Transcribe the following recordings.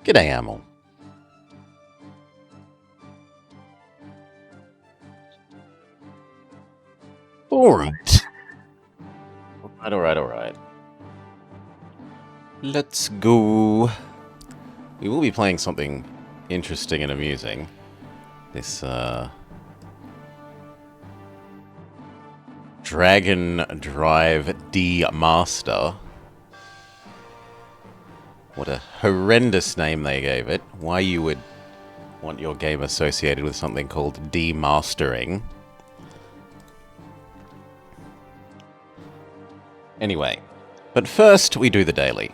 G'day, Amel. Alright. Alright. Let's go. We will be playing something interesting and amusing. This, Dragon Drive D Master. What a horrendous name they gave it. Why you would want your game associated with something called demastering. Anyway, but first we do the daily.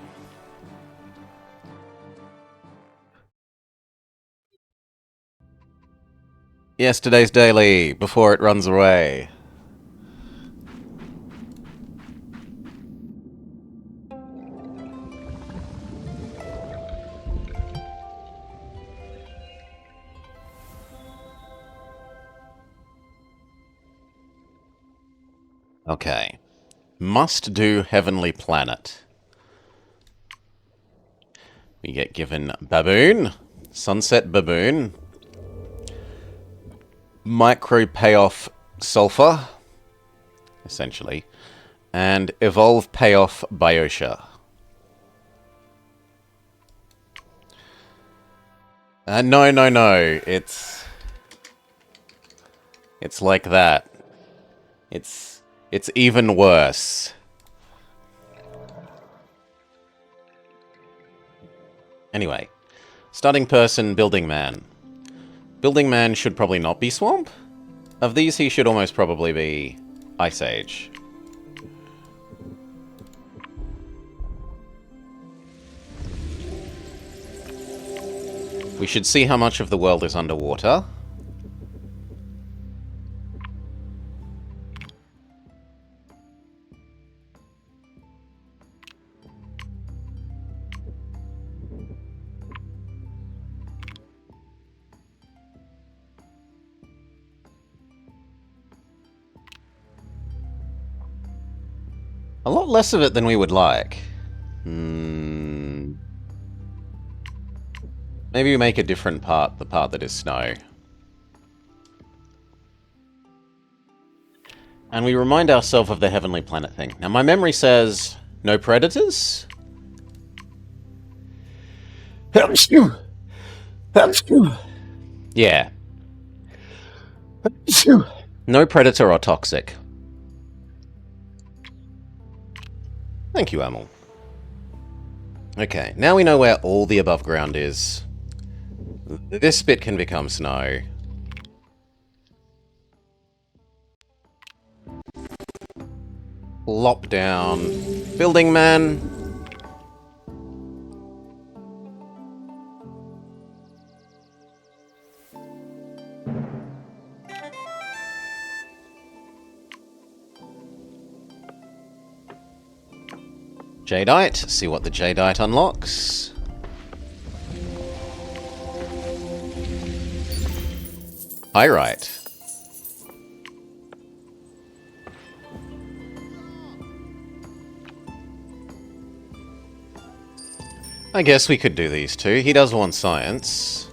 Yesterday's daily, before it runs away. Okay. Must do Heavenly Planet. We get given Baboon, Sunset Baboon, Micro Payoff Sulfur, essentially, and Evolve Payoff Biosha. No. It's like that. It's even worse. Anyway, starting person, Building Man. Building Man should probably not be Swamp. Of these, he should almost probably be Ice Age. We should see how much of the world is underwater. A lot less of it than we would like. Maybe we make a different part, the part that is snow. And we remind ourselves of the Heavenly Planet thing. Now, my memory says no predators? Yeah. No predator or toxic. Thank you, Amel. Okay, now we know where all the above ground is. This bit can become snow. Plop down. Building Man. Jadeite. See what the Jadeite unlocks. Pyrite. I guess we could do these two. He does want science.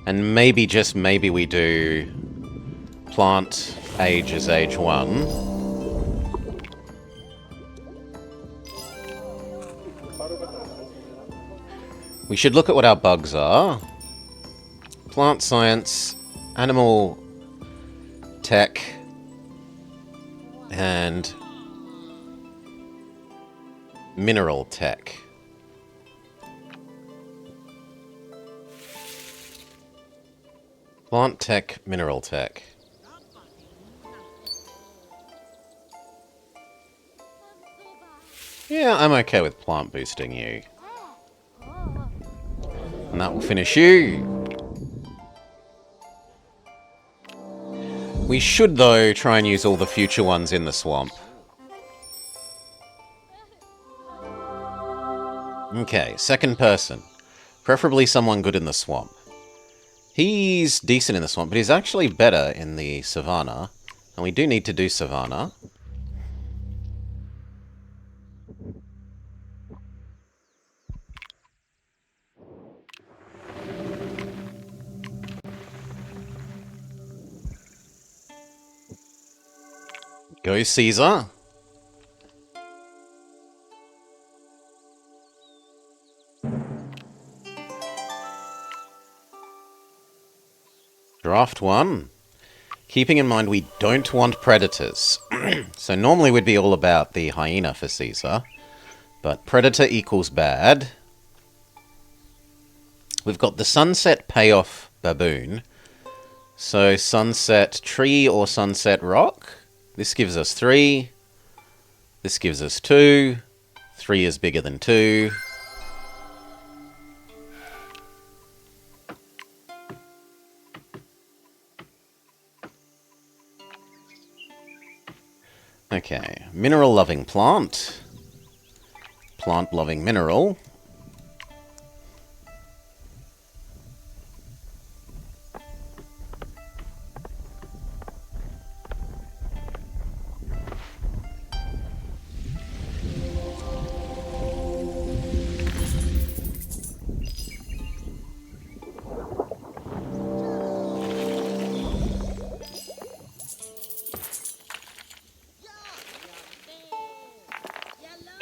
And maybe, just maybe, we do plant age as age 1. We should look at what our bugs are. Plant science, animal tech, and mineral tech. Plant tech, mineral tech. Yeah, I'm okay with plant boosting you. And that will finish you. We should, though, try and use all the future ones in the swamp. Okay, second person. Preferably someone good in the swamp. He's decent in the swamp, but he's actually better in the savannah. And we do need to do savannah. Go, Caesar. Draft 1. Keeping in mind we don't want predators. So normally we'd be all about the hyena for Caesar. But predator equals bad. We've got the sunset payoff baboon. So sunset tree or sunset rock. This gives us 3. This gives us 2. 3 is bigger than 2. Okay, mineral-loving plant. Plant-loving mineral.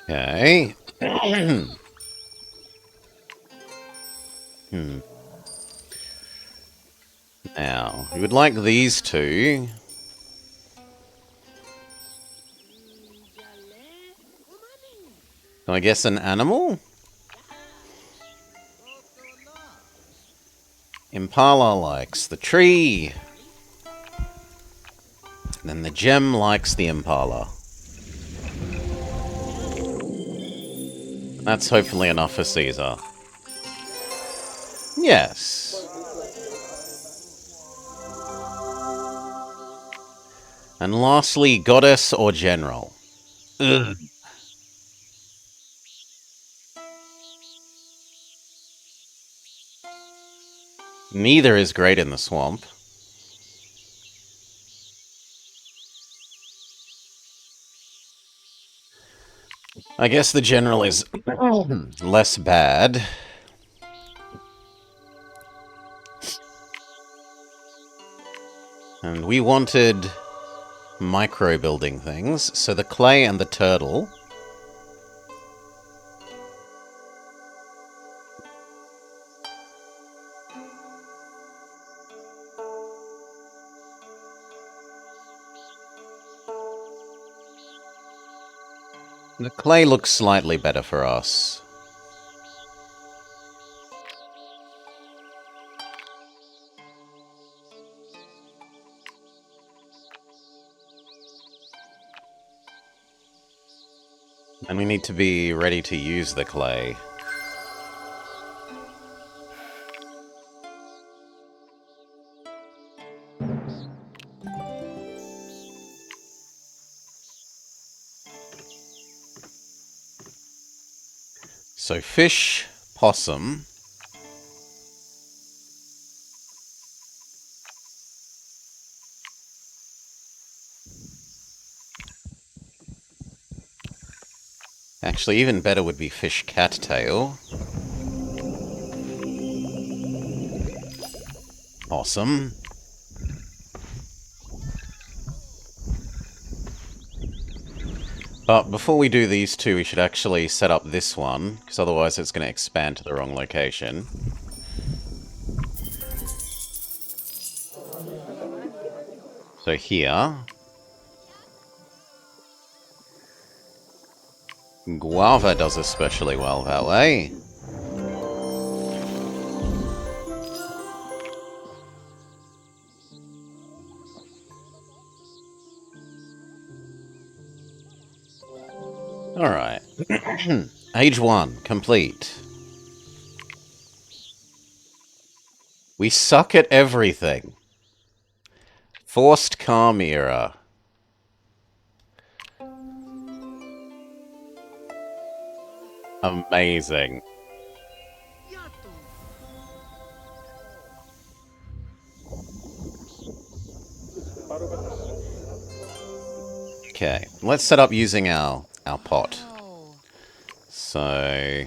Okay. Now, we would like these two. So I guess an animal? Impala likes the tree. And then the gem likes the impala. That's hopefully enough for Caesar. Yes. And lastly, goddess or general. Ugh. Neither is great in the swamp. I guess the general is less bad. And we wanted micro building things, so the clay and the turtle. The clay looks slightly better for us. And we need to be ready to use the clay. So fish, possum. Actually, even better would be fish, cattail. Awesome. But before we do these two, we should actually set up this one, because otherwise it's going to expand to the wrong location. So here. Guava does especially well that way. Alright. Age 1, complete. We suck at everything. Forced calm era. Amazing. Okay, let's set up using our pot. So...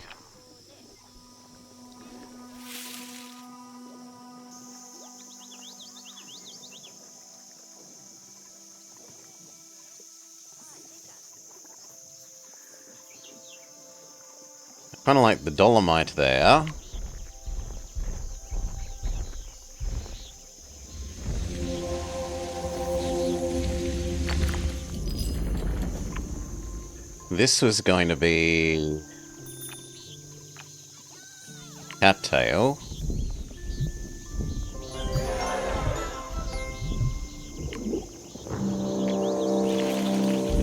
Kind of like the dolomite there. This was going to be cattail.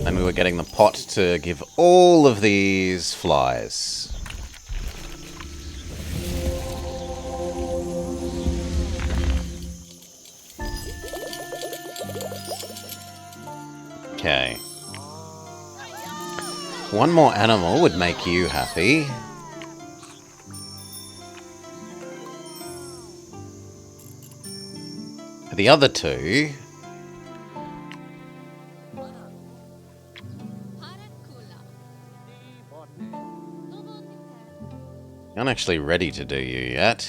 And we were getting the pot to give all of these flies. Okay. One more animal would make you happy. The other two... aren't actually ready to do you yet.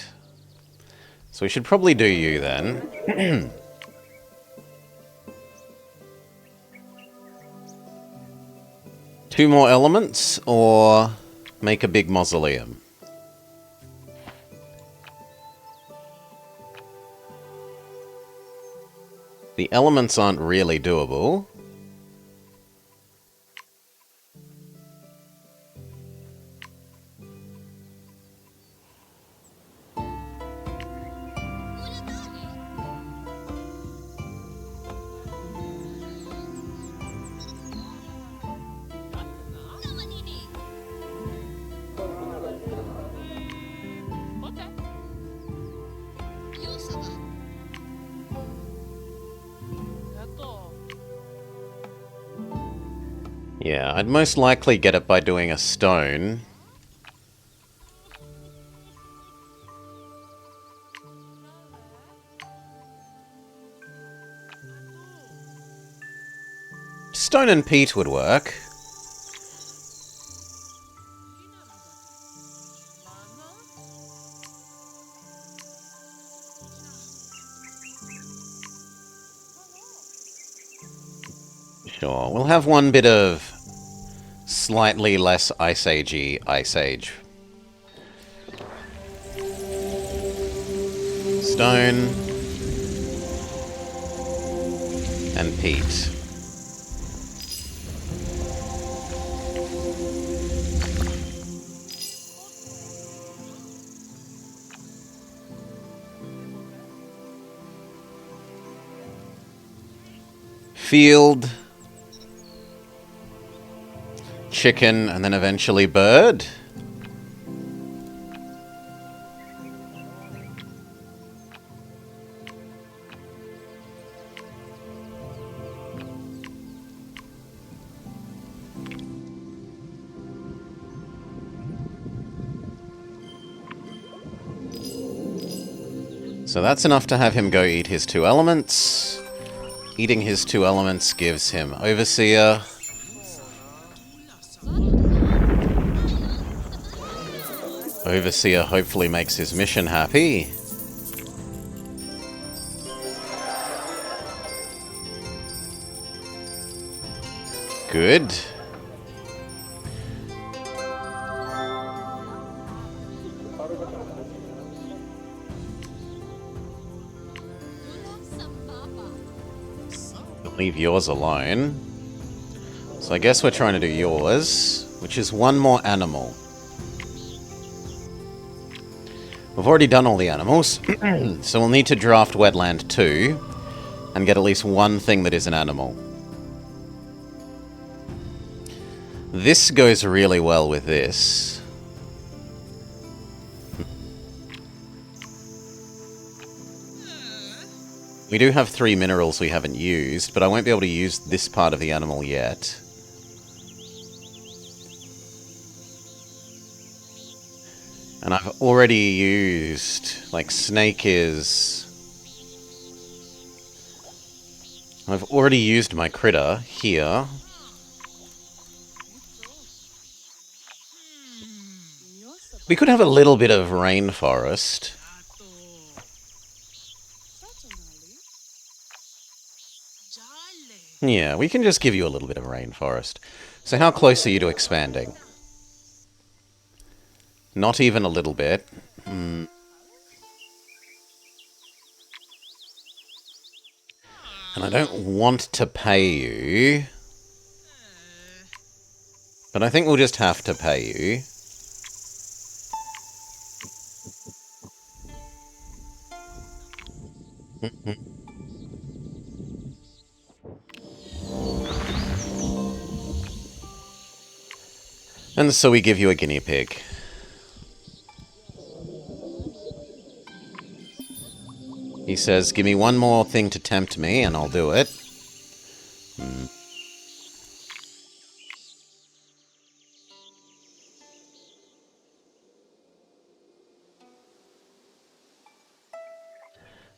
So we should probably do you then. Two more elements, or make a big mausoleum? The elements aren't really doable. Yeah, I'd most likely get it by doing a stone. Stone and peat would work. Sure, we'll have one bit of slightly less Ice Age-y Ice Age. Stone. And peat. Field. Chicken, and then eventually bird. So that's enough to have him go eat his 2 elements. Eating his 2 elements gives him Overseer. Overseer hopefully makes his mission happy. Good. Leave yours alone. So I guess we're trying to do yours, which is one more animal. We've already done all the animals, so we'll need to draft Wetland 2 and get at least one thing that is an animal. This goes really well with this. We do have 3 minerals we haven't used, but I won't be able to use this part of the animal yet. And I've already used, like, snake is... I've already used my critter here. We could have a little bit of rainforest. Yeah, we can just give you a little bit of rainforest. So how close are you to expanding? Not even a little bit. And I don't want to pay you. But I think we'll just have to pay you. And so we give you a guinea pig. He says, give me one more thing to tempt me and I'll do it.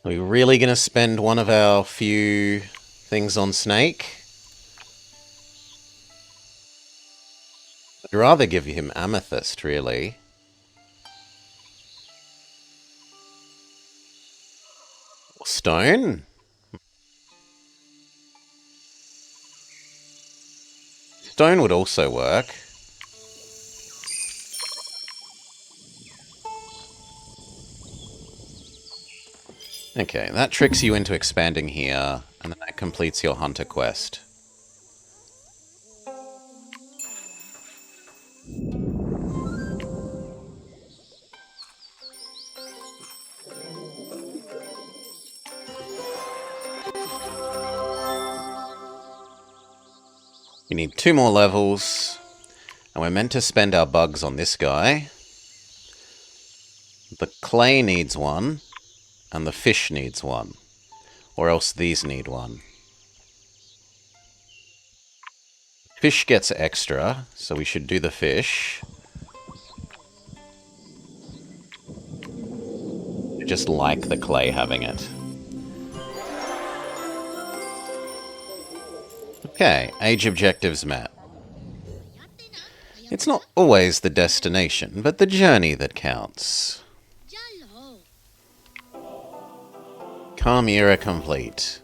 Are we really going to spend one of our few things on Snake? I'd rather give him Amethyst, really. Or Stone? Stone would also work. Okay, that tricks you into expanding here, and then that completes your Hunter quest. We need 2 more levels, and we're meant to spend our bugs on this guy. The clay needs 1, and the fish needs 1. Or else these need 1. Fish gets extra, so we should do the fish. I just like the clay having it. Okay, age objectives met. It's not always the destination, but the journey that counts. Calm era complete.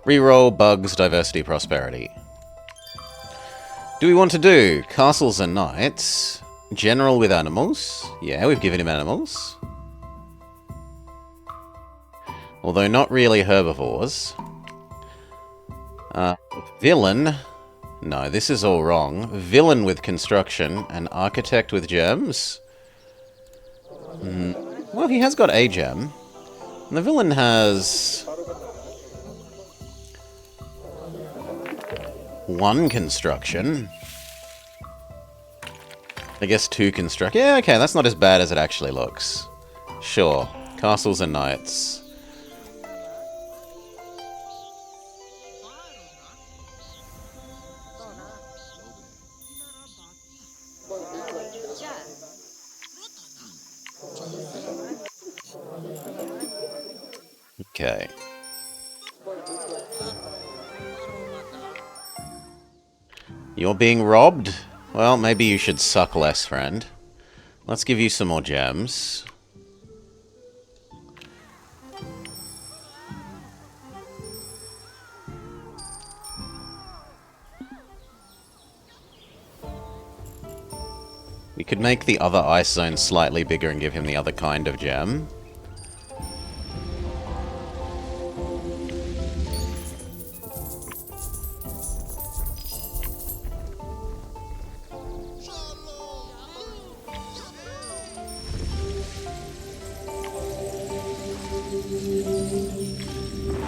Reroll bugs, diversity, prosperity. Do we want to do castles and knights? General with animals? Yeah, we've given him animals. Although not really herbivores. Villain. No, this is all wrong. Villain with construction and architect with gems. Well, he has got a gem. And the villain has 1 construction. I guess 2 construct. Yeah, okay, that's not as bad as it actually looks. Sure. Castles and knights. Okay. You're being robbed? Well, maybe you should suck less, friend. Let's give you some more gems. We could make the other ice zone slightly bigger and give him the other kind of gem.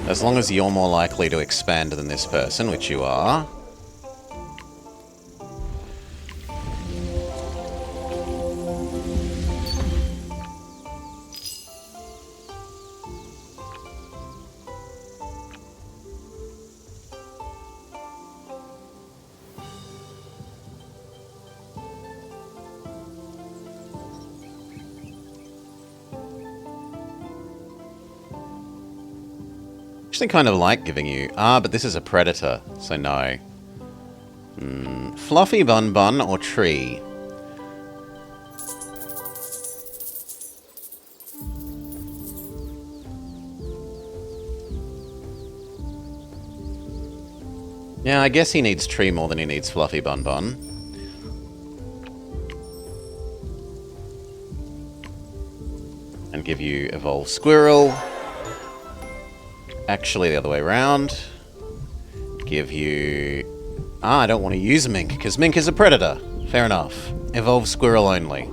As long as you're more likely to expand than this person, which you are. Actually kind of like giving you... Ah, but this is a predator, so no. Fluffy Bun Bun or Tree? Yeah, I guess he needs Tree more than he needs Fluffy Bun Bun. give you Evolve Squirrel. Actually, the other way around. Give you... I don't want to use Mink, because Mink is a predator. Fair enough. Evolve Squirrel only.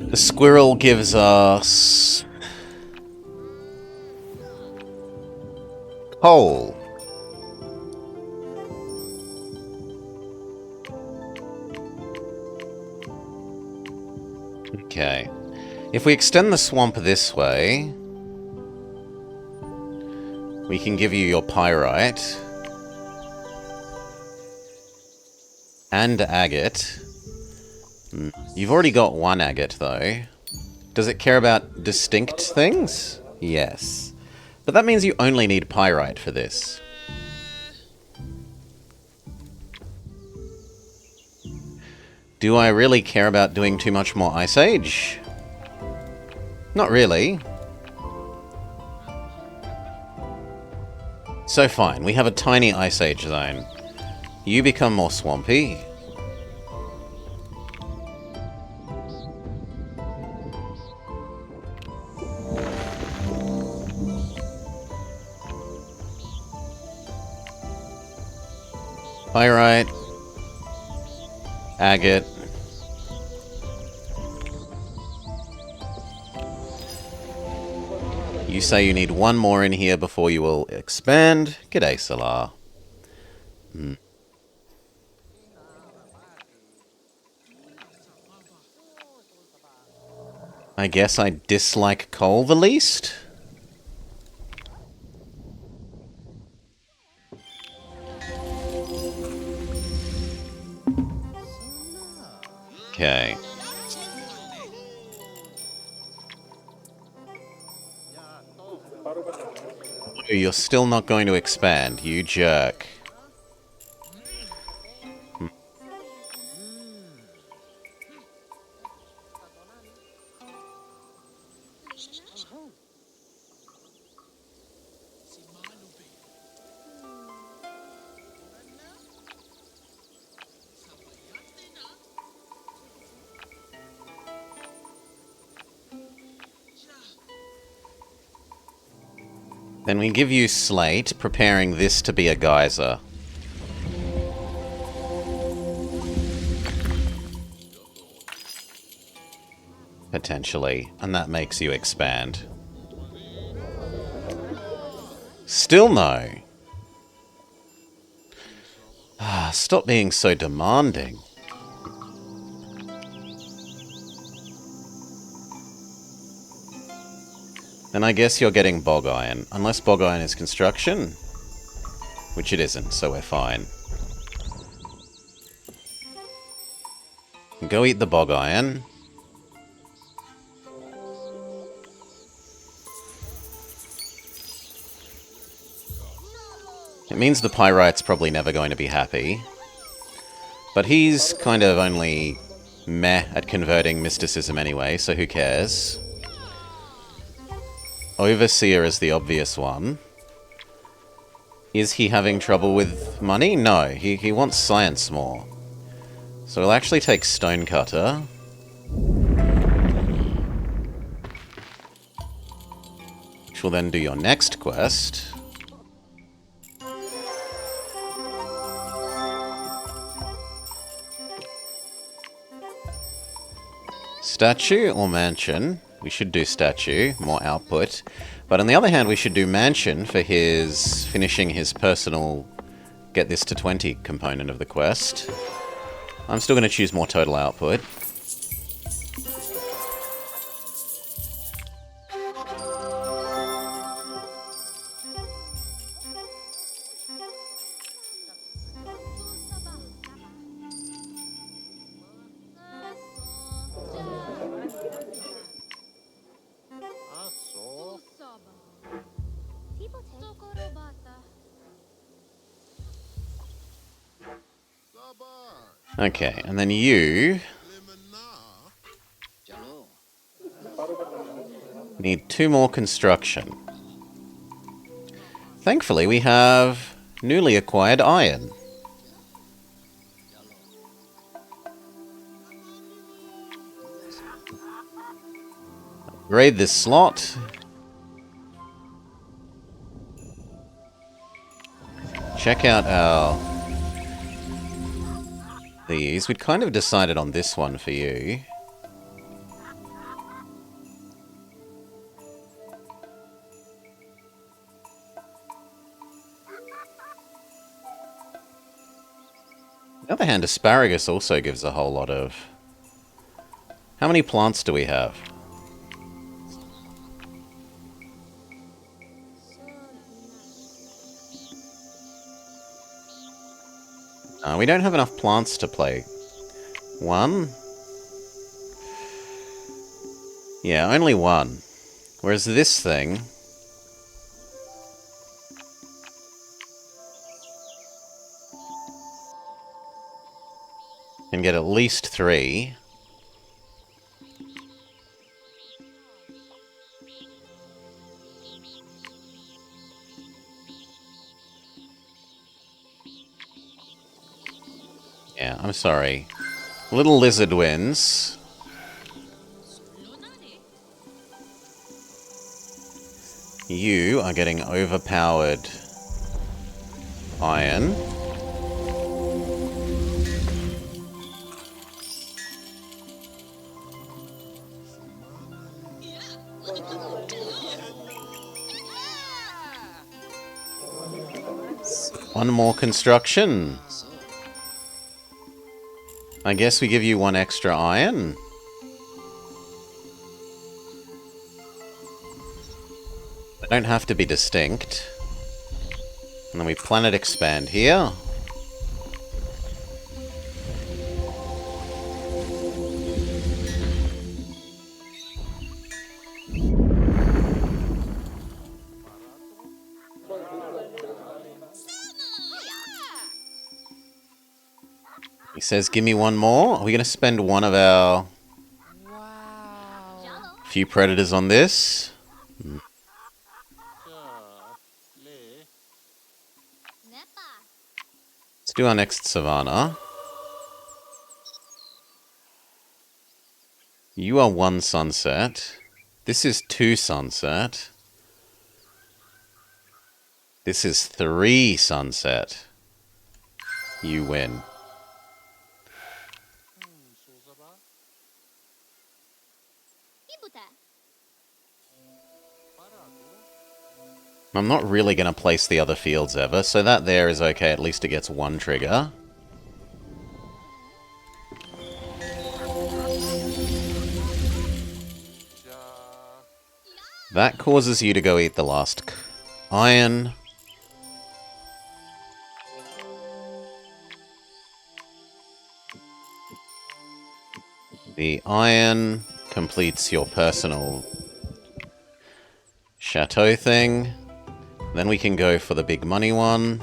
The squirrel gives us... coal. Okay. If we extend the swamp this way, we can give you your pyrite and agate. You've already got one agate, though. Does it care about distinct things? Yes. But that means you only need pyrite for this. Do I really care about doing too much more Ice Age? Not really. So fine, we have a tiny Ice Age zone. You become more swampy. Pyrite. Agate. You say you need one more in here before you will expand. G'day, Salar. I guess I dislike coal the least? Okay. You're still not going to expand, you jerk. Then we give you slate, preparing this to be a geyser. Potentially. And that makes you expand. Still no. Stop being so demanding. Then I guess you're getting bog iron. Unless bog iron is construction. Which it isn't, so we're fine. Go eat the bog iron. It means the pyrite's probably never going to be happy. But he's kind of only meh at converting mysticism anyway, so who cares? Overseer is the obvious one. Is he having trouble with money? No, he wants science more. So we'll actually take Stonecutter. Which will then do your next quest. Statue or mansion? We should do statue, more output. But on the other hand, we should do mansion for his finishing his personal get this to 20 component of the quest. I'm still going to choose more total output. Okay, and then you need 2 more construction. Thankfully, we have newly acquired iron. Upgrade this slot. Check out our... these. We'd kind of decided on this one for you. On the other hand, asparagus also gives a whole lot of... How many plants do we have? We don't have enough plants to play. One? Yeah, only one. Whereas this thing... can get at least 3. Yeah, I'm sorry. Little lizard wins. You are getting overpowered iron. One more construction. I guess we give you 1 extra iron. They don't have to be distinct. And then we planet expand here. He says, give me 1 more. Are we going to spend one of our few predators on this? Let's do our next savanna. You are 1 sunset. This is 2 sunset. This is 3 sunset. You win. I'm not really going to place the other fields ever, so that there is okay. At least it gets 1 trigger. That causes you to go eat the last iron. The iron completes your personal chateau thing. Then we can go for the big money one.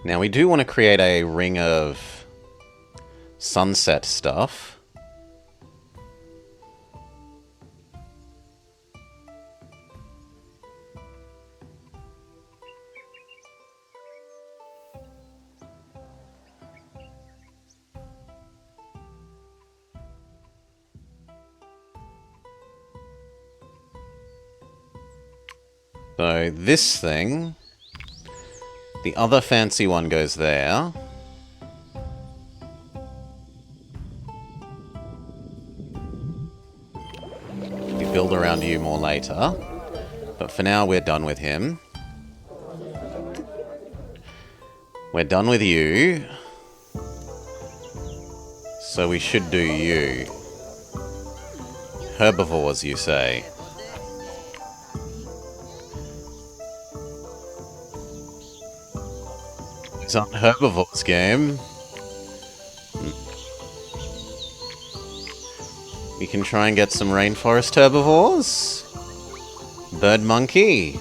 Now we do want to create a ring of sunset stuff. So this thing, the other fancy one goes there. We build around you more later. But for now, we're done with him. We're done with you. So we should do you. Herbivores, you say. It's not herbivores game. We can try and get some rainforest herbivores. Bird monkey.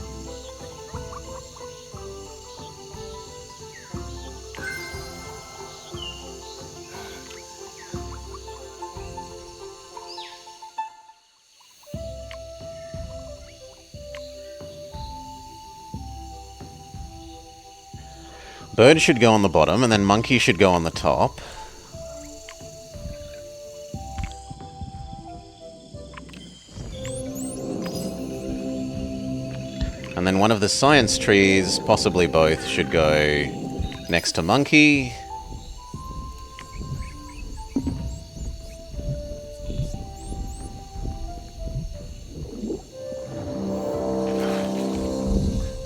Bird should go on the bottom, and then monkey should go on the top. And then one of the science trees, possibly both, should go next to monkey.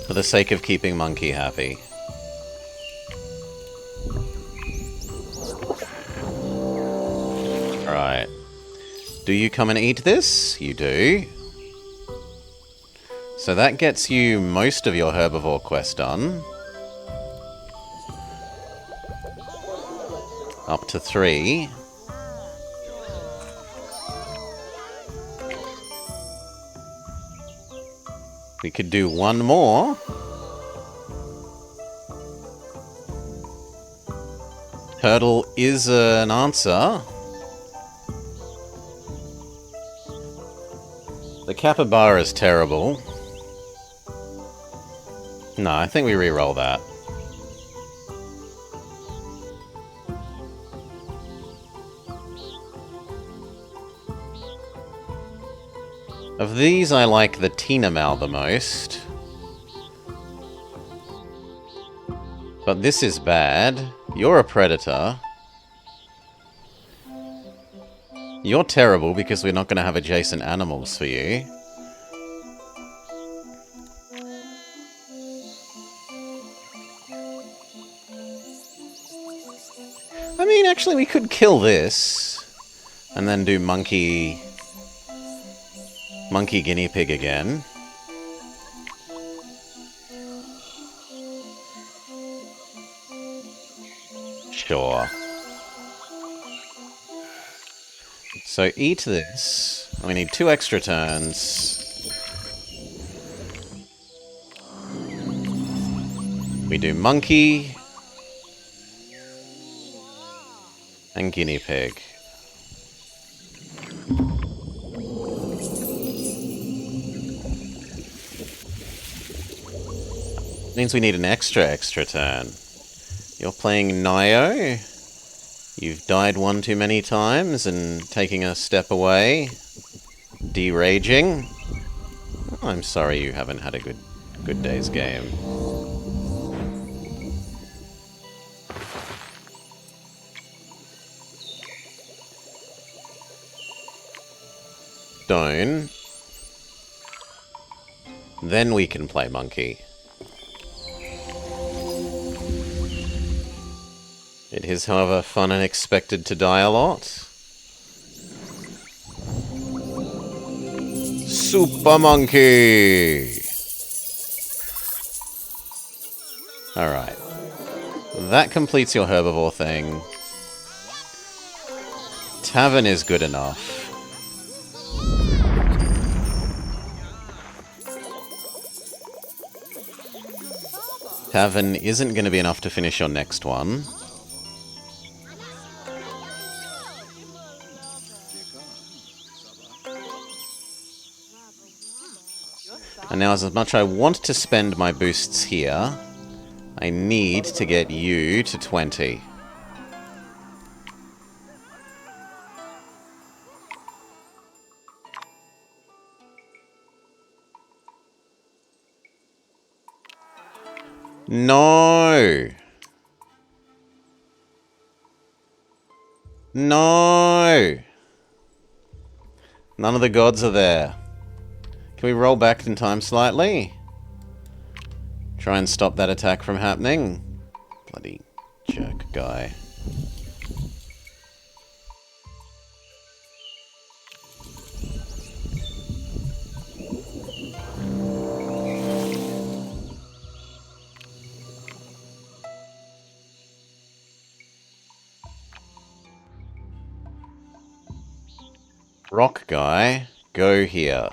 For the sake of keeping monkey happy. Right. Do you come and eat this? You do. So that gets you most of your herbivore quest done. Up to 3. We could do one more. Hurdle is an answer. The capybara is terrible. No, I think we re-roll that. Of these, I like the Tinamal the most. But this is bad. You're a predator. You're terrible because we're not going to have adjacent animals for you. I mean, actually, we could kill this. And then do monkey guinea pig again. Sure. So eat this. We need 2 extra turns. We do monkey and guinea pig. Means we need an extra turn. You're playing Nio. You've died one too many times and taking a step away. Deraging. I'm sorry you haven't had a good day's game. Stone. Then we can play monkey. It is, however, fun and expected to die a lot. Super Monkey! Alright. That completes your herbivore thing. Tavern is good enough. Tavern isn't going to be enough to finish your next one. And now, as much as I want to spend my boosts here, I need to get you to 20. No! No! None of the gods are there. Can we roll back in time slightly? Try and stop that attack from happening. Bloody jerk guy. Rock guy, go here.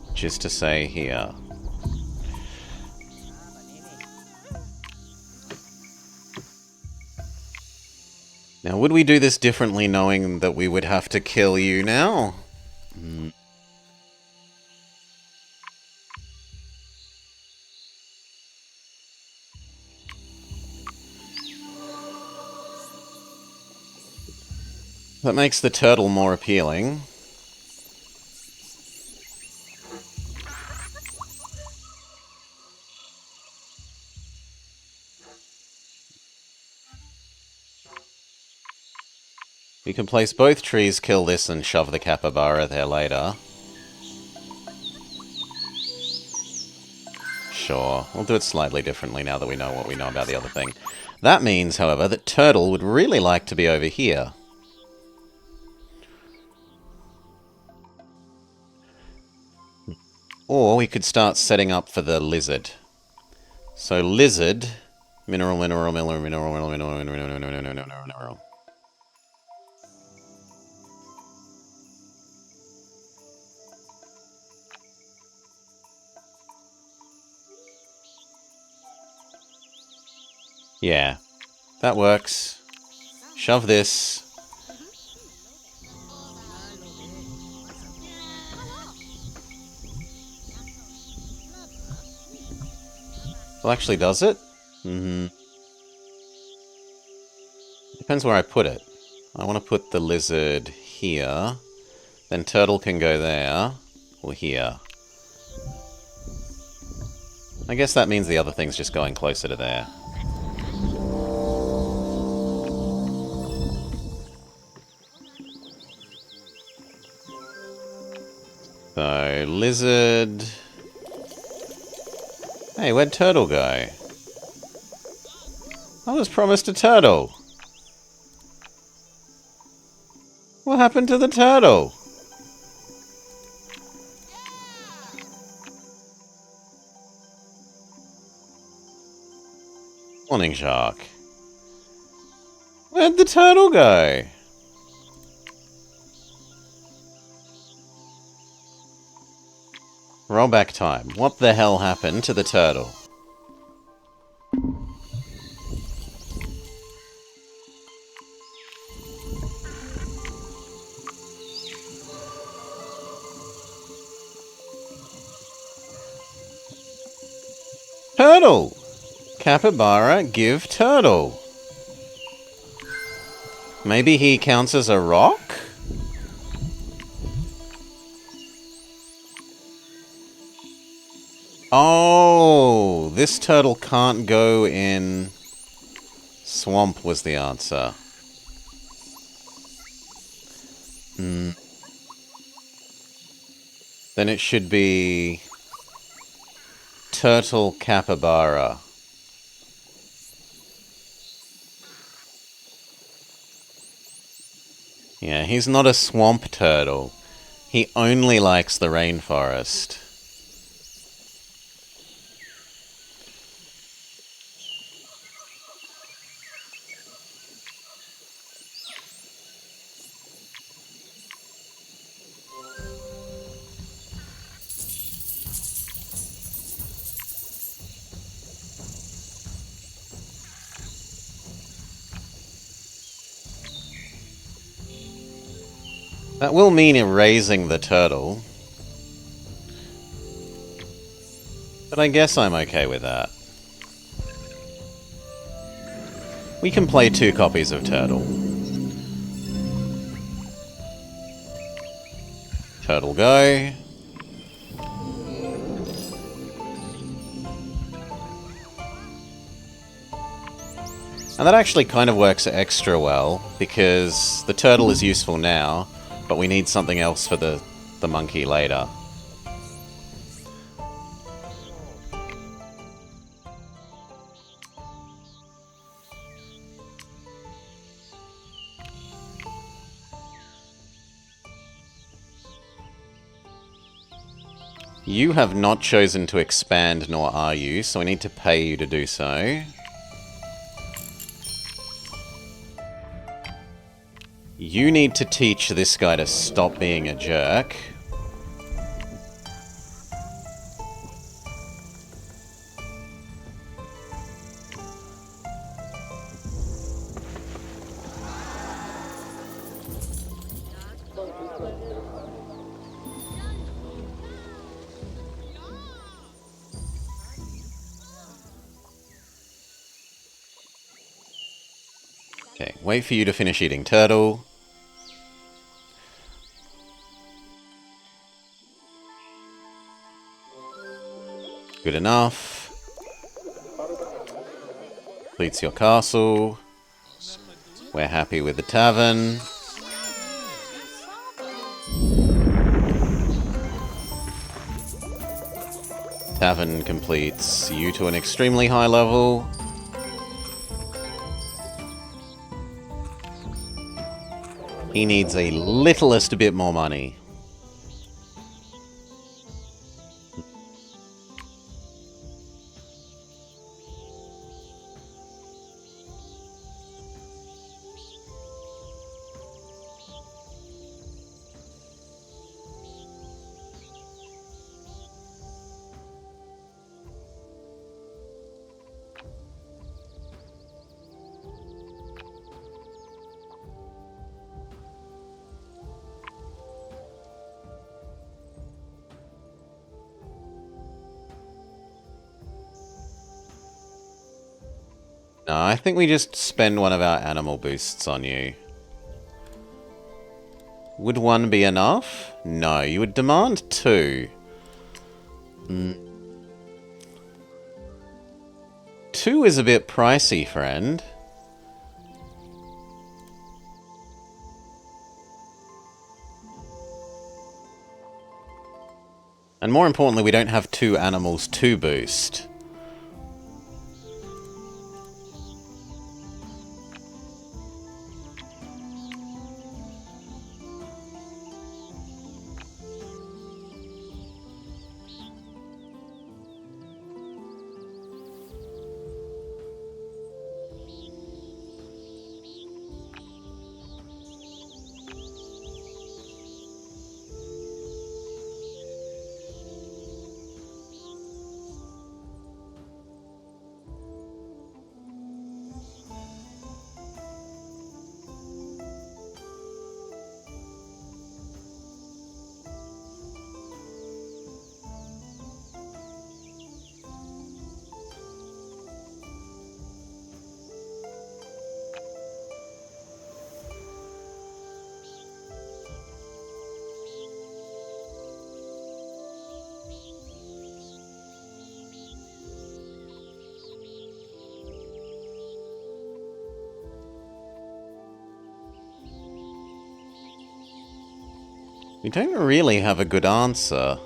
Which is to say here. Now Now, would we do this differently knowing that we would have to kill you now? That makes the turtle more appealing. We can place both trees, kill this, and shove the capybara there later. Sure, we'll do it slightly differently now that we know what we know about the other thing. That means, however, that Turtle would really like to be over here. Or we could start setting up for the lizard. So lizard, mineral, mineral, mineral, mineral, mineral, mineral, mineral, mineral, mineral, mineral. Yeah, that works. Shove this. Well, actually, does it? Depends where I put it. I want to put the lizard here. Then turtle can go there. Or here. I guess that means the other thing's just going closer to there. So, lizard... Hey, where'd turtle go? I was promised a turtle. What happened to the turtle? Morning, shark. Where'd the turtle go? Rollback time. What the hell happened to the turtle? Turtle! Capybara, give turtle. Maybe he counts as a rock? Oh, this turtle can't go in... Swamp was the answer. Then it should be... Turtle capybara. Yeah, he's not a swamp turtle. He only likes the rainforest. That will mean erasing the turtle. But I guess I'm okay with that. We can play 2 copies of Turtle. Turtle go. And that actually kind of works extra well, because the turtle is useful now, but we need something else for the monkey later. You have not chosen to expand, nor are you, so I need to pay you to do so. You need to teach this guy to stop being a jerk. Okay, wait for you to finish eating turtle. Good enough. Completes your castle. We're happy with the tavern. Tavern completes you to an extremely high level. He needs a littlest bit more money. No, I think we just spend one of our animal boosts on you. Would one be enough? No, you would demand 2. 2 is a bit pricey, friend. And more importantly, we don't have 2 animals to boost. We don't really have a good answer.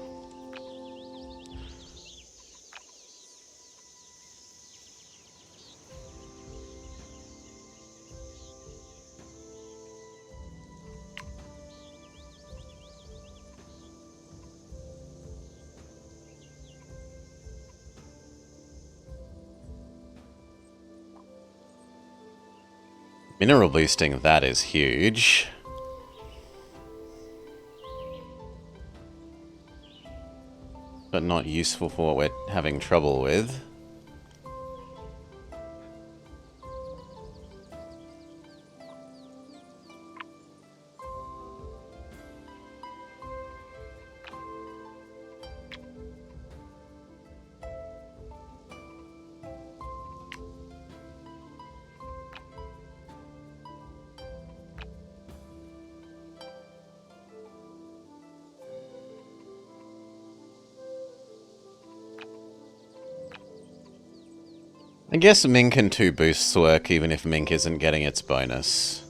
Mineral boosting, that is huge. But not useful for what we're having trouble with. I guess Mink and 2 boosts work even if Mink isn't getting its bonus.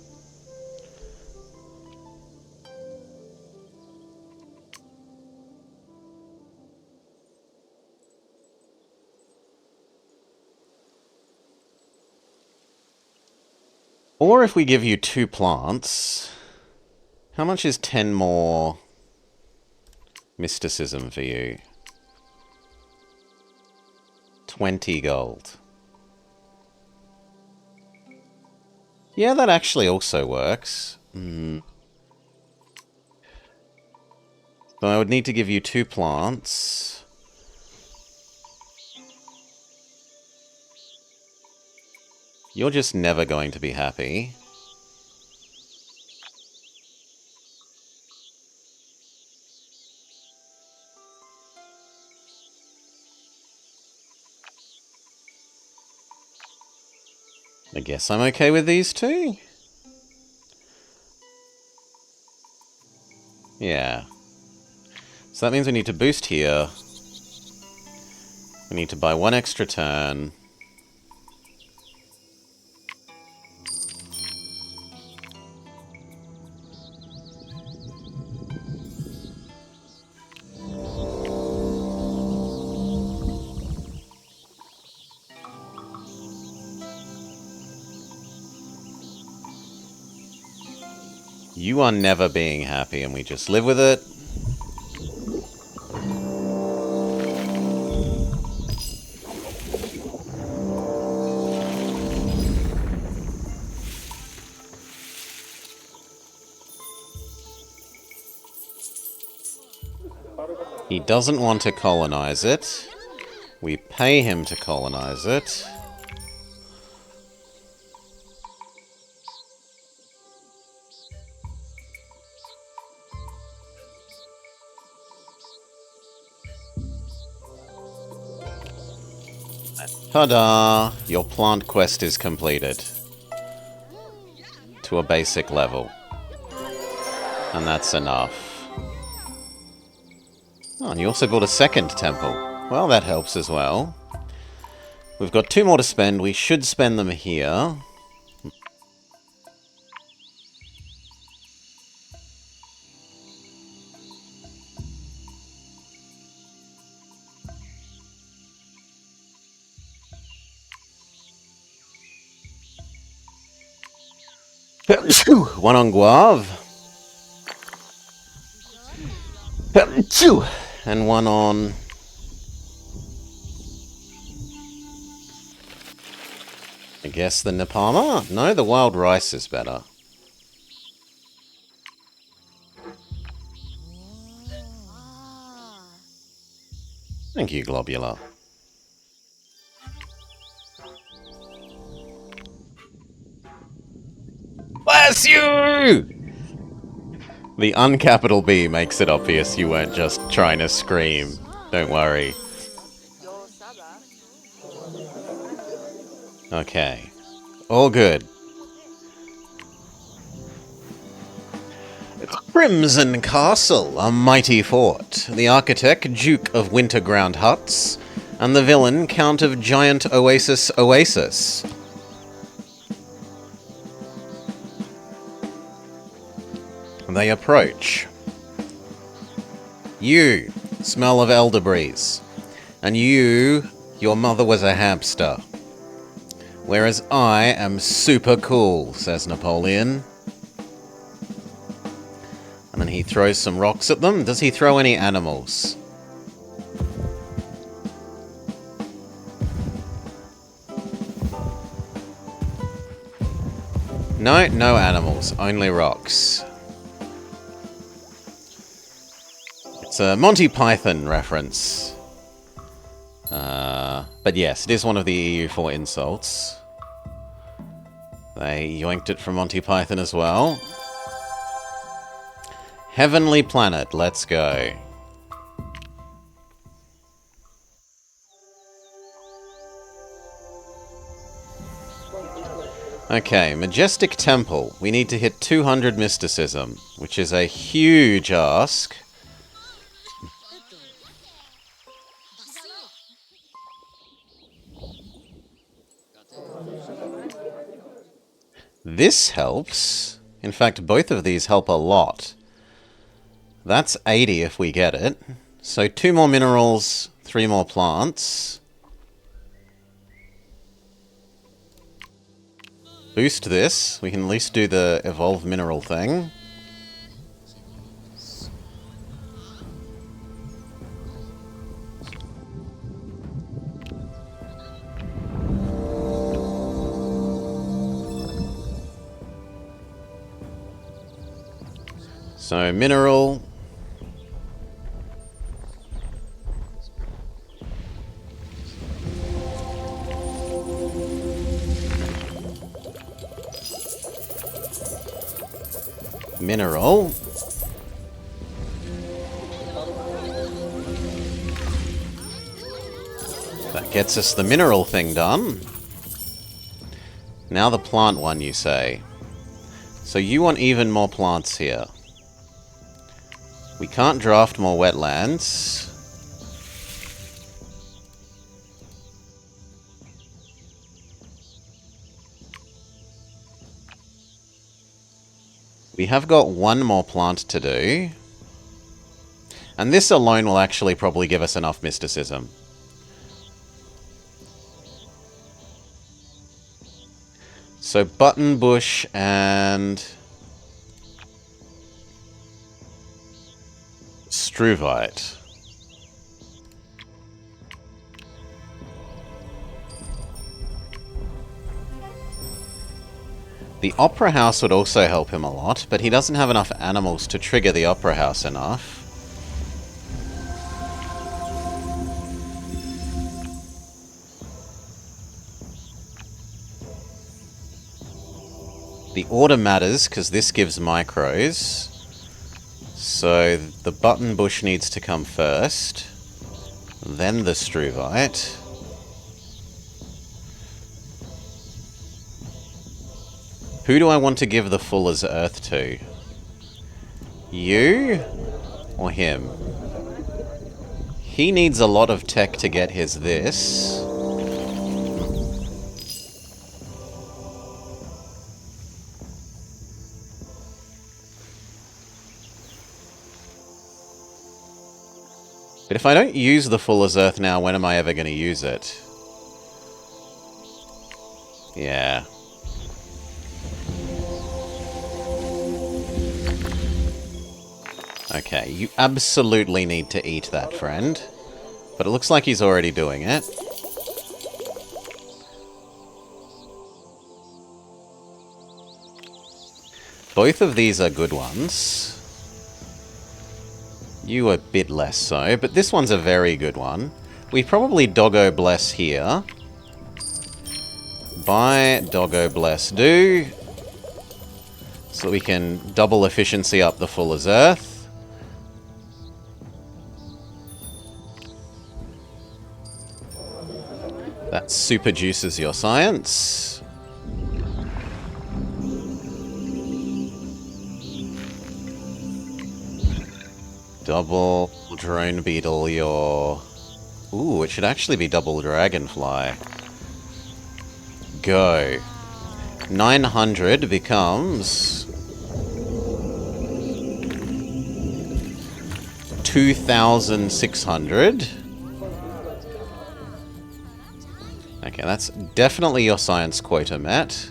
Or if we give you 2 plants, how much is 10 more mysticism for you? 20 gold. Yeah, that actually also works. So I would need to give you 2 plants. You're just never going to be happy. I guess I'm okay with these two. Yeah. So that means we need to boost here. We need to buy one extra turn. You are never being happy, and we just live with it. He doesn't want to colonize it. We pay him to colonize it. Ta-da! Your plant quest is completed. To a basic level. And that's enough. Oh, and you also built a second temple. Well, that helps as well. We've got 2 more to spend. We should spend them here. One on Guave. And one on... I guess the Nepama? No, the wild rice is better. Thank you, Globular. Bless you! The uncapital B makes it obvious you weren't just trying to scream. Don't worry. Okay. All good. Crimson Castle, a mighty fort. The architect, Duke of Winterground Huts. And the villain, Count of Giant Oasis. They approach. You, smell of elderberries. And you, your mother was a hamster. Whereas I am super cool, says Napoleon. And then he throws some rocks at them. Does he throw any animals? No, no animals, only rocks. It's a Monty Python reference. But yes, it is one of the EU4 insults. They yoinked it from Monty Python as well. Heavenly Planet, let's go. Okay, Majestic Temple. We need to hit 200 Mysticism, which is a huge ask. This helps. In fact, both of these help a lot. That's 80 if we get it. So 2 more minerals, 3 more plants. Boost this. We can at least do the evolve mineral thing. So, mineral. Mineral. That gets us the mineral thing done. Now the plant one, you say. So you want even more plants here. We can't draft more wetlands. We have got one more plant to do. And this alone will actually probably give us enough mysticism. So buttonbush and struvite. The opera house would also help him a lot, but he doesn't have enough animals to trigger the opera house enough. The order matters, because this gives micros. So the button bush needs to come first. Then the struvite. Who do I want to give the Fuller's Earth to? You? Or him? He needs a lot of tech to get his this. But if I don't use the Fuller's Earth now, when am I ever going to use it? Yeah. Okay, you absolutely need to eat that, friend. But it looks like he's already doing it. Both of these are good ones. You a bit less so, but this one's a very good one. We probably Doggo Bless here. Buy Doggo Bless do. So we can double efficiency up the Fuller's Earth. That super juices your science. Double drone beetle your... Ooh, it should actually be double dragonfly. Go. 900 becomes... 2,600. Okay, that's definitely your science quota met.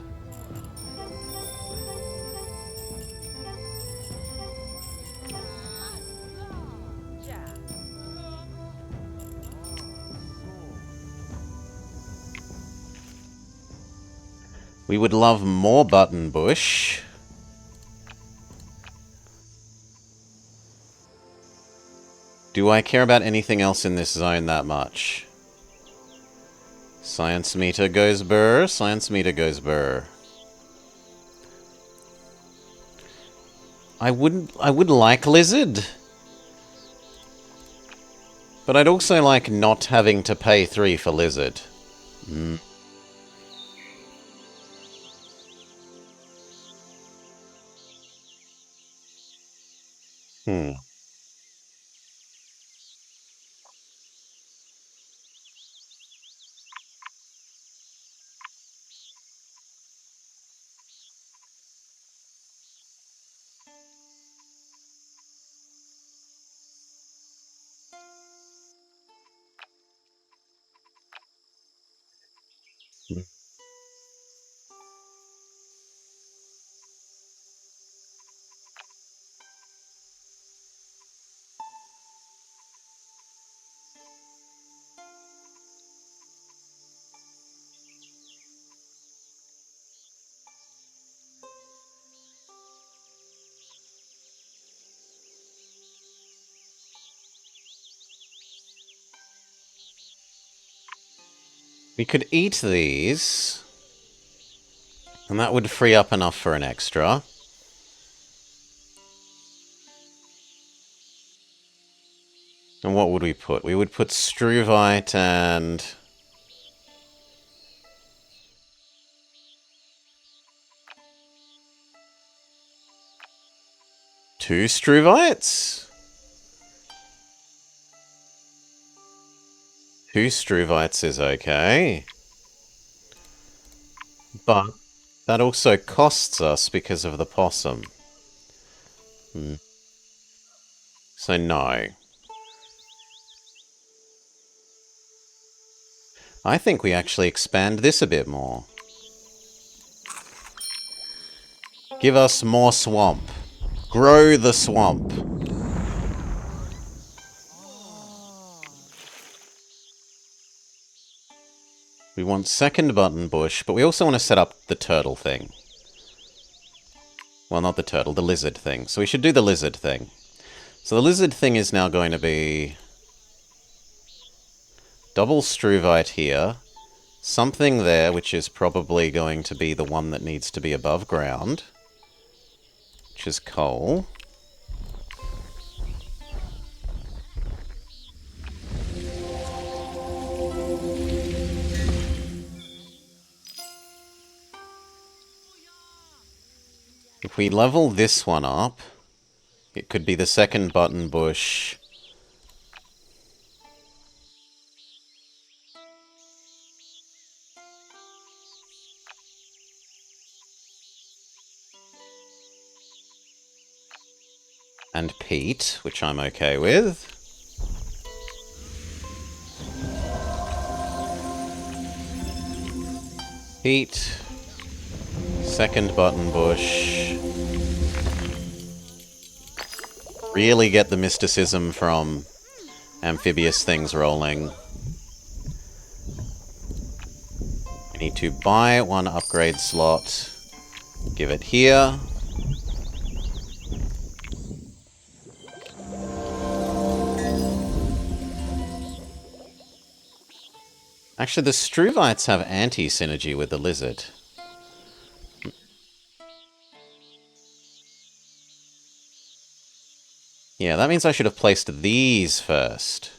We would love more button bush. Do I care about anything else in this zone that much? Science meter goes burr, science meter goes burr. I would like lizard. But I'd also like not having to pay 3 for lizard. Hmm. We could eat these, and that would free up enough for an extra. And what would we put? We would put struvite and... 2 Struvites? 2 Struvites is okay. But that also costs us because of the possum. So no. I think we actually expand this a bit more. Give us more swamp. Grow the swamp. We want second button bush, but we also want to set up the turtle thing. Well, not the turtle, the lizard thing. So we should do the lizard thing. So the lizard thing is now going to be double Struvite here, something there, which is probably going to be the one that needs to be above ground, which is coal. If we level this one up, it could be the second button bush. And peat, which I'm okay with. Peat. Second button bush. Really get the mysticism from amphibious things rolling. We need to buy 1 upgrade slot. Give it here. Actually, the Struvites have anti-synergy with the lizard. Yeah, that means I should have placed these first.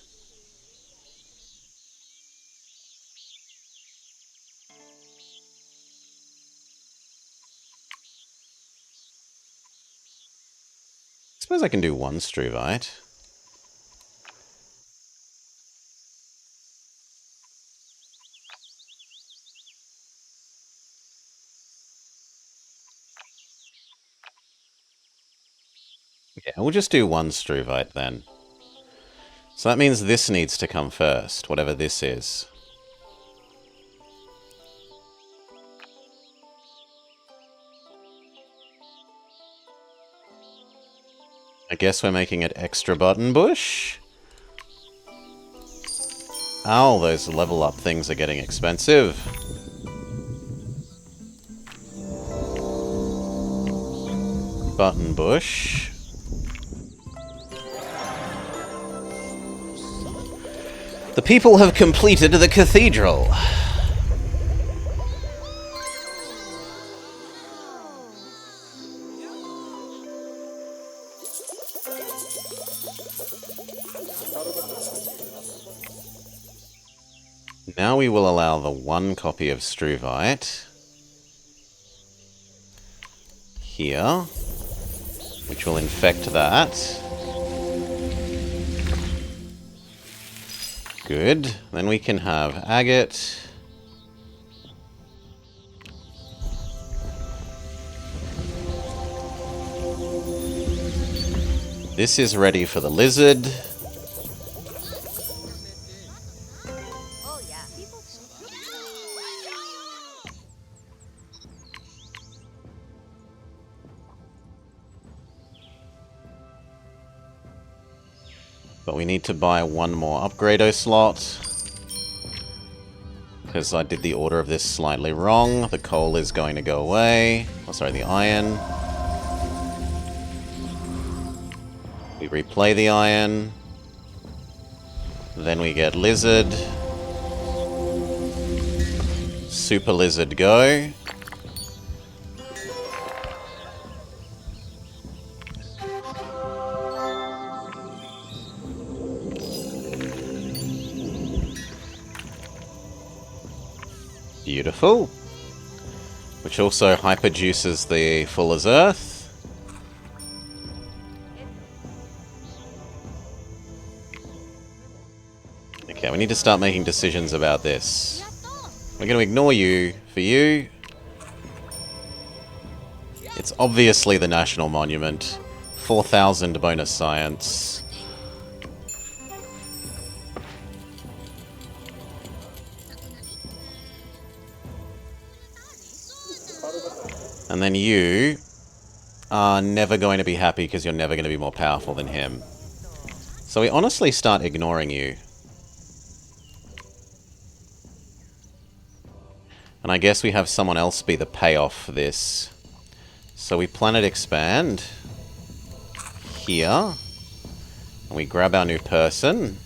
I suppose I can do 1 Struvite. Yeah, we'll just do 1 Struvite then. So that means this needs to come first, whatever this is. I guess we're making it extra button bush. Oh, those level up things are getting expensive. Button bush. The people have completed the cathedral. Now we will allow the 1 copy of Struvite here, which will infect that. Good. Then we can have agate. This is ready for the lizard. But we need to buy 1 more upgrado slot. Because I did the order of this slightly wrong. The coal is going to go away. Oh, sorry, the iron. We replay the iron. Then we get lizard. Super lizard go. Beautiful. Which also hyperjuices the Fuller's Earth. Okay, we need to start making decisions about this. We're going to ignore you for you. It's obviously the National Monument. 4,000 bonus science. And then you are never going to be happy because you're never going to be more powerful than him. So we honestly start ignoring you. And I guess we have someone else be the payoff for this. So we planet expand here. And we grab our new person.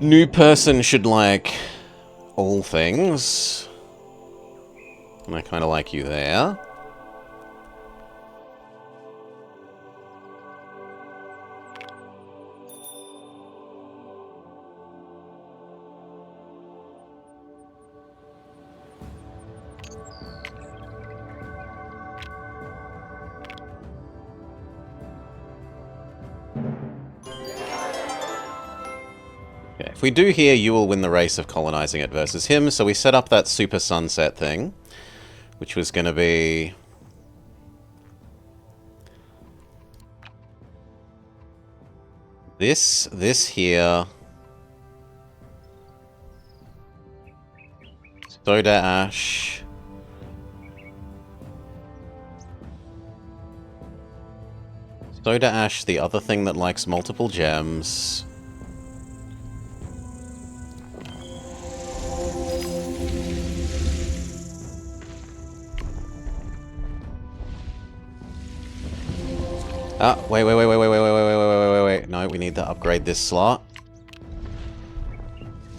New person should like all things. And I kind of like you there. Okay, if we do here, you will win the race of colonizing it versus him. So we set up that super sunset thing, which was going to be this here, soda ash, the other thing that likes multiple gems. Ah, wait. No, we need to upgrade this slot.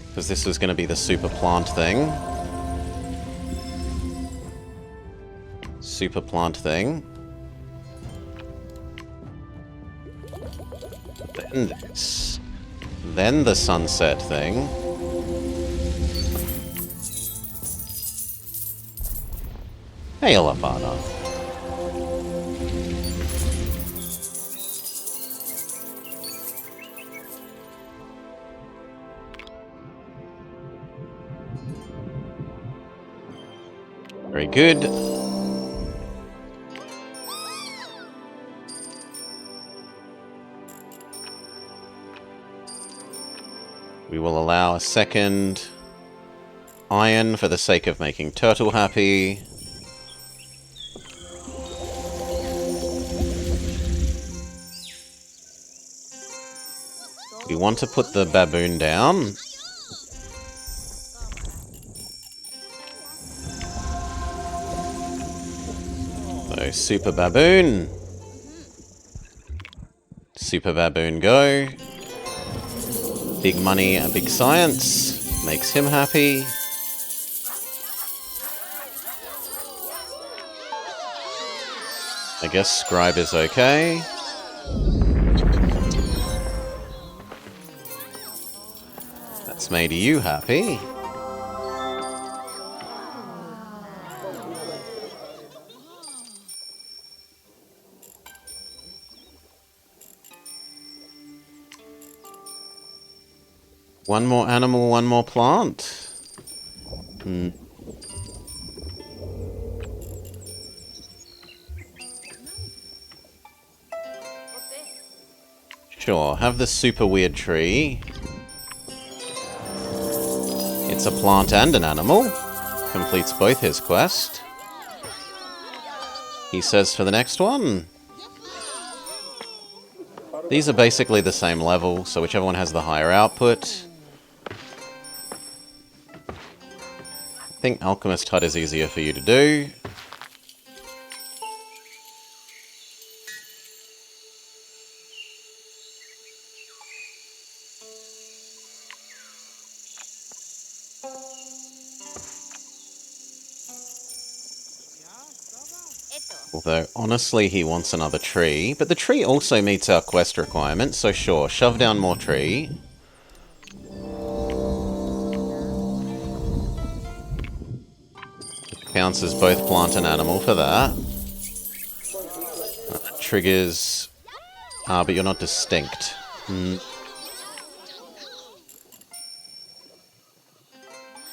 Because this was going to be the super plant thing. Super plant thing. Then this. Then the sunset thing. Hey, Alapana. Very good. We will allow a second iron for the sake of making Turtle happy. We want to put the baboon down. So, super baboon. Super baboon go. Big money and big science. Makes him happy. I guess scribe is okay. That's made you happy. One more animal, one more plant. Sure, have the super weird tree. It's a plant and an animal. Completes both his quest. He says for the next one. These are basically the same level, so whichever one has the higher output. I think Alchemist Hut is easier for you to do. Although, honestly, he wants another tree. But the tree also meets our quest requirement, so sure, shove down more tree. Counts as both plant and animal for that. That triggers... Ah, but you're not distinct.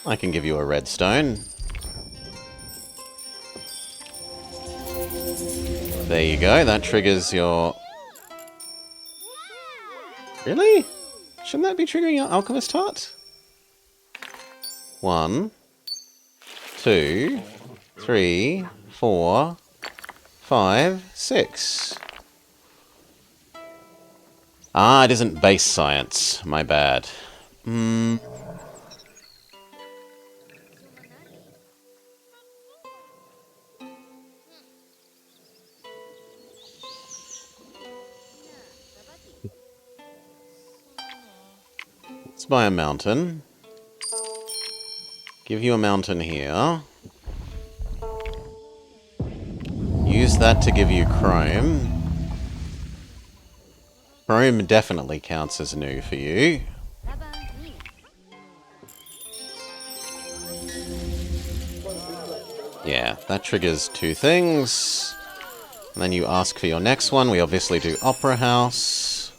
I can give you a redstone. There you go, that triggers your... Really? Shouldn't that be triggering your alchemist heart? 1, 2, 3, 4, 5, 6. Ah, it isn't base science. My bad. Let's buy a mountain. Give you a mountain here. Use that to give you chrome. Chrome definitely counts as new for you. Yeah, that triggers 2 things. And then you ask for your next one. We obviously do Opera House.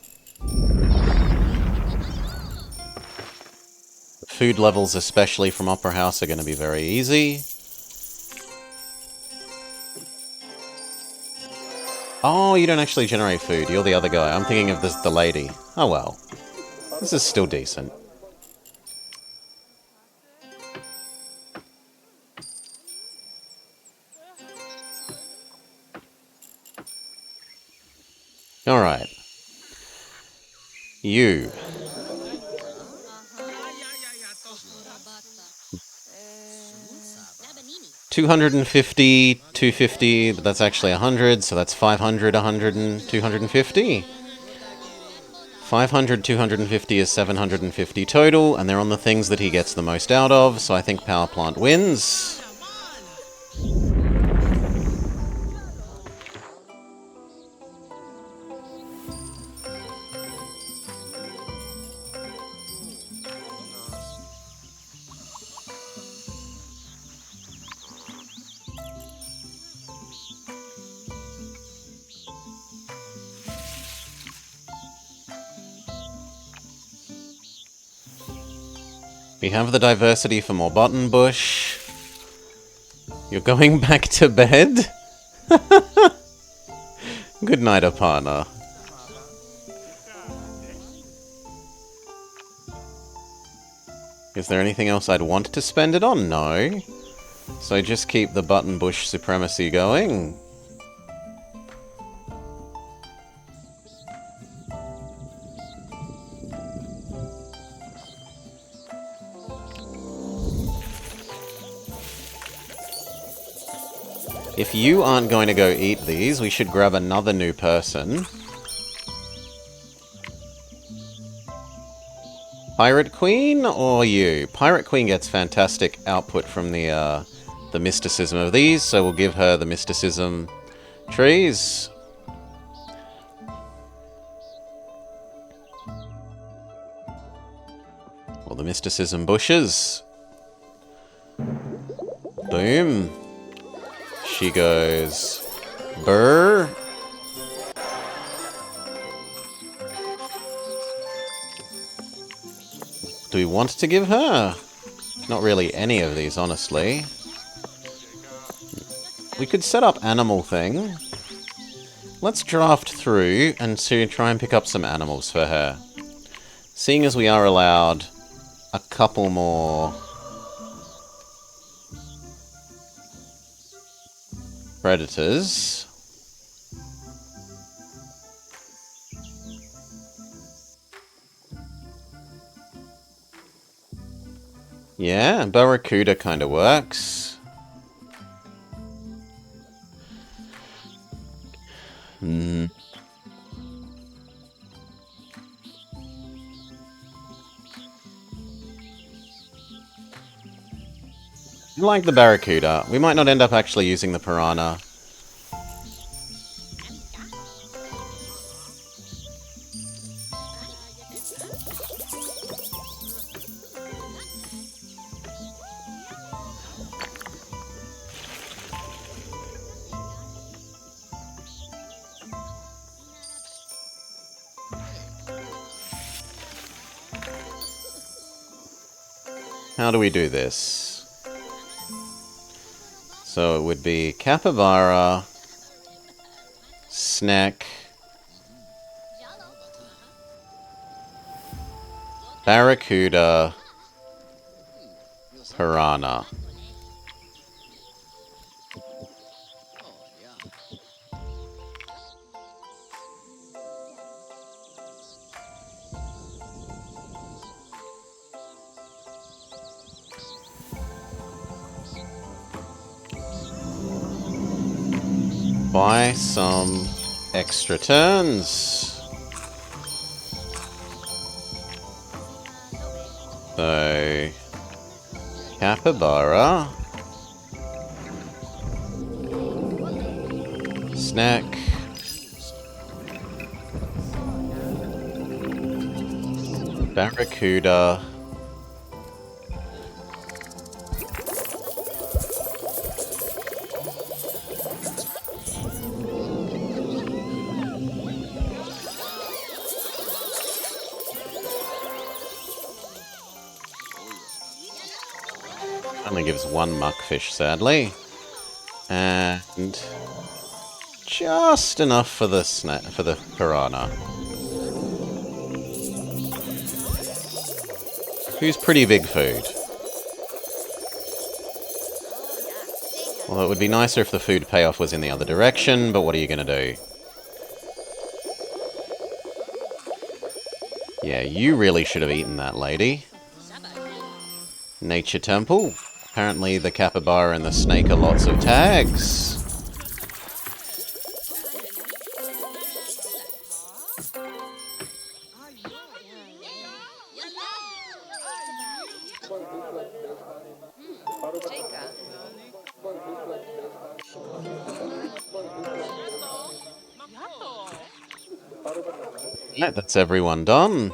The food levels, especially from Opera House, are going to be very easy. Oh, you don't actually generate food. You're the other guy. I'm thinking of the lady. Oh well. This is still decent. Alright. You. 250, 250, but that's actually 100, so that's 500, 100, and 250. 500, 250 is 750 total, and they're on the things that he gets the most out of, so I think Power Plant wins. We have the diversity for more button bush. You're going back to bed? Good night, Apana. Is there anything else I'd want to spend it on? No. So just keep the button bush supremacy going. If you aren't going to go eat these, we should grab another new person. Pirate Queen or you? Pirate Queen gets fantastic output from the mysticism of these, so we'll give her the mysticism trees. Or the mysticism bushes. Boom. She goes... Brr. Do we want to give her? Not really any of these, honestly. We could set up animal thing. Let's draft through and try and pick up some animals for her. Seeing as we are allowed a couple more predators. Yeah, Barracuda kind of works. I like the Barracuda. We might not end up actually using the Piranha. How do we do this? So it would be capybara, snack, barracuda, piranha. Buy some extra turns. So, capybara, snack, barracuda, only gives one muckfish, sadly, and just enough for the piranha, who's pretty big food. Well, it would be nicer if the food payoff was in the other direction, but what are you going to do? Yeah, you really should have eaten that, lady. Nature Temple. Apparently the capybara and the snake are lots of tags. Right, that's everyone done.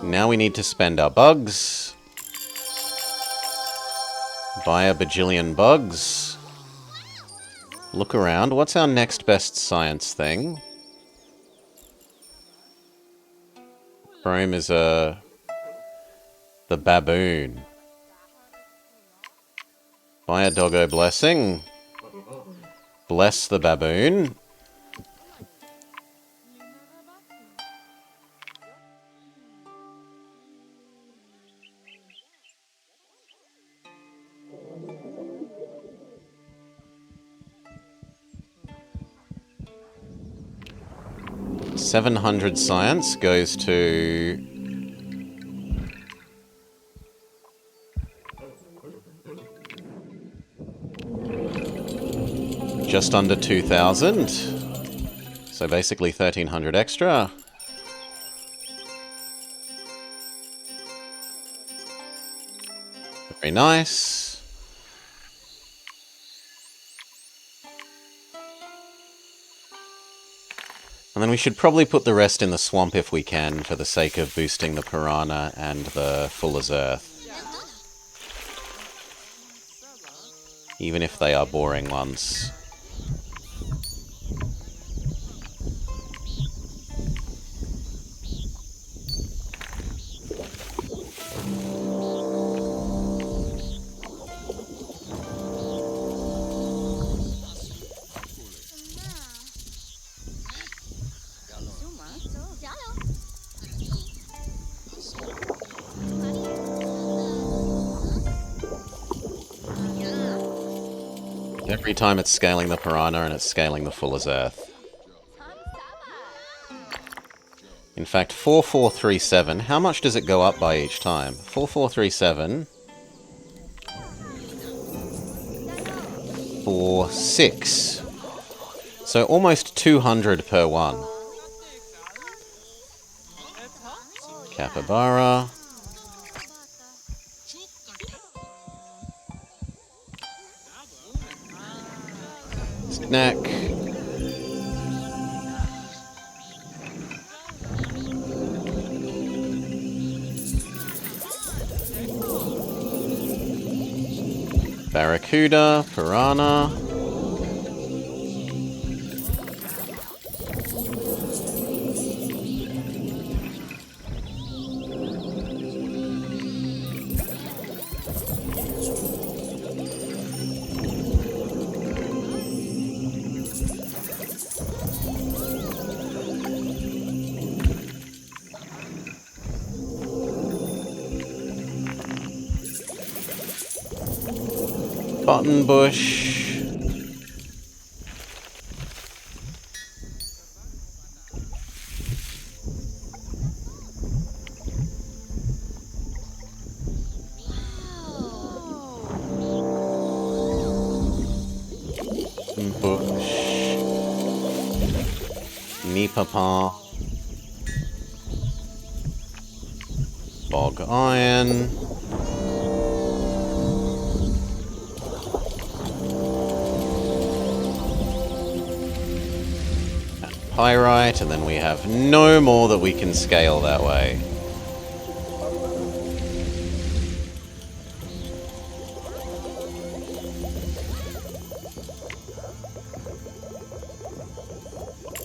Now we need to spend our bugs. Buy a bajillion bugs. Look around. What's our next best science thing? Chrome is the baboon. Buy a doggo blessing. Bless the baboon. $700 science goes to just under 2,000. So basically 1,300 extra. Very nice. And then we should probably put the rest in the swamp if we can, for the sake of boosting the piranha and the Fuller's Earth. Even if they are boring ones. Every time it's scaling the piranha and it's scaling the Fuller's Earth. In fact, 4437, how much does it go up by each time? 4437... 46. So almost 200 per one. Capybara. Snack. Barracuda, piranha. Button bush. Bush. Nipapa. Bog iron. And pyrite, and then we have no more that we can scale that way.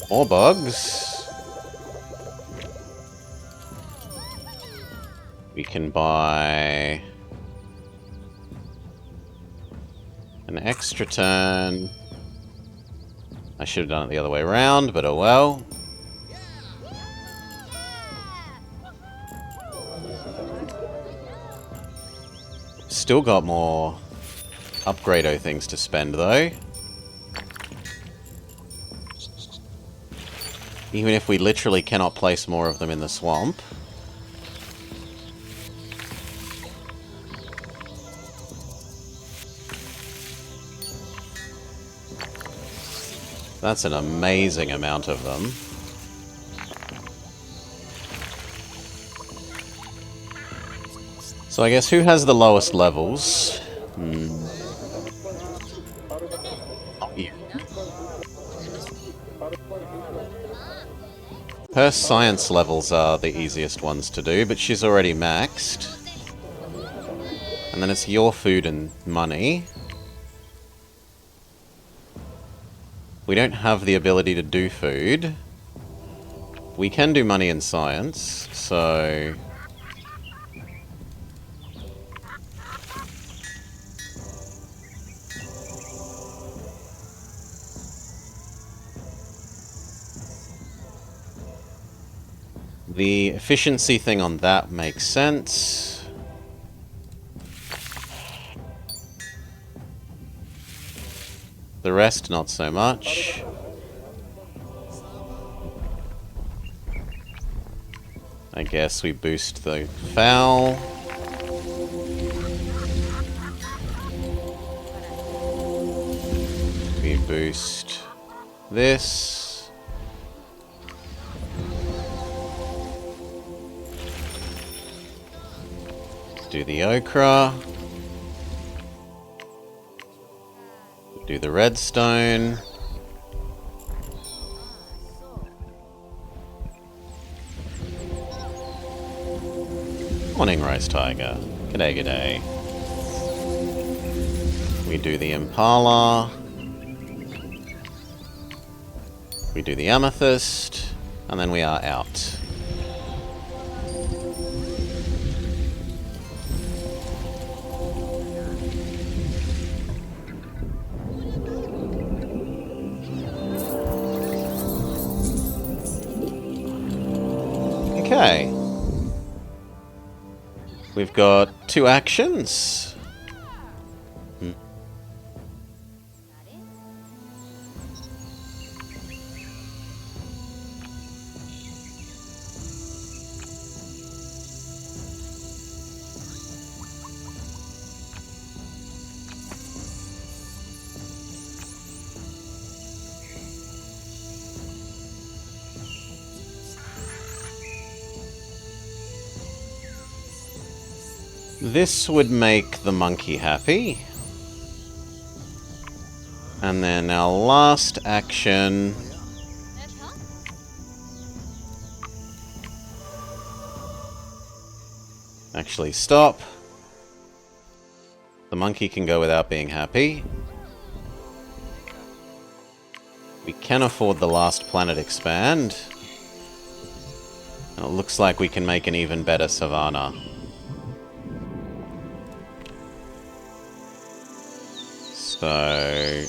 More bugs. We can buy an extra turn. I should have done it the other way around, but oh well. Still got more upgrado things to spend though. Even if we literally cannot place more of them in the swamp. That's an amazing amount of them. So I guess who has the lowest levels? Not you. Her science levels are the easiest ones to do, but she's already maxed. And then it's your food and money. We don't have the ability to do food. We can do money and science, so... The efficiency thing on that makes sense. The rest, not so much. I guess we boost the foul. We boost this. Do the ochre. Do the redstone. Morning, Rice Tiger. G'day, g'day. We do the Impala. We do the Amethyst. And then we are out. Okay. We've got 2 actions. This would make the monkey happy. And then our last action... Actually, stop. The monkey can go without being happy. We can afford the last planet expand. And it looks like we can make an even better savannah. So,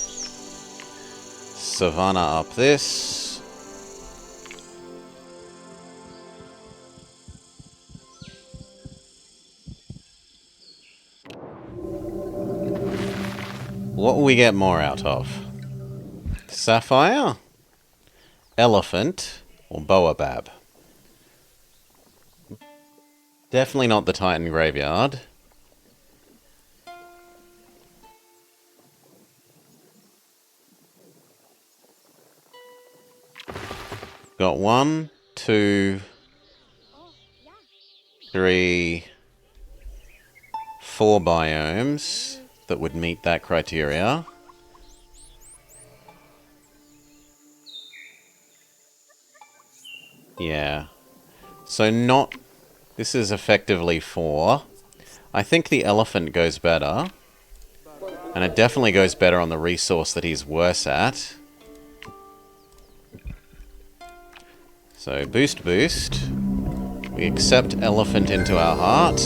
savannah up this. What will we get more out of? Sapphire? Elephant? Or Boabab? Definitely not the Titan Graveyard. Got 1, 2, 3, 4 biomes that would meet that criteria. Yeah. So not... This is effectively 4. I think the elephant goes better. And it definitely goes better on the resource that he's worse at. So, boost, boost. We accept elephant into our heart.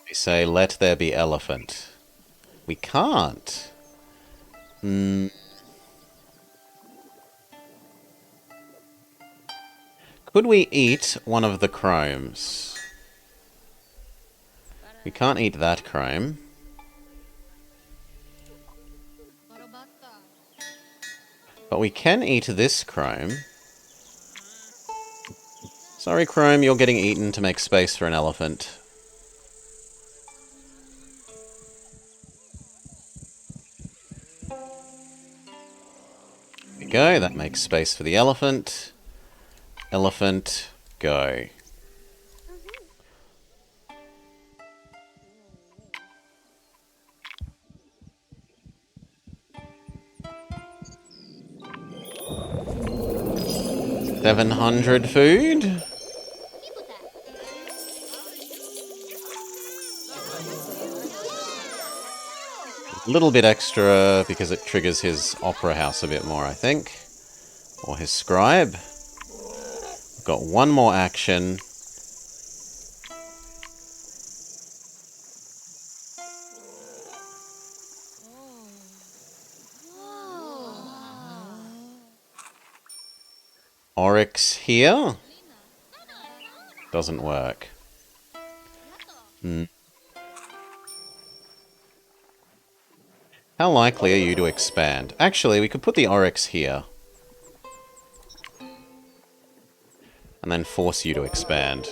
We say, let there be elephant. We can't. Could we eat one of the chromes? We can't eat that chrome. But we can eat this chrome. Sorry, chrome, you're getting eaten to make space for an elephant. There we go, that makes space for the elephant. Elephant, go. $700 food. A little bit extra because it triggers his opera house a bit more, I think. Or his scribe. We've got one more action. Oryx here. Doesn't work. How likely are you to expand? Actually, we could put the Oryx here. And then force you to expand.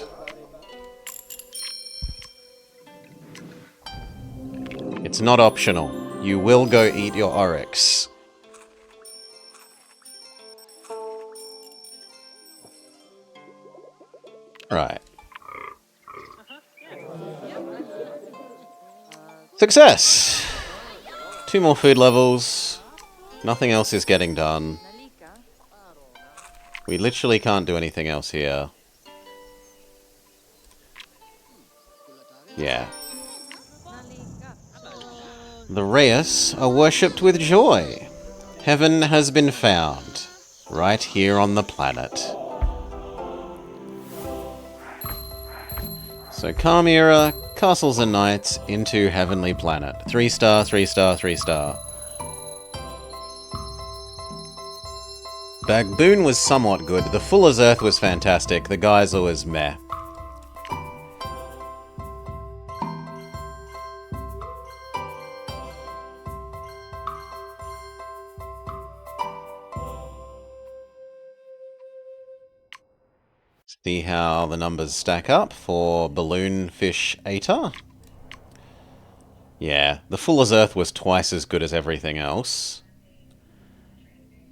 It's not optional. You will go eat your Oryx. Right. Success! 2 more food levels. Nothing else is getting done. We literally can't do anything else here. Yeah. The Reus are worshipped with joy. Heaven has been found. Right here on the planet. So Calm Era, Castles and Knights into Heavenly Planet. 3-star, 3-star, 3-star. Bagboon was somewhat good. The Fuller's Earth was fantastic. The Geyser was meh. See how the numbers stack up for Balloonfish Ater. Yeah, the Fuller's Earth was twice as good as everything else.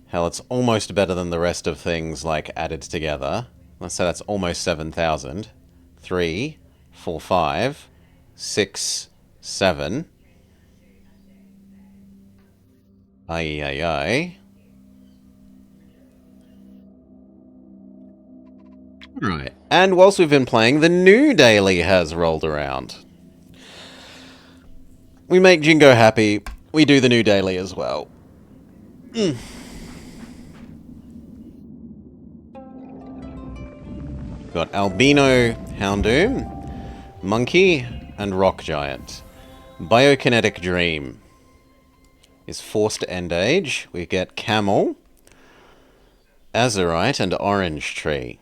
Hell, it's almost better than the rest of things, like, added together. Let's say that's almost 7,000. 3, 4, 5, 6, 7. Aye, aye, aye. Right. And whilst we've been playing, the new daily has rolled around. We make Jingo happy. We do the new daily as well. Got Albino Houndoom, Monkey, and Rock Giant. Biokinetic Dream is forced to end age. We get Camel, Azurite, and Orange Tree.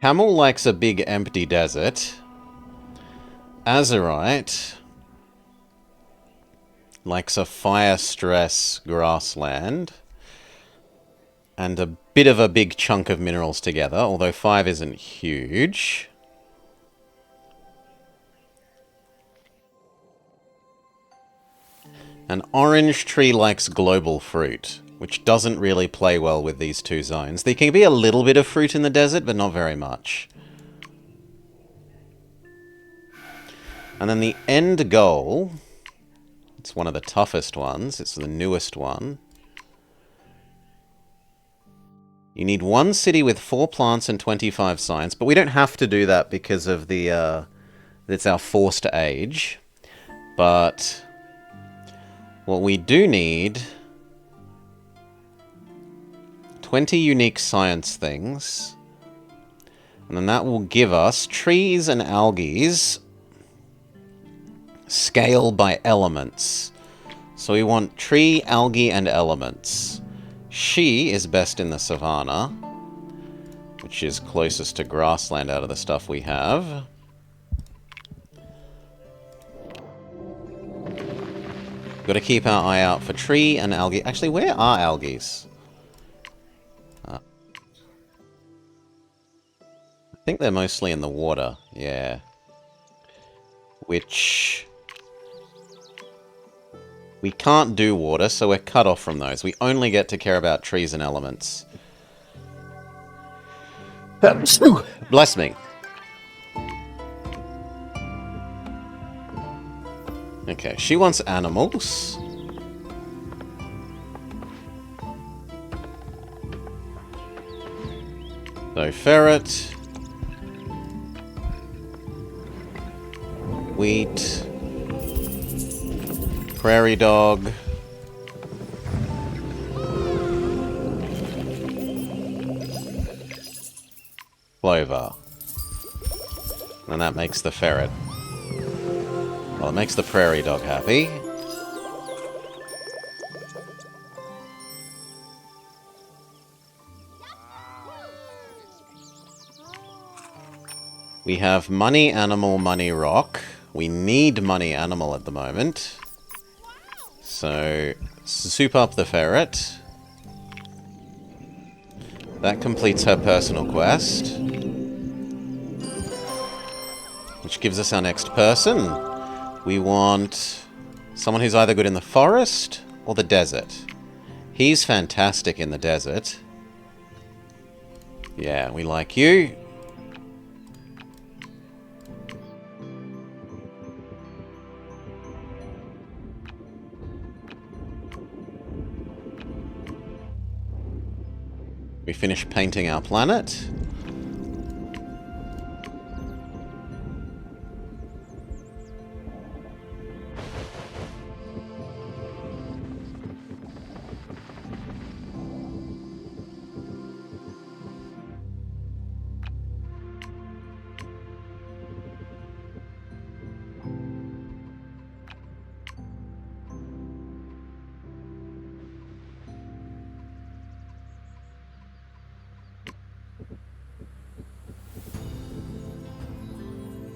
Camel likes a big empty desert. Azurite likes a fire stress grassland. And a bit of a big chunk of minerals together, although 5 isn't huge. An orange tree likes global fruit, which doesn't really play well with these two zones. There can be a little bit of fruit in the desert, but not very much. And then the end goal, it's one of the toughest ones, it's the newest one. You need 1 city with 4 plants and 25 science, but we don't have to do that because of the, it's our forced age. But what we do need, 20 unique science things, and then that will give us trees and algaes scale by elements. So we want tree, algae, and elements. She is best in the savannah, which is closest to grassland out of the stuff we have. Got to keep our eye out for tree and algae. Actually, where are algaes? I think they're mostly in the water, yeah. Which we can't do water, so we're cut off from those. We only get to care about trees and elements. Bless me. Okay, she wants animals. So, ferret. Wheat. Prairie dog. Clover. And that makes the ferret. Well, it makes the prairie dog happy. We have money animal, money rock. We need money animal at the moment. So, soup up the ferret. That completes her personal quest. Which gives us our next person. We want someone who's either good in the forest or the desert. He's fantastic in the desert. Yeah, we like you. We finish painting our planet.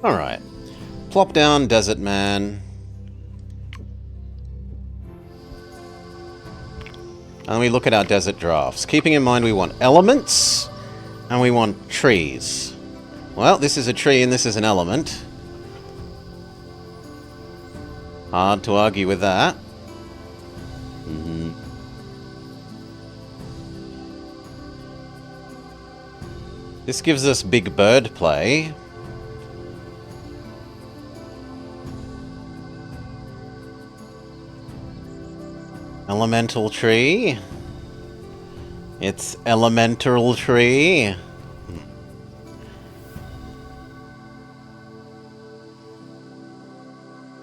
Alright. Plop down, Desert Man. And we look at our desert drafts. Keeping in mind we want elements, and we want trees. Well, this is a tree and this is an element. Hard to argue with that. This gives us big bird play. Elemental tree. It's elemental tree.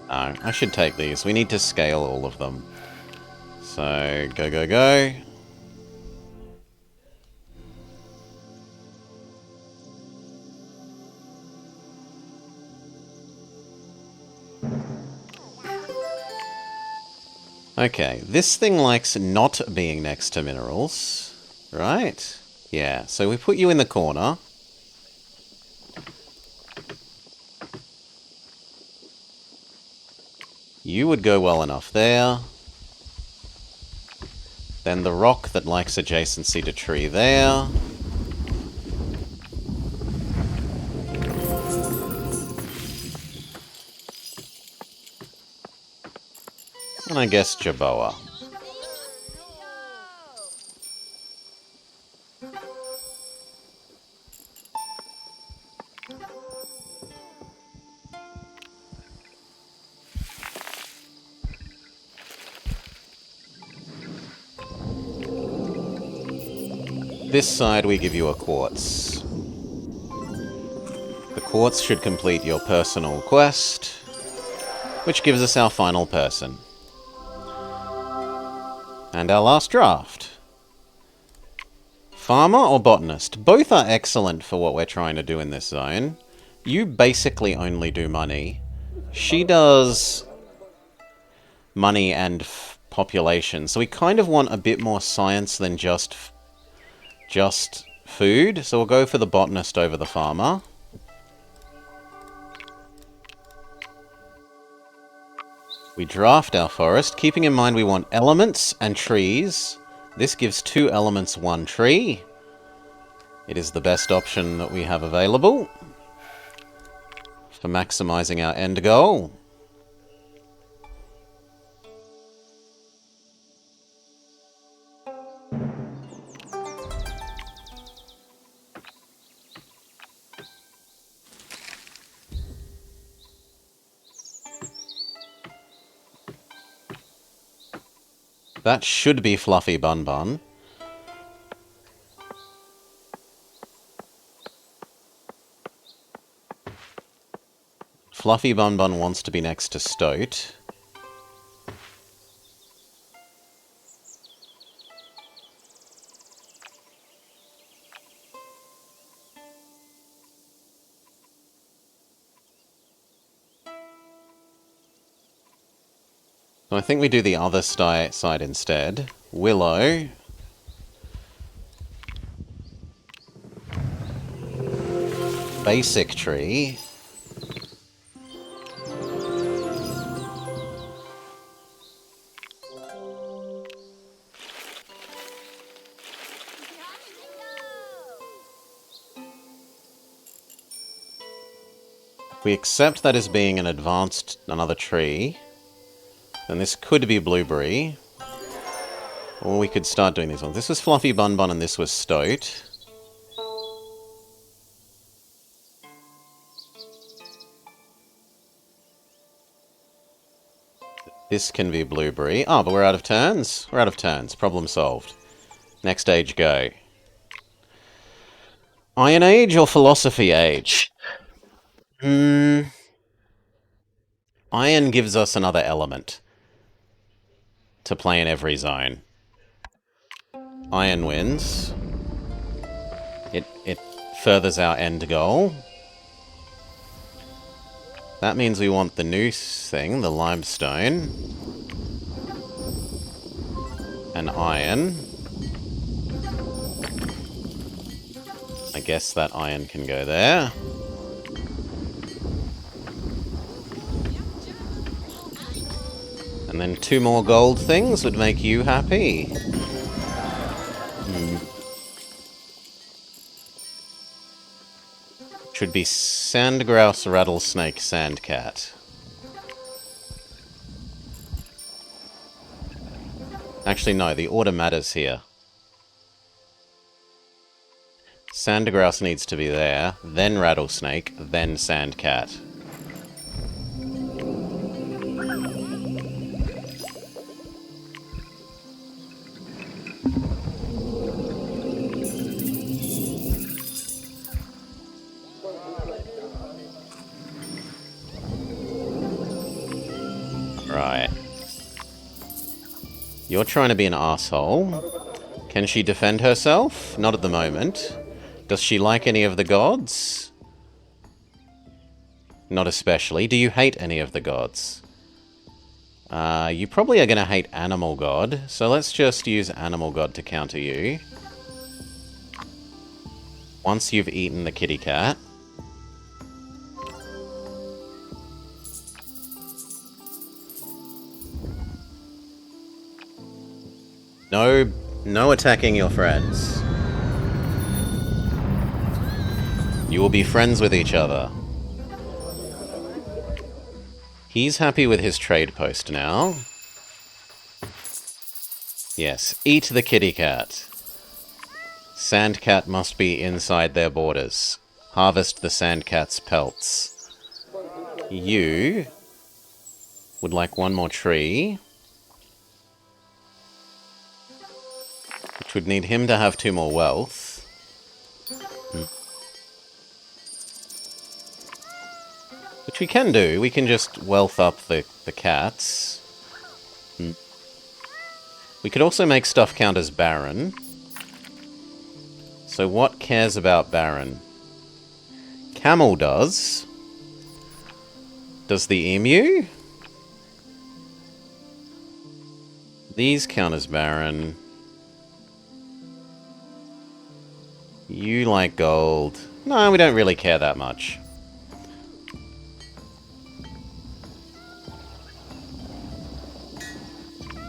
Oh, I should take these. We need to scale all of them. So, go, go, go. Okay, this thing likes not being next to minerals, right? Yeah, so we put you in the corner. You would go well enough there. Then the rock that likes adjacency to tree there. And I guess Jerboa. This side we give you a quartz. The quartz should complete your personal quest, which gives us our final person. And our last draft. Farmer or botanist? Both are excellent for what we're trying to do in this zone. You basically only do money. She does money and population, so we kind of want a bit more science than just food, so we'll go for the botanist over the farmer. We draft our forest, keeping in mind we want elements and trees. This gives 2 elements, 1 tree. It is the best option that we have available for maximizing our end goal. That should be Fluffy Bun Bun. Fluffy Bun Bun wants to be next to Stoat. So I think we do the other side instead. Willow. Basic tree. We accept that as being an advanced another tree. Then this could be blueberry. Or we could start doing these ones. This was Fluffy Bun Bun and this was Stoat. This can be blueberry. Oh, but we're out of turns? We're out of turns. Problem solved. Next stage, go. Iron Age or Philosophy Age? Iron gives us another element to play in every zone. Iron wins. It furthers our end goal. That means we want the new thing, the limestone. And iron. I guess that iron can go there. And then 2 more gold things would make you happy. Should be sandgrouse, rattlesnake, sandcat. Actually, no, the order matters here. Sandgrouse needs to be there, then rattlesnake, then sandcat. Right. You're trying to be an asshole. Can she defend herself? Not at the moment. Does she like any of the gods? Not especially. Do you hate any of the gods? You probably are going to hate Animal God, so let's just use Animal God to counter you. Once you've eaten the kitty cat. No, no attacking your friends. You will be friends with each other. He's happy with his trade post now. Yes, eat the kitty cat. Sand cat must be inside their borders. Harvest the sand cat's pelts. You would like one more tree, which would need him to have 2 more wealth. Which we can do. We can just wealth up the cats. We could also make stuff count as barren. So what cares about barren? Camel does. Does the emu? These count as barren. You like gold. No, we don't really care that much.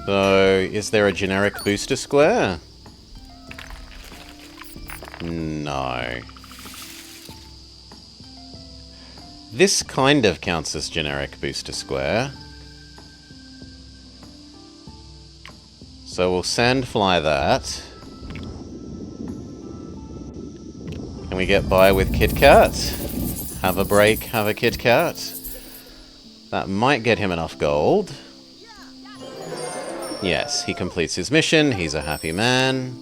So, is there a generic booster square? No. This kind of counts as generic booster square. So we'll sandfly that. Can we get by with Kit Kat? Have a break, have a Kit Kat. That might get him enough gold. Yes, he completes his mission, he's a happy man.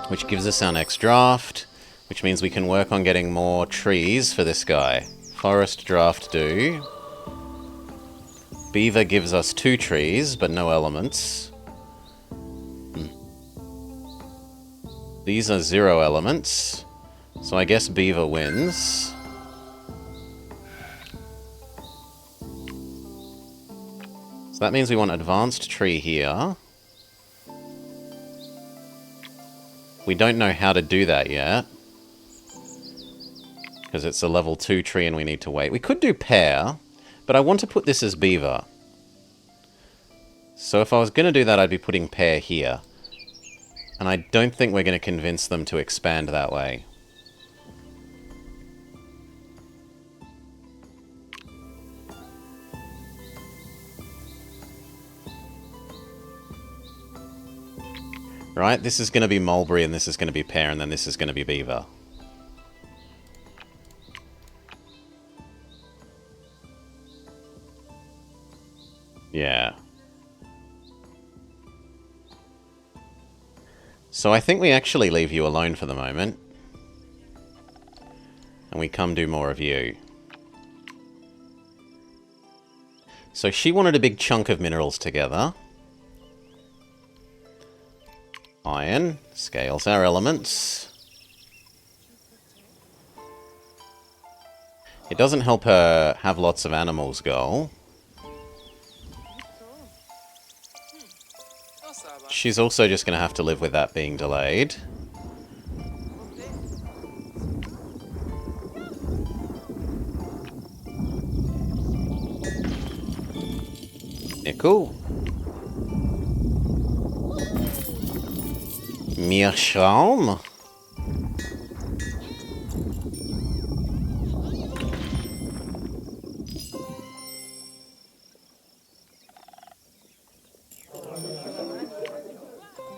Which gives us our next draft, which means we can work on getting more trees for this guy. Forest draft do. Beaver gives us 2 trees, but no elements. These are 0 elements, so I guess Beaver wins. So that means we want advanced tree here. We don't know how to do that yet, because it's a level 2 tree and we need to wait. We could do pear, but I want to put this as beaver. So if I was going to do that, I'd be putting pear here. And I don't think we're going to convince them to expand that way. Right, this is going to be mulberry, and this is going to be pear, and then this is going to be beaver. Yeah. So I think we actually leave you alone for the moment. And we come do more of you. So she wanted a big chunk of minerals together. Iron scales our elements. It doesn't help her have lots of animals go. She's also just going to have to live with that being delayed. Nickel. Meerschaum.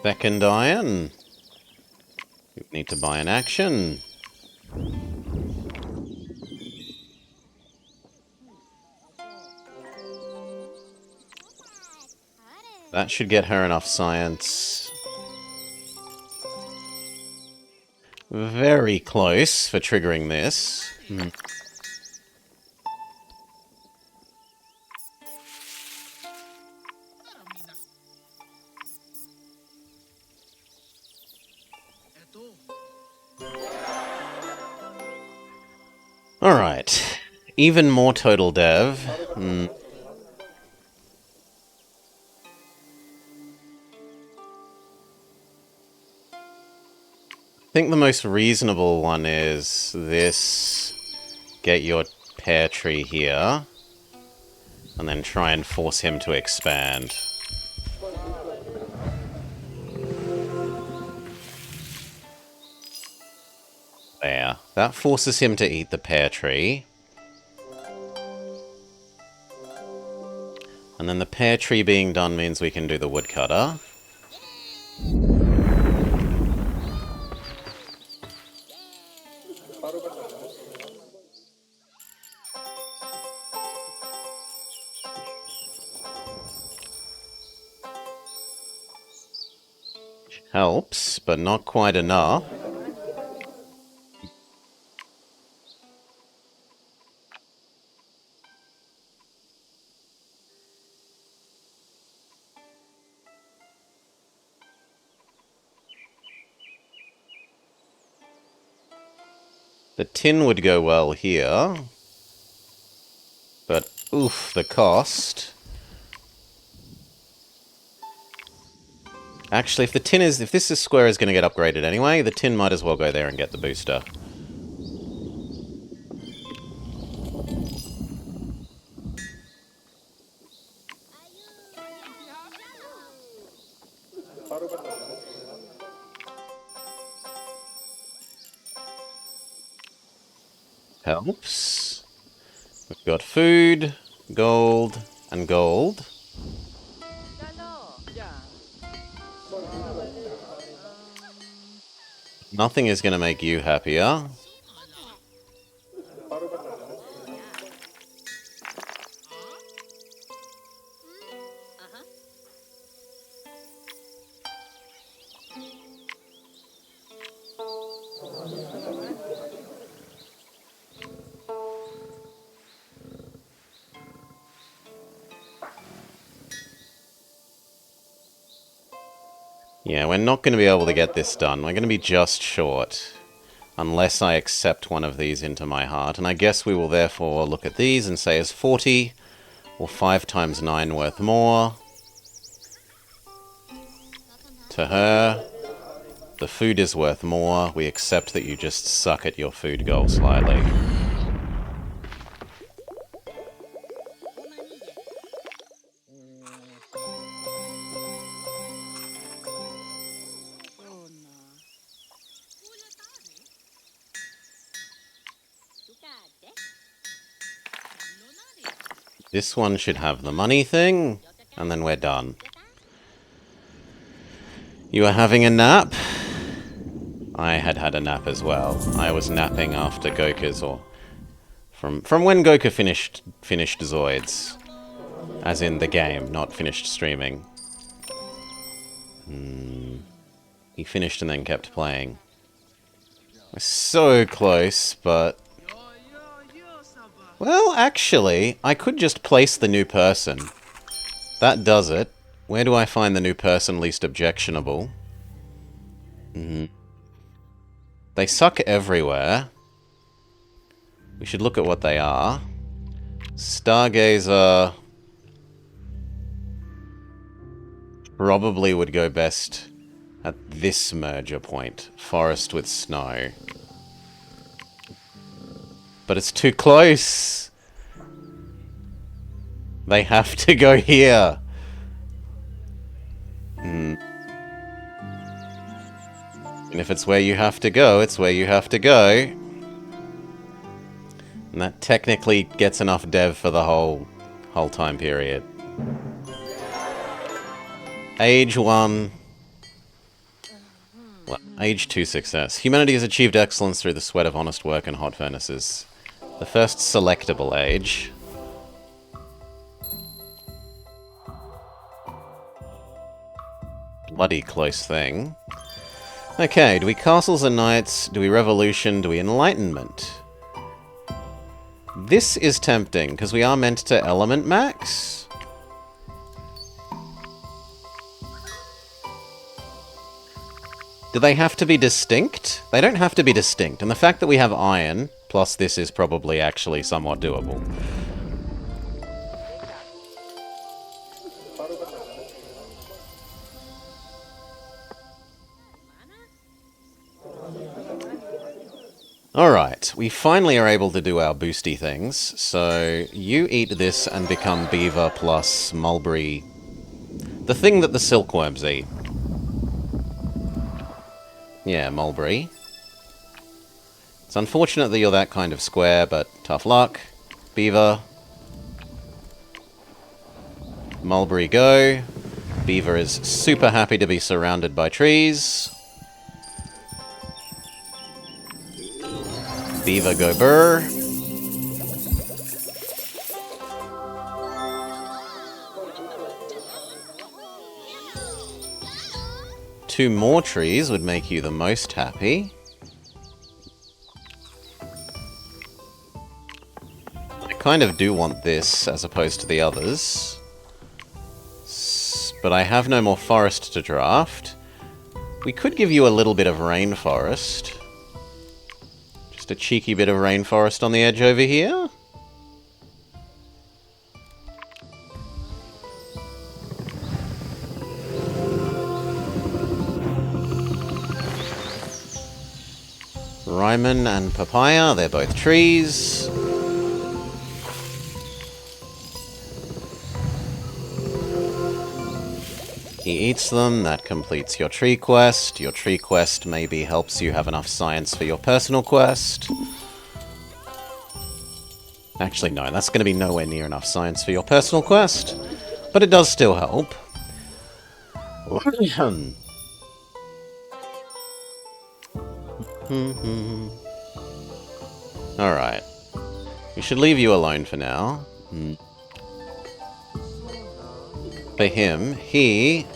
Second iron. We need to buy an action. That should get her enough science. Very close for triggering this. Alright. Even more total dev. I think the most reasonable one is this. Get your pear tree here. And then try and force him to expand. There. That forces him to eat the pear tree. And then the pear tree being done means we can do the woodcutter. Helps, but not quite enough. The tin would go well here. But, oof, the cost. Actually, if this square is going to get upgraded anyway, the tin might as well go there and get the booster. Helps. We've got food, gold, and gold. Nothing is going to make you happier. Yeah, we're not going to be able to get this done. We're going to be just short. Unless I accept one of these into my heart. And I guess we will therefore look at these and say, is 40 or 5 times 9 worth more? To her, the food is worth more. We accept that you just suck at your food goal slightly. This one should have the money thing, and then we're done. You are having a nap? I had a nap as well. I was napping after Goka's, or from when Goka finished Zoids. As in the game, not finished streaming. He finished and then kept playing. We're so close, but... Well, actually, I could just place the new person. That does it. Where do I find the new person least objectionable? They suck everywhere. We should look at what they are. Stargazer... probably would go best at this merger point. Forest with snow. But it's too close. They have to go here. And if it's where you have to go, it's where you have to go. And that technically gets enough dev for the whole time period. Age 1. Well, age 2 success. Humanity has achieved excellence through the sweat of honest work and hot furnaces. The first selectable age. Bloody close thing. Okay, do we castles and knights? Do we revolution? Do we enlightenment? This is tempting, because we are meant to element max. Do they have to be distinct? They don't have to be distinct, and the fact that we have iron, plus this is probably actually somewhat doable. Alright, we finally are able to do our boosty things, so you eat this and become beaver plus mulberry. The thing that the silkworms eat. Yeah, mulberry. It's unfortunate that you're that kind of square, but tough luck. Beaver. Mulberry go. Beaver is super happy to be surrounded by trees. Beaver go burr. Two more trees would make you the most happy. I kind of do want this as opposed to the others. But I have no more forest to draft. We could give you a little bit of rainforest. Just a cheeky bit of rainforest on the edge over here. Ryman and papaya, they're both trees. He eats them, that completes your tree quest. Your tree quest maybe helps you have enough science for your personal quest. Actually, no, that's going to be nowhere near enough science for your personal quest. But it does still help. Alright. We should leave you alone for now. For him, he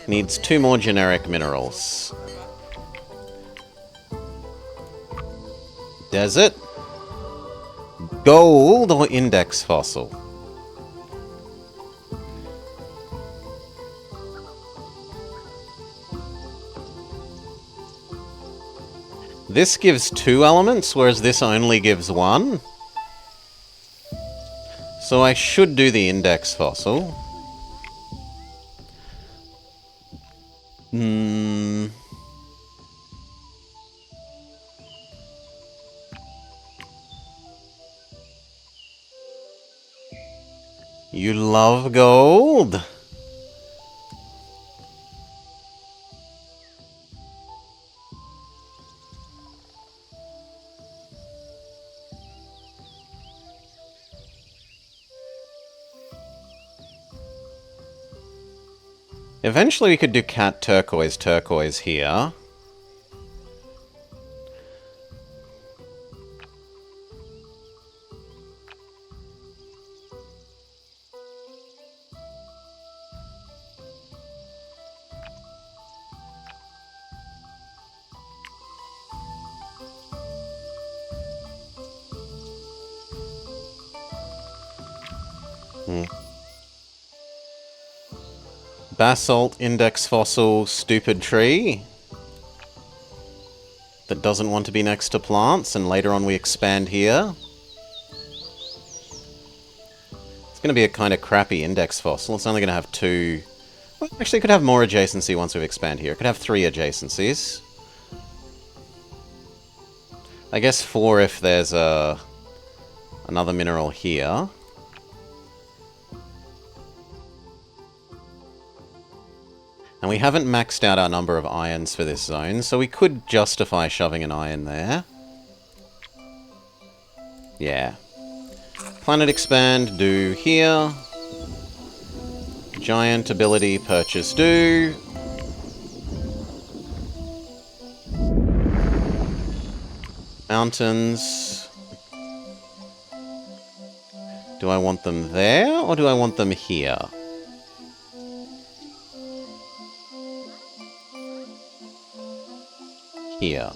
needs 2 more generic minerals. Desert, gold, or index fossil? This gives 2 elements, whereas this only gives 1. So I should do the index fossil. You love gold? Eventually we could do cat turquoise turquoise here. Basalt, index fossil, stupid tree that doesn't want to be next to plants, and later on we expand here. It's going to be a kind of crappy index fossil. It's only going to have 2... Well, actually, it could have more adjacency once we expand here. It could have 3 adjacencies. I guess 4 if there's another mineral here. And we haven't maxed out our number of irons for this zone, so we could justify shoving an iron there. Yeah. Planet expand, do here. Giant ability purchase, do. Mountains. Do I want them there, or do I want them here? Here.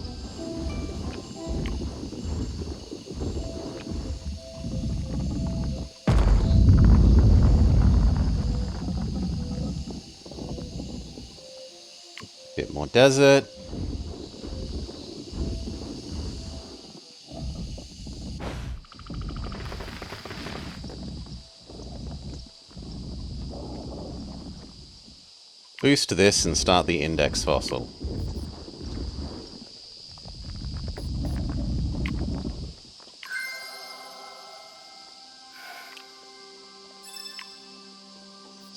Bit more desert. Boost this and start the index fossil.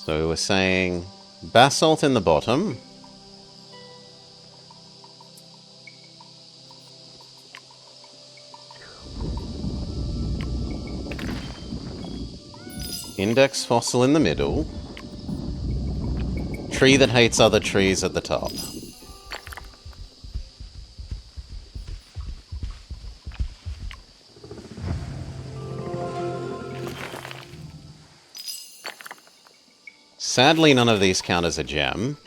So we're saying basalt in the bottom. Index fossil in the middle. Tree that hates other trees at the top. Sadly, none of these count as a gem.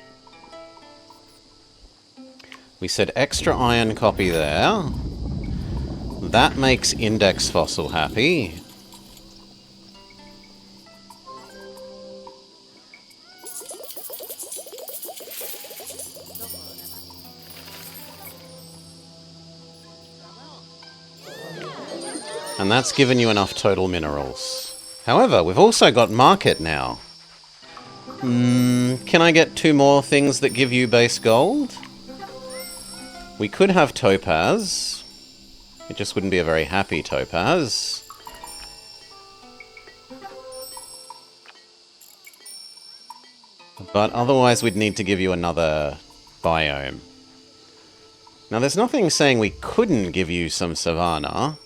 We said extra iron copy there. That makes Index Fossil happy. And that's given you enough total minerals. However, we've also got Market now. Can I get 2 more things that give you base gold? We could have Topaz. It just wouldn't be a very happy Topaz. But otherwise we'd need to give you another biome. Now there's nothing saying we couldn't give you some Savannah.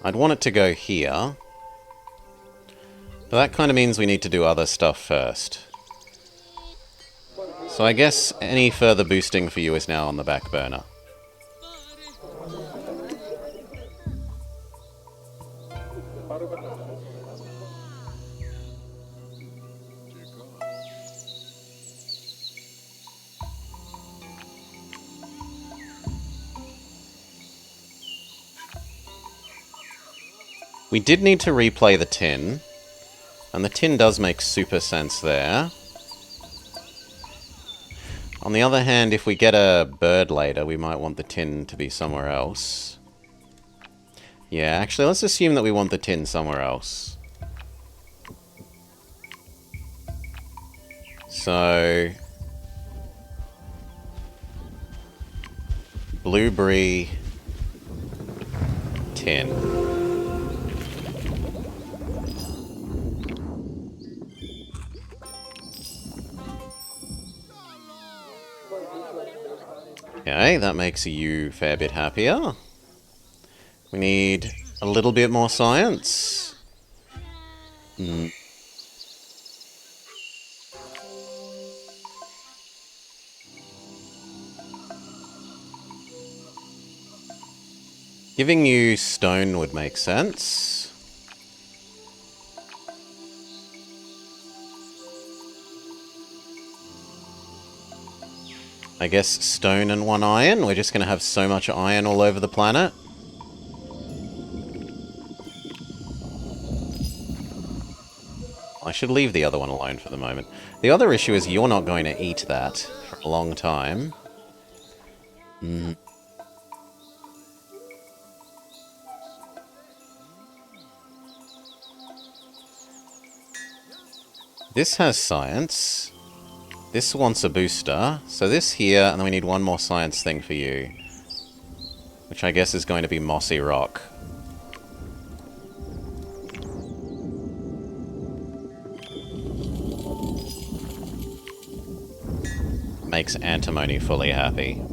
I'd want it to go here. But that kind of means we need to do other stuff first. So I guess any further boosting for you is now on the back burner. We did need to replay the tin, and the tin does make super sense there. On the other hand, if we get a bird later, we might want the tin to be somewhere else. Yeah, actually, let's assume that we want the tin somewhere else. So... blueberry... tin. Okay, that makes you a fair bit happier. We need a little bit more science. Giving you stone would make sense. I guess stone and 1 iron. We're just going to have so much iron all over the planet. I should leave the other one alone for the moment. The other issue is you're not going to eat that for a long time. This has science. This wants a booster. So this here, and then we need 1 more science thing for you. Which I guess is going to be mossy rock. Makes antimony fully happy.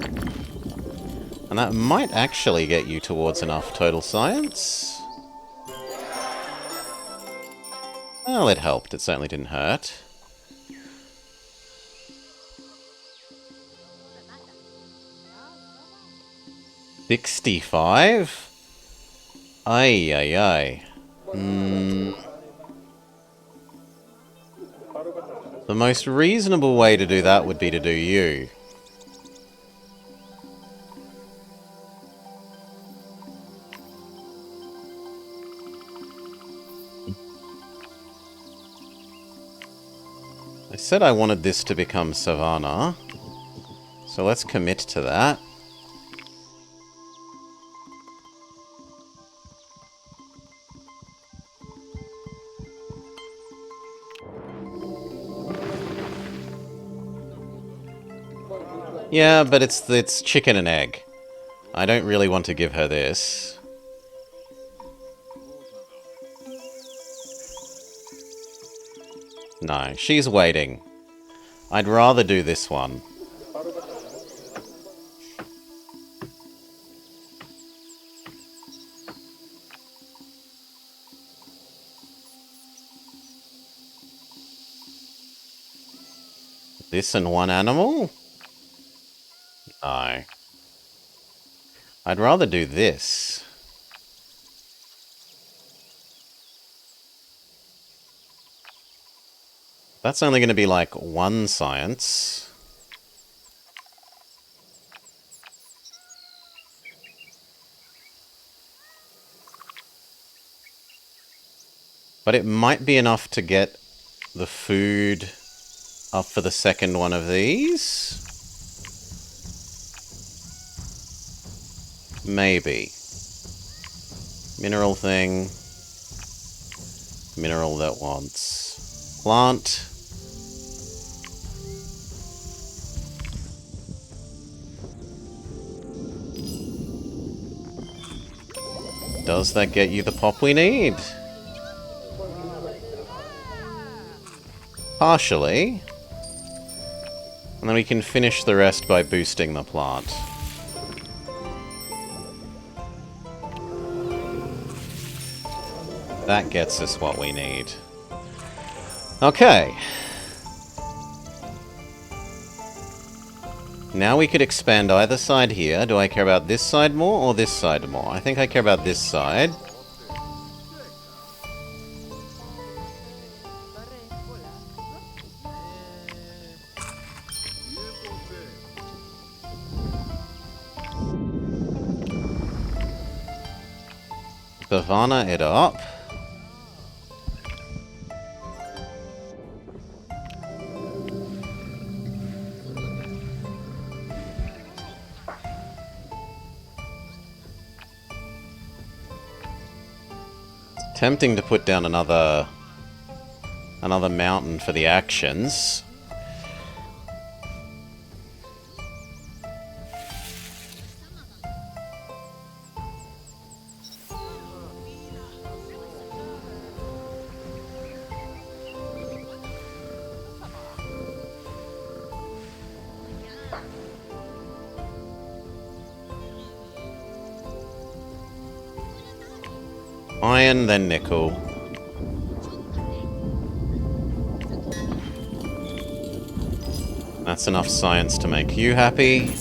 And that might actually get you towards enough total science. Well, it helped. It certainly didn't hurt. $65? Ay, ay, ay. The most reasonable way to do that would be to do you. I said I wanted this to become Savannah, so let's commit to that. Yeah, but it's chicken and egg. I don't really want to give her this. No, she's waiting. I'd rather do this one. This and one animal? No. I'd rather do this. That's only going to be like one science. But it might be enough to get the food up for the second one of these. Maybe. Mineral thing. Mineral that wants plant. Does that get you the pop we need? Partially. And then we can finish the rest by boosting the plant. That gets us what we need. Okay. Now we could expand either side here. Do I care about this side more or this side more? I think I care about this side. Bavana it up. Tempting to put down another mountain for the actions. Iron, then nickel. That's enough science to make you happy.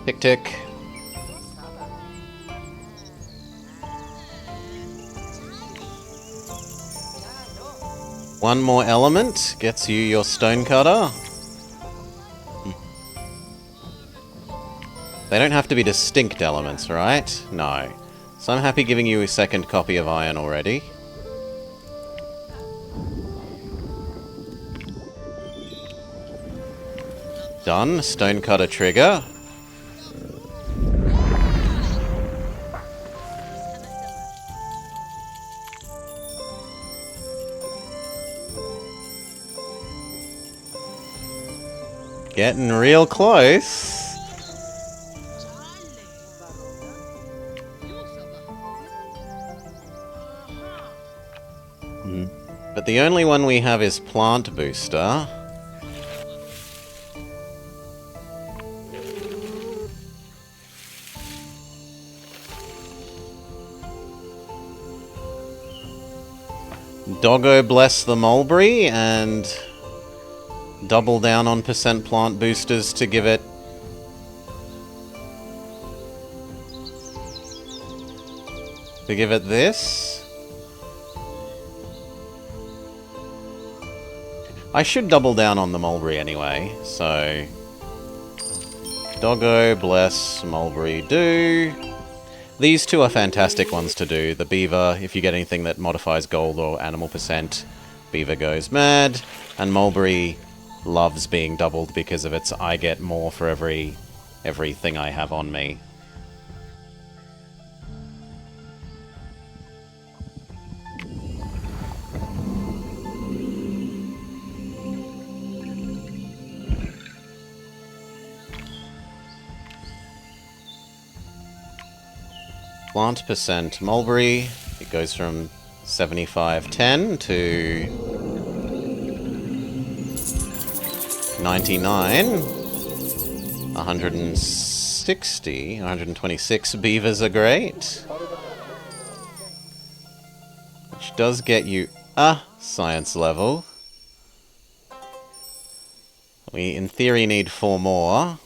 Tick tick. One more element gets you your stonecutter. They don't have to be distinct elements, right? No. So I'm happy giving you a second copy of iron already. Done. Stonecutter trigger. Getting real close. But the only one we have is Plant Booster. Doggo bless the mulberry and double down on percent plant boosters to give it this. I should double down on the mulberry anyway, so Doggo bless mulberry do. These two are fantastic ones to do. The beaver, if you get anything that modifies gold or animal percent, beaver goes mad. And mulberry loves being doubled because of its I get more for everything I have on me. Plant percent mulberry, it goes from 75.10 to 99. 160, 126 beavers are great. which does get you a science level. We, in theory, need 4 more.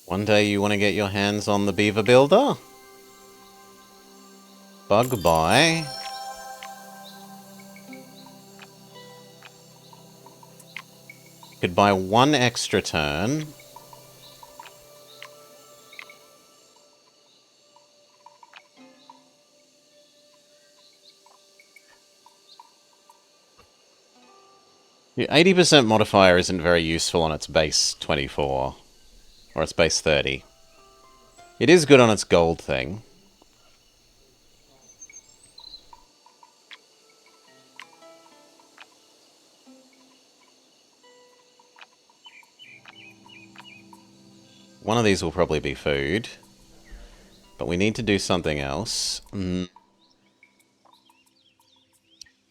One day you want to get your hands on the Beaver Builder? Bug buy. Could buy 1 extra turn. Your 80% modifier isn't very useful on its base 24. Or its base 30. It is good on its gold thing. One of these will probably be food. But we need to do something else.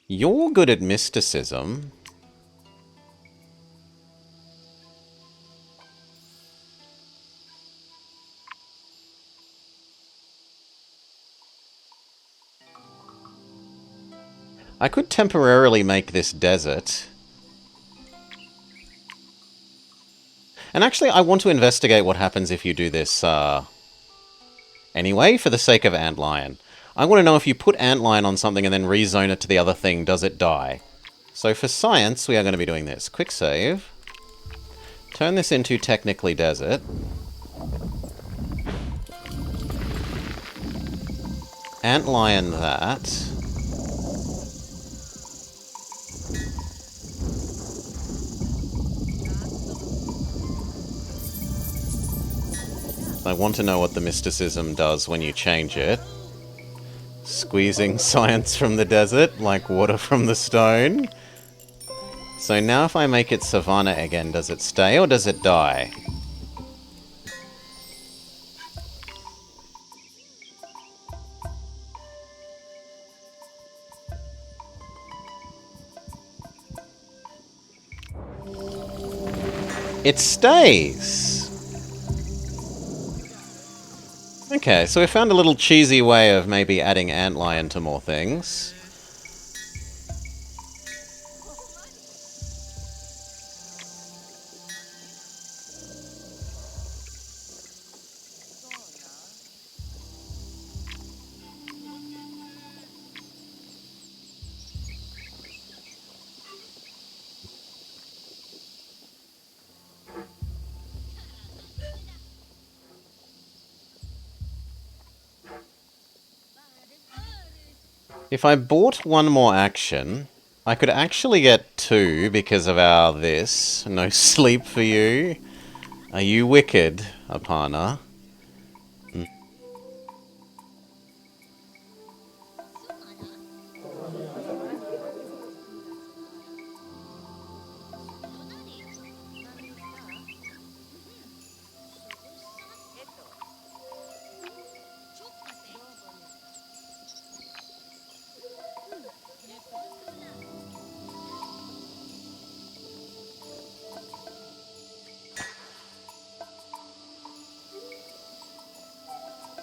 You're good at mysticism. I could temporarily make this desert. And actually, I want to investigate what happens if you do this, anyway, for the sake of Antlion. I want to know if you put Antlion on something and then rezone it to the other thing, does it die? So for science, we are going to be doing this. Quick save. Turn this into technically desert. Antlion that. I want to know what the mysticism does when you change it. Squeezing science from the desert, like water from the stone. So now if I make it Savannah again, does it stay or does it die? It stays! Okay, so we found a little cheesy way of maybe adding Antlion to more things. If I bought 1 more action, I could actually get 2 because of our this. No sleep for you. Are you wicked, Apana?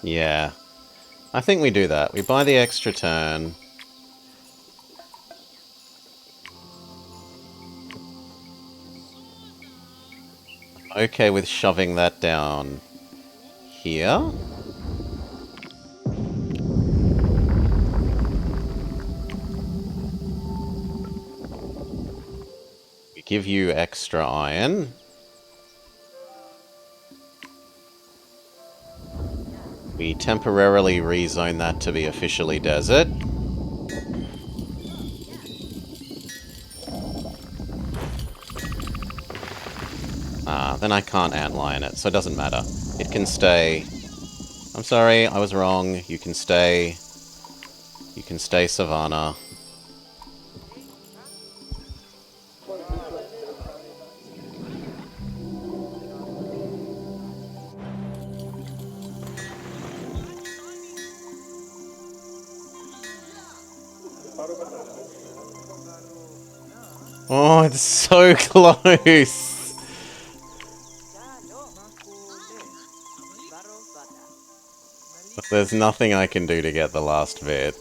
Yeah. I think we do that. We buy the extra turn. Okay with shoving that down here. We give you extra iron. We temporarily rezone that to be officially desert. Then I can't antlion it, so it doesn't matter. It can stay... I'm sorry, I was wrong. You can stay... You can stay Savannah. Oh, it's so close! There's nothing I can do to get the last bit.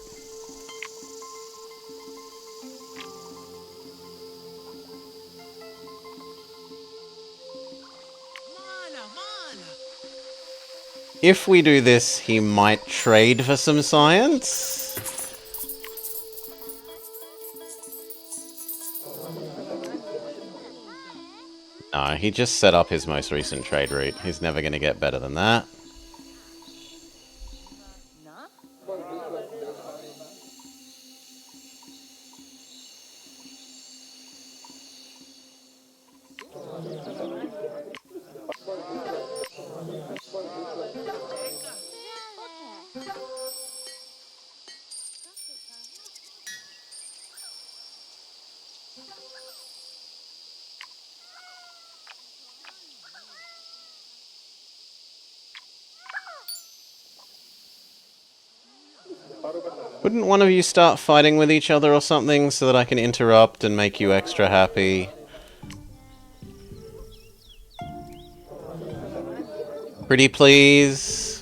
If we do this, he might trade for some science. No, he just set up his most recent trade route. He's never going to get better than that. Wouldn't one of you start fighting with each other or something so that I can interrupt and make you extra happy? Pretty please?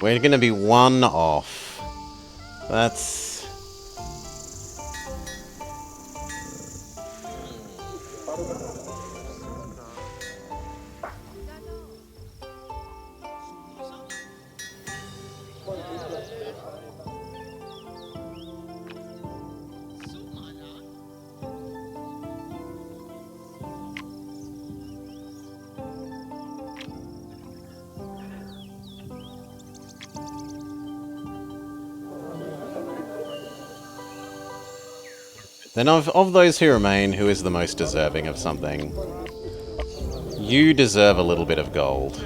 We're gonna be one off. That's... Then of those who remain, who is the most deserving of something? You deserve a little bit of gold.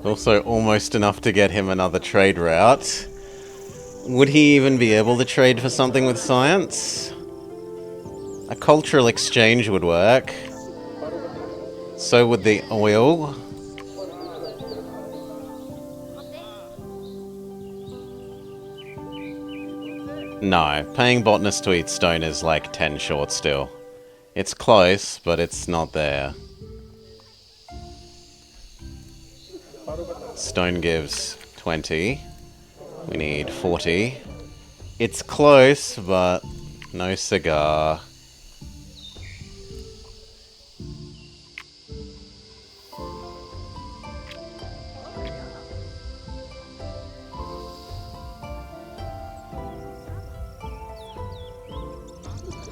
Also almost enough to get him another trade route. Would he even be able to trade for something with science? A cultural exchange would work. So would the oil. No, paying botanist to eat stone is like 10 short still. It's close, but it's not there. Stone gives 20. We need 40. It's close, but no cigar.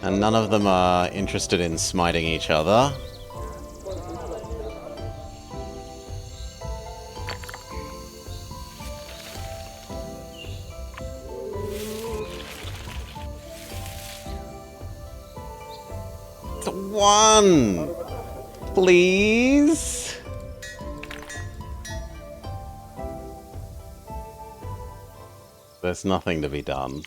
And none of them are interested in smiting each other. One! Please? There's nothing to be done.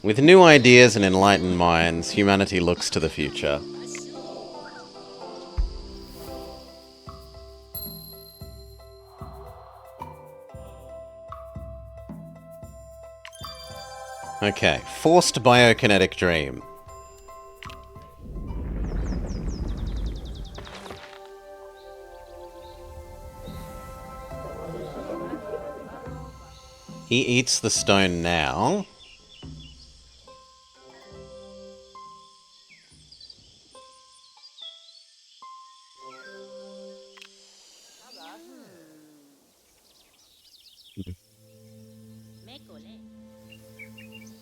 With new ideas and enlightened minds, humanity looks to the future. Okay, forced biokinetic dream. He eats the stone now.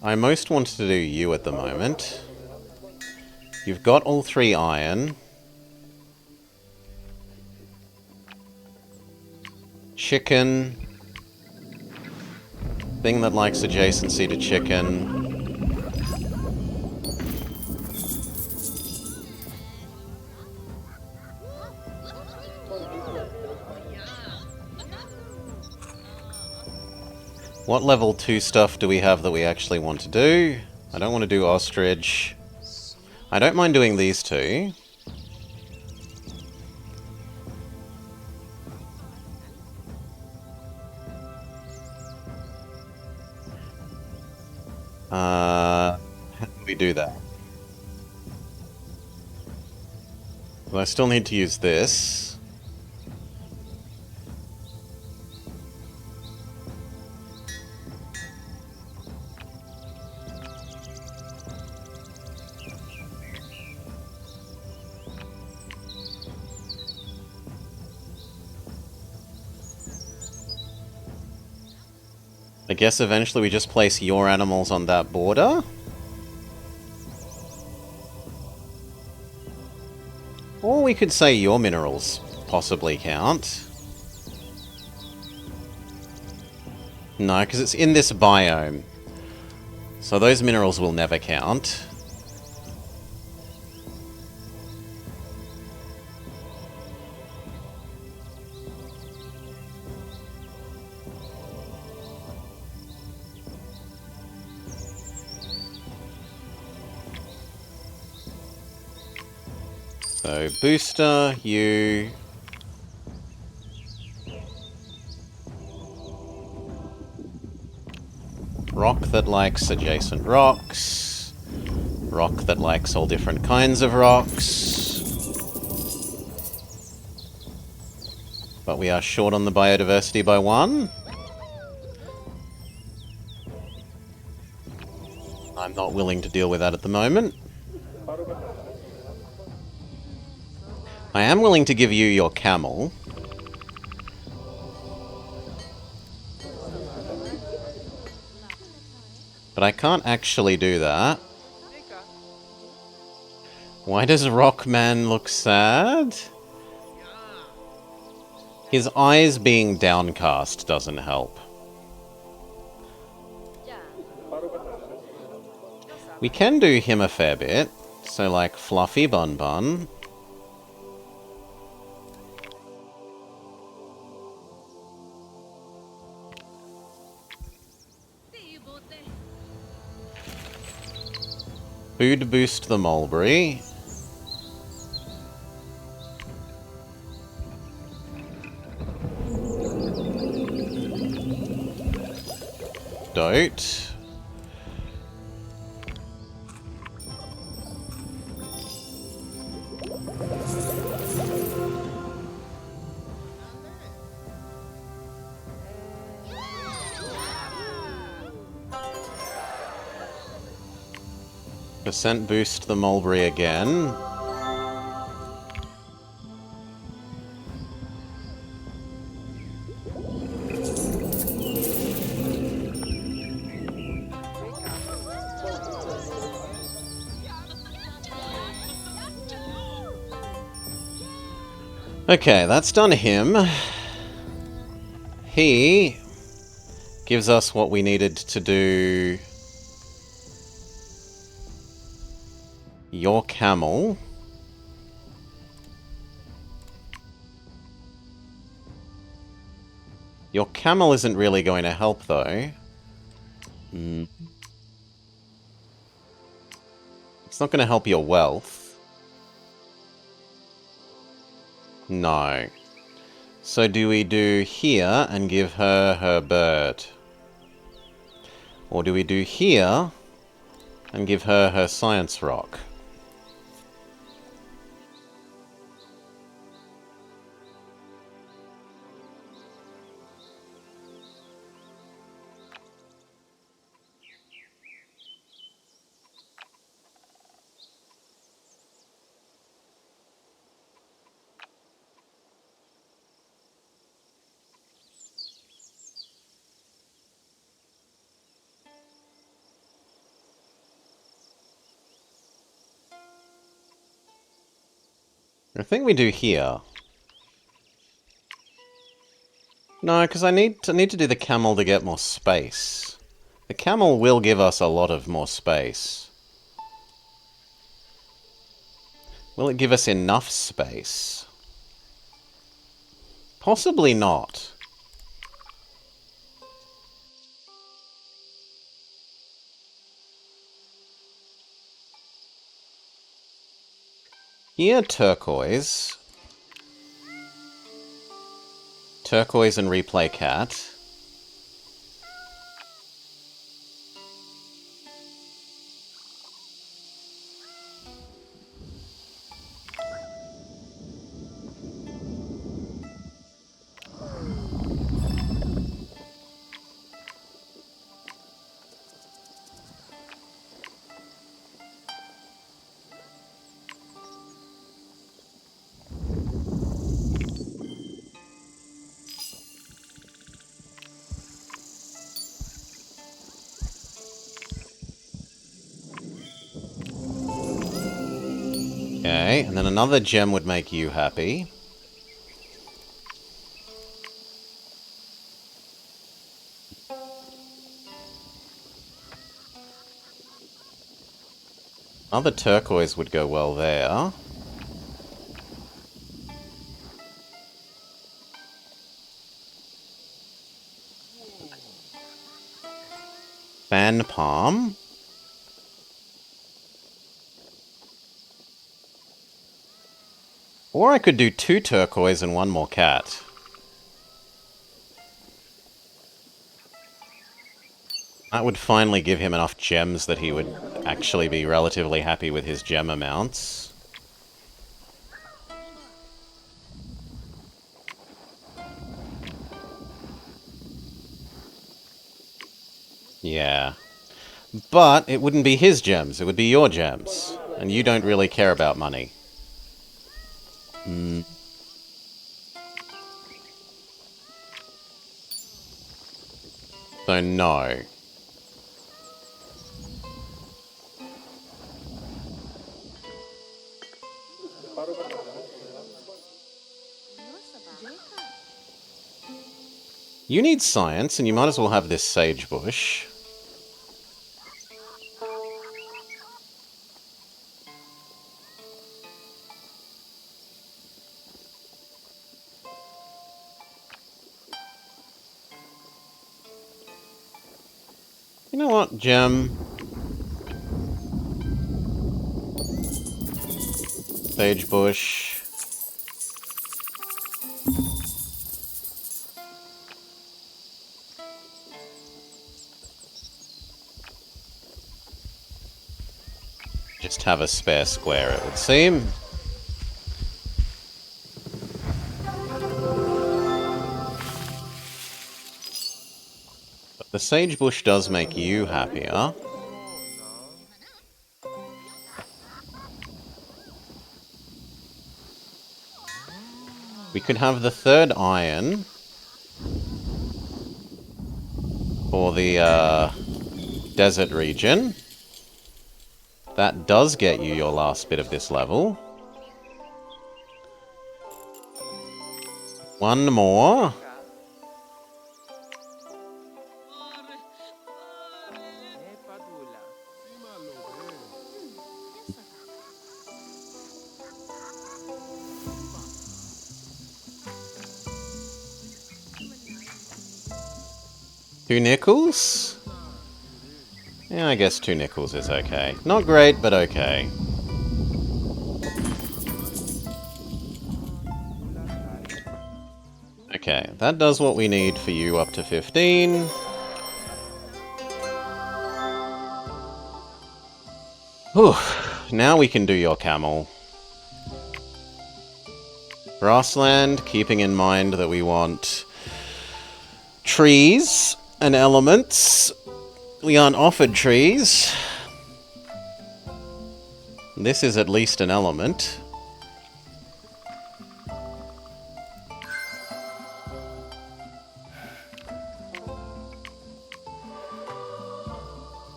I most want to do you at the moment. You've got all 3 iron. Chicken. Thing that likes adjacency to chicken. What level 2 stuff do we have that we actually want to do? I don't want to do ostrich. I don't mind doing these 2. How do we do that? Well, I still need to use this. I guess eventually we just place your animals on that border. Or we could say your minerals possibly count. No, because it's in this biome. So those minerals will never count. So, booster, you... Rock that likes adjacent rocks. Rock that likes all different kinds of rocks. But we are short on the biodiversity by 1. I'm not willing to deal with that at the moment. I am willing to give you your camel. But I can't actually do that. Why does Rockman look sad? His eyes being downcast doesn't help. We can do him a fair bit. So like Fluffy Bun Bun. Food boost the mulberry. Dote. Percent boost the mulberry again. Okay, that's done him. He gives us what we needed to do your camel. Your camel isn't really going to help, though. It's not going to help your wealth. No. So do we do here and give her her bird? Or do we do here and give her her science rock? The thing we do here... No, because I need to do the camel to get more space. The camel will give us a lot of more space. Will it give us enough space? Possibly not. Here, turquoise. Turquoise and replay cat. Okay, and then another gem would make you happy. Another turquoise would go well there. Fan palm. Or I could do 2 turquoise and 1 more cat. That would finally give him enough gems that he would actually be relatively happy with his gem amounts. Yeah. But it wouldn't be his gems, it would be your gems. And you don't really care about money. So no. You need science, and you might as well have this sage bush. You know what, gem? Sage bush. Just have a spare square, it would seem. But the sage bush does make you happier. We could have the 3rd iron for the desert region. That does get you your last bit of this level. 1 more. Two nickels? Yeah, I guess 2 nickels is okay. Not great, but okay. Okay, that does what we need for you up to 15. Whew. Now we can do your camel. Grassland, keeping in mind that we want trees and elements. We aren't offered trees. This is at least an element.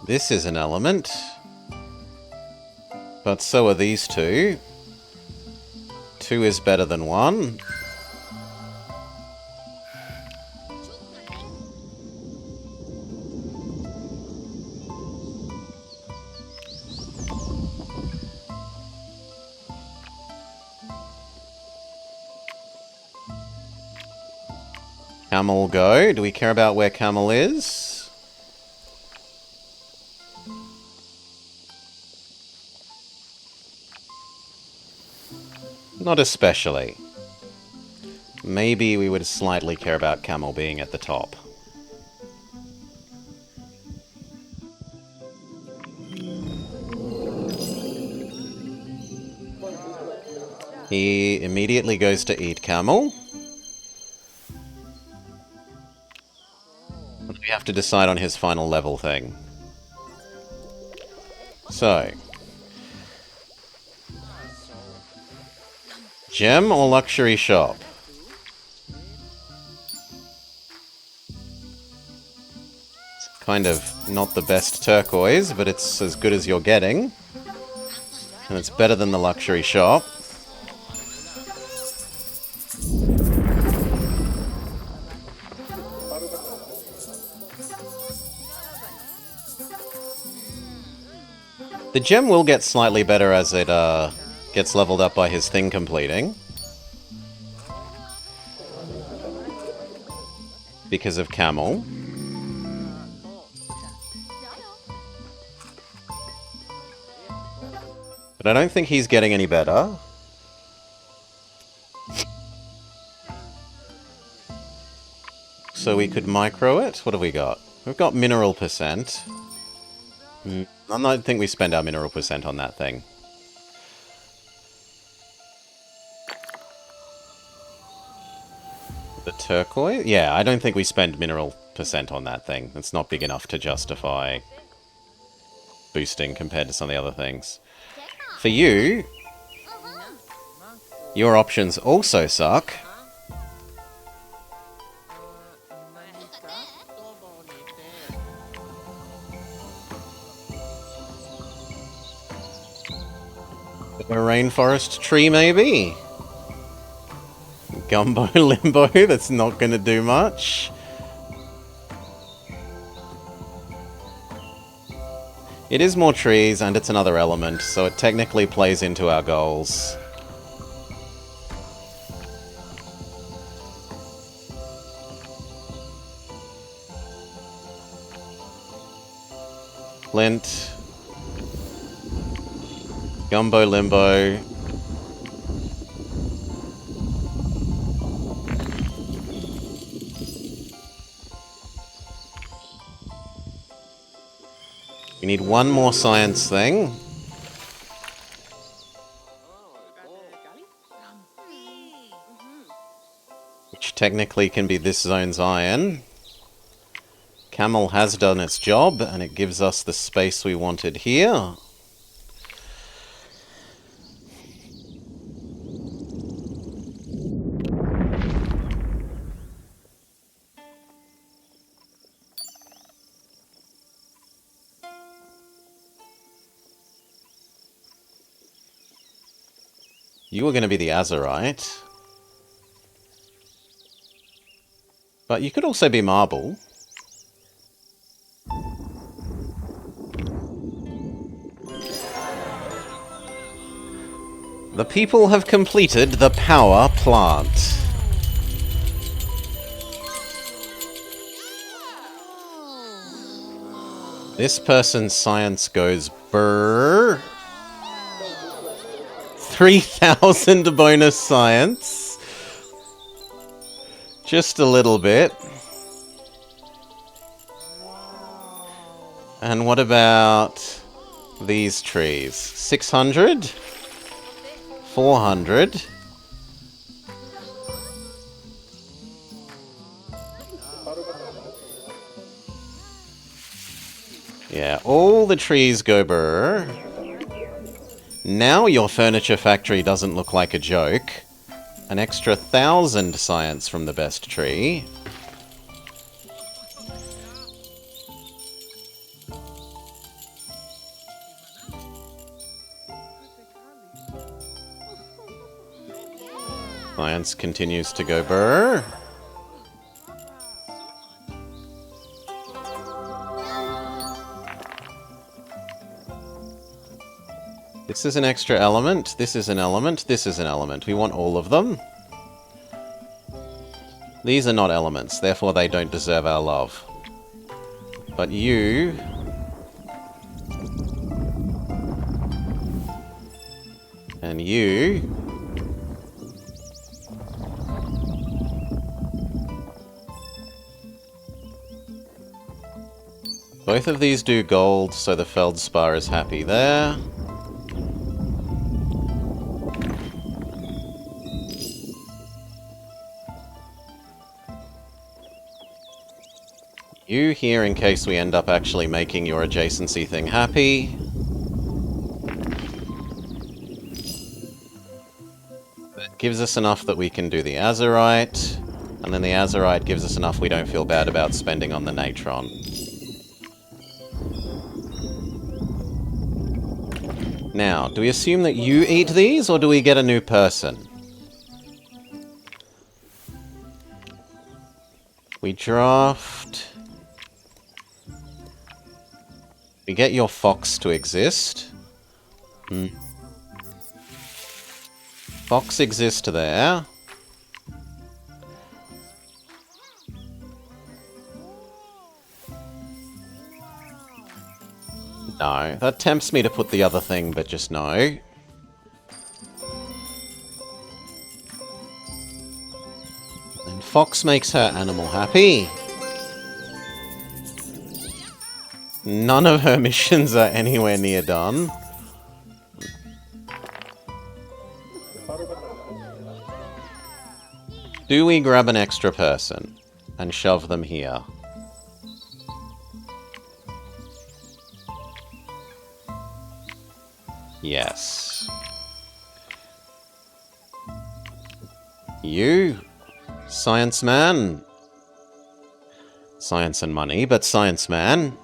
This is an element. But so are these two. 2 is better than 1. Camel go. Do we care about where Camel is? Not especially. Maybe we would slightly care about Camel being at the top. He immediately goes to eat Camel. We have to decide on his final level thing. So. Gem or luxury shop? It's kind of not the best turquoise, but it's as good as you're getting. And it's better than the luxury shop. The gem will get slightly better as it gets leveled up by his thing completing. Because of Camel. But I don't think he's getting any better. So we could micro it. What have we got? We've got mineral percent. I don't think we spend our mineral percent on that thing. The turquoise? Yeah, I don't think we spend mineral percent on that thing. It's not big enough to justify boosting compared to some of the other things. For you, your options also suck. A rainforest tree, maybe? Gumbo Limbo, that's not going to do much. It is more trees, and it's another element, so it technically plays into our goals. Flint. Gumbo Limbo. We need one more science thing. Which technically can be this zone's iron. Camel has done its job, and it gives us the space we wanted here. You were going to be the Azurite. But you could also be Marble. The people have completed the power plant. This person's science goes brrr. 3,000 bonus science. Just a little bit. And what about these trees? 600? 400? Yeah, all the trees go brrr. Now your furniture factory doesn't look like a joke. An extra 1,000 science from the best tree. Science continues to go brr. This is an extra element, this is an element, this is an element. We want all of them. These are not elements, therefore they don't deserve our love. But you... and you... both of these do gold, so the Feldspar is happy there. You here in case we end up actually making your adjacency thing happy. That gives us enough that we can do the Azurite, and then the Azurite gives us enough we don't feel bad about spending on the Natron. Now, do we assume that you eat these, or do we get a new person? We draft... we get your fox to exist. Fox exists there. No, that tempts me to put the other thing, but just no. And Fox makes her animal happy. None of her missions are anywhere near done. Do we grab an extra person and shove them here? Yes. You, science man. Science and money, but science man.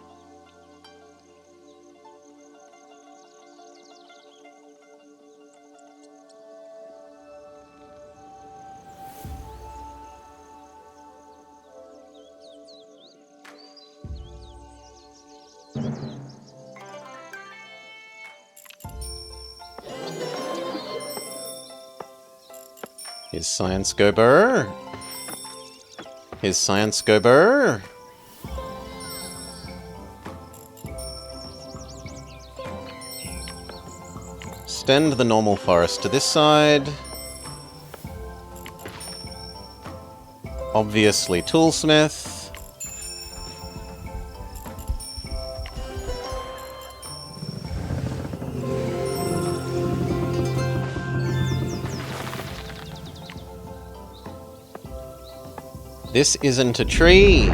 His science go burr. His science go burr. Extend the normal forest to this side. Obviously toolsmith. This isn't a tree,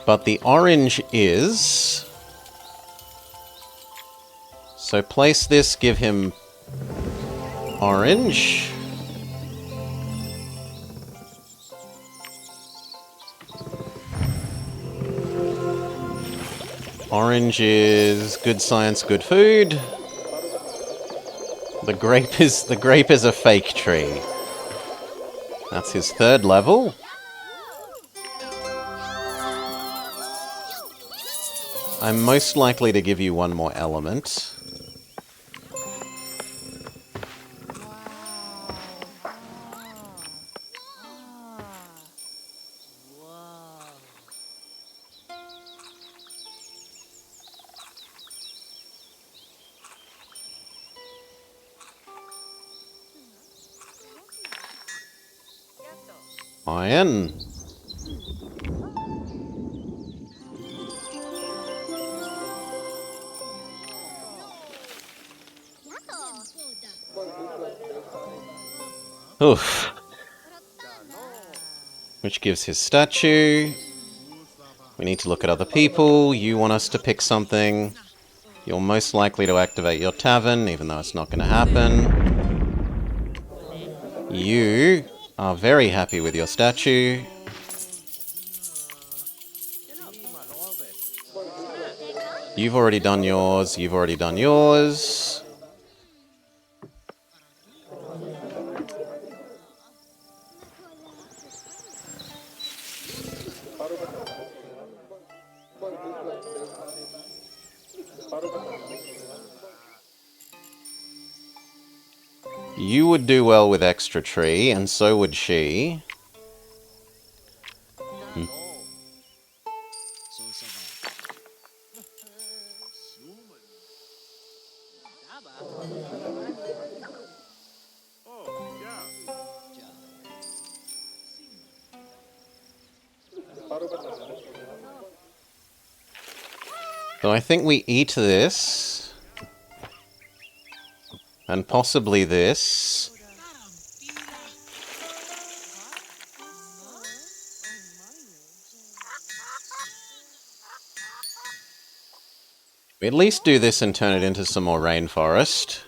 but the orange is. So place this, give him orange. Orange is good science, good food. The grape is a fake tree. That's his third level. I'm most likely to give you one more element. Iron. Oof. Which gives his statue. We need to look at other people. You want us to pick something. You're most likely to activate your tavern, even though it's not going to happen. You are very happy with your statue. You've already done yours. You've already done yours. You would do well with extra tree, and so would she. So I think we eat this. And possibly this. We at least do this and turn it into some more rainforest.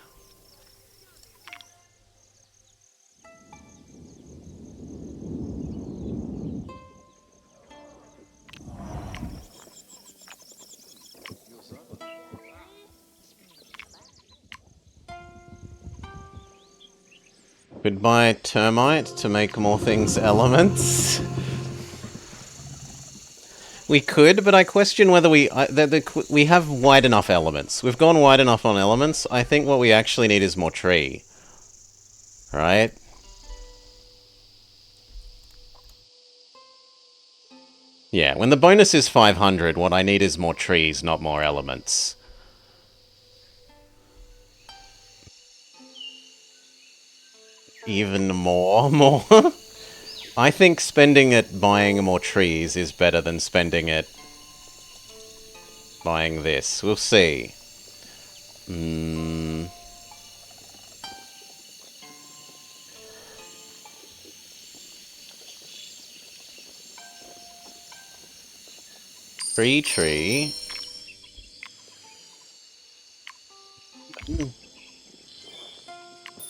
Could buy termite to make more things elements. We could, but I question whether we have wide enough elements. We've gone wide enough on elements. I think what we actually need is more tree. Right? Yeah, when the bonus is 500, what I need is more trees, not more elements. Even more. I think spending it buying more trees is better than spending it buying this. We'll see. Tree.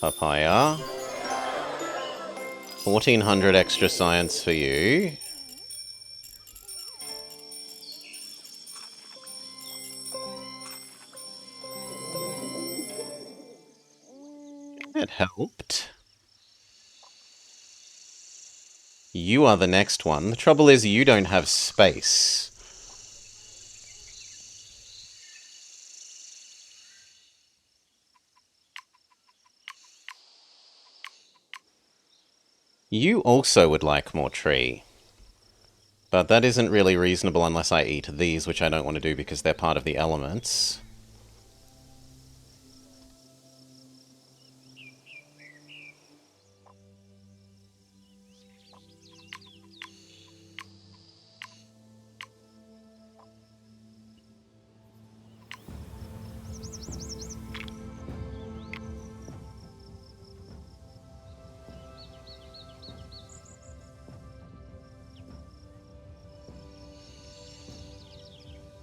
Papaya. 1400 extra science for you. It helped. You are the next one. The trouble is you don't have space. You also would like more tree. But that isn't really reasonable unless I eat these, which I don't want to do because they're part of the elements.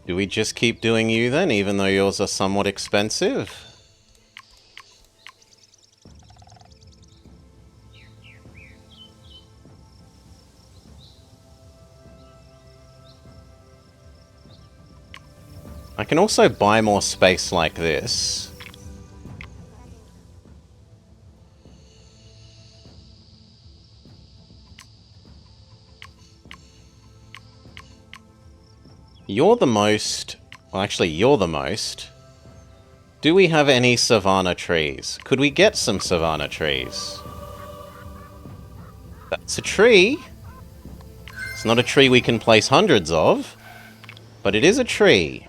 Do we just keep doing you then, even though yours are somewhat expensive? I can also buy more space like this. You're the most... Well, actually, you're the most. Do we have any savanna trees? Could we get some savanna trees? That's a tree. It's not a tree we can place hundreds of, but it is a tree.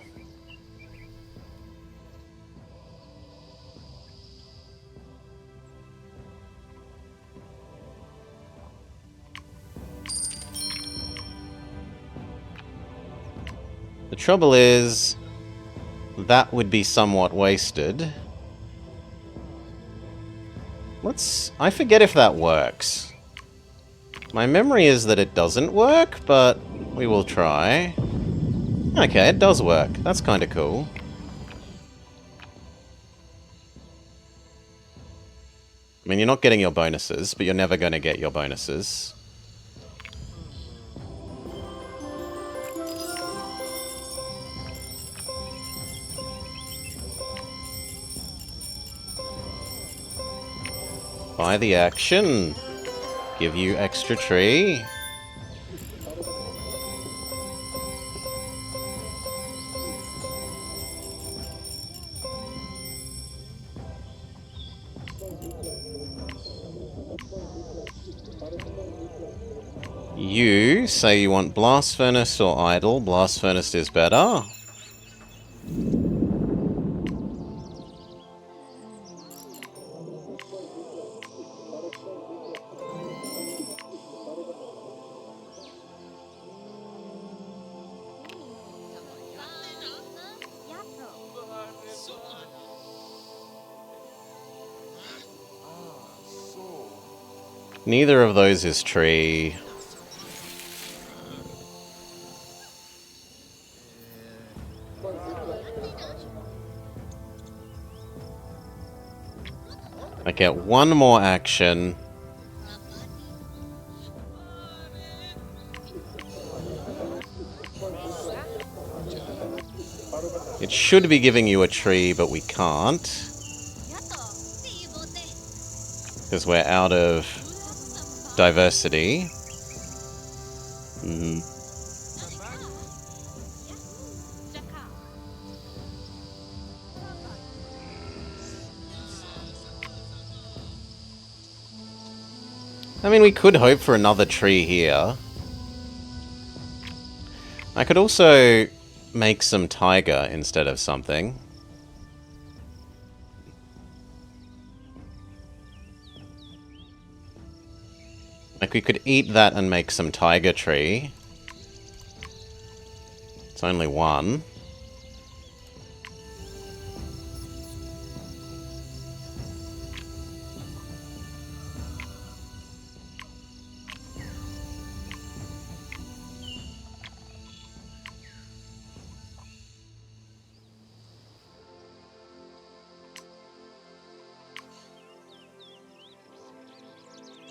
The trouble is, that would be somewhat wasted. I forget if that works. My memory is that it doesn't work, but we will try. Okay, it does work. That's kind of cool. I mean, you're not getting your bonuses, but you're never going to get your bonuses. Buy the action. Give you extra tree. You say you want Blast Furnace or Idle. Blast Furnace is better. Neither of those is tree. I get one more action. It should be giving you a tree, but we can't. Because we're out of diversity. I mean, we could hope for another tree here. I could also make some tiger instead of something. Like, we could eat that and make some tiger tree. It's only one.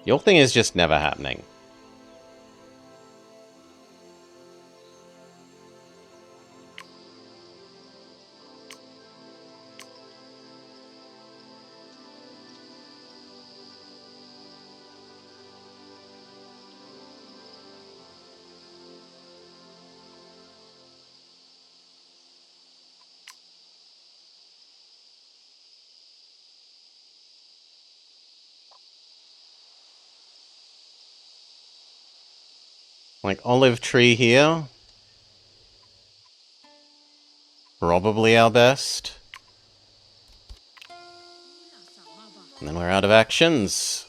Your thing is just never happening. Like, olive tree here. Probably our best. And then we're out of actions.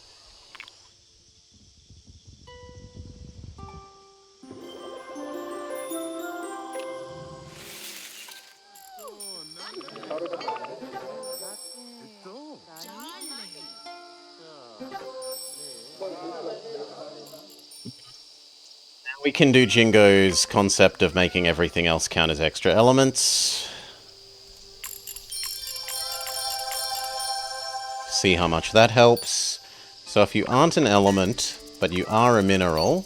We can do Jingo's concept of making everything else count as extra elements. See how much that helps. So if you aren't an element, but you are a mineral,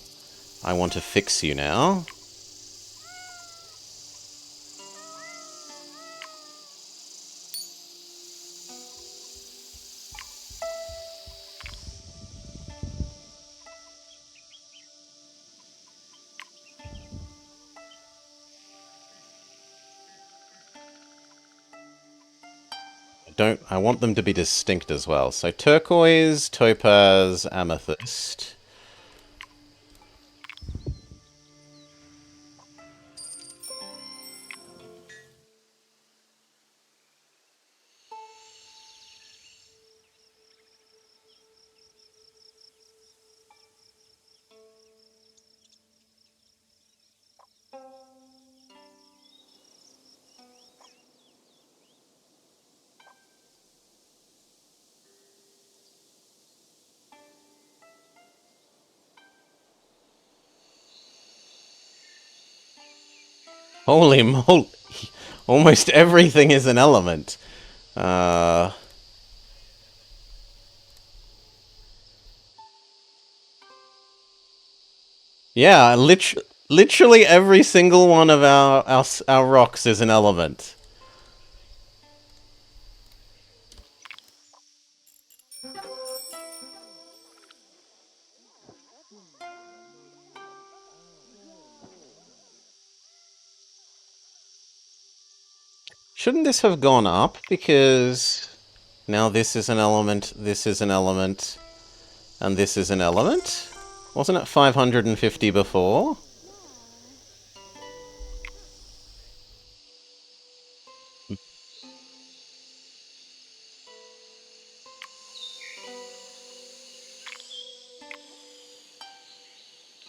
I want to fix you now. I want them to be distinct as well. So turquoise, topaz, amethyst. Holy moly! Almost everything is an element. Yeah, literally every single one of our rocks is an element. Shouldn't this have gone up? Because now this is an element, this is an element, and this is an element? Wasn't it 550 before?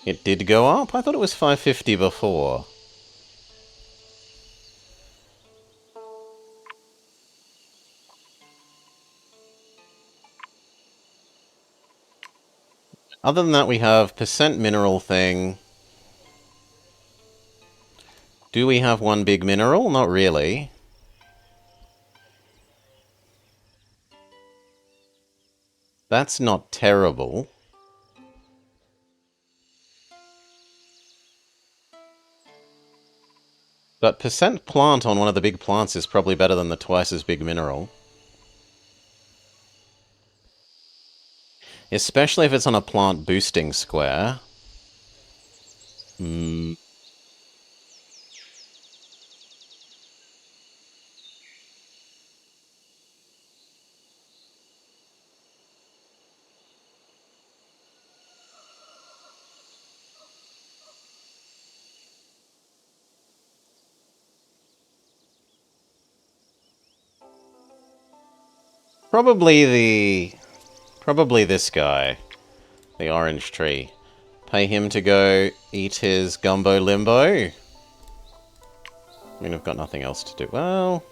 It did go up? I thought it was 550 before. Other than that, we have percent mineral thing. Do we have one big mineral? Not really. That's not terrible. But percent plant on one of the big plants is probably better than the twice as big mineral. Especially if it's on a plant boosting square. Probably this guy. The orange tree. Pay him to go eat his gumbo limbo. I mean, I've got nothing else to do. Well,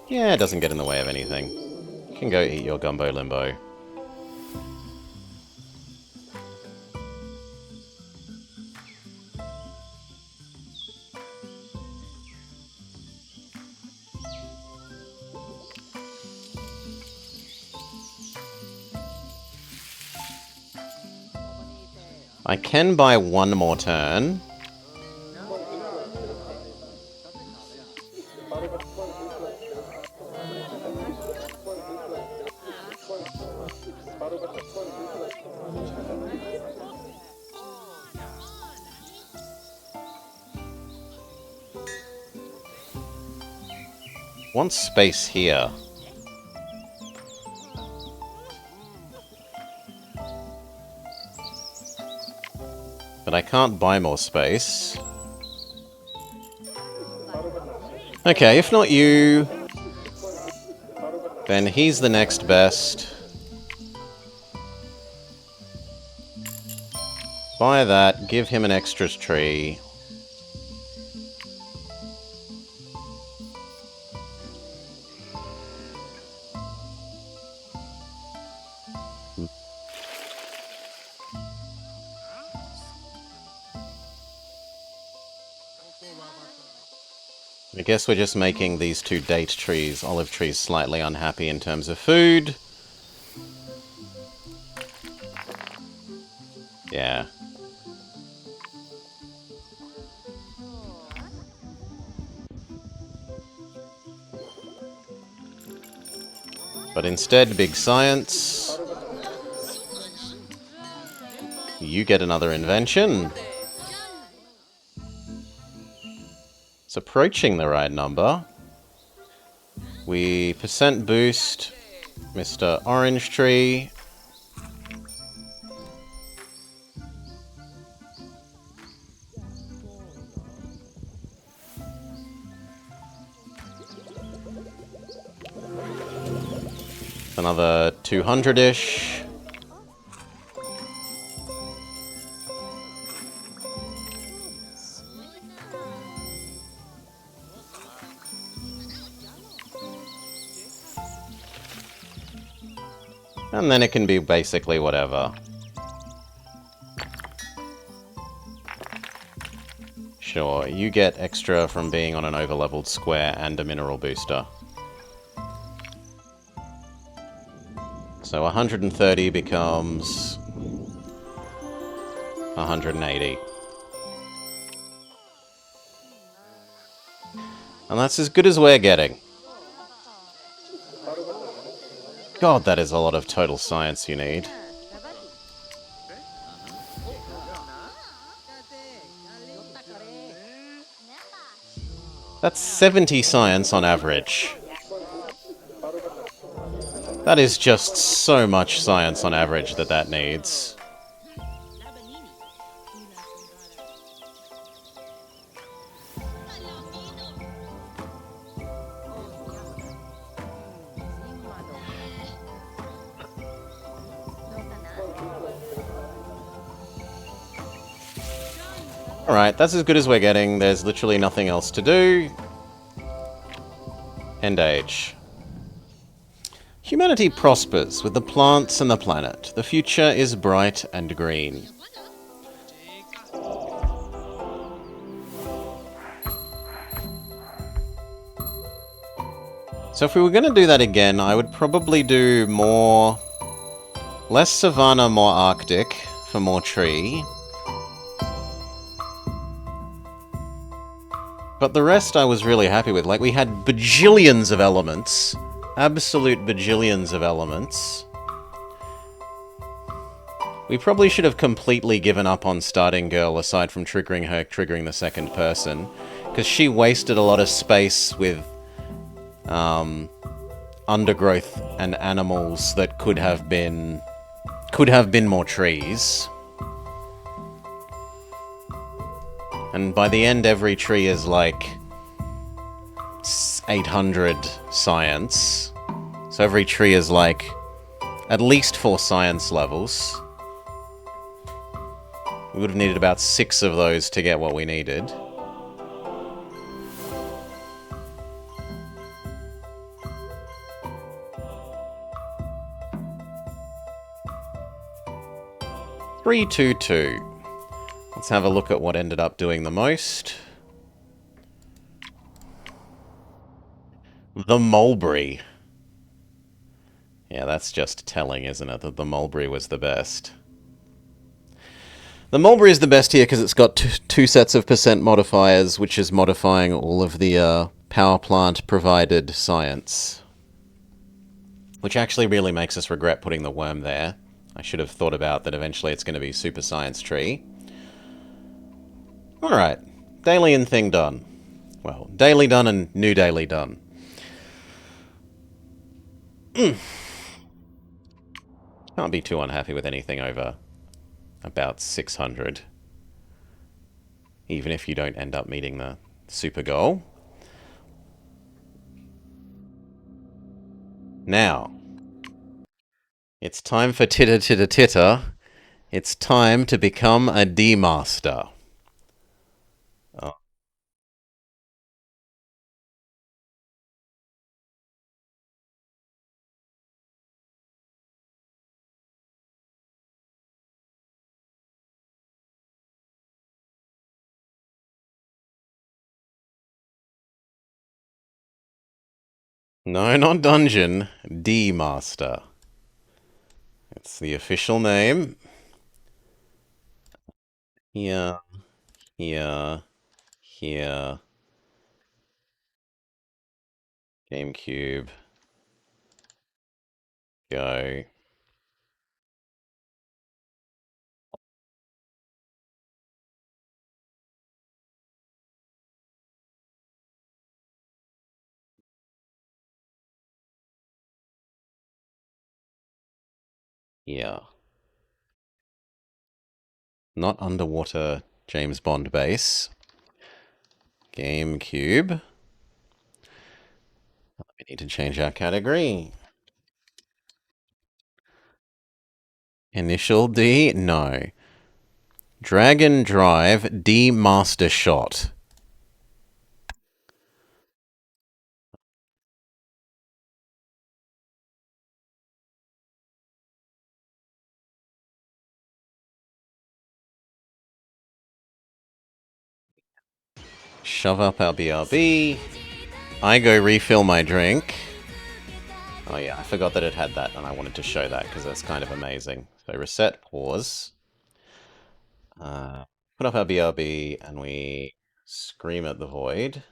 yeah, it doesn't get in the way of anything. You can go eat your gumbo limbo. I can buy one more turn. Want space here. But I can't buy more space. Okay, if not you, then he's the next best. Buy that, give him an extra tree. I guess we're just making these two date trees, olive trees, slightly unhappy in terms of food. Yeah. But instead, big science. You get another invention. It's approaching the right number. We percent boost Mr. Orange Tree. Another 200-ish. And then it can be basically whatever. Sure, you get extra from being on an overleveled square and a mineral booster. So 130 becomes 180. And that's as good as we're getting. God, that is a lot of total science you need. That's 70 science on average. That is just so much science on average that needs. Alright, that's as good as we're getting. There's literally nothing else to do. End age. Humanity prospers with the plants and the planet. The future is bright and green. So if we were going to do that again, I would probably do more... less savanna, more Arctic, for more tree. But the rest I was really happy with. Like, we had bajillions of elements. Absolute bajillions of elements. We probably should have completely given up on starting girl, aside from triggering the second person. Because she wasted a lot of space with... undergrowth and animals that could have been more trees. And by the end, every tree is like 800 science. So every tree is like at least 4 science levels. We would have needed about 6 of those to get what we needed. Three, 2, 2. Let's have a look at what ended up doing the most. The mulberry. Yeah, that's just telling, isn't it? That the mulberry was the best. The mulberry is the best here because it's got two sets of percent modifiers, which is modifying all of the power plant provided science. Which actually really makes us regret putting the worm there. I should have thought about that eventually it's going to be super science tree. Alright, daily and thing done. Well, daily done and new daily done. Can't be too unhappy with anything over about 600. Even if you don't end up meeting the super goal. Now, it's time for titter titter titter. It's time to become a D-Master. Oh. No, not dungeon. D-Master. It's the official name. Here, here, here. GameCube. Go. Yeah. Not underwater James Bond base. GameCube. We need to change our category. Initial D? No. Dragon Drive D Master Shot. Shove up our BRB. I go refill my drink. Oh yeah, I forgot that it had that and I wanted to show that because that's kind of amazing. So reset, pause. Put up our BRB and we scream at the void.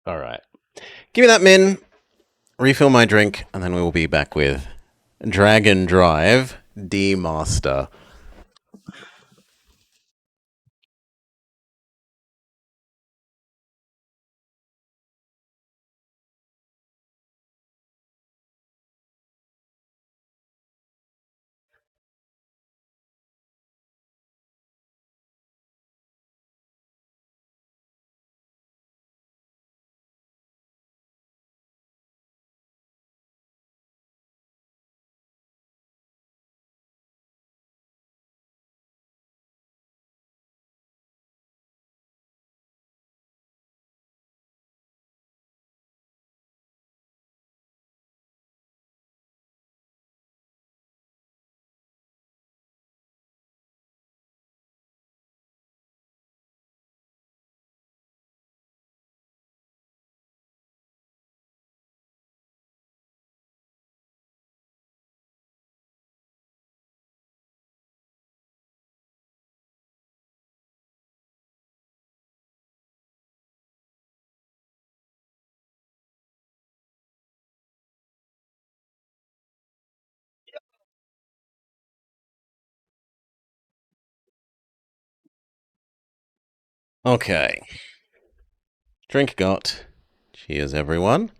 Alright. Give me that, Min. Refill my drink, and then we will be back with Dragon Drive D Master. Okay. Drink got. Cheers, everyone.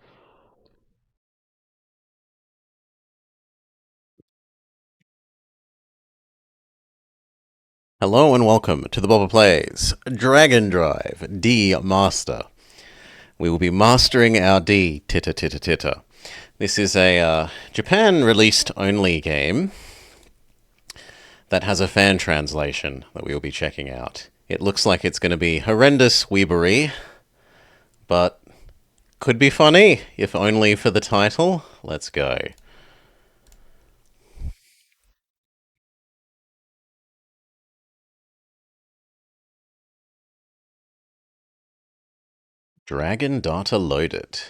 Hello and welcome to the Bobber Plays Dragon Drive D Master. We will be mastering our D titter titter titter. This is a Japan released only game that has a fan translation that we will be checking out. It looks like it's going to be horrendous weebery, but could be funny, if only for the title. Let's go. Dragon data loaded.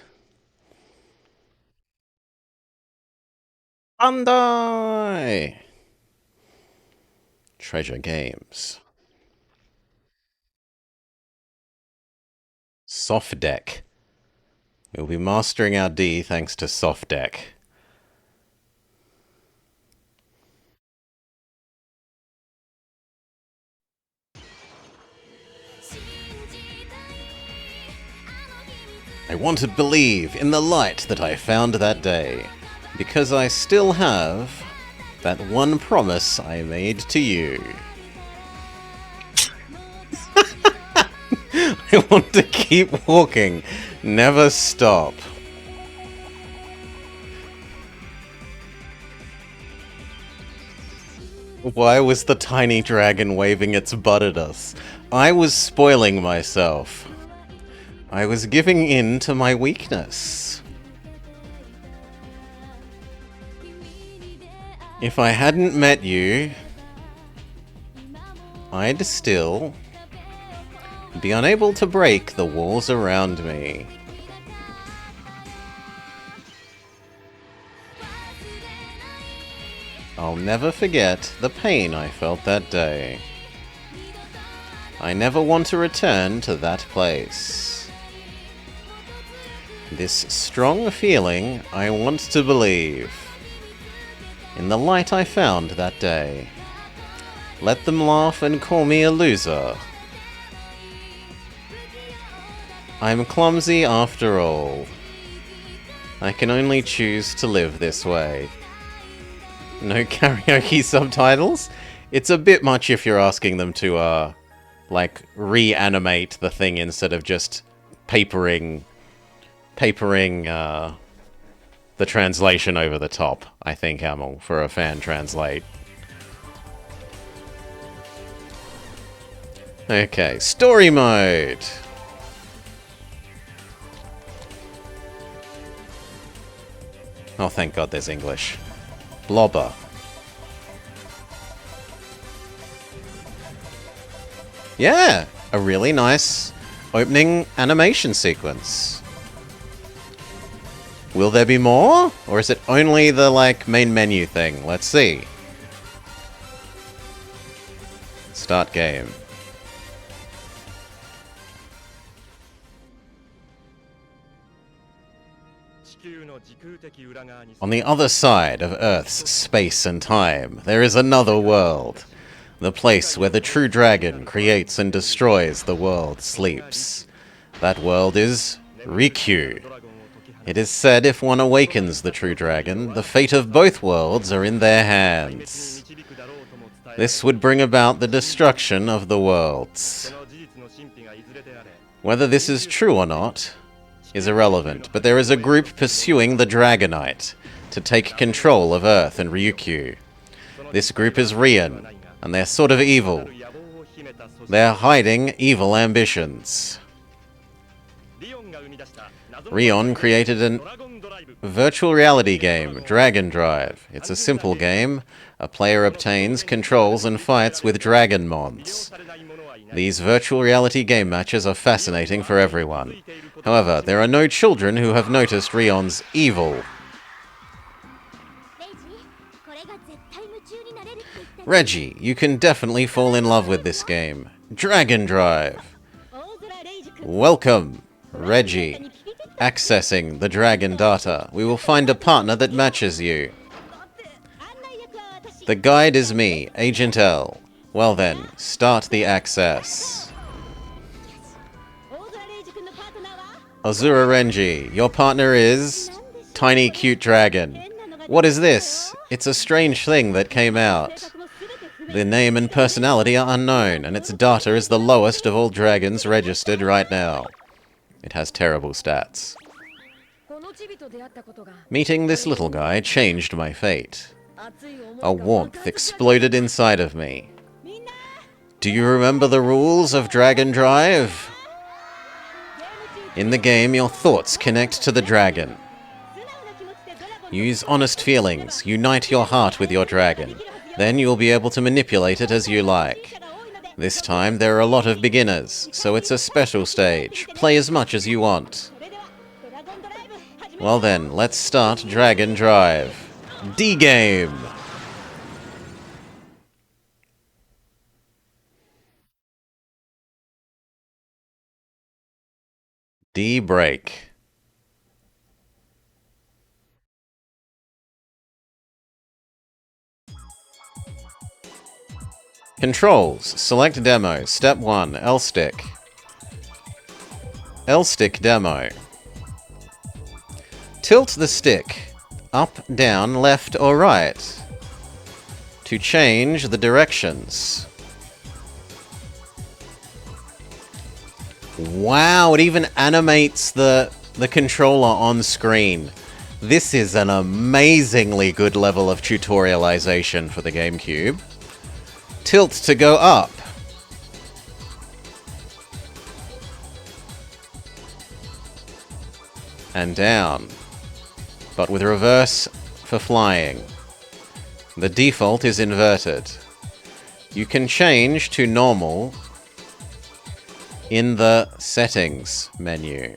Bandai! Treasure Games. Soft Deck. We'll be mastering our D thanks to Soft Deck. I want to believe in the light that I found that day, because I still have that one promise I made to you. I want to keep walking, never stop. Why was the tiny dragon waving its butt at us? I was spoiling myself. I was giving in to my weakness. If I hadn't met you, I'd still be unable to break the walls around me. I'll never forget the pain I felt that day. I never want to return to that place. This strong feeling I want to believe in the light I found that day. Let them laugh and call me a loser. I'm clumsy after all. I can only choose to live this way. No karaoke subtitles? It's a bit much if you're asking them to, like, reanimate the thing instead of just papering the translation over the top, I think, Amel, for a fan translate. Okay, story mode. Oh, thank God there's English. Blobber. Yeah, a really nice opening animation sequence. Will there be more? Or is it only the, like, main menu thing? Let's see. Start game. On the other side of Earth's space and time, there is another world. The place where the true dragon creates and destroys the world sleeps. That world is Rikyū. It is said if one awakens the true dragon, the fate of both worlds are in their hands. This would bring about the destruction of the worlds. Whether this is true or not is irrelevant, but there is a group pursuing the Dragonite to take control of Earth and Ryukyu. This group is Rion, and they're sort of evil. They're hiding evil ambitions. Rion created a virtual reality game, Dragon Drive. It's a simple game. A player obtains, controls, and fights with dragon mons. These virtual reality game matches are fascinating for everyone. However, there are no children who have noticed Rion's evil. Reggie, you can definitely fall in love with this game. Dragon Drive. Welcome, Reggie. Accessing the dragon data. We will find a partner that matches you. The guide is me, Agent L. Well then, start the access. Azura Renji, your partner is... Tiny Cute Dragon. What is this? It's a strange thing that came out. The name and personality are unknown, and its data is the lowest of all dragons registered right now. It has terrible stats. Meeting this little guy changed my fate. A warmth exploded inside of me. Do you remember the rules of Dragon Drive? In the game, your thoughts connect to the dragon. Use honest feelings, unite your heart with your dragon. Then you'll be able to manipulate it as you like. This time, there are a lot of beginners, so it's a special stage. Play as much as you want. Well then, let's start Dragon Drive. D-Game! D-Break. Controls. Select Demo. Step 1. L-Stick. L-Stick Demo. Tilt the stick. Up, down, left, or right. To change the directions. Wow, it even animates the controller on screen. This is an amazingly good level of tutorialization for the GameCube. Tilt to go up. And down. But with reverse for flying. The default is inverted. You can change to normal in the settings menu.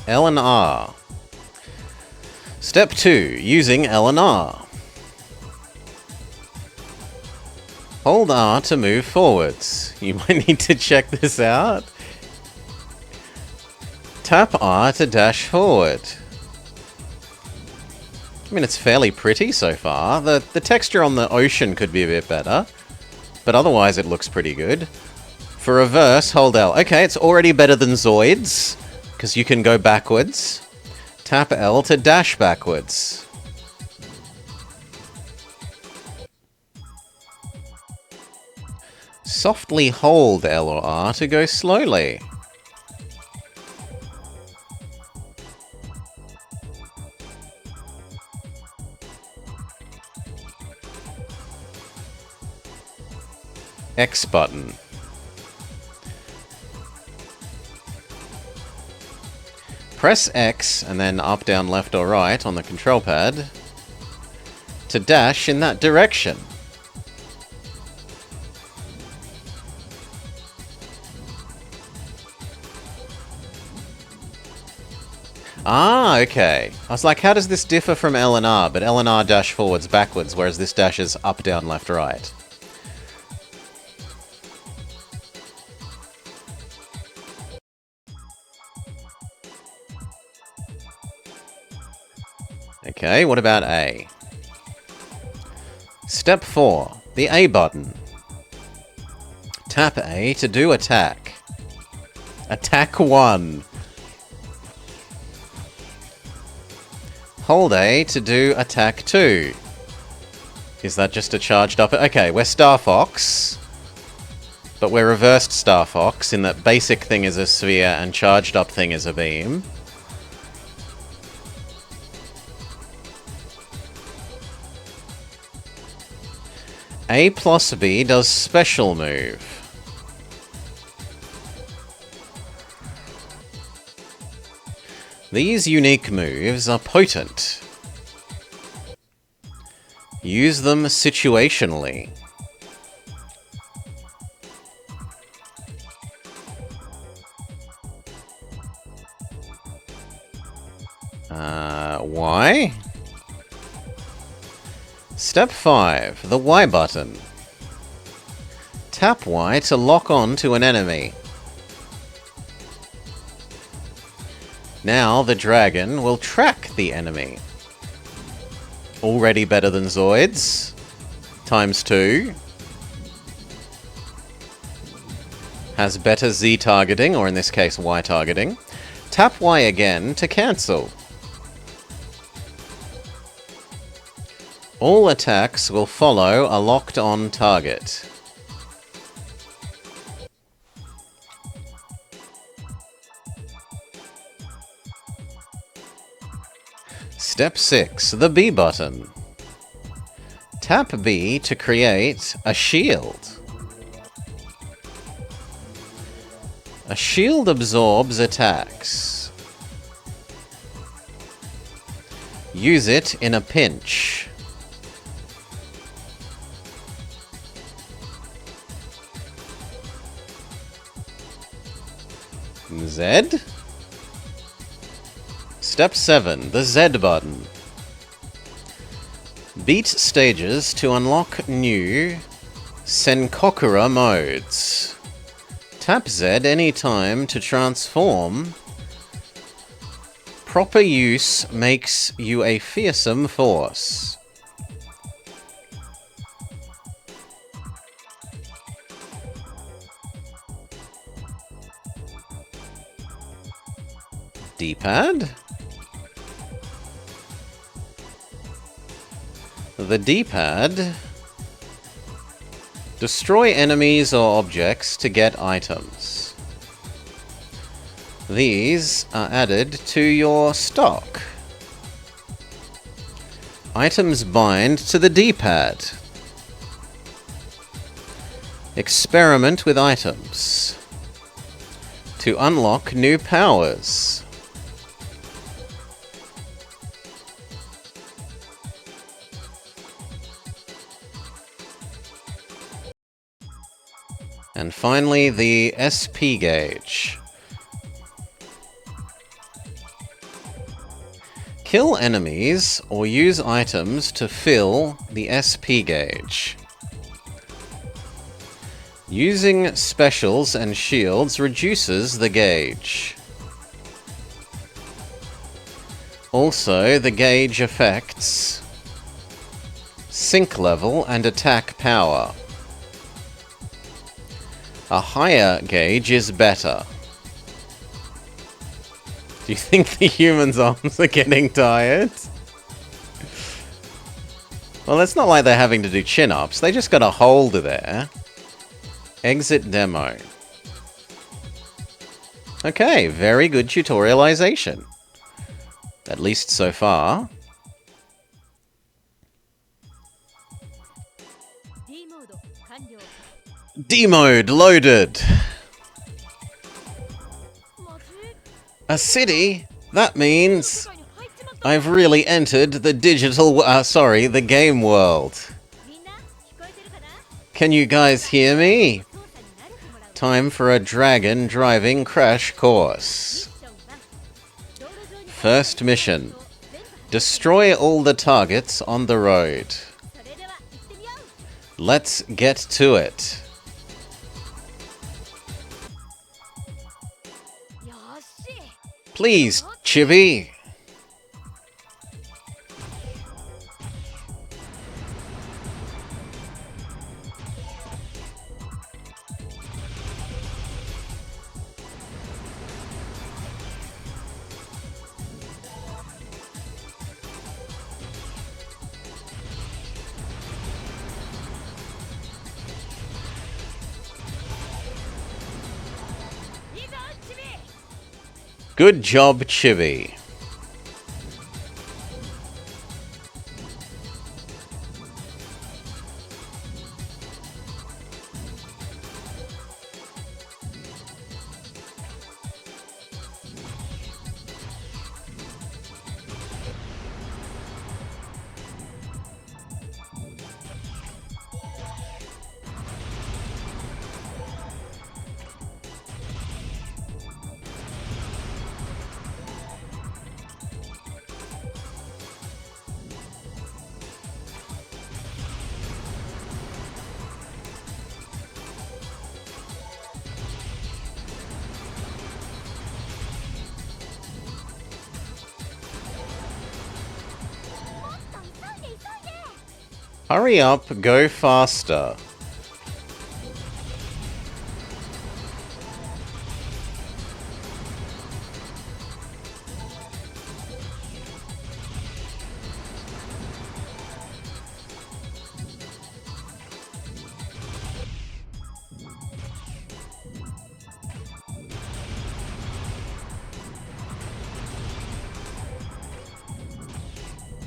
L and R. Step 2. Using L and R. Hold R to move forwards. You might need to check this out. Tap R to dash forward. I mean, it's fairly pretty so far. The texture on the ocean could be a bit better, but otherwise it looks pretty good. For reverse, hold L. Okay, it's already better than Zoids, because you can go backwards. Tap L to dash backwards. Softly hold L or R to go slowly. X button. Press X and then up, down, left or right on the control pad to dash in that direction. Ah, okay. I was like, how does this differ from L and R? But L and R dash forwards, backwards, whereas this dashes up, down, left, right. Okay, what about A? Step 4. The A button. Tap A to do attack. Attack 1. Hold A to do attack 2. Is that just a charged up... Okay, we're Star Fox. But we're reversed Star Fox in that basic thing is a sphere and charged up thing is a beam. A plus B does special move. These unique moves are potent. Use them situationally. Why? Step 5. The Y button. Tap Y to lock on to an enemy. Now the dragon will track the enemy. Already better than Zoids. Times 2. Has better Z targeting, or in this case Y targeting. Tap Y again to cancel. All attacks will follow a locked-on target. Step 6. The B button. Tap B to create a shield. A shield absorbs attacks. Use it in a pinch. Z? Step 7. The Z button. Beat stages to unlock new Senkokura modes. Tap Z anytime to transform. Proper use makes you a fearsome force. D-pad? The D-pad. Destroy enemies or objects to get items. These are added to your stock. Items bind to the D-pad. Experiment with items to unlock new powers. And finally, the SP gauge. Kill enemies or use items to fill the SP gauge. Using specials and shields reduces the gauge. Also, the gauge affects sync level and attack power. A higher gauge is better. Do you think the humans' arms are getting tired? Well, it's not like they're having to do chin-ups. They just got a hold there. Exit demo. Okay, very good tutorialization. At least so far. D-mode loaded. A city? That means I've really entered the the game world. Can you guys hear me? Time for a dragon driving crash course. First mission. Destroy all the targets on the road. Let's get to it. Please, Chibi. Good job, Chibi. Hurry up, go faster.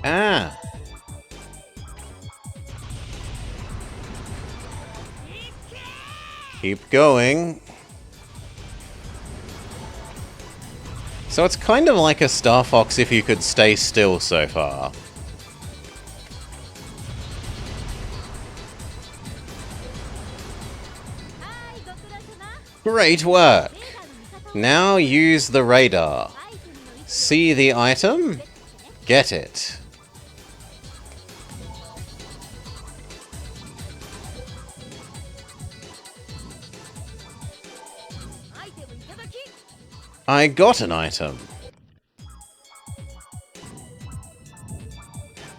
Ah. Keep going. So it's kind of like a Star Fox if you could stay still so far. Great work! Now use the radar. See the item? Get it. I got an item.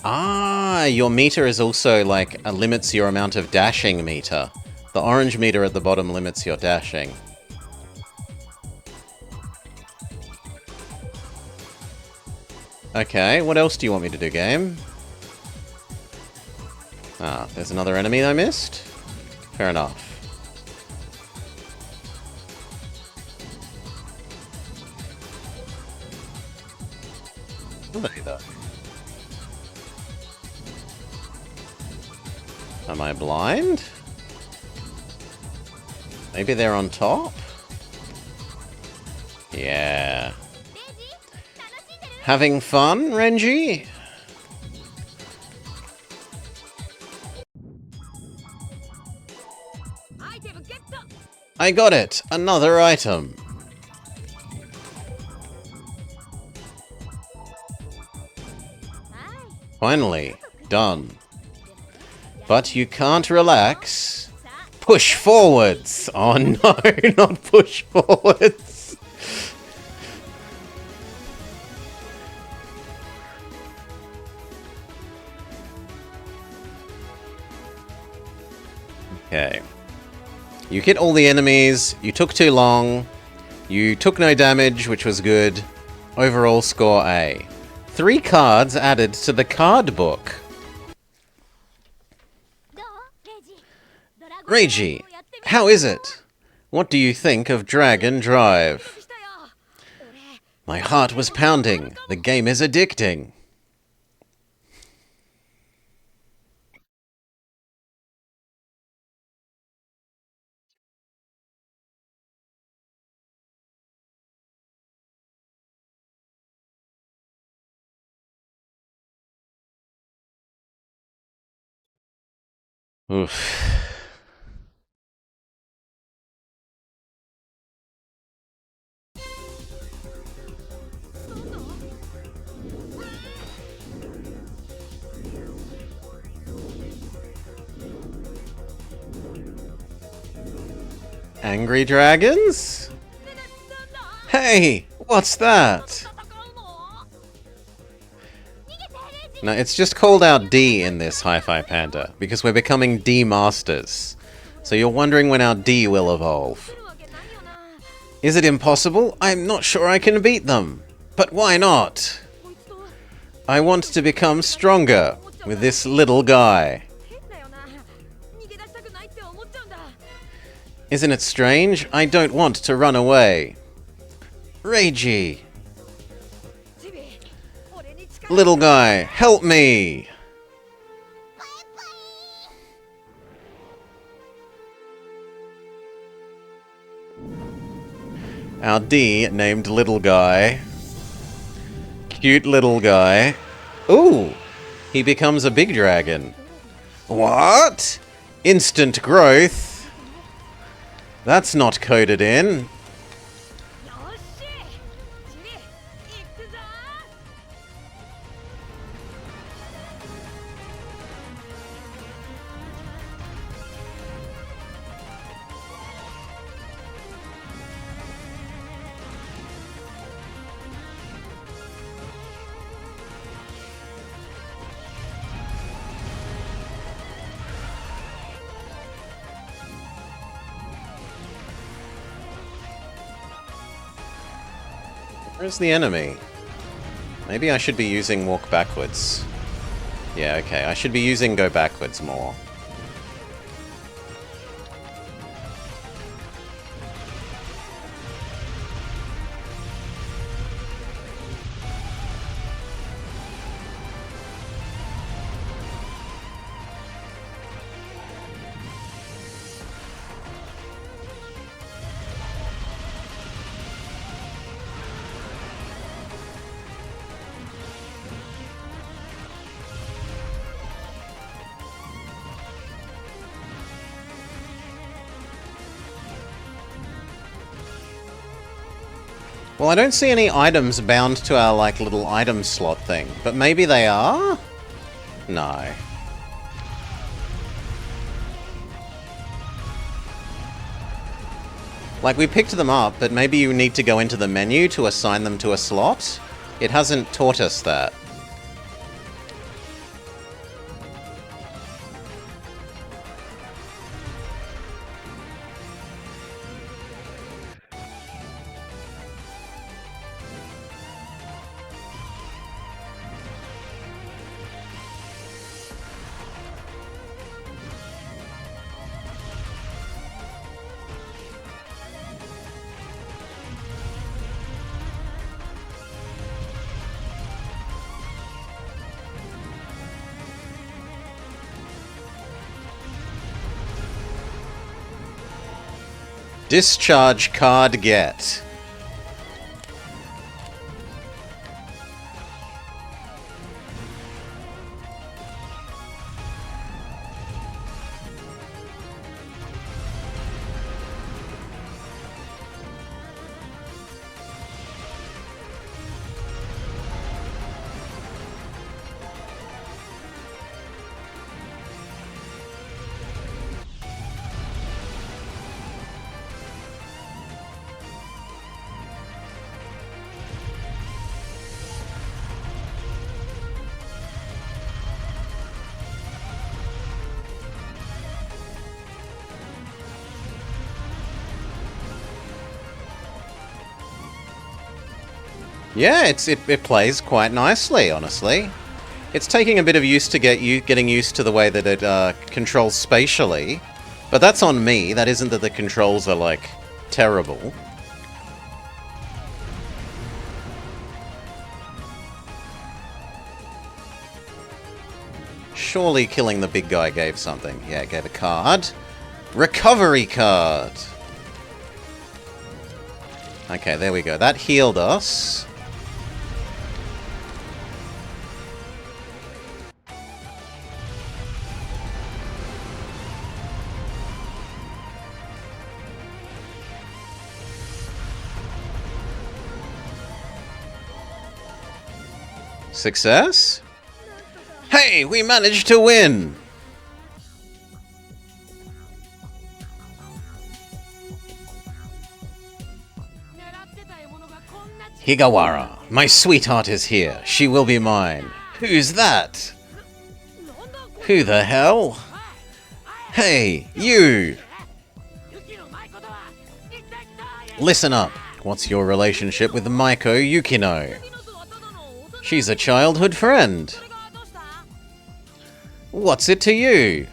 Ah, your meter is also like limits your amount of dashing meter. The orange meter at the bottom limits your dashing. Okay, what else do you want me to do, game? Ah, there's another enemy I missed? Fair enough. Are they though? Am I blind? Maybe they're on top? Yeah. Having fun, Renji? I got it! Another item! Finally, done. But you can't relax. Push forwards! Oh no, not push forwards! Okay. You hit all the enemies, you took too long, you took no damage, which was good. Overall score A. 3 cards added to the card book. Reiji, how is it? What do you think of Dragon Drive? My heart was pounding. The game is addicting. Oof. Angry dragons? Hey, what's that? No, it's just called out D in this Hi-Fi Panda, because we're becoming D Masters. So you're wondering when our D will evolve. Is it impossible? I'm not sure I can beat them. But why not? I want to become stronger with this little guy. Isn't it strange? I don't want to run away. Reiji! Little guy, help me! Our D, named Little Guy. Cute little guy. Ooh! He becomes a big dragon. What? Instant growth? That's not coded in. Where's the enemy? Maybe I should be using walk backwards. Yeah, okay, I should be using go backwards more. Well, I don't see any items bound to our, like, little item slot thing. But maybe they are? No. Like, we picked them up, but maybe you need to go into the menu to assign them to a slot? It hasn't taught us that. Discharge card get. Yeah, it plays quite nicely, honestly. It's taking a bit of use to getting used to the way that it controls spatially, but that's on me. That isn't that the controls are, like, terrible. Surely killing the big guy gave something. Yeah, it gave a card. Recovery card! Okay, there we go. That healed us. Success? Hey, we managed to win! Higawara, my sweetheart is here. She will be mine. Who's that? Who the hell? Hey, you! Listen up. What's your relationship with Maiko Yukino? She's a childhood friend. What's it to you?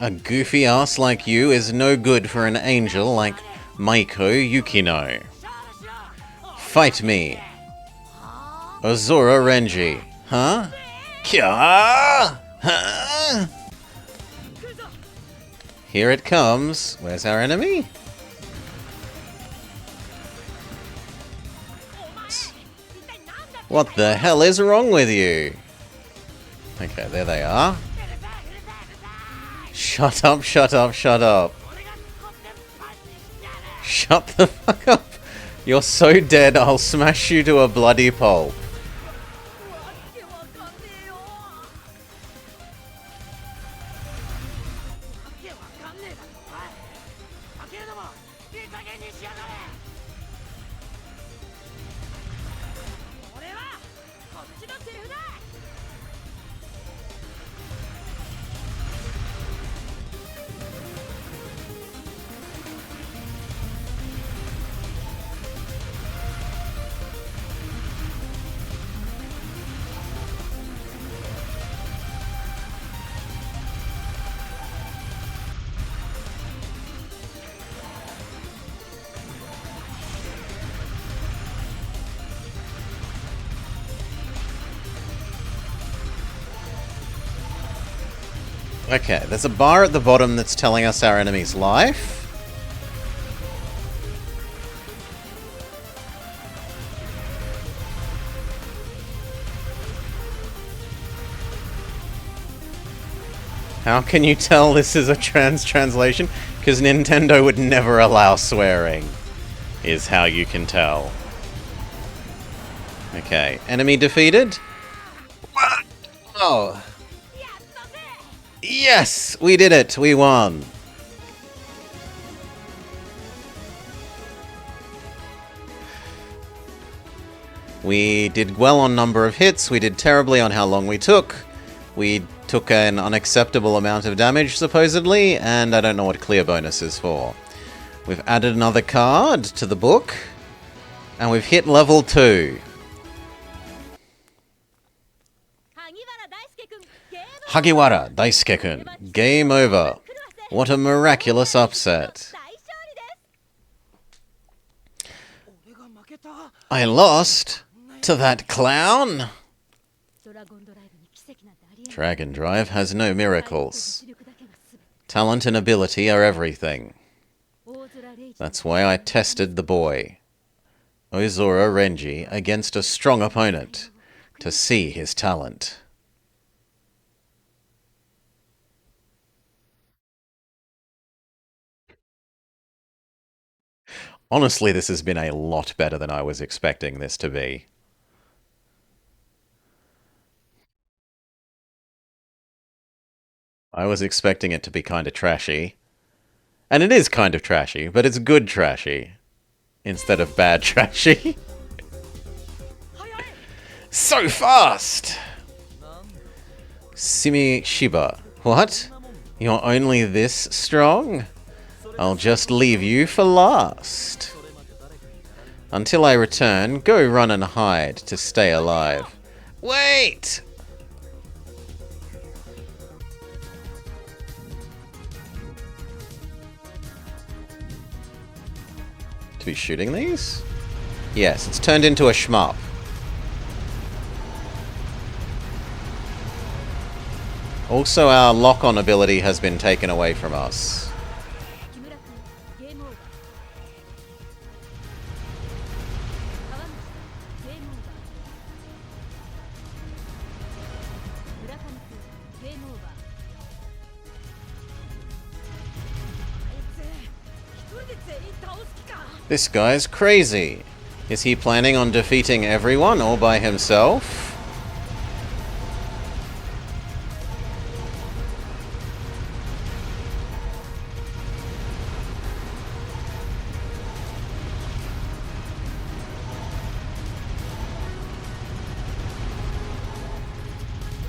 A goofy ass like you is no good for an angel like Maiko Yukino. Fight me. Ozora Renji. Huh? Kya? Huh? Here it comes. Where's our enemy? What the hell is wrong with you? Okay, there they are. Shut up, shut up, shut up. Shut the fuck up. You're so dead, I'll smash you to a bloody pulp. Okay, there's a bar at the bottom that's telling us our enemy's life. How can you tell this is a translation? Because Nintendo would never allow swearing, is how you can tell. Okay, enemy defeated? What? Oh. Yes! We did it! We won! We did well on number of hits, we did terribly on how long we took. We took an unacceptable amount of damage, supposedly, and I don't know what clear bonus is for. We've added another card to the book, and we've hit level 2. Hagiwara Daisuke-kun, game over. What a miraculous upset. I lost to that clown? Dragon Drive has no miracles. Talent and ability are everything. That's why I tested the boy, Ozora Renji, against a strong opponent to see his talent. Honestly, this has been a lot better than I was expecting this to be. I was expecting it to be kind of trashy. And it is kind of trashy, but it's good trashy. Instead of bad trashy. So fast! Simi Shiba. What? You're only this strong? I'll just leave you for last. Until I return, go run and hide to stay alive. Wait! To be shooting these? Yes, it's turned into a shmup. Also, our lock-on ability has been taken away from us. This guy's crazy. Is he planning on defeating everyone all by himself?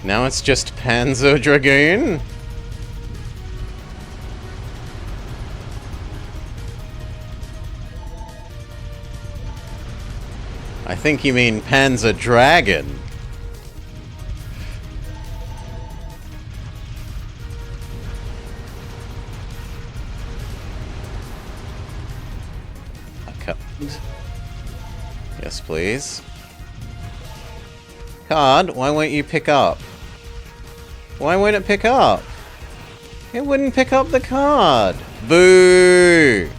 Now it's just Panzer Dragoon? I think you mean Panzer Dragon. Yes, please. Card, why won't you pick up? Why won't it pick up? It wouldn't pick up the card. Boo!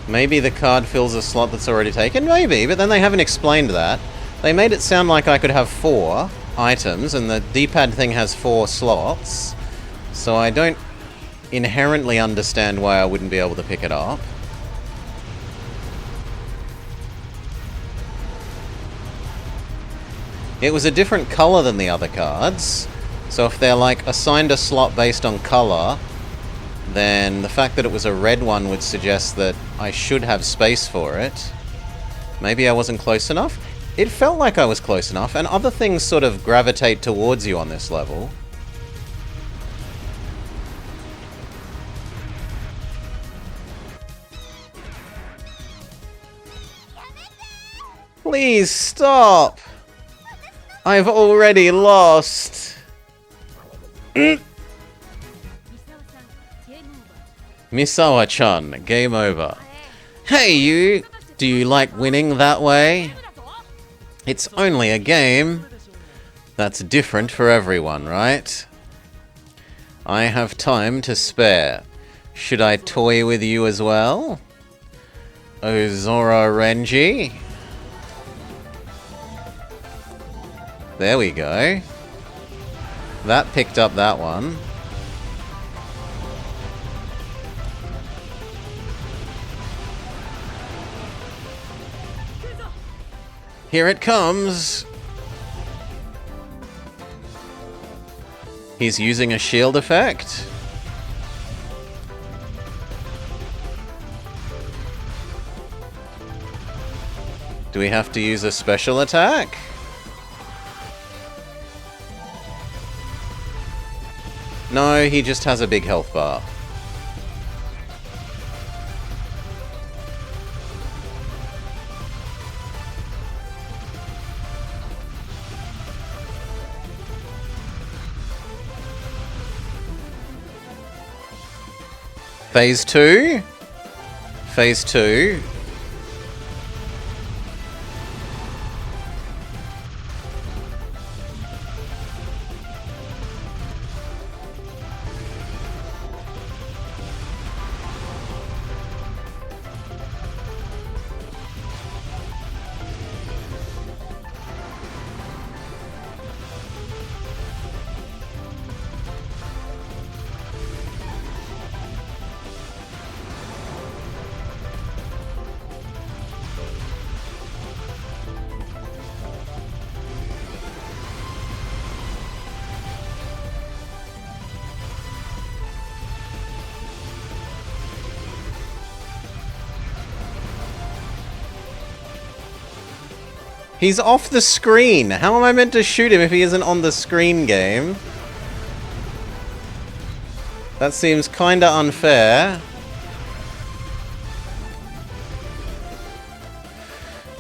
Maybe the card fills a slot that's already taken? Maybe, but then they haven't explained that. They made it sound like I could have 4 items, and the D-pad thing has 4 slots. So I don't inherently understand why I wouldn't be able to pick it up. It was a different color than the other cards. So if they're like assigned a slot based on color, then the fact that it was a red one would suggest that I should have space for it. Maybe I wasn't close enough? It felt like I was close enough, and other things sort of gravitate towards you on this level. Please stop! I've already lost! Misawa-chan, game over. Hey you! Do you like winning that way? It's only a game. That's different for everyone, right? I have time to spare. Should I toy with you as well? Ozora Renji? There we go. That picked up that one. Here it comes! He's using a shield effect. Do we have to use a special attack? No, he just has a big health bar. Phase 2? Phase 2. He's off the screen! How am I meant to shoot him if he isn't on the screen, game? That seems kinda unfair.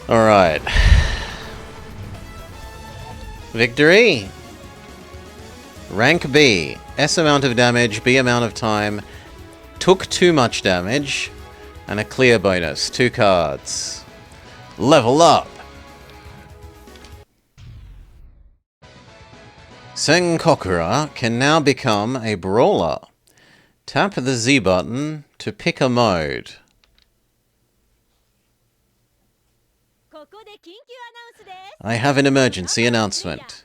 Alright. Victory! Rank B. S amount of damage, B amount of time. Took too much damage. And a clear bonus. 2 cards. Level up! Senkokura can now become a brawler. Tap the Z button to pick a mode. I have an emergency announcement.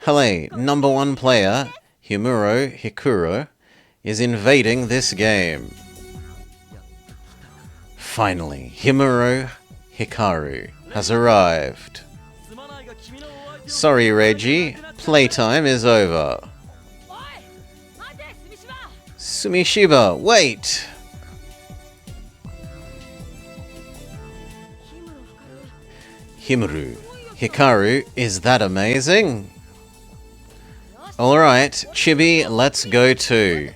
Hello, number 1 player, Himuro Hikuro, is invading this game. Finally, Himuro Hikaru has arrived. Sorry, Reiji, playtime is over. Sumishiba, wait! Himuro Hikaru, is that amazing? Alright, Chibi, let's go too.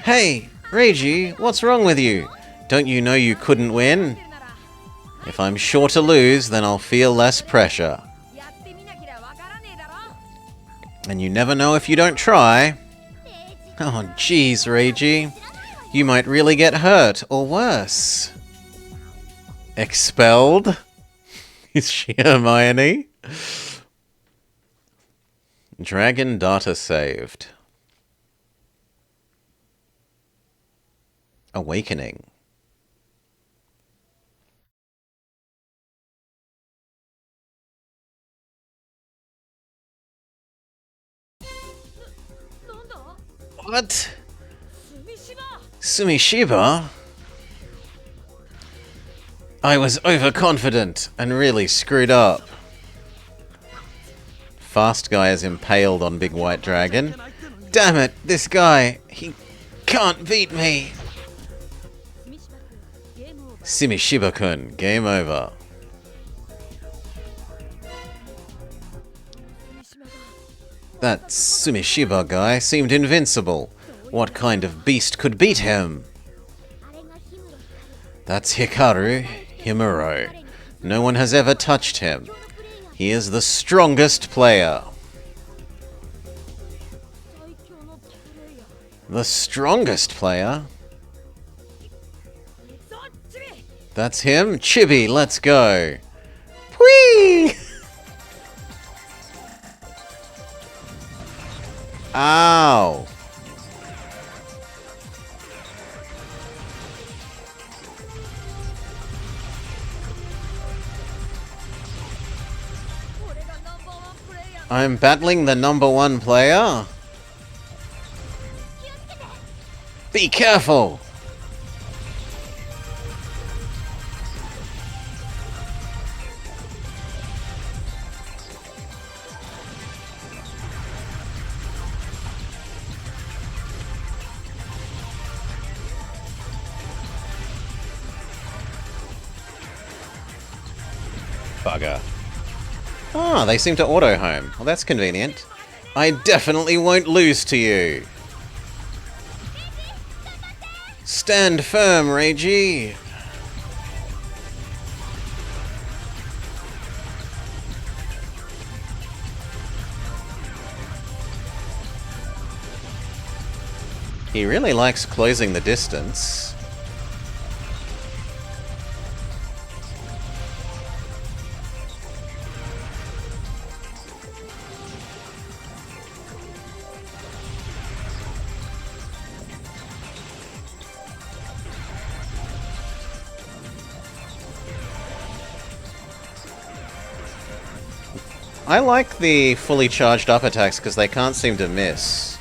Hey, Reiji, what's wrong with you? Don't you know you couldn't win? If I'm sure to lose, then I'll feel less pressure. And you never know if you don't try. Oh, jeez, Reiji. You might really get hurt, or worse. Expelled? Is she Hermione? Dragon data saved. Awakening. What? Sumishiba? I was overconfident and really screwed up. Fast guy is impaled on Big White Dragon. Damn it, this guy, he can't beat me. Sumishiba-kun, game over. That Sumishiba guy seemed invincible. What kind of beast could beat him? That's Hikaru Himuro. No one has ever touched him. He is the strongest player. The strongest player? That's him? Chibi, let's go. Whee! Ow! I'm battling the #1 player? Be careful! Bugger. Ah, they seem to auto-home. Well, that's convenient. I definitely won't lose to you. Stand firm, Reiji. He really likes closing the distance. I like the fully charged up attacks because they can't seem to miss.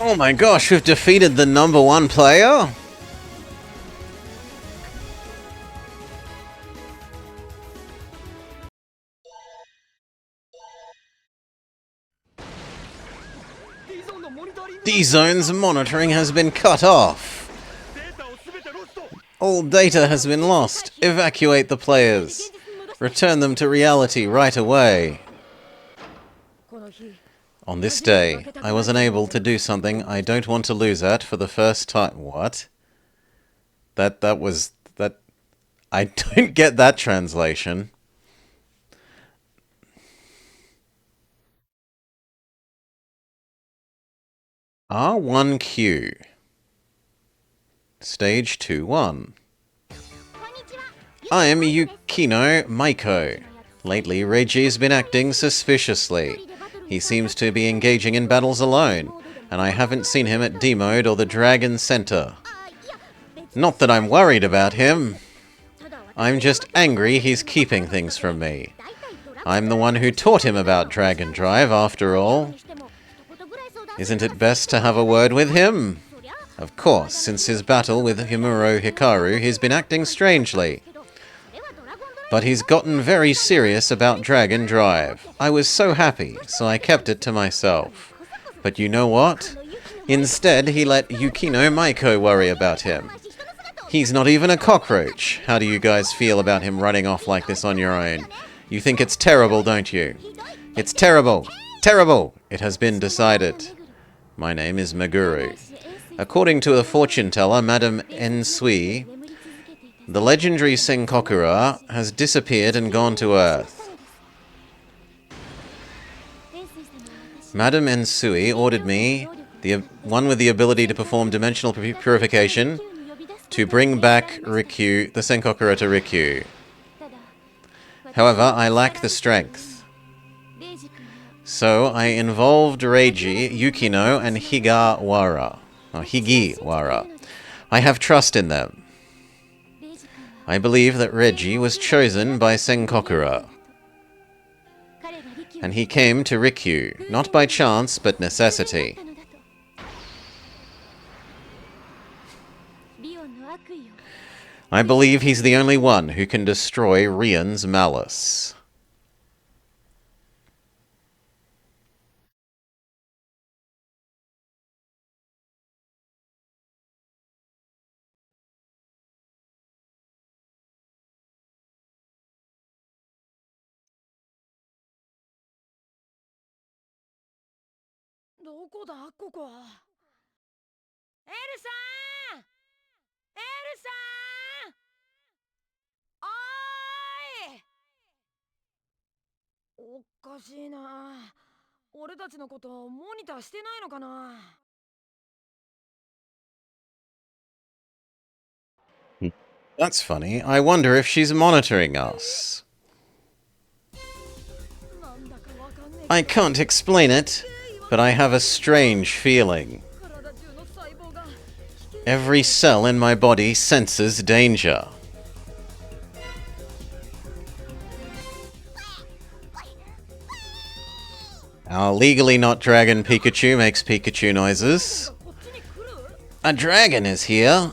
Oh my gosh, we've defeated the number 1 player? D-Zone's monitoring has been cut off. All data has been lost. Evacuate the players. Return them to reality right away. On this day, I was unable to do something I don't want to lose at for the first time. What? That I don't get that translation. R1Q. Stage 2-1. I am Yukino Maiko. Lately, Reiji's been acting suspiciously. He seems to be engaging in battles alone, and I haven't seen him at D-Mode or the Dragon Center. Not that I'm worried about him. I'm just angry he's keeping things from me. I'm the one who taught him about Dragon Drive, after all. Isn't it best to have a word with him? Of course, since his battle with Himuro Hikaru, he's been acting strangely. But he's gotten very serious about Dragon Drive. I was so happy, so I kept it to myself. But you know what? Instead, he let Yukino Maiko worry about him. He's not even a cockroach. How do you guys feel about him running off like this on your own? You think it's terrible, don't you? It's terrible! Terrible! It has been decided. My name is Meguru. According to a fortune teller, Madame Ensui, the legendary Senkokura has disappeared and gone to Earth. Madame Ensui ordered me, the one with the ability to perform dimensional purification, to bring back Rikyu, the Senkokura to Rikyu. However, I lack the strength. So I involved Reiji, Yukino, and Higiwara. I have trust in them. I believe that Reiji was chosen by Senkokura. And he came to Rikyu, not by chance, but necessity. I believe he's the only one who can destroy Rian's malice. That's funny. I wonder if she's monitoring us. I can't explain it, but I have a strange feeling. Every cell in my body senses danger. Our legally not dragon Pikachu makes Pikachu noises. A dragon is here.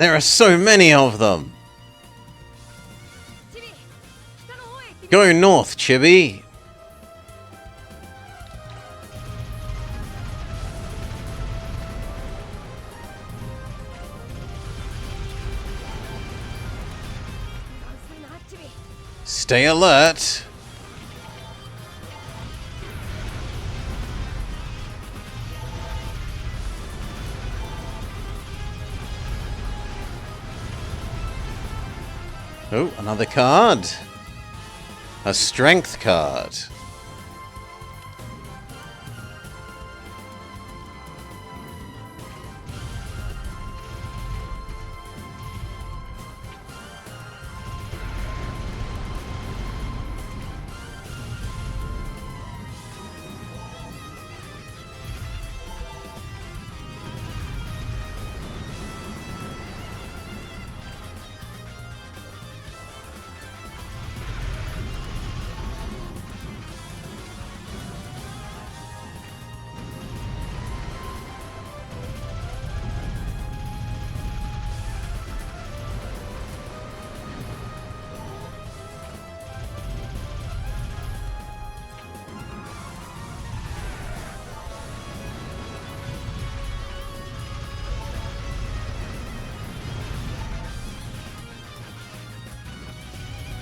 There are so many of them! Go north, Chibi! Stay alert! Oh, another card! A strength card.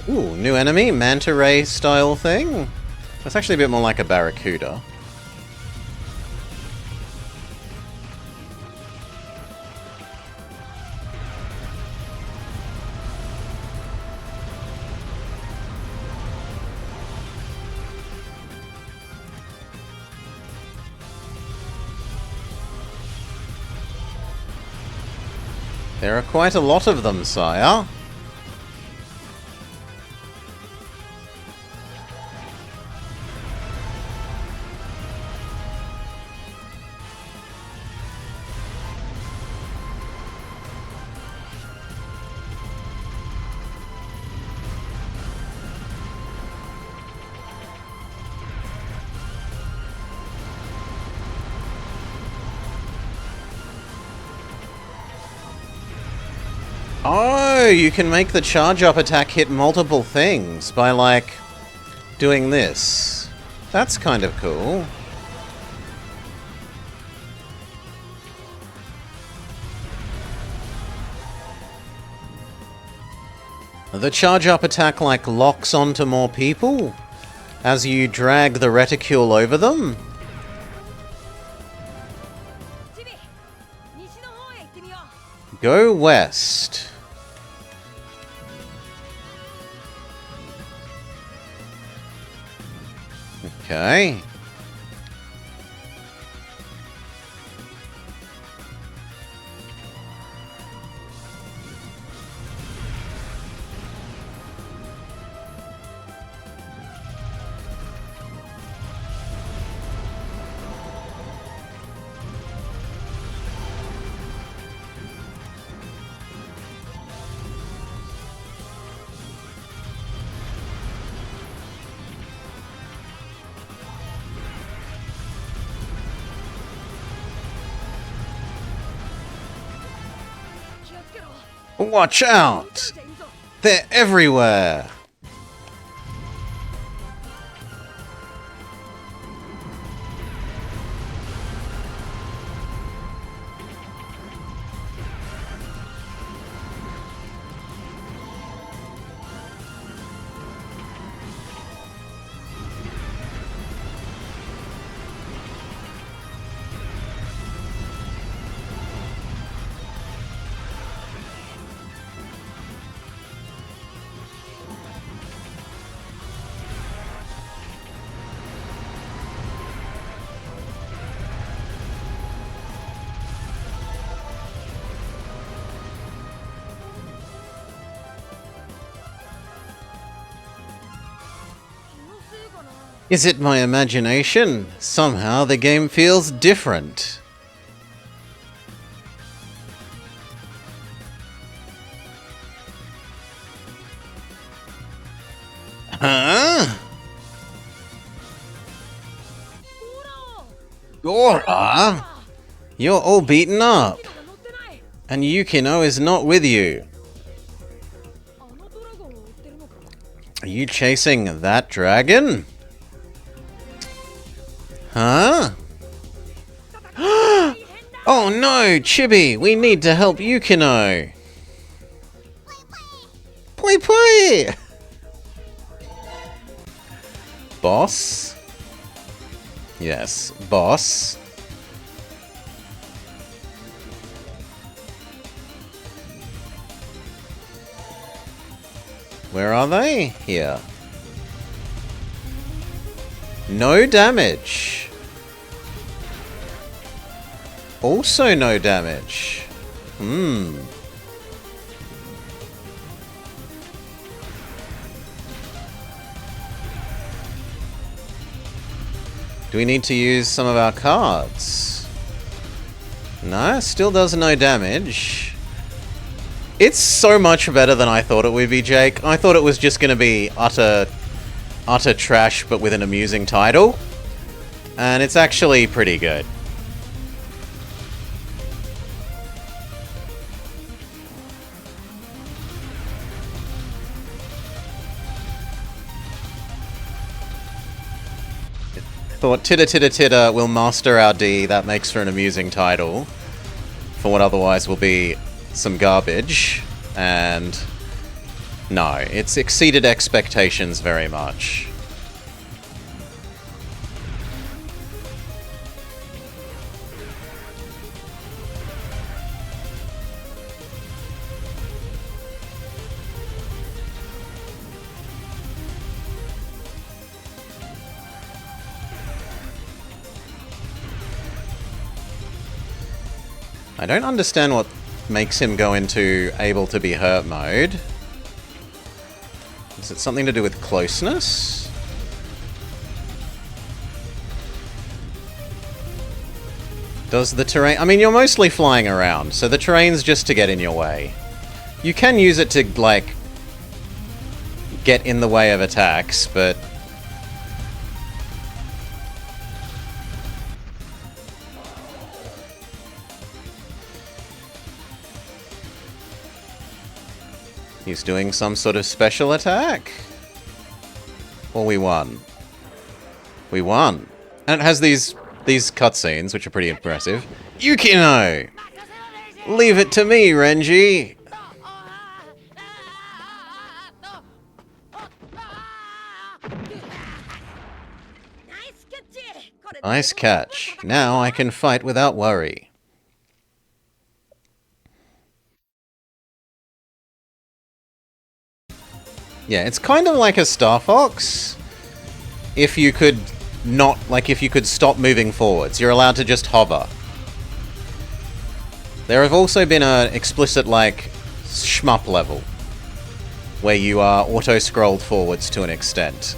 Ooh, new enemy, manta ray style thing. That's actually a bit more like a barracuda. There are quite a lot of them, sire. Oh, you can make the charge-up attack hit multiple things by, like, doing this. That's kind of cool. The charge-up attack, like, locks onto more people as you drag the reticule over them. Go west. Okay. Watch out! They're everywhere! Is it my imagination? Somehow the game feels different. Huh? Gora? You're all beaten up. And Yukino is not with you. Are you chasing that dragon? Huh? Oh no, Chibi! We need to help Yukino! Pui pui! Boss? Yes, boss. Where are they? Here. No damage. Also no damage. Do we need to use some of our cards? No, still does no damage. It's so much better than I thought it would be, Jake. I thought it was just going to be utter trash, but with an amusing title. And it's actually pretty good. Thought titter titter titter will master our D. That makes for an amusing title for what otherwise will be some garbage. And no, it's exceeded expectations very much. I don't understand what makes him go into able to be hurt mode. Is it something to do with closeness? Does the terrain... I mean, you're mostly flying around, so the terrain's just to get in your way. You can use it to, like, get in the way of attacks, but... He's doing some sort of special attack? Well, we won. We won. And it has these cutscenes, which are pretty impressive. Yukino! Leave it to me, Renji! Nice catch. Now I can fight without worry. Yeah, it's kind of like a Star Fox. If you could not, like, if you could stop moving forwards, you're allowed to just hover. There have also been an explicit, like, shmup level, where you are auto-scrolled forwards to an extent.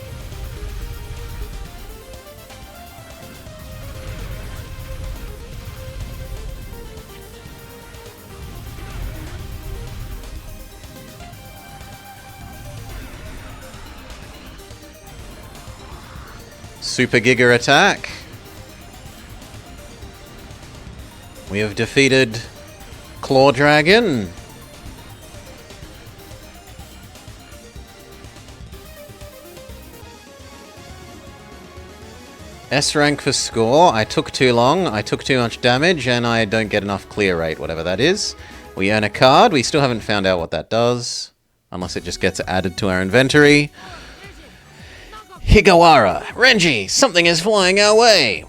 Super Giga attack. We have defeated Claw Dragon. S rank for score. I took too long, I took too much damage, and I don't get enough clear rate, whatever that is. We earn a card. We still haven't found out what that does, unless it just gets added to our inventory. Higawara! Renji! Something is flying our way!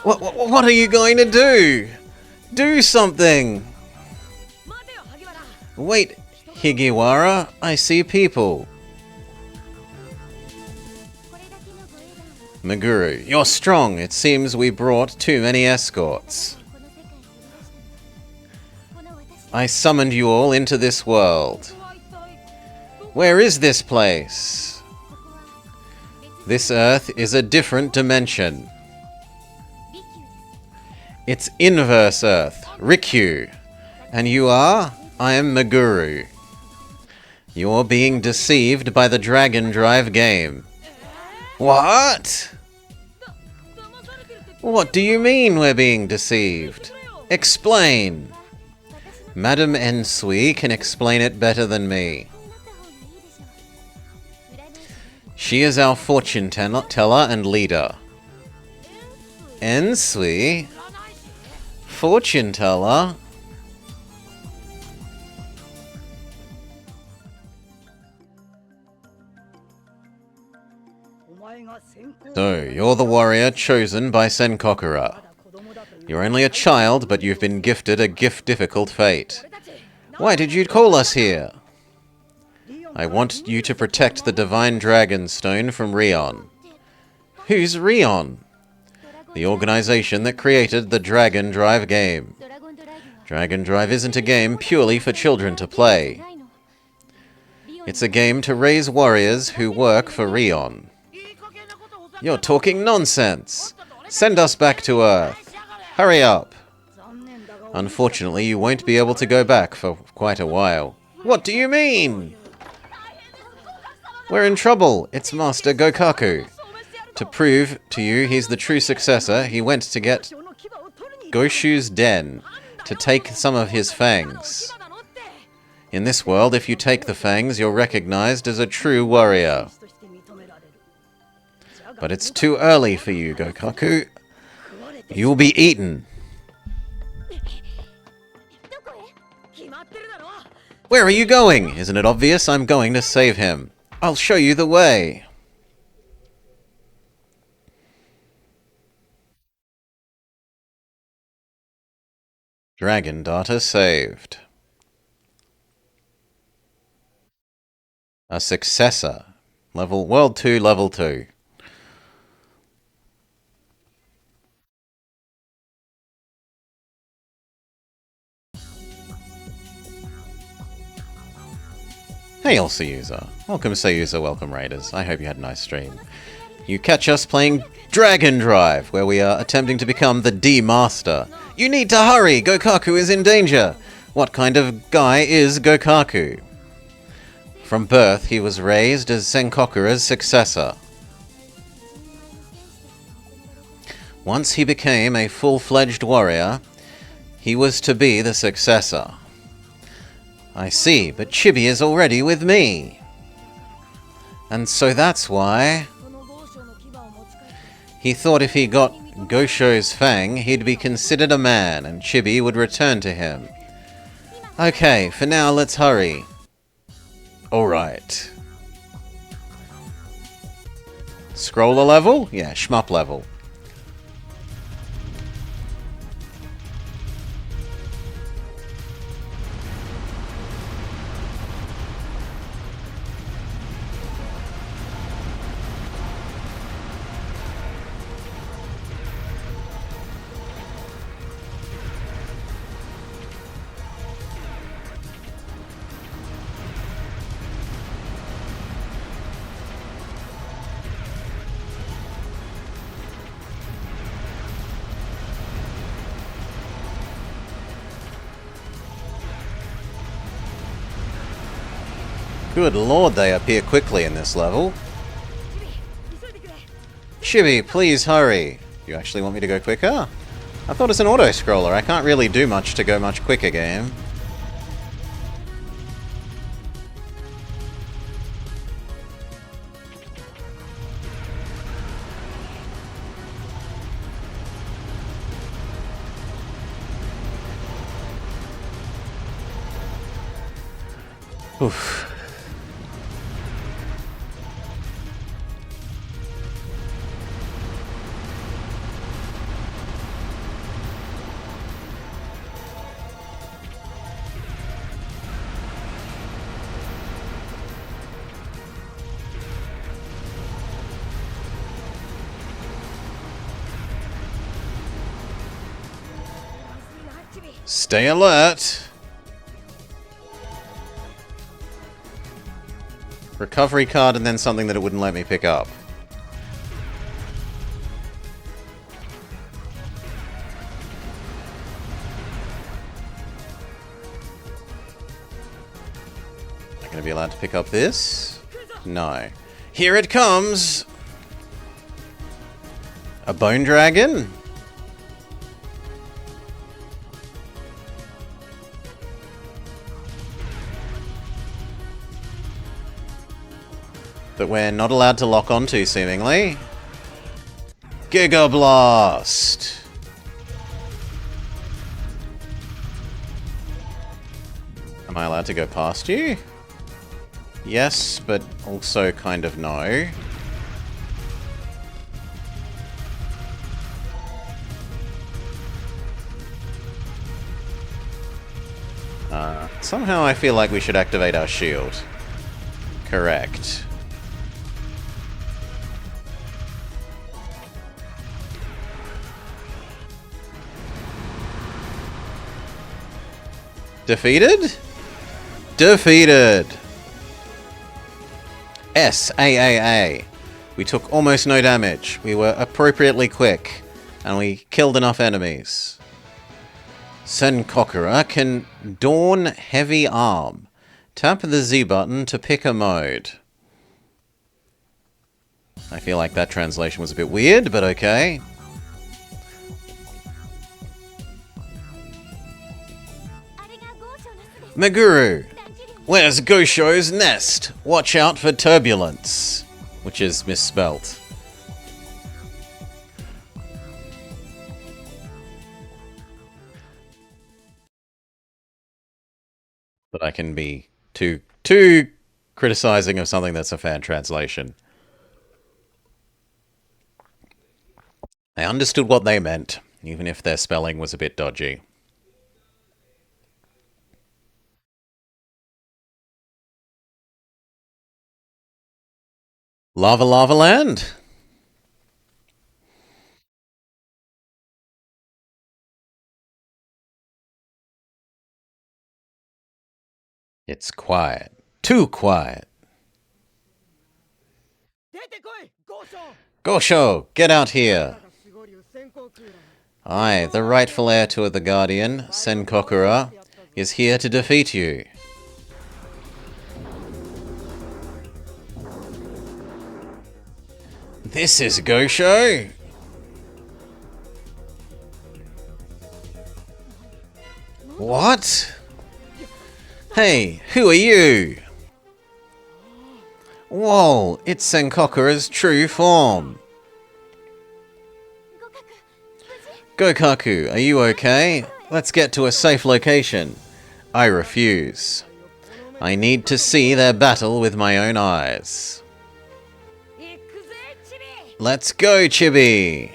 What are you going to do? Do something! Wait, Higawara, I see people. Meguru, you're strong. It seems we brought too many escorts. I summoned you all into this world. Where is this place? This Earth is a different dimension. It's inverse Earth, Rikyu. And you are? I am Meguru. You're being deceived by the Dragon Drive game. What? What do you mean we're being deceived? Explain! Madame Ensui can explain it better than me. She is our fortune teller and leader. Ensui? Fortune teller? So, you're the warrior chosen by Senkokura. You're only a child, but you've been gifted a difficult fate. Why did you call us here? I want you to protect the Divine Dragon Stone from Rion. Who's Rion? The organization that created the Dragon Drive game. Dragon Drive isn't a game purely for children to play. It's a game to raise warriors who work for Rion. You're talking nonsense! Send us back to Earth! Hurry up! Unfortunately, you won't be able to go back for quite a while. What do you mean? We're in trouble! It's Master Gokaku. To prove to you he's the true successor, he went to get Goshu's den to take some of his fangs. In this world, if you take the fangs, you're recognized as a true warrior. But it's too early for you, Gokaku. You'll be eaten. Where are you going? Isn't it obvious? I'm going to save him. I'll show you the way. Dragon data saved. A successor. World 2, level 2. Hey all Sayuza. Welcome Sayuza, welcome Raiders. I hope you had a nice stream. You catch us playing Dragon Drive, where we are attempting to become the D-Master. You need to hurry! Gokaku is in danger! What kind of guy is Gokaku? From birth, he was raised as Senkokura's successor. Once he became a full-fledged warrior, he was to be the successor. I see, but Chibi is already with me. And so that's why he thought if he got Gosho's fang, he'd be considered a man, and Chibi would return to him. Okay, for now, let's hurry. Alright. Scroller level? Yeah, shmup level. Good lord, they appear quickly in this level. Chibi, please hurry. You actually want me to go quicker? I thought it's an auto-scroller. I can't really do much to go much quicker, game. Oof. Stay alert! Recovery card and then something that it wouldn't let me pick up. Am I going to be allowed to pick up this? No. Here it comes! A bone dragon? that we're not allowed to lock onto, seemingly. Giga Blast! Am I allowed to go past you? Yes, but also kind of no. Somehow I feel like we should activate our shield. Correct. Defeated? Defeated! SAAA. We took almost no damage. We were appropriately quick. And we killed enough enemies. Senkokura can Dawn Heavy Arm. Tap the Z button to pick a mode. I feel like that translation was a bit weird, but okay. Meguru! Where's Gosho's nest? Watch out for turbulence. Which is misspelt. But I can be too criticizing of something that's a fan translation. I understood what they meant, even if their spelling was a bit dodgy. Lava Lava Land? It's quiet. Too quiet. Gosho, get out here. I, the rightful heir to the Guardian, Senkokura, is here to defeat you. This is Gosho? What? Hey, who are you? Whoa, it's Senkokura's true form. Gokaku, are you okay? Let's get to a safe location. I refuse. I need to see their battle with my own eyes. Let's go, Chibi!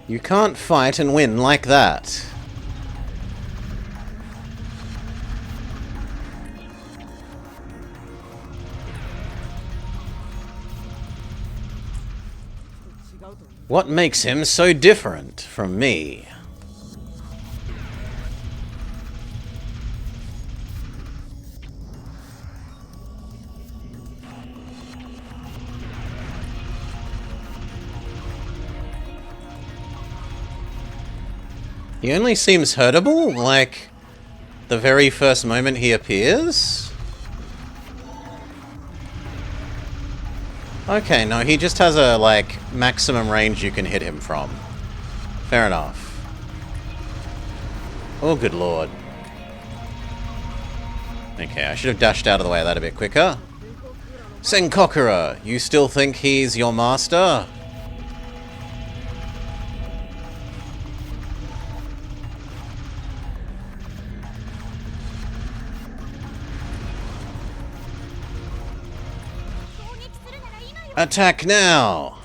You can't fight and win like that. What makes him so different from me? He only seems hurtable, like, the very first moment he appears? Okay, no, he just has a, like, maximum range you can hit him from. Fair enough. Oh, good lord. Okay, I should have dashed out of the way of that a bit quicker. Senkokura, you still think he's your master? Attack now!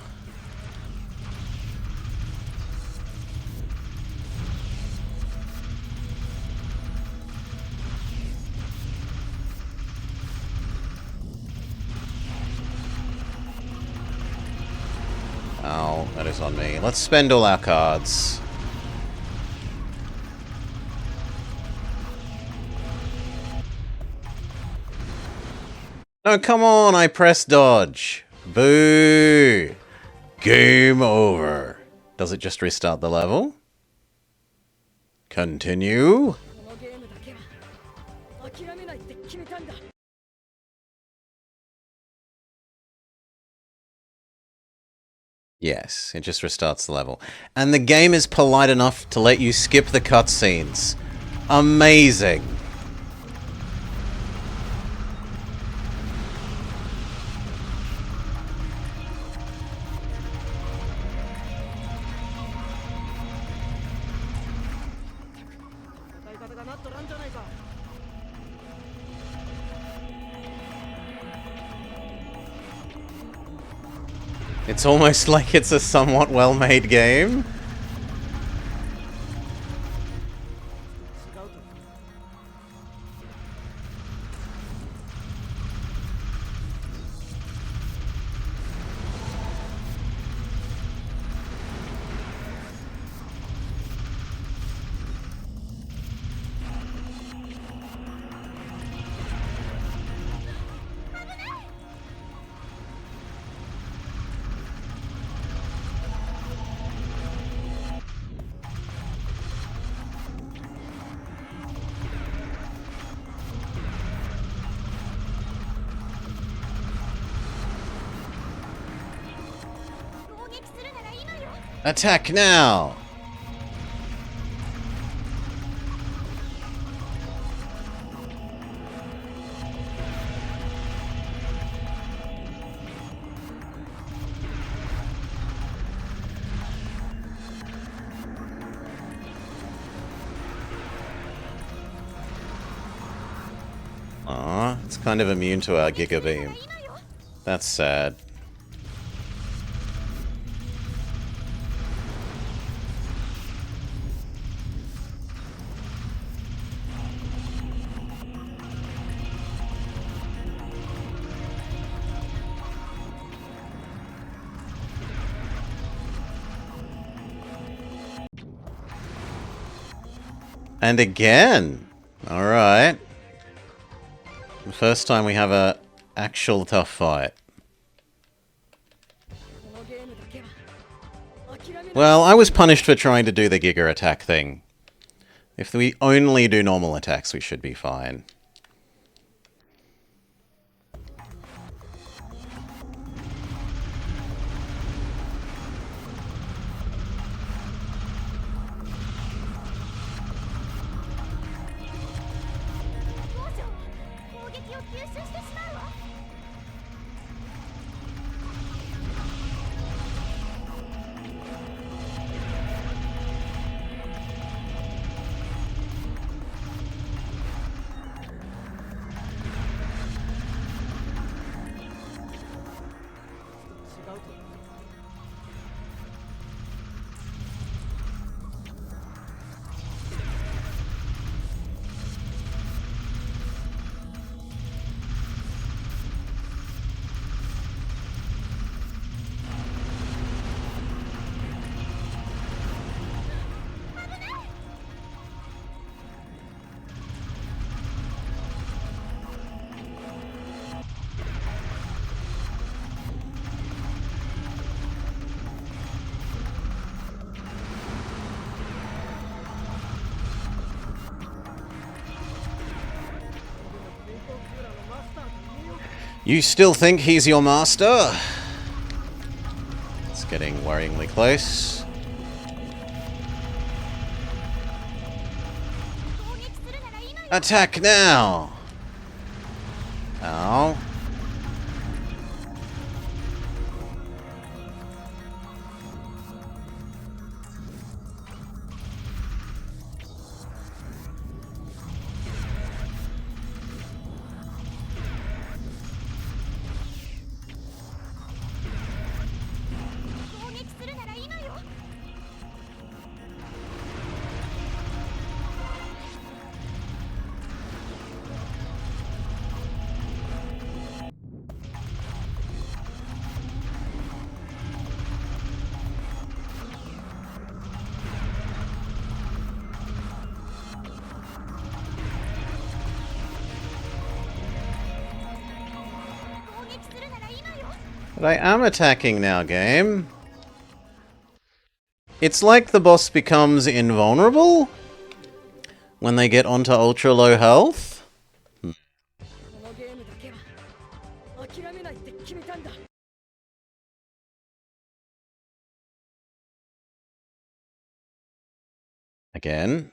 Oh, that is on me. Let's spend all our cards. No, come on, I pressed dodge. Boo! Game over. Does it just restart the level? Continue. Yes, it just restarts the level. And the game is polite enough to let you skip the cutscenes. Amazing. It's almost like it's a somewhat well-made game. Attack now! Aw, it's kind of immune to our Giga Beam. That's sad. And again! Alright. The first time we have a actual tough fight. Well, I was punished for trying to do the Giga attack thing. If we only do normal attacks, we should be fine. You still think he's your master? It's getting worryingly close. Attack now! Ow. But I am attacking now, game. It's like the boss becomes invulnerable when they get onto ultra low health. Again.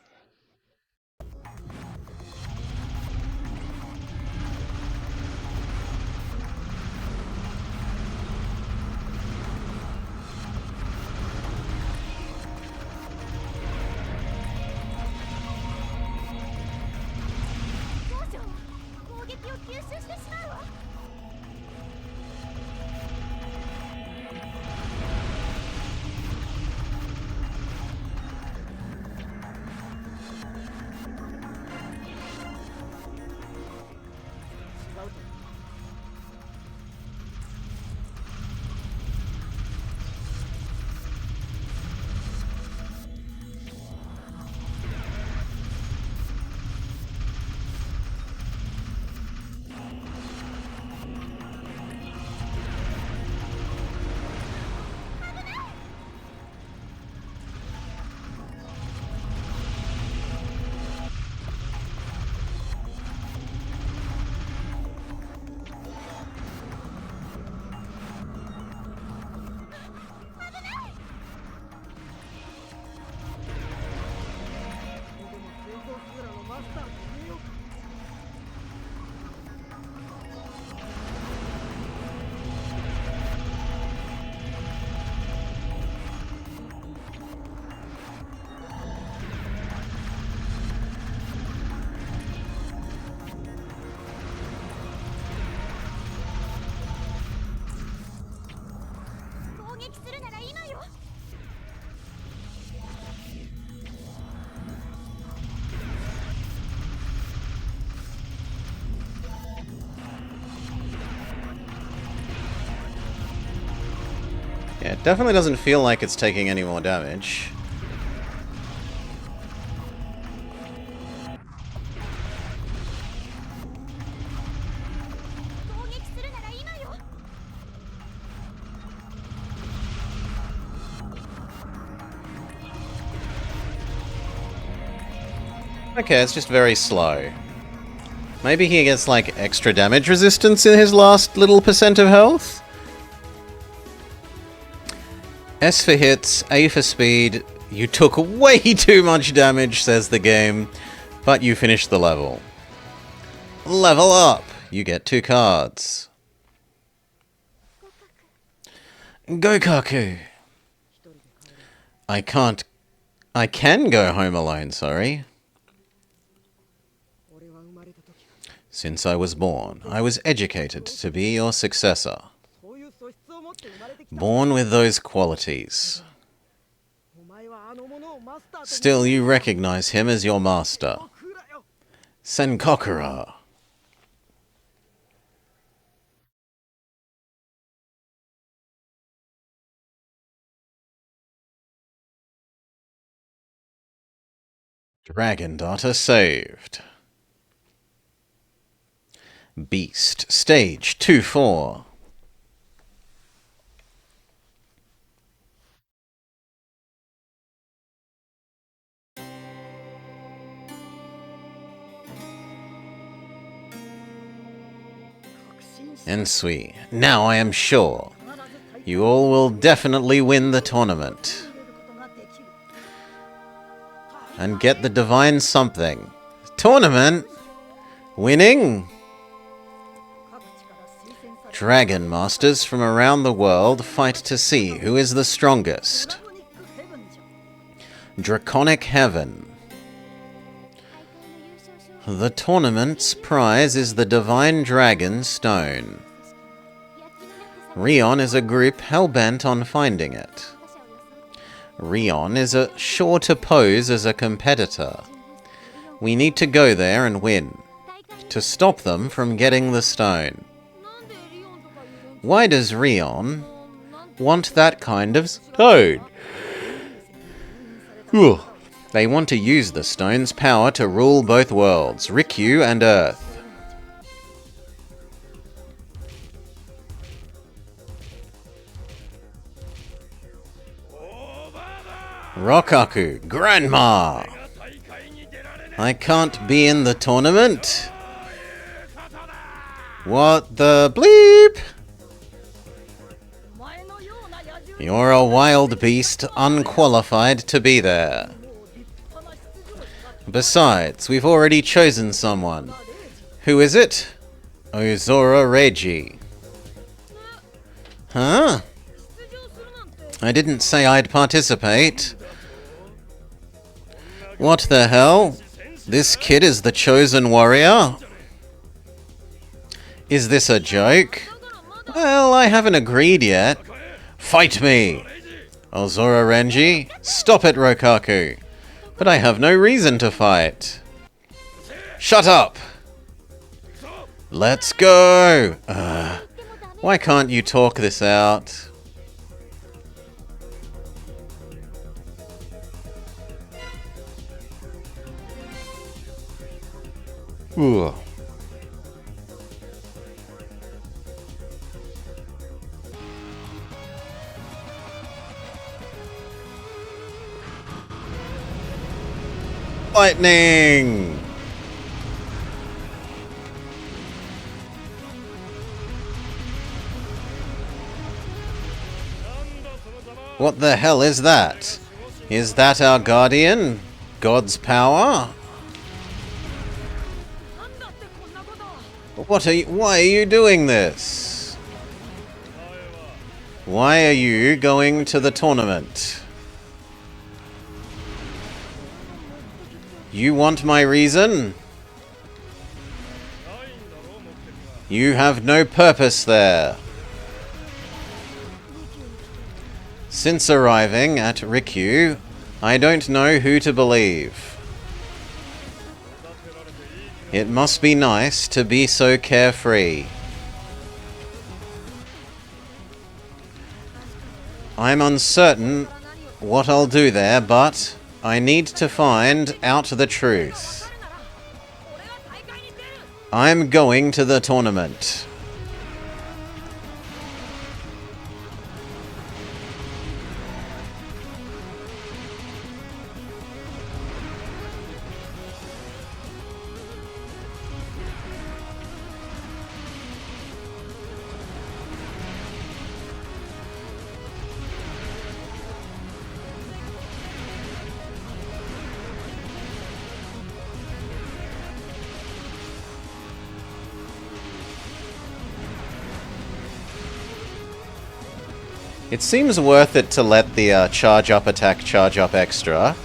Yeah, it definitely doesn't feel like it's taking any more damage. Okay, it's just very slow. Maybe he gets, like, extra damage resistance in his last little percent of health? S for hits, A for speed. You took way too much damage, says the game, but you finished the level. Level up! You get 2 cards. Gokaku! I can go home alone, sorry. Since I was born, I was educated to be your successor. Born with those qualities. Still, you recognize him as your master. Senkokura. Dragon Daughter saved. Beast, stage 2-4. Ensui, now I am sure. You all will definitely win the tournament. And get the divine something. Tournament? Winning? Dragon Masters from around the world fight to see who is the strongest. Draconic Heaven. The tournament's prize is the Divine Dragon Stone. Rion is a group hell-bent on finding it. Rion is sure to pose as a competitor. We need to go there and win, to stop them from getting the stone. Why does Rion want that kind of stone? They want to use the stone's power to rule both worlds, Rikyu and Earth. Rokaku, Grandma! I can't be in the tournament? What the bleep? You're a wild beast, unqualified to be there. Besides, we've already chosen someone. Who is it? Ozora Reggie. Huh? I didn't say I'd participate. What the hell? This kid is the chosen warrior? Is this a joke? Well, I haven't agreed yet. Fight me! Ozora Renji, stop it, Rokaku. But I have no reason to fight. Shut up! Let's go! Why can't you talk this out? Ooh. Lightning! What the hell is that? Is that our guardian? God's power? Why are you doing this? Why are you going to the tournament? You want my reason? You have no purpose there. Since arriving at Reus, I don't know who to believe. It must be nice to be so carefree. I'm uncertain what I'll do there, but I need to find out the truth. I'm going to the tournament. It seems worth it to let the charge up attack charge up extra.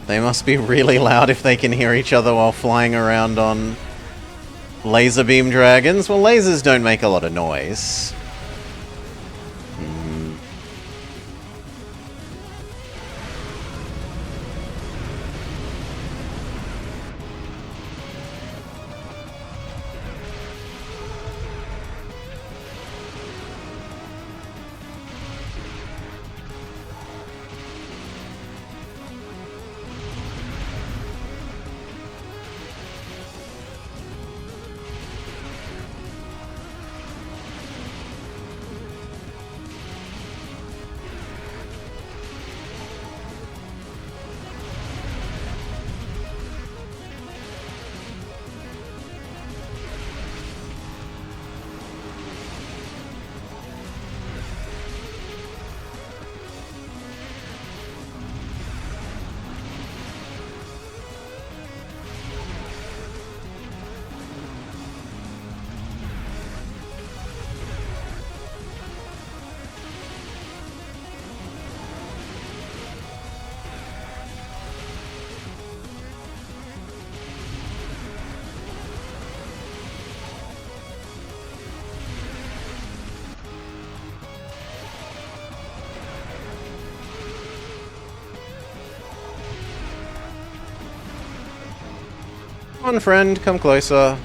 They must be really loud if they can hear each other while flying around on laser beam dragons. Well, lasers don't make a lot of noise. Come on, friend, come closer.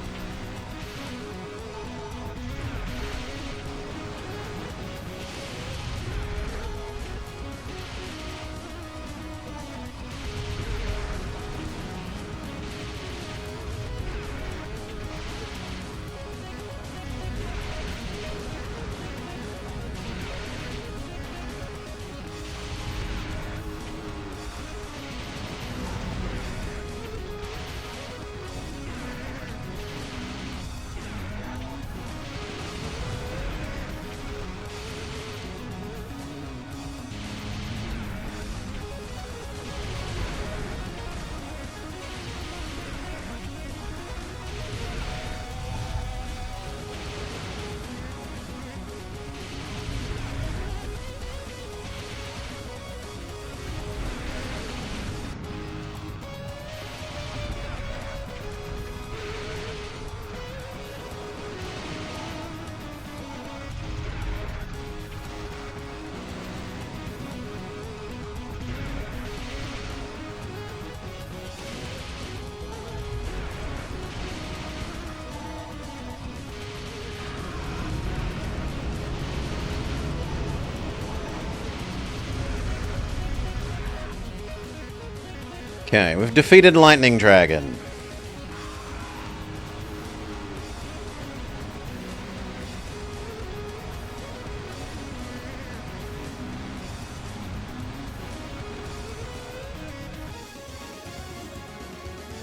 Okay, we've defeated Lightning Dragon.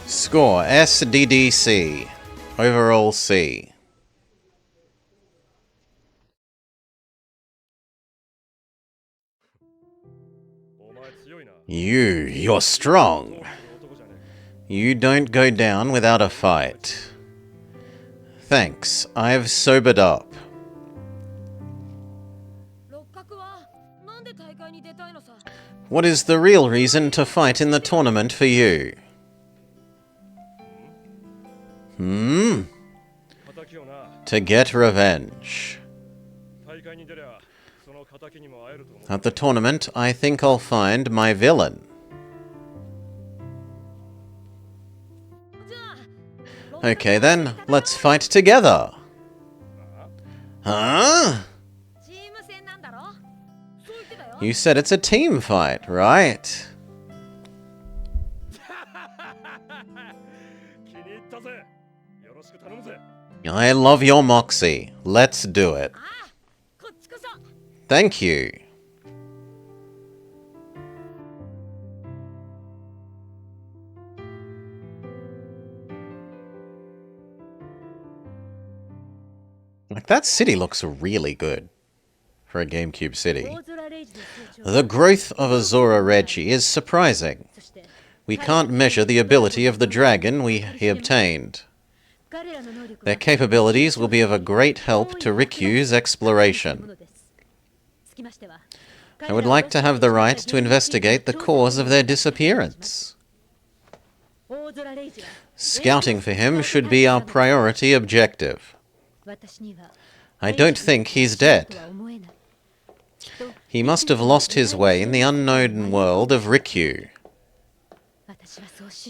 Score SDDC. Overall C. You're strong. You don't go down without a fight. Thanks, I've sobered up. What is the real reason to fight in the tournament for you? To get revenge. At the tournament, I think I'll find my villain. Okay then, let's fight together. Huh? You said it's a team fight, right? I love your moxie. Let's do it. Thank you. Like, that city looks really good for a GameCube city. The growth of Azura Reggie is surprising. We can't measure the ability of the dragon he obtained. Their capabilities will be of a great help to Riku's exploration. I would like to have the right to investigate the cause of their disappearance. Scouting for him should be our priority objective. I don't think he's dead. He must have lost his way in the unknown world of Riku.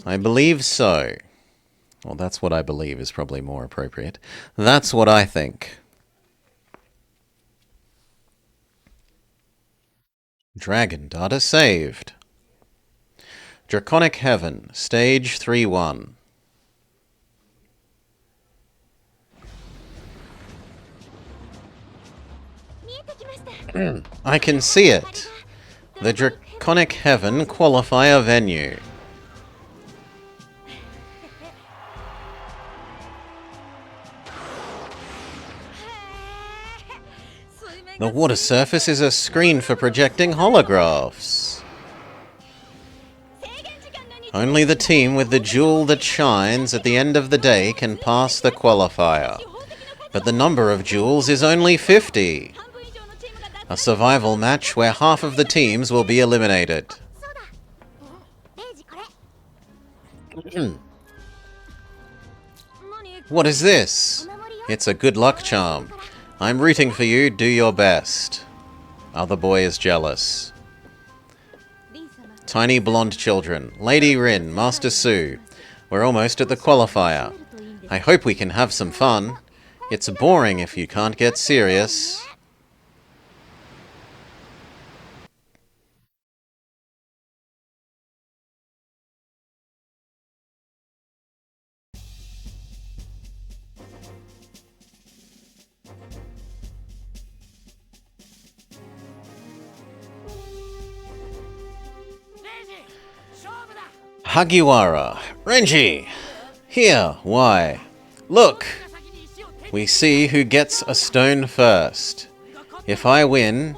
I believe so. Well, that's what I believe is probably more appropriate. That's what I think. Dragon data saved. Draconic Heaven, Stage 3-1. I can see it. The Draconic Heaven qualifier venue. The water surface is a screen for projecting holographs. Only the team with the jewel that shines at the end of the day can pass the qualifier. But the number of jewels is only 50. A survival match where half of the teams will be eliminated. What is this? It's a good luck charm. I'm rooting for you, do your best. Other boy is jealous. Tiny blonde children. Lady Rin, Master Su. We're almost at the qualifier. I hope we can have some fun. It's boring if you can't get serious. Hagiwara. Renji! Here, why? Look! We see who gets a stone first. If I win,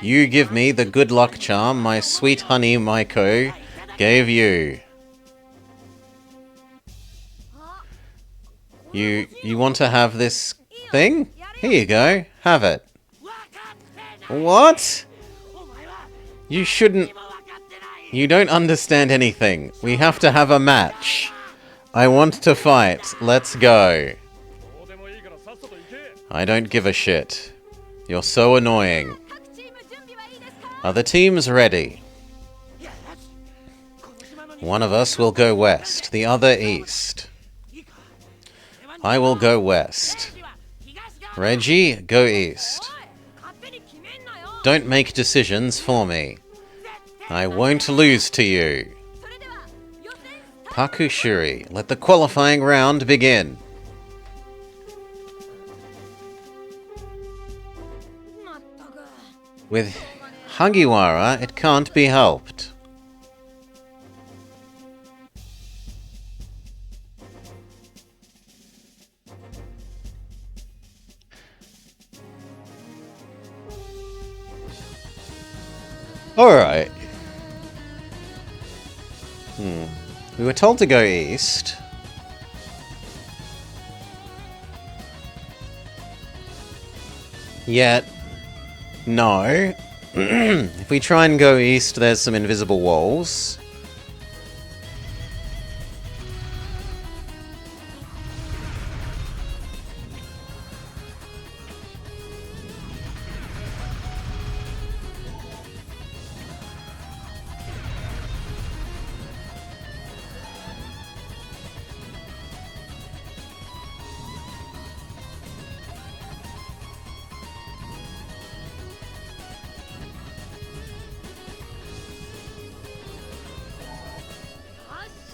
you give me the good luck charm my sweet honey Maiko gave you. You want to have this thing? Here you go. Have it. What? You shouldn't... You don't understand anything. We have to have a match. I want to fight. Let's go. I don't give a shit. You're so annoying. Are the teams ready? One of us will go west, the other east. I will go west. Reggie, go east. Don't make decisions for me. I won't lose to you. Pakushuri, let the qualifying round begin. With Hagiwara, it can't be helped. Alright. We were told to go east. Yet, no. If we try and go east, there's some invisible walls.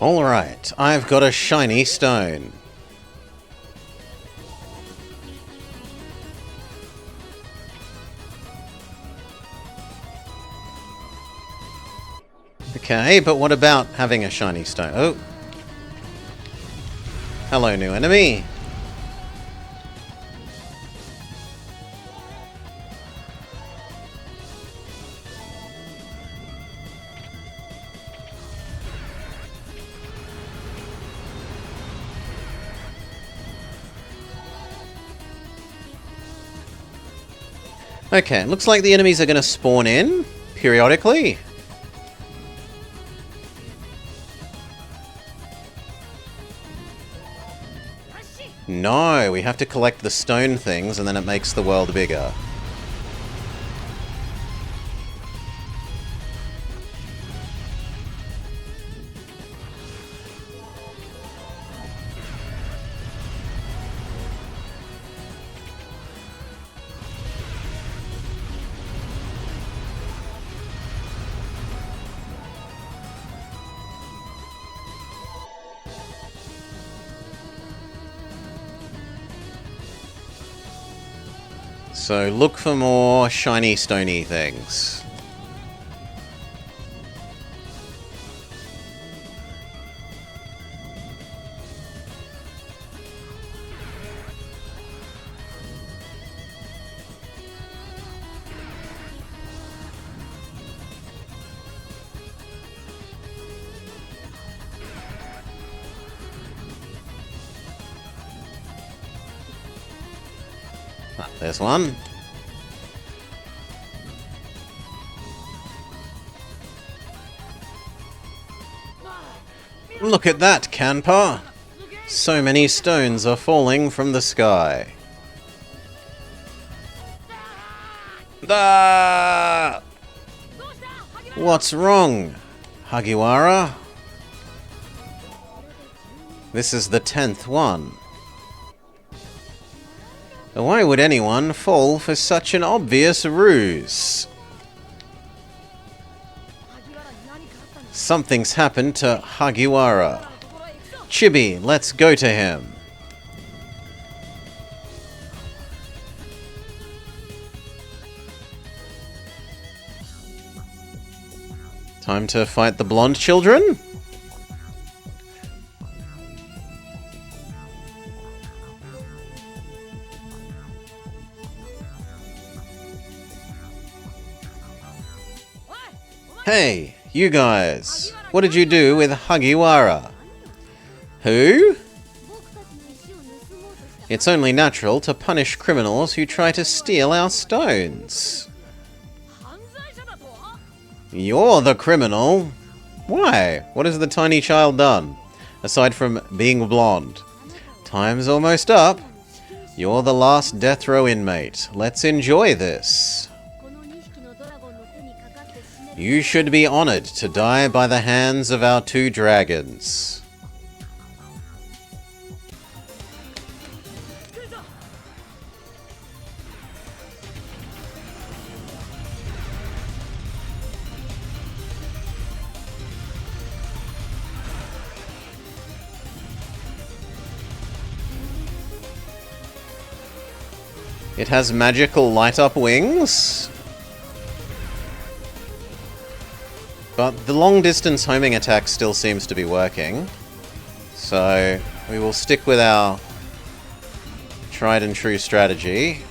Alright, I've got a shiny stone. Okay, but what about having a shiny stone? Oh. Hello, new enemy. Okay, looks like the enemies are going to spawn in periodically. No, we have to collect the stone things and then it makes the world bigger. So look for more shiny stony things. Ah, there's one. Look at that, Kanpa! So many stones are falling from the sky. Ah! What's wrong, Hagiwara? This is the 10th one. Why would anyone fall for such an obvious ruse? Something's happened to Hagiwara. Chibi, let's go to him. Time to fight the blonde children? Hey, you guys. What did you do with Hagiwara? Who? It's only natural to punish criminals who try to steal our stones. You're the criminal. Why? What has the tiny child done? Aside from being blonde. Time's almost up. You're the last death row inmate. Let's enjoy this. You should be honored to die by the hands of our two dragons. It has magical light-up wings. But the long-distance homing attack still seems to be working. So we will stick with our tried and true strategy.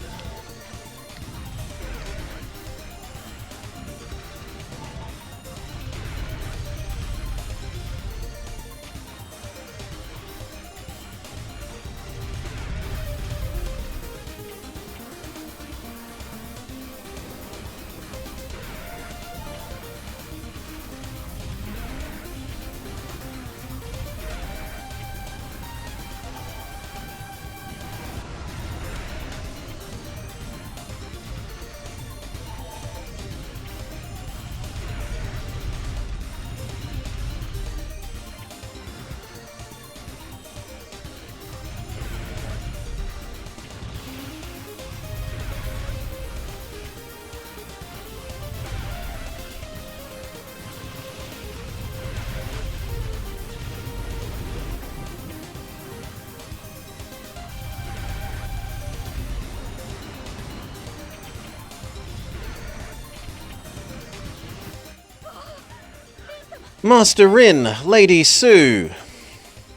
Master Rin, Lady Sue.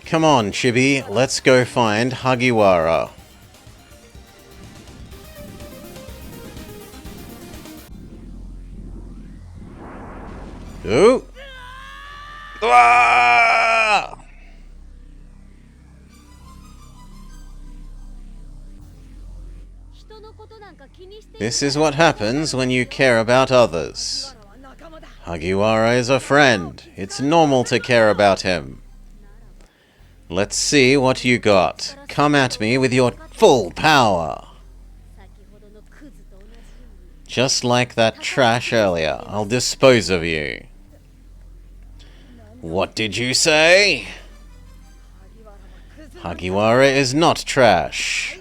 Come on, Chibi, let's go find Hagiwara. Ooh. Ah! This is what happens when you care about others. Hagiwara is a friend. It's normal to care about him. Let's see what you got. Come at me with your full power. Just like that trash earlier, I'll dispose of you. What did you say? Hagiwara is not trash.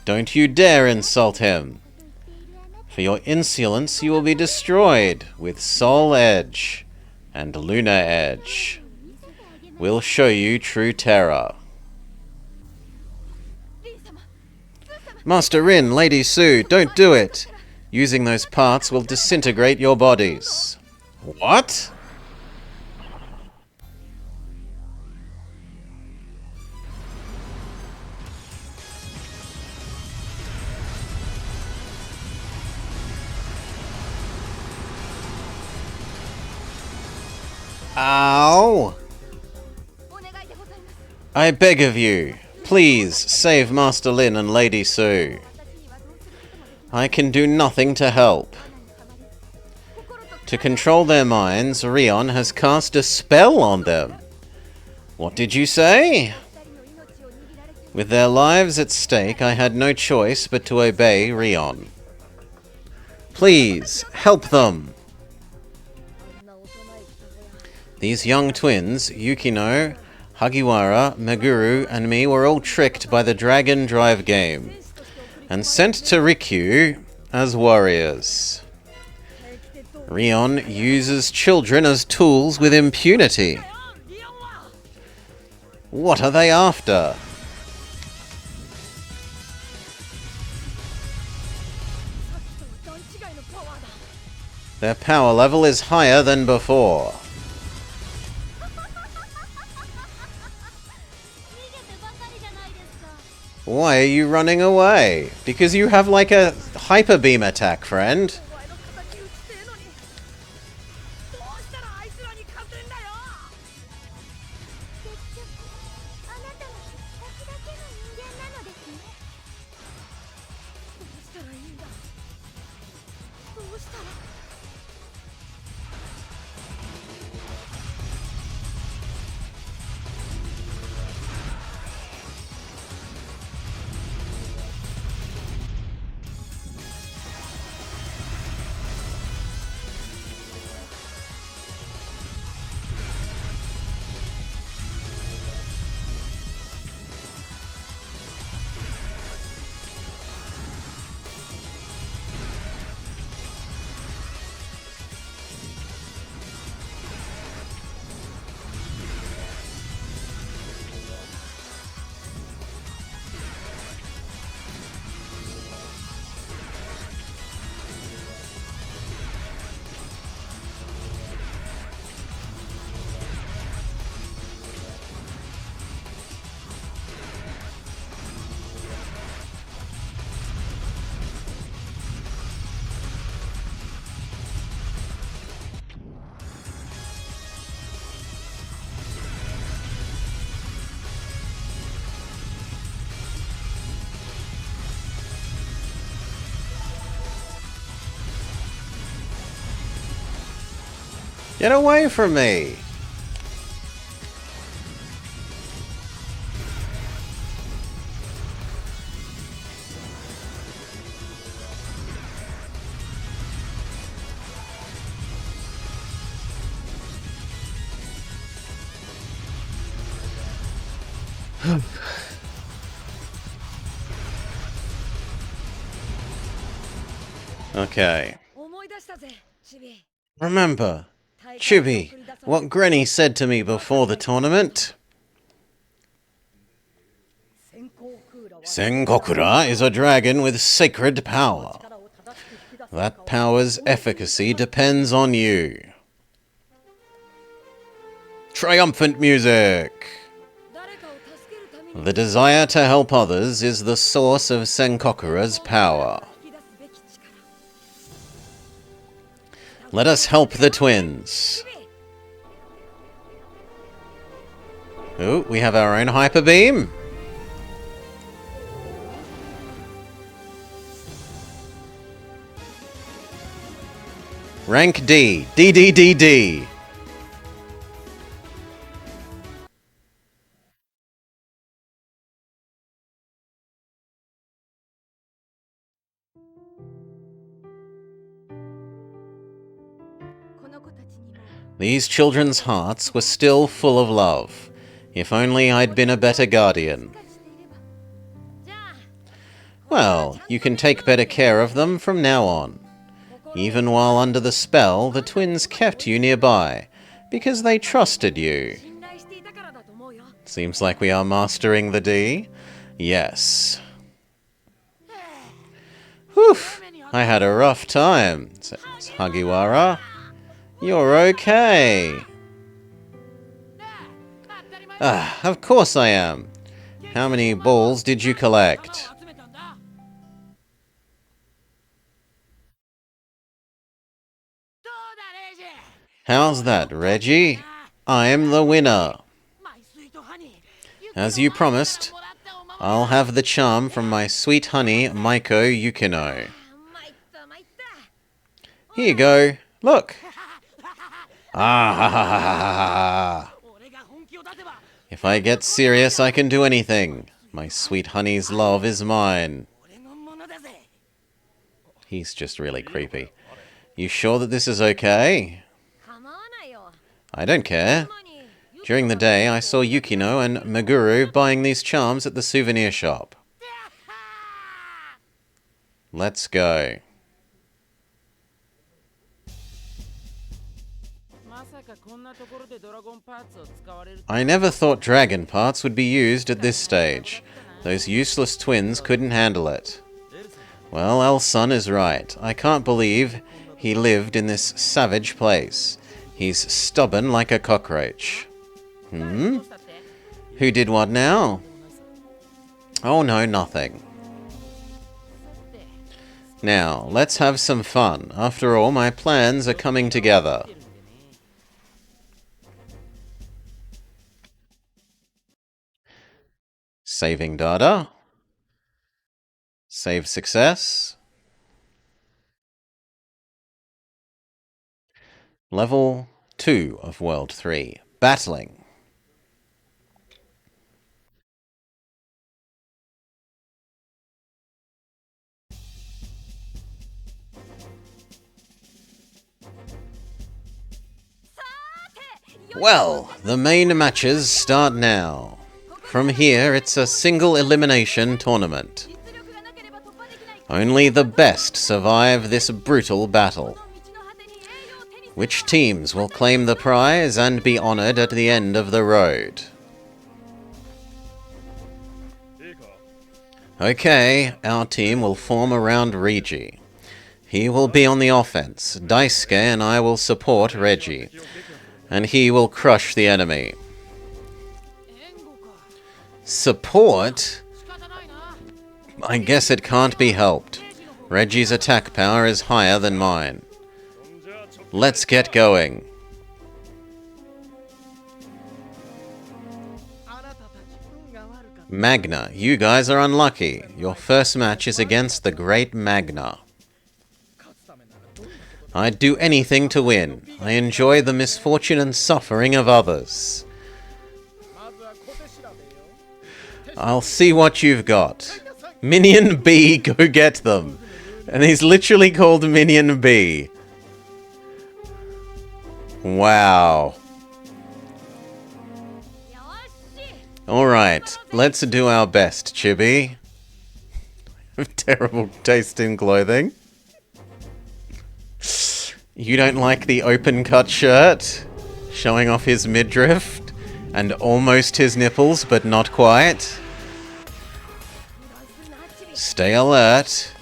Don't you dare insult him. For your insolence, you will be destroyed with Soul Edge and Lunar Edge. We'll show you true terror. Master Rin, Lady Sue, don't do it. Using those parts will disintegrate your bodies. What? Ow! I beg of you, please save Master Lin and Lady Sue. I can do nothing to help. To control their minds, Rion has cast a spell on them. What did you say? With their lives at stake, I had no choice but to obey Rion. Please, help them! These young twins, Yukino, Hagiwara, Meguru, and me were all tricked by the Dragon Drive game and sent to Rikyu as warriors. Rion uses children as tools with impunity. What are they after? Their power level is higher than before. Why are you running away? Because you have like a hyper beam attack, friend. Get away from me! Okay. Remember, Chibi, what Granny said to me before the tournament? Senkokura is a dragon with sacred power. That power's efficacy depends on you. Triumphant music! The desire to help others is the source of Senkokura's power. Let us help the twins. Oh, we have our own hyper beam. Rank D. D, D, D, D. These children's hearts were still full of love. If only I'd been a better guardian. Well, you can take better care of them from now on. Even while under the spell, the twins kept you nearby, because they trusted you. Seems like we are mastering the D. Yes. Whew, I had a rough time, says Hagiwara. You're okay. Ah, of course I am. How many balls did you collect? How's that, Reggie? I'm the winner. As you promised, I'll have the charm from my sweet honey, Maiko Yukino. Here you go. Look. Ah ha ha ha ha ha. If I get serious, I can do anything. My sweet honey's love is mine. He's just really creepy. You sure that this is okay? I don't care. During the day, I saw Yukino and Meguru buying these charms at the souvenir shop. Let's go. I never thought dragon parts would be used at this stage. Those useless twins couldn't handle it. Well, El-san is right. I can't believe he lived in this savage place. He's stubborn like a cockroach. Who did what now? Oh no, nothing. Now, let's have some fun. After all, my plans are coming together. Saving data. Save success. Level 2 of World 3. Battling. Well, the main matches start now. From here, it's a single elimination tournament. Only the best survive this brutal battle. Which teams will claim the prize and be honored at the end of the road? Okay, our team will form around Reggie. He will be on the offense. Daisuke and I will support Reggie. And he will crush the enemy. Support? I guess it can't be helped. Reggie's attack power is higher than mine. Let's get going. Magna, you guys are unlucky. Your first match is against the great Magna. I'd do anything to win. I enjoy the misfortune and suffering of others. I'll see what you've got. Minion B, go get them. And he's literally called Minion B. Wow. Alright, let's do our best, Chibi. Terrible taste in clothing. You don't like the open-cut shirt? Showing off his midriff and almost his nipples, but not quite. Stay alert.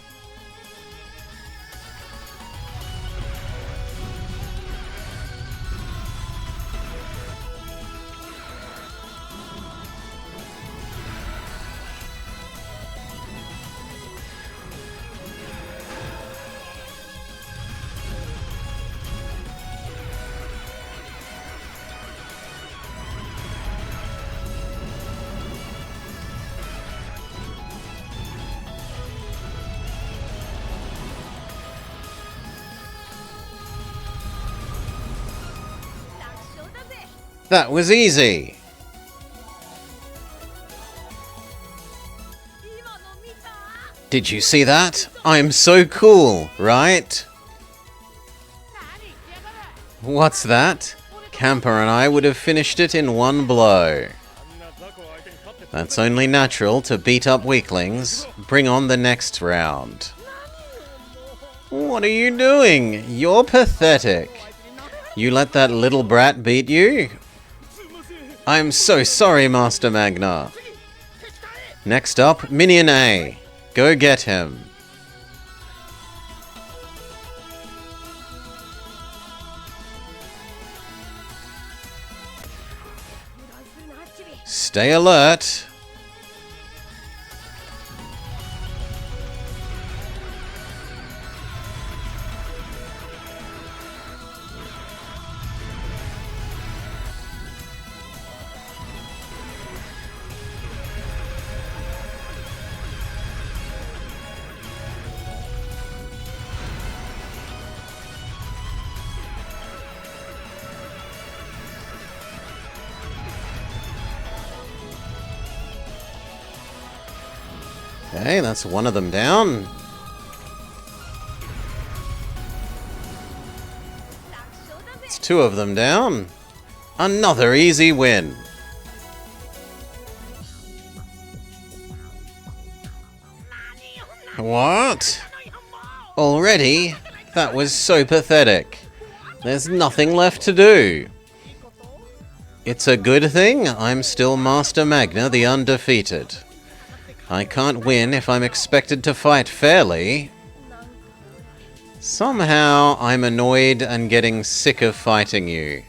That was easy. Did you see that? I'm so cool, right? What's that? Camper and I would have finished it in one blow. That's only natural to beat up weaklings. Bring on the next round. What are you doing? You're pathetic. You let that little brat beat you? I'm so sorry, Master Magna. Next up, Minion A. Go get him. Stay alert. Okay, that's one of them down. It's two of them down. Another easy win. What? Already? That was so pathetic. There's nothing left to do. It's a good thing I'm still Master Magna the Undefeated. I can't win if I'm expected to fight fairly. Somehow I'm annoyed and getting sick of fighting you.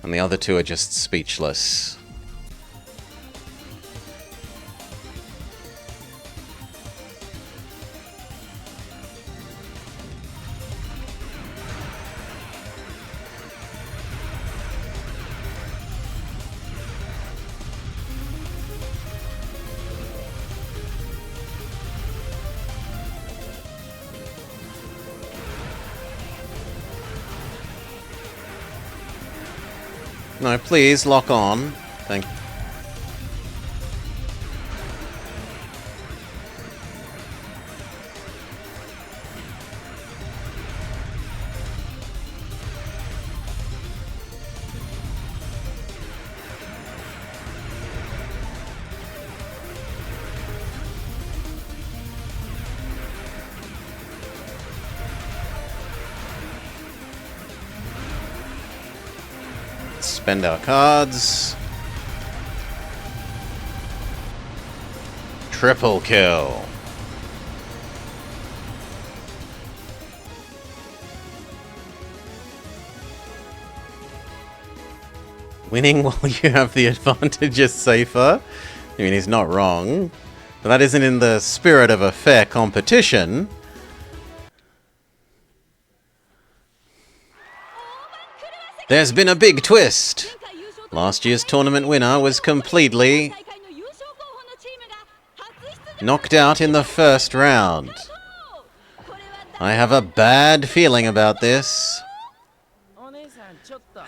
And the other two are just speechless. No, please, lock on. Thank you. Spend our cards. Triple kill. Winning while you have the advantage is safer. I mean, he's not wrong. But that isn't in the spirit of a fair competition. There's been a big twist. Last year's tournament winner was completely knocked out in the first round. I have a bad feeling about this.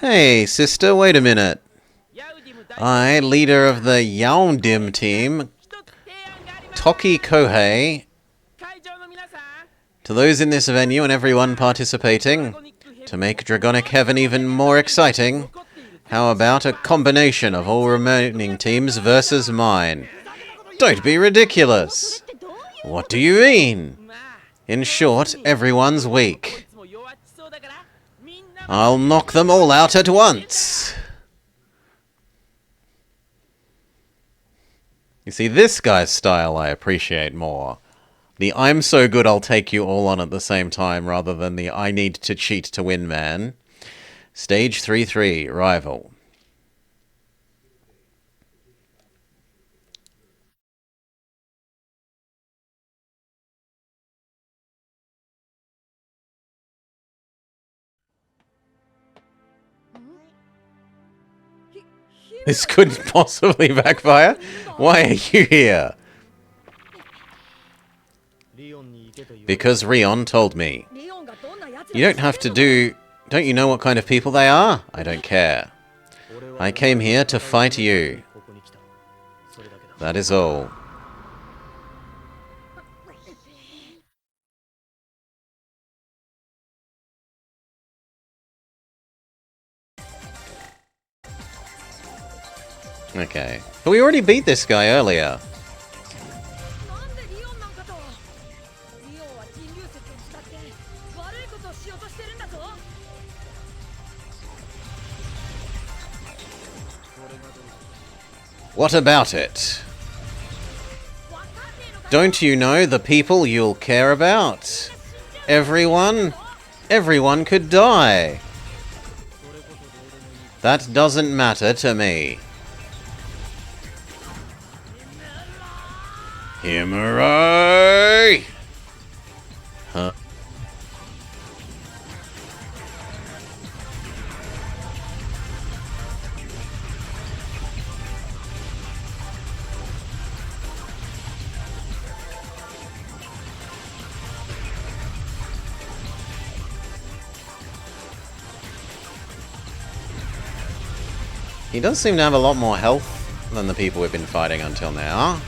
Hey, sister, wait a minute. I, leader of the Yaundim team, Toki Kohei, to those in this venue and everyone participating, to make Dragonic Heaven even more exciting, how about a combination of all remaining teams versus mine? Don't be ridiculous! What do you mean? In short, everyone's weak. I'll knock them all out at once! You see, this guy's style I appreciate more. The I'm so good I'll take you all on at the same time rather than the I need to cheat to win man. Stage 3-3, Rival. This couldn't possibly backfire. Why are you here? Because Rion told me. You don't have to do... Don't you know what kind of people they are? I don't care. I came here to fight you. That is all. Okay. But we already beat this guy earlier. What about it? Don't you know the people you'll care about? Everyone? Everyone could die. That doesn't matter to me. Himuro! Huh? He does seem to have a lot more health than the people we've been fighting until now.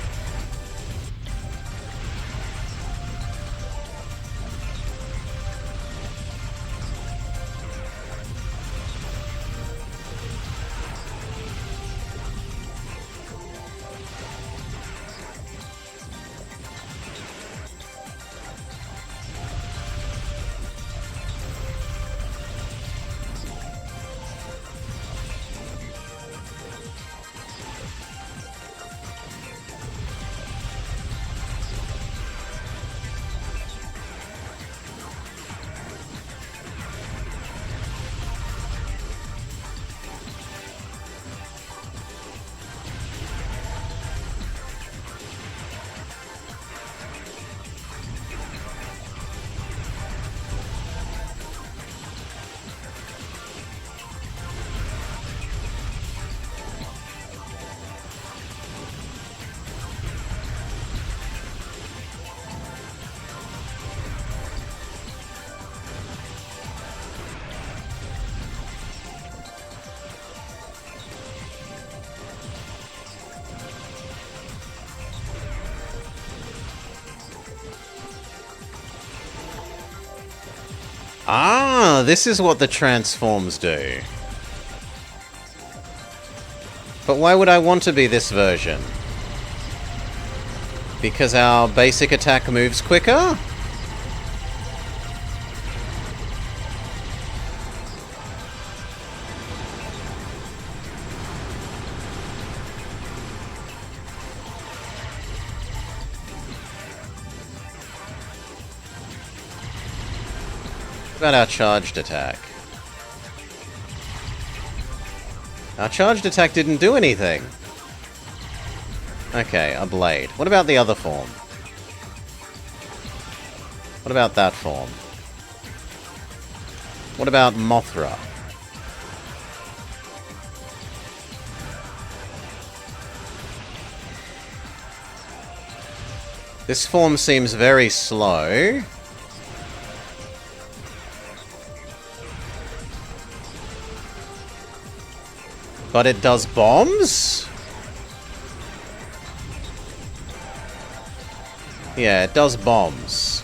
Ah, this is what the transforms do. But why would I want to be this version? Because our basic attack moves quicker? What about our charged attack? Our charged attack didn't do anything. Okay, a blade. What about the other form? What about that form? What about Mothra? This form seems very slow. But it does bombs? Yeah, it does bombs.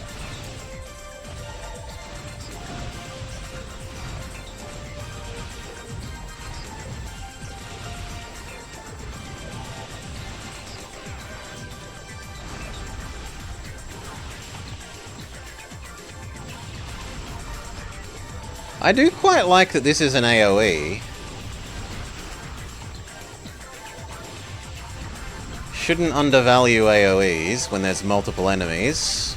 I do quite like that this is an AoE. Shouldn't undervalue AoEs when there's multiple enemies.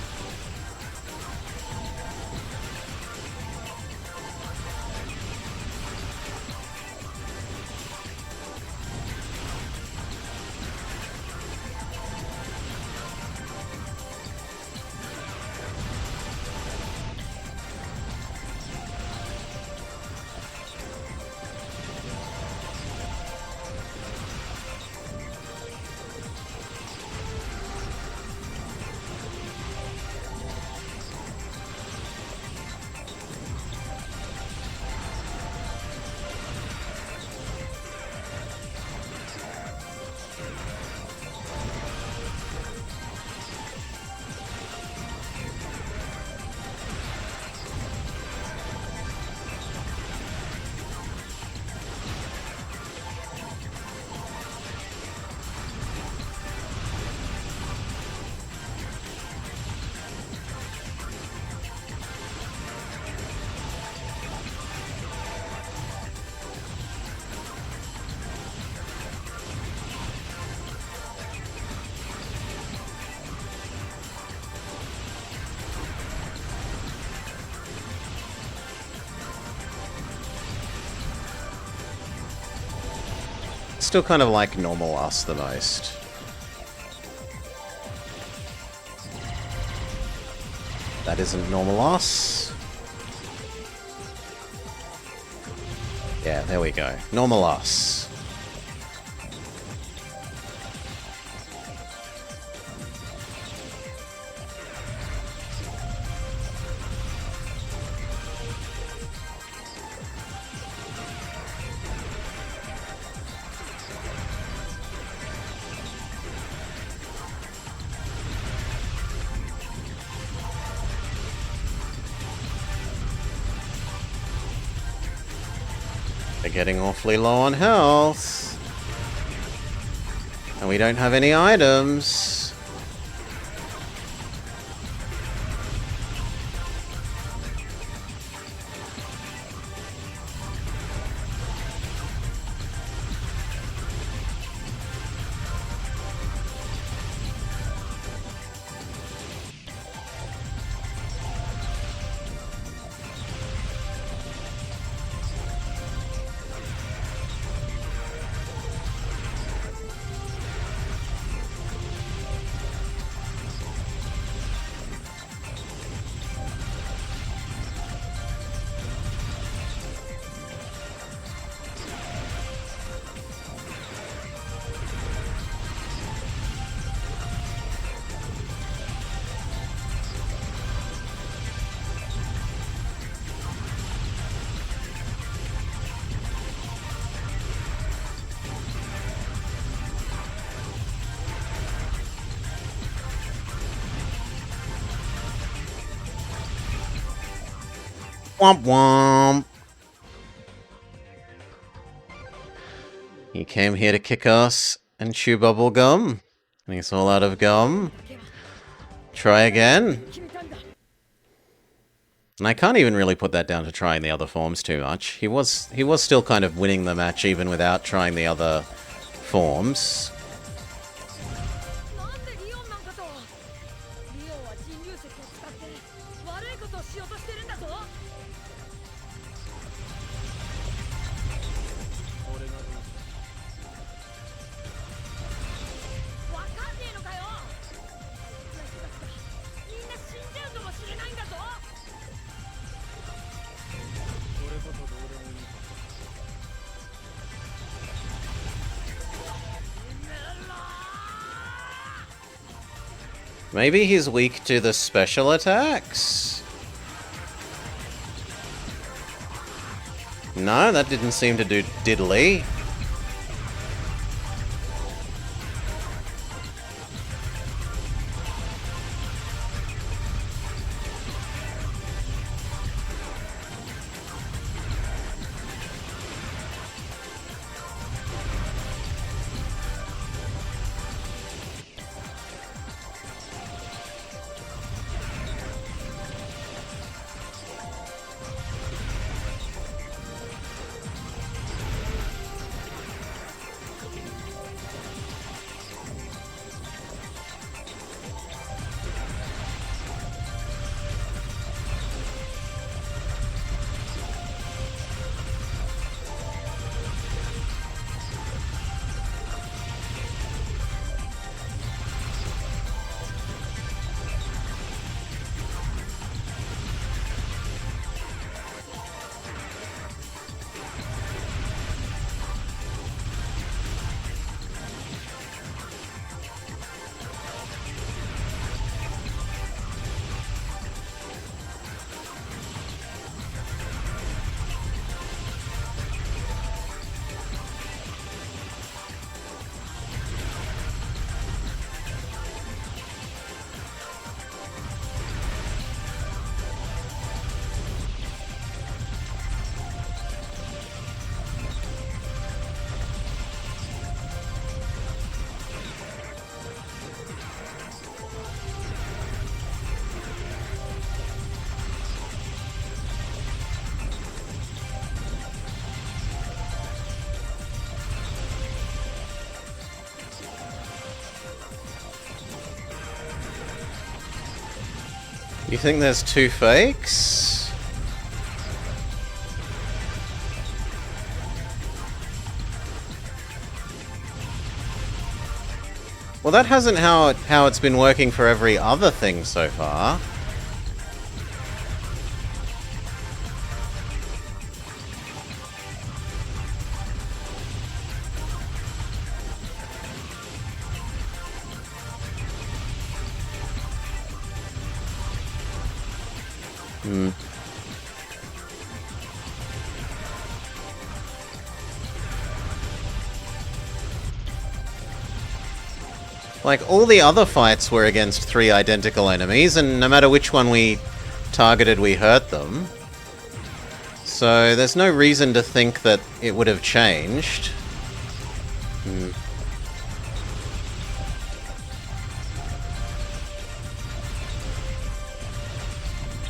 Still kind of like normal us the most. That isn't normal us. Yeah, there we go. Normal us. They're getting awfully low on health. And we don't have any items. Womp womp. He came here to kick us and chew bubble gum. And he's all out of gum. Try again. And I can't even really put that down to trying the other forms too much. He was still kind of winning the match even without trying the other forms. Maybe he's weak to the special attacks? No, that didn't seem to do diddly. You think there's 2 fakes? Well, that hasn't how it's been working for every other thing so far. Like, all the other fights were against 3 identical enemies, and no matter which one we targeted, we hurt them. So there's no reason to think that it would have changed.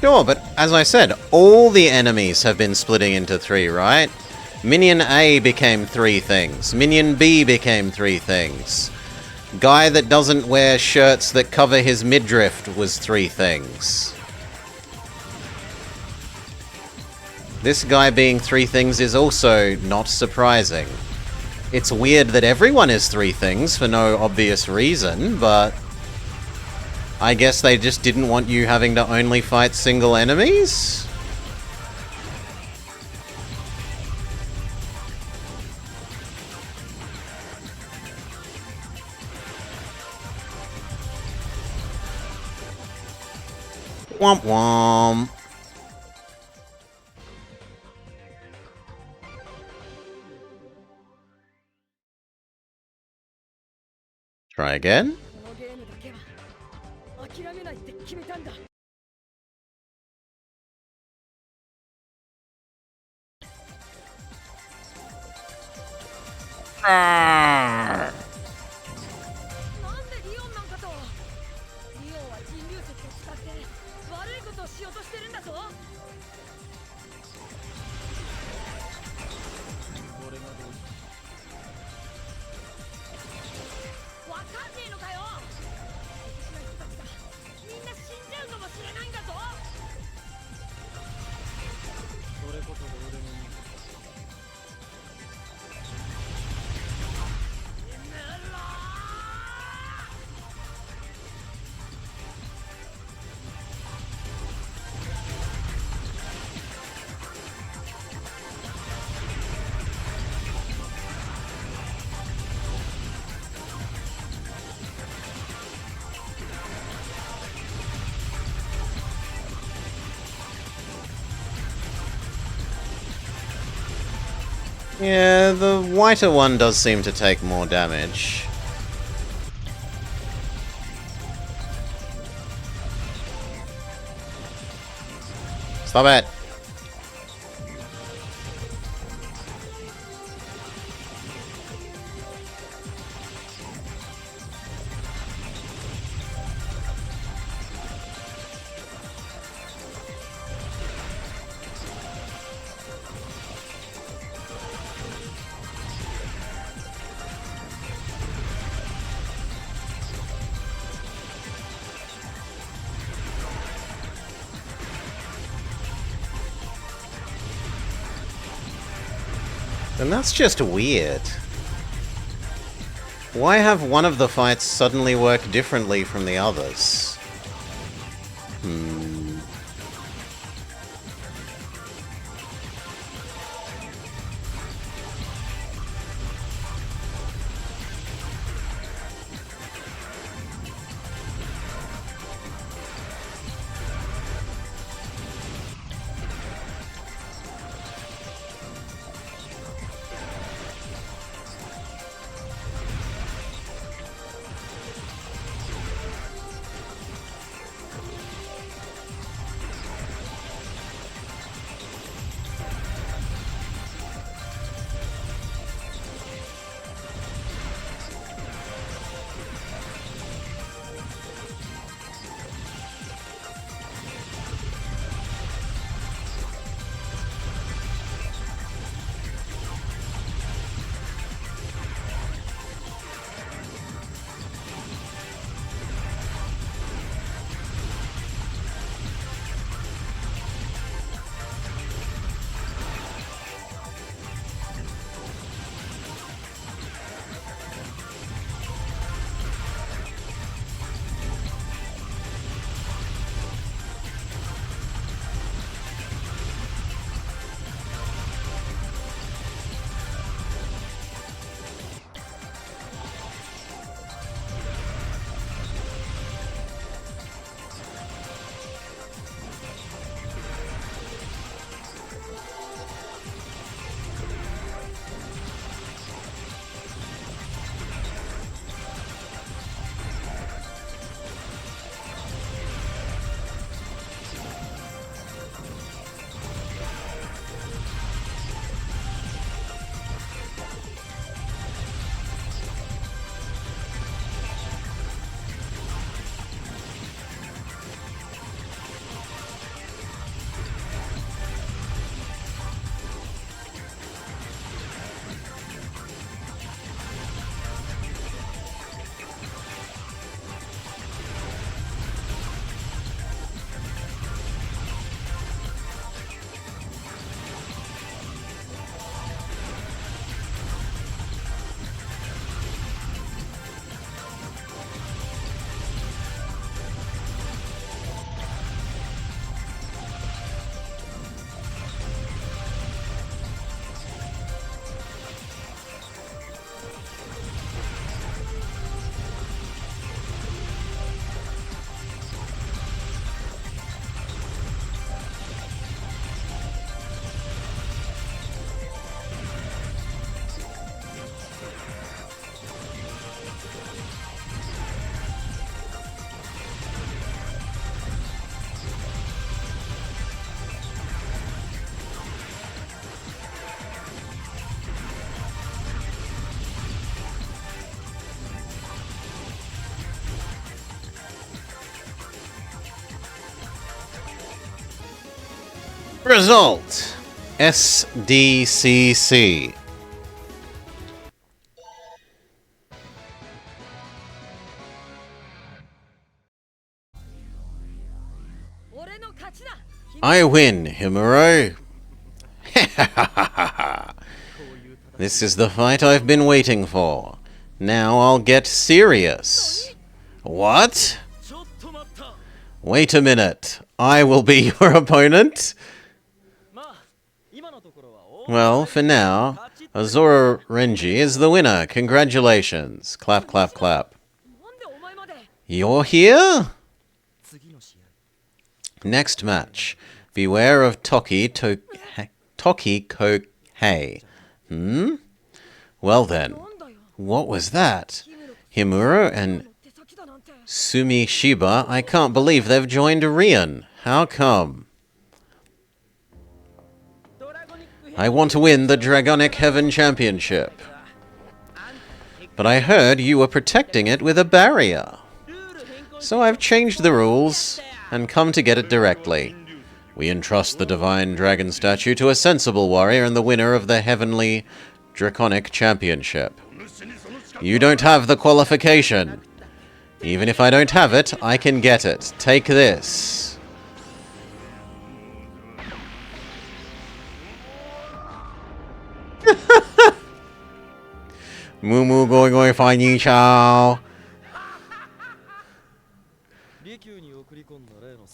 Sure, but as I said, all the enemies have been splitting into 3, right? Minion A became 3 things. Minion B became 3 things. Guy that doesn't wear shirts that cover his midriff was 3 things. This guy being 3 things is also not surprising. It's weird that everyone is 3 things for no obvious reason, but I guess they just didn't want you having to only fight single enemies? Womp womp. Try again? Yeah, the whiter one does seem to take more damage. Stop it! And that's just weird. Why have one of the fights suddenly work differently from the others? Result! SDCC. I win, Himuro. This is the fight I've been waiting for. Now I'll get serious. What? Wait a minute. I will be your opponent? Well, for now, Azora Renji is the winner. Congratulations. Clap, clap, clap. You're here? Next match. Beware of Toki Kohei. Well then, what was that? Himuro and Sumishiba, I can't believe they've joined Rian. How come? I want to win the Dragonic Heaven Championship. But I heard you were protecting it with a barrier. So I've changed the rules and come to get it directly. We entrust the Divine Dragon Statue to a sensible warrior and the winner of the Heavenly Draconic Championship. You don't have the qualification. Even if I don't have it, I can get it. Take this. Moo going going fine yi chow.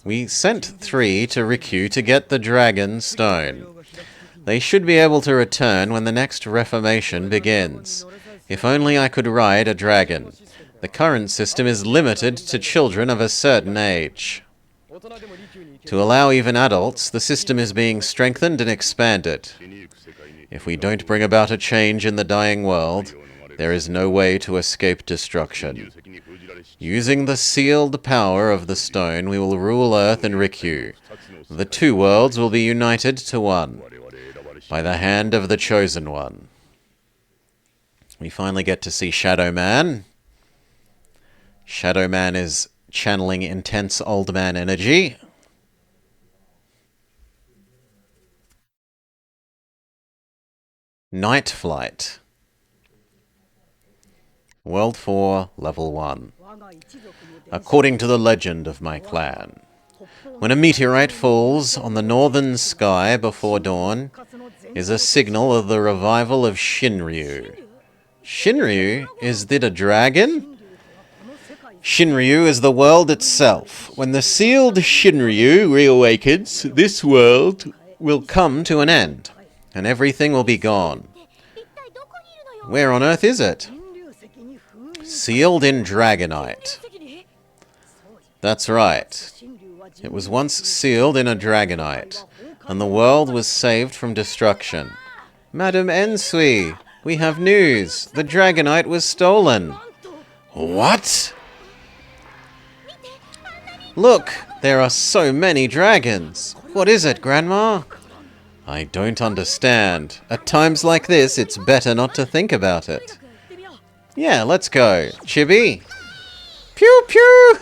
We sent 3 to Riku to get the Dragon Stone. They should be able to return when the next reformation begins. If only I could ride a dragon. The current system is limited to children of a certain age. To allow even adults, the system is being strengthened and expanded. If we don't bring about a change in the dying world, there is no way to escape destruction. Using the sealed power of the stone, we will rule Earth and Riku. The 2 worlds will be united to one, by the hand of the Chosen One. We finally get to see Shadow Man. Shadow Man is channeling intense old man energy. Night Flight. World 4, Level 1. According to the legend of my clan, when a meteorite falls on the northern sky before dawn, is a signal of the revival of Shinryu. Shinryu? Is that a dragon? Shinryu is the world itself. When the sealed Shinryu reawakens, this world will come to an end, and everything will be gone. Where on earth is it? Sealed in Dragonite. That's right. It was once sealed in a Dragonite, and the world was saved from destruction. Madam Ensui, we have news. The Dragonite was stolen. What? Look, there are so many dragons. What is it, Grandma? I don't understand. At times like this, it's better not to think about it. Yeah, let's go. Chibi? Pew pew!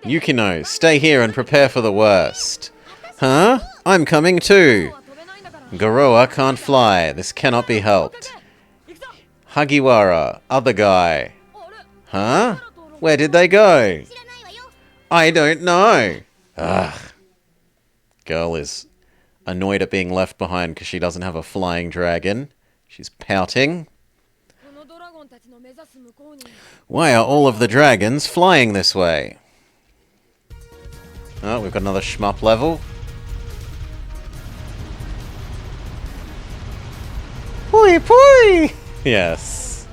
Yukino, stay here and prepare for the worst. Huh? I'm coming too. Goroa can't fly. This cannot be helped. Hagiwara, other guy. Huh? Where did they go? I don't know. Ugh. Girl is annoyed at being left behind because she doesn't have a flying dragon. She's pouting. Why are all of the dragons flying this way? Oh, we've got another shmup level. Poi poi! Yes.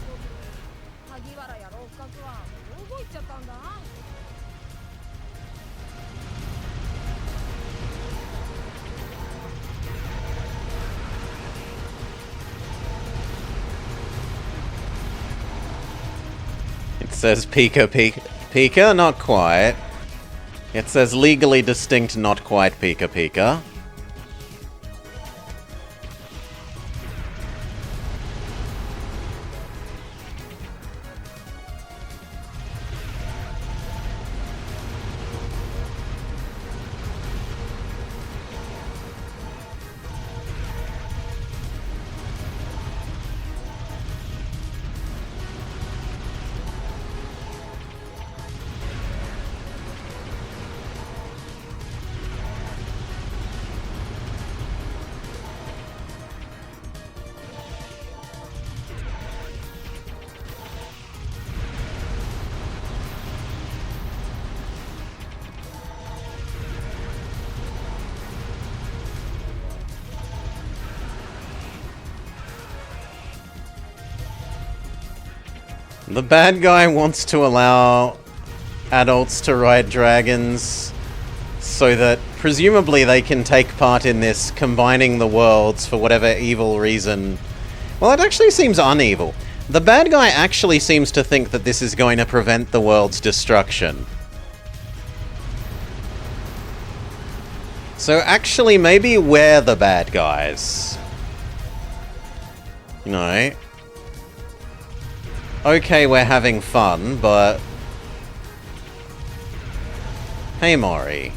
It says Pika Pika. Pika? Not quite. It says legally distinct, not quite Pika Pika. The bad guy wants to allow adults to ride dragons so that presumably they can take part in this combining the worlds for whatever evil reason. Well, it actually seems unevil. The bad guy actually seems to think that this is going to prevent the world's destruction. So actually, maybe we're the bad guys. You know? Okay, we're having fun, but... Hey, Mori.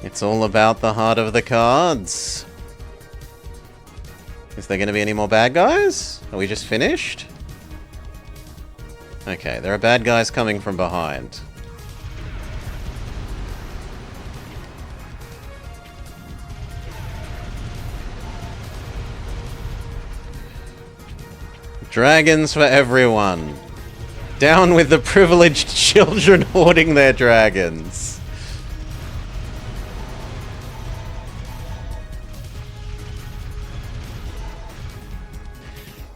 It's all about the heart of the cards. Is there going to be any more bad guys? Are we just finished? Okay, there are bad guys coming from behind. Dragons for everyone. Down with the privileged children hoarding their dragons.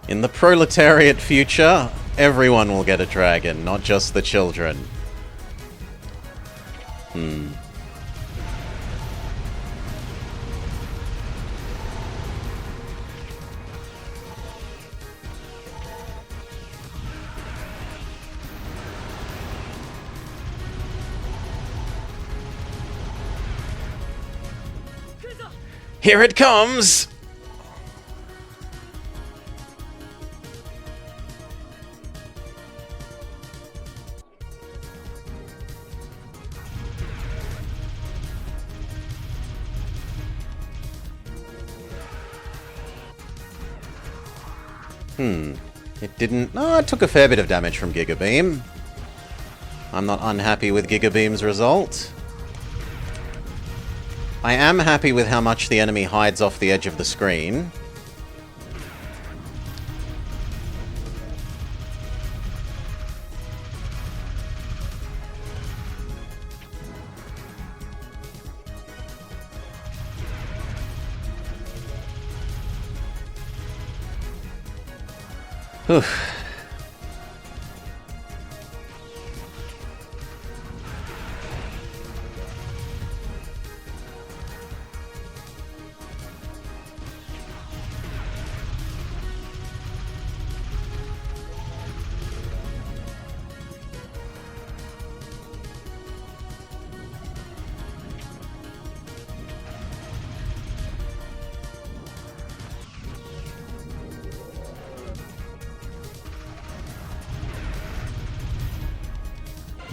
In the proletariat future, everyone will get a dragon, not just the children. Here it comes! It didn't... Oh, it took a fair bit of damage from Giga Beam. I'm not unhappy with Giga Beam's result. I am happy with how much the enemy hides off the edge of the screen. Whew.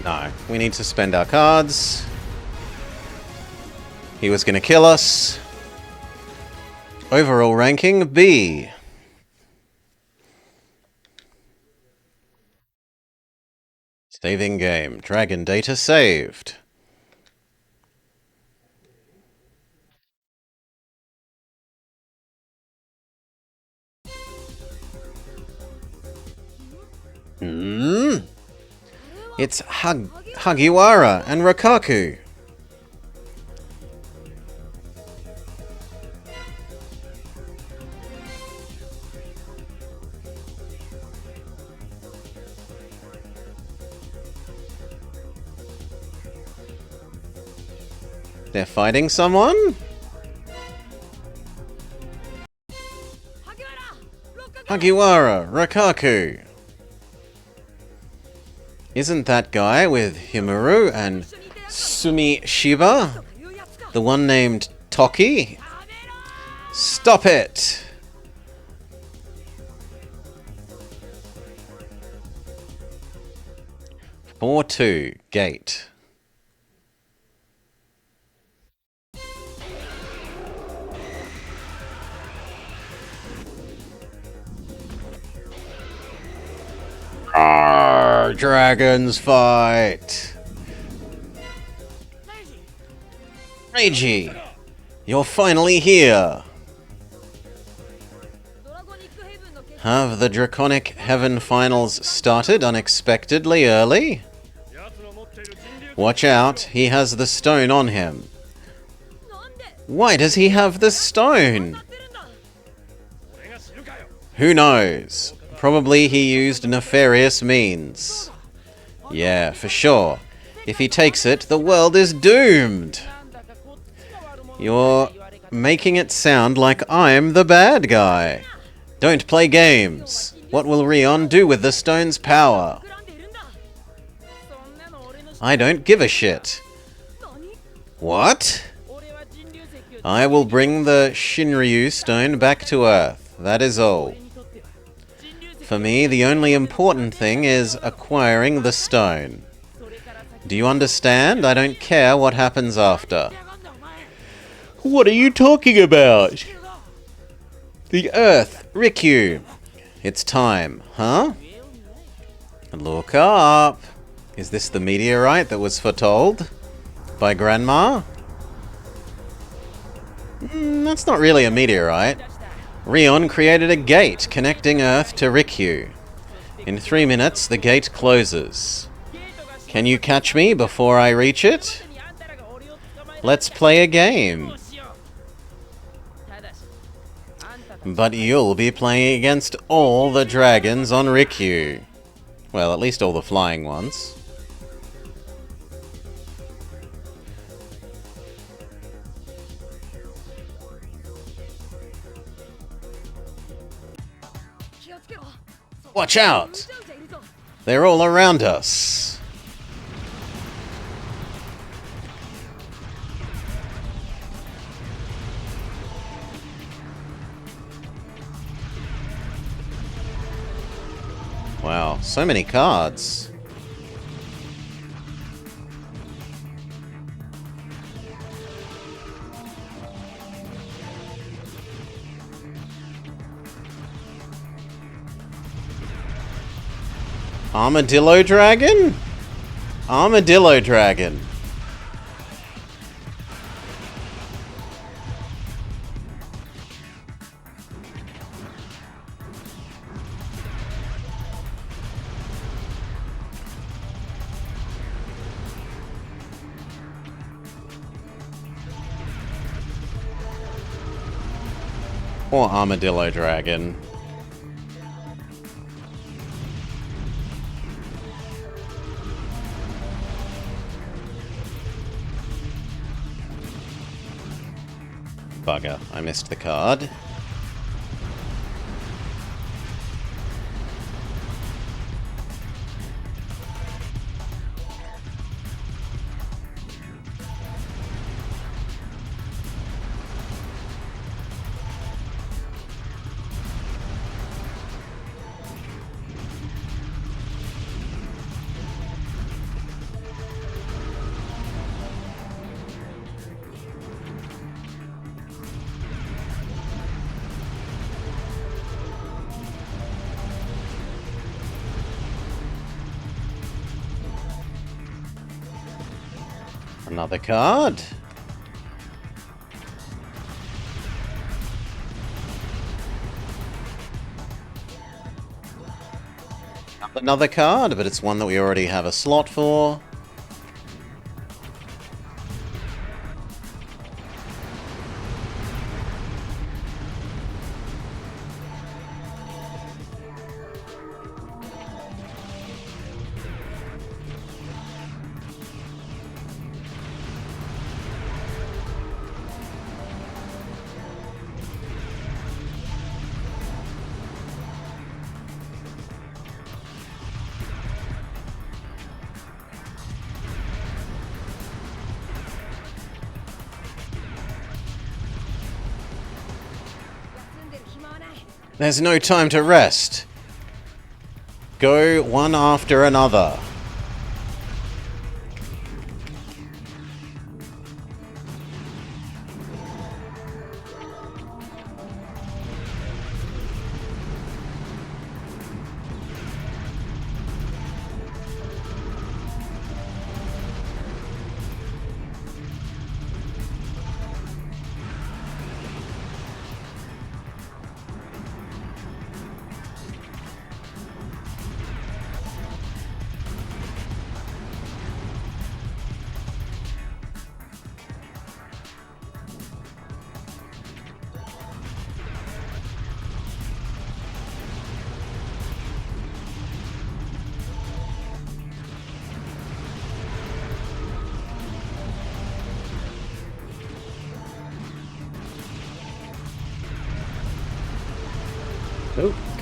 No, we need to spend our cards. He was going to kill us. Overall ranking, B. Saving game. Dragon data saved. It's Hagiwara and Rakaku. They're fighting someone? Hagiwara, Rakaku. Isn't that guy with Himuru and Sumishiba the one named Toki? Stop it! (4-2) Gate. Arr, dragons fight! Reiji, you're finally here! Have the Draconic Heaven Finals started unexpectedly early? Watch out, he has the stone on him. Why does he have the stone? Who knows? Probably he used nefarious means. Yeah, for sure. If he takes it, the world is doomed. You're making it sound like I'm the bad guy. Don't play games. What will Rion do with the stone's power? I don't give a shit. What? I will bring the Shinryu stone back to Earth. That is all. For me, the only important thing is acquiring the stone. Do you understand? I don't care what happens after. What are you talking about? The Earth, Rikyu. It's time, huh? Look up. Is this the meteorite that was foretold by Grandma? That's not really a meteorite. Rion created a gate connecting Earth to Rikyu. In 3 minutes, the gate closes. Can you catch me before I reach it? Let's play a game. But you'll be playing against all the dragons on Rikyu. Well, at least all the flying ones. Watch out! They're all around us. Wow, so many cards. Armadillo Dragon? Armadillo Dragon. Or Armadillo Dragon. Bugger, I missed the card. Another card. Another card, but it's one that we already have a slot for. There's no time to rest. Go one after another.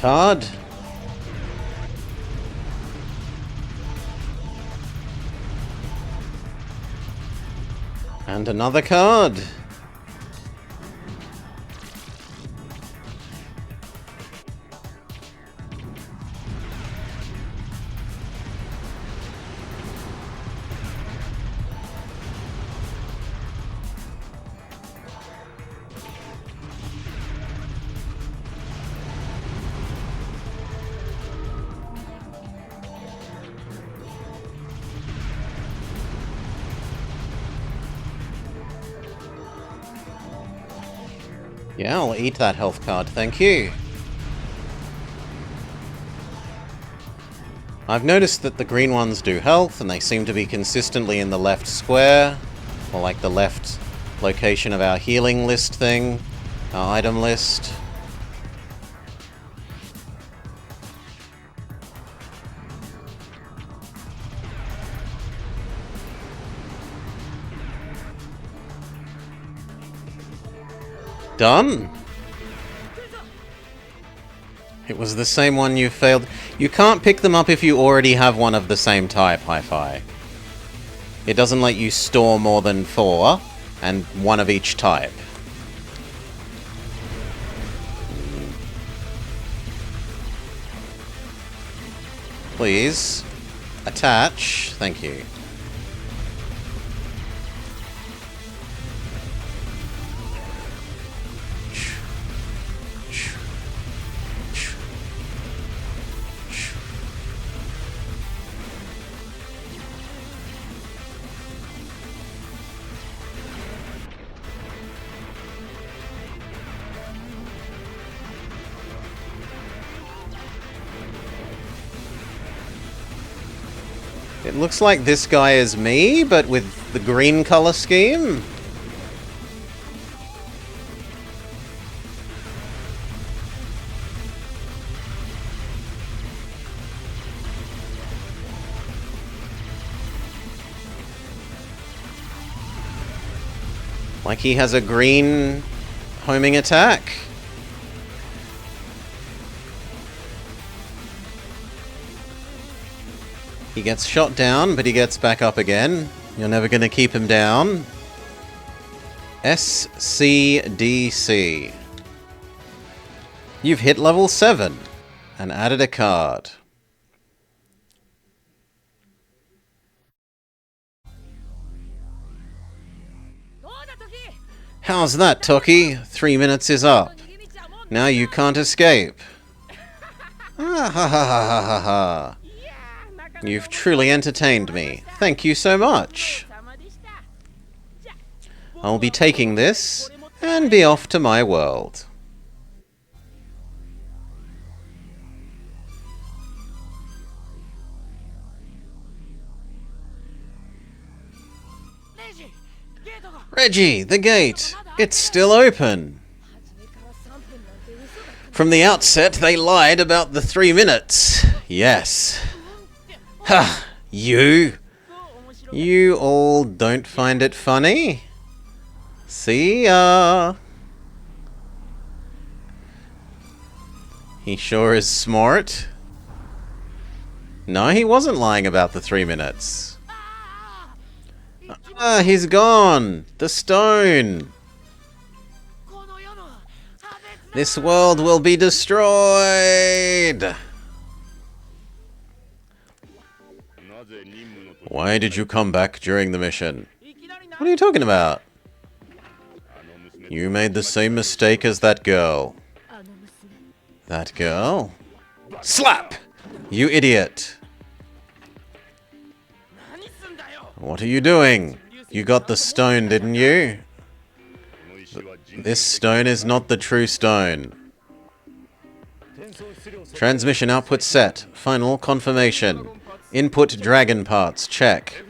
Card. And another card. Yeah, I'll eat that health card, thank you. I've noticed that the green ones do health, and they seem to be consistently in the left square, or like the left location of our healing list thing, our item list. Done. It was the same one you failed. You can't pick them up if you already have one of the same type, Hi-Fi. It doesn't let you store more than 4, and one of each type. Please. Attach. Thank you. It looks like this guy is me, but with the green color scheme. Like he has a green homing attack. He gets shot down, but he gets back up again. You're never going to keep him down. SCDC. You've hit level 7 and added a card. How's that, Toki? 3 minutes is up. Now you can't escape. Ah ha ha ha ha ha ha. You've truly entertained me. Thank you so much. I'll be taking this and be off to my world. Reggie, the gate. It's still open. From the outset, they lied about the 3 minutes. Yes. Ha! You! You all don't find it funny? See ya! He sure is smart. No, he wasn't lying about the 3 minutes. Ah, he's gone! The stone! This world will be destroyed! Why did you come back during the mission? What are you talking about? You made the same mistake as that girl. That girl? Slap! You idiot! What are you doing? You got the stone, didn't you? This stone is not the true stone. Transmission output set. Final confirmation. Input dragon parts. Check.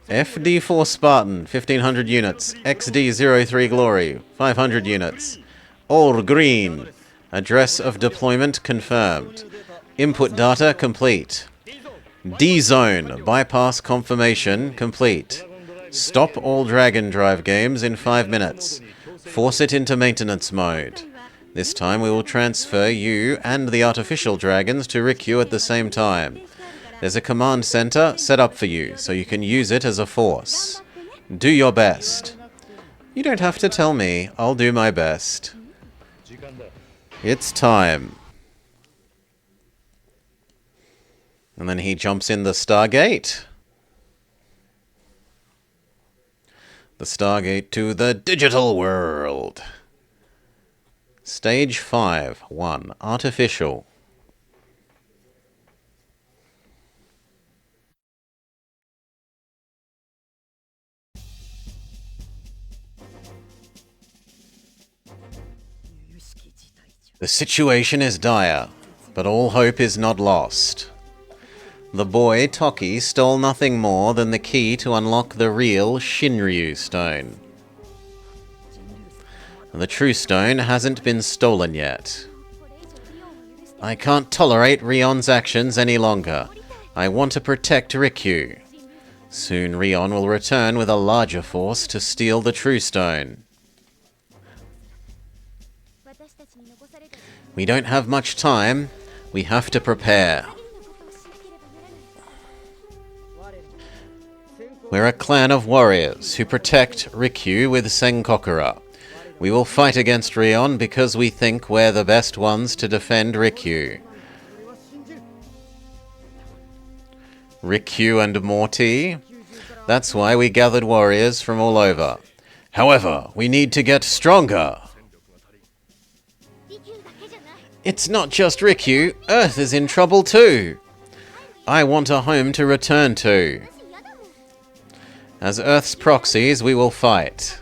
FD4 Spartan, 1500 units. XD03 Glory, 500 units. All green. Address of deployment confirmed. Input data complete. D-Zone. Bypass confirmation complete. Stop all Dragon Drive games in 5 minutes. Force it into maintenance mode. This time we will transfer you and the artificial dragons to Rikyu at the same time. There's a command center set up for you, so you can use it as a force. Do your best. You don't have to tell me. I'll do my best. It's time. And then he jumps in the Stargate. The Stargate to the digital world. Stage 5, 1. Artificial. The situation is dire, but all hope is not lost. The boy, Toki, stole nothing more than the key to unlock the real Shinryu stone. The true stone hasn't been stolen yet. I can't tolerate Rion's actions any longer. I want to protect Rikyu. Soon Rion will return with a larger force to steal the true stone. We don't have much time. We have to prepare. We're a clan of warriors who protect Rikyu with Senkokura. We will fight against Rion because we think we're the best ones to defend Rikyu. Rikyu and Morty? That's why we gathered warriors from all over. However, we need to get stronger. It's not just Rikyu, Earth is in trouble too. I want a home to return to. As Earth's proxies, we will fight.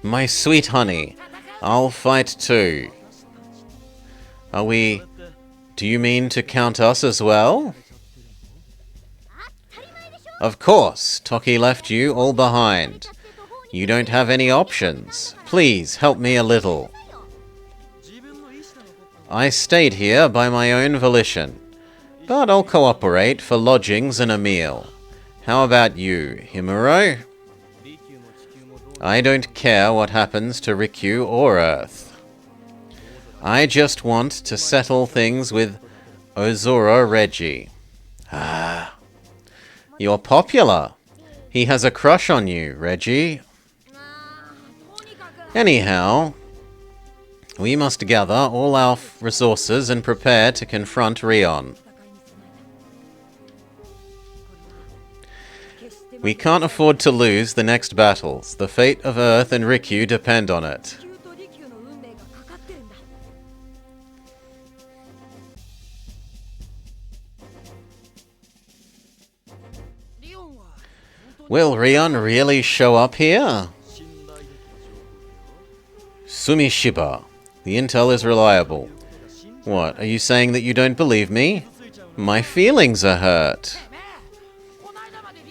My sweet honey, I'll fight too. Do you mean to count us as well? Of course, Toki left you all behind. You don't have any options. Please help me a little. I stayed here by my own volition, but I'll cooperate for lodgings and a meal. How about you, Himuro? I don't care what happens to Rikyu or Earth. I just want to settle things with Ozora Reggie. Ah, you're popular. He has a crush on you, Reggie. Anyhow, we must gather all our resources and prepare to confront Rion. We can't afford to lose the next battles. The fate of Earth and Rikyu depend on it. Will Rion really show up here? Sumishiba. The intel is reliable. What, are you saying that you don't believe me? My feelings are hurt.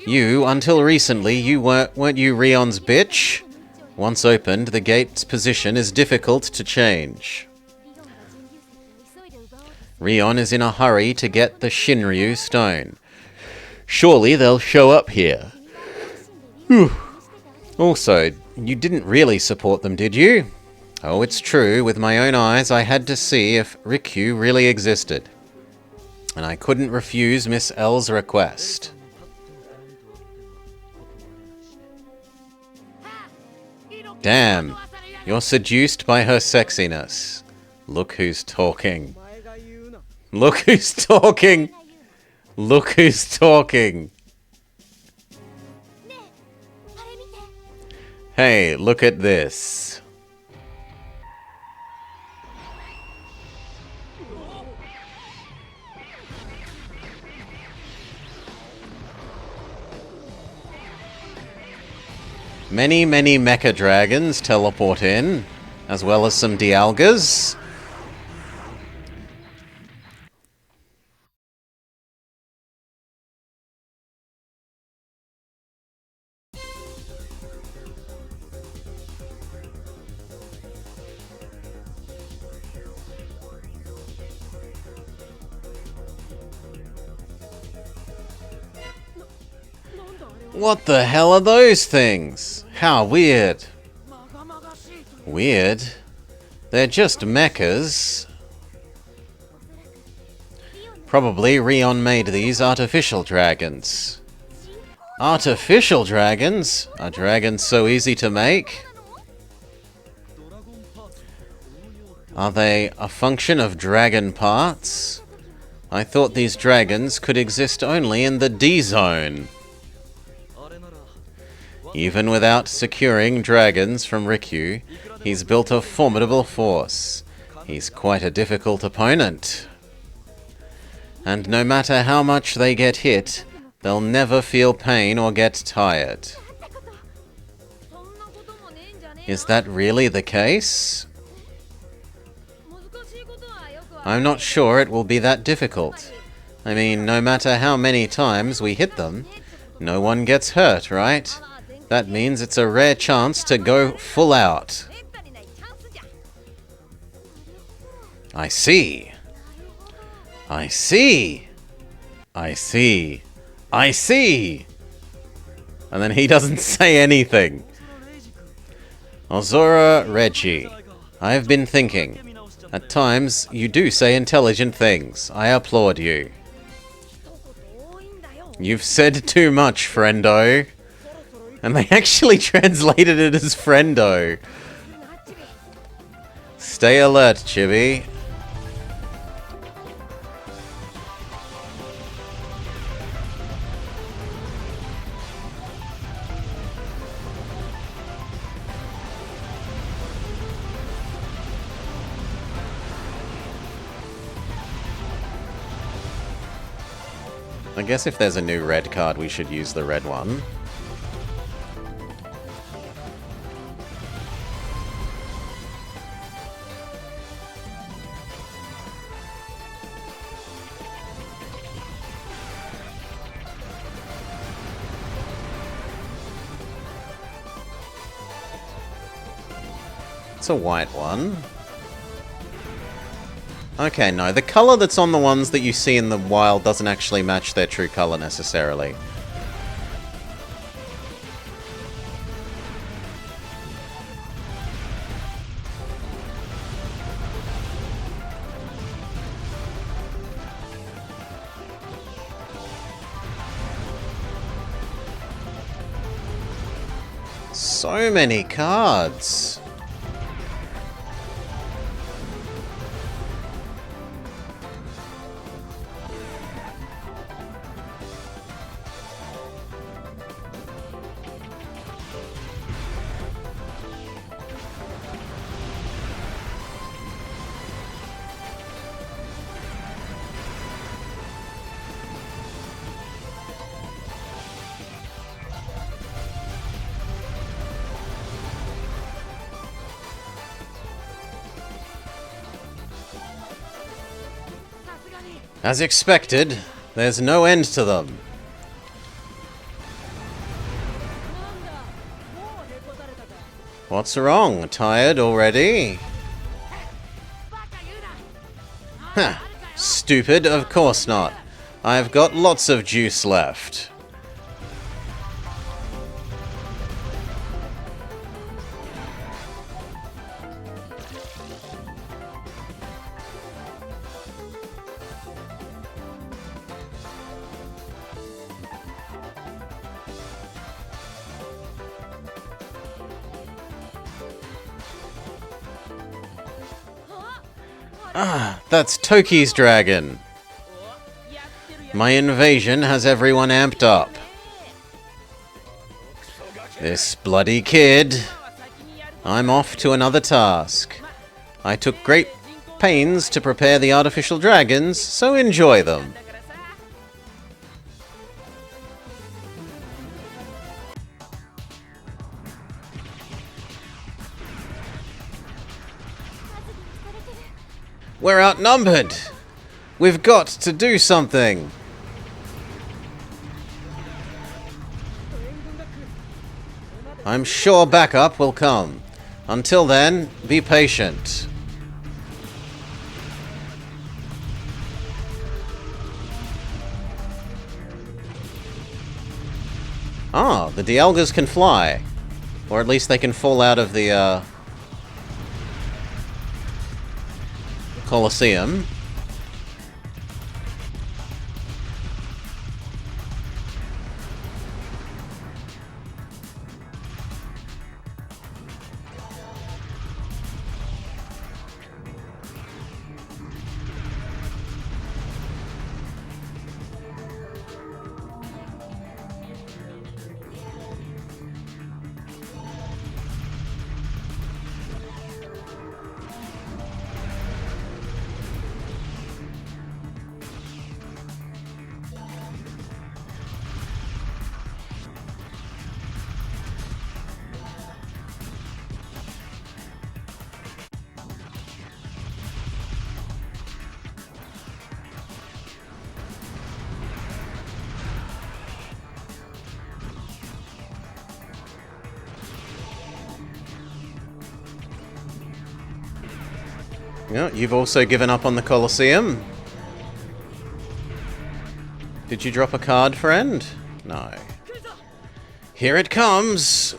You, until recently, weren't you Rion's bitch? Once opened, the gate's position is difficult to change. Rion is in a hurry to get the Shinryu stone. Surely they'll show up here. Whew. Also, you didn't really support them, did you? Oh, it's true. With my own eyes, I had to see if Rikyu really existed. And I couldn't refuse Miss L's request. Damn, you're seduced by her sexiness. Look who's talking. Look who's talking. Look who's talking. Hey, look at this. Many mecha dragons teleport in, as well as some Dialgas. What the hell are those things? How weird. Weird. They're just mechas. Probably Rion made these artificial dragons. Artificial dragons? Are dragons so easy to make? Are they a function of dragon parts? I thought these dragons could exist only in the D-Zone. Even without securing dragons from Riku, he's built a formidable force. He's quite a difficult opponent. And no matter how much they get hit, they'll never feel pain or get tired. Is that really the case? I'm not sure it will be that difficult. I mean, no matter how many times we hit them, no one gets hurt, right? That means it's a rare chance to go full out. I see. I see. I see. I see. And then he doesn't say anything. Ozora Reggie, I've been thinking. At times, you do say intelligent things. I applaud you. You've said too much, friendo. And they actually translated it as friendo. Stay alert, Chibi. I guess if there's a new red card, we should use the red one. It's a white one. Okay, no, the color that's on the ones that you see in the wild doesn't actually match their true color necessarily. So many cards. As expected, there's no end to them. What's wrong? Tired already? Huh. Stupid? Of course not. I've got lots of juice left. Ah, that's Toki's dragon. My invasion has everyone amped up. This bloody kid. I'm off to another task. I took great pains to prepare the artificial dragons, so enjoy them. We're outnumbered! We've got to do something! I'm sure backup will come. Until then, be patient. Ah, the Dialgas can fly. Or at least they can fall out of the, Colosseum. Yeah, you've also given up on the Colosseum. Did you drop a card, friend? No. Here it comes!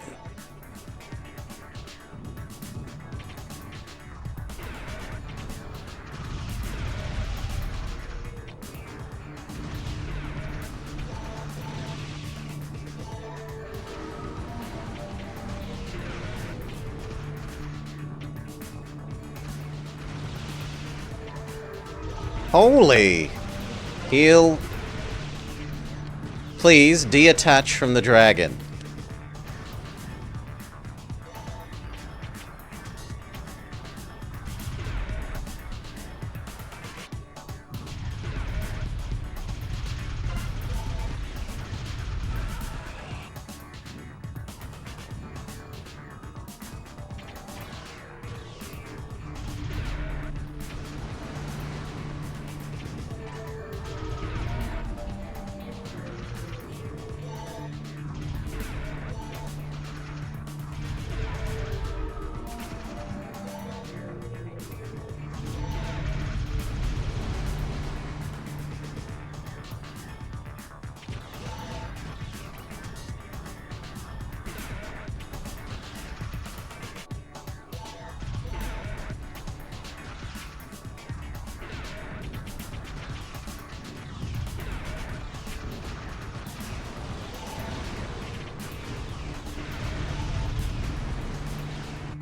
Holy! Heal. Please, detach from the dragon.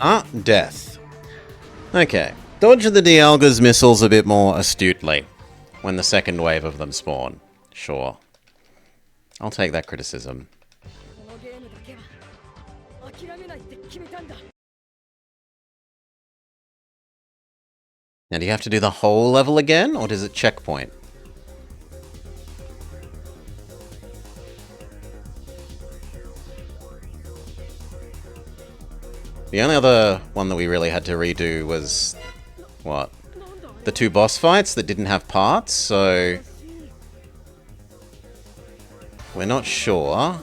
Ah, death. Okay. Dodge the Dialga's missiles a bit more astutely when the second wave of them spawn. Sure. I'll take that criticism. Now, do you have to do the whole level again, or does it checkpoint? The only other one that we really had to redo was, what? The 2 boss fights that didn't have parts, so we're not sure.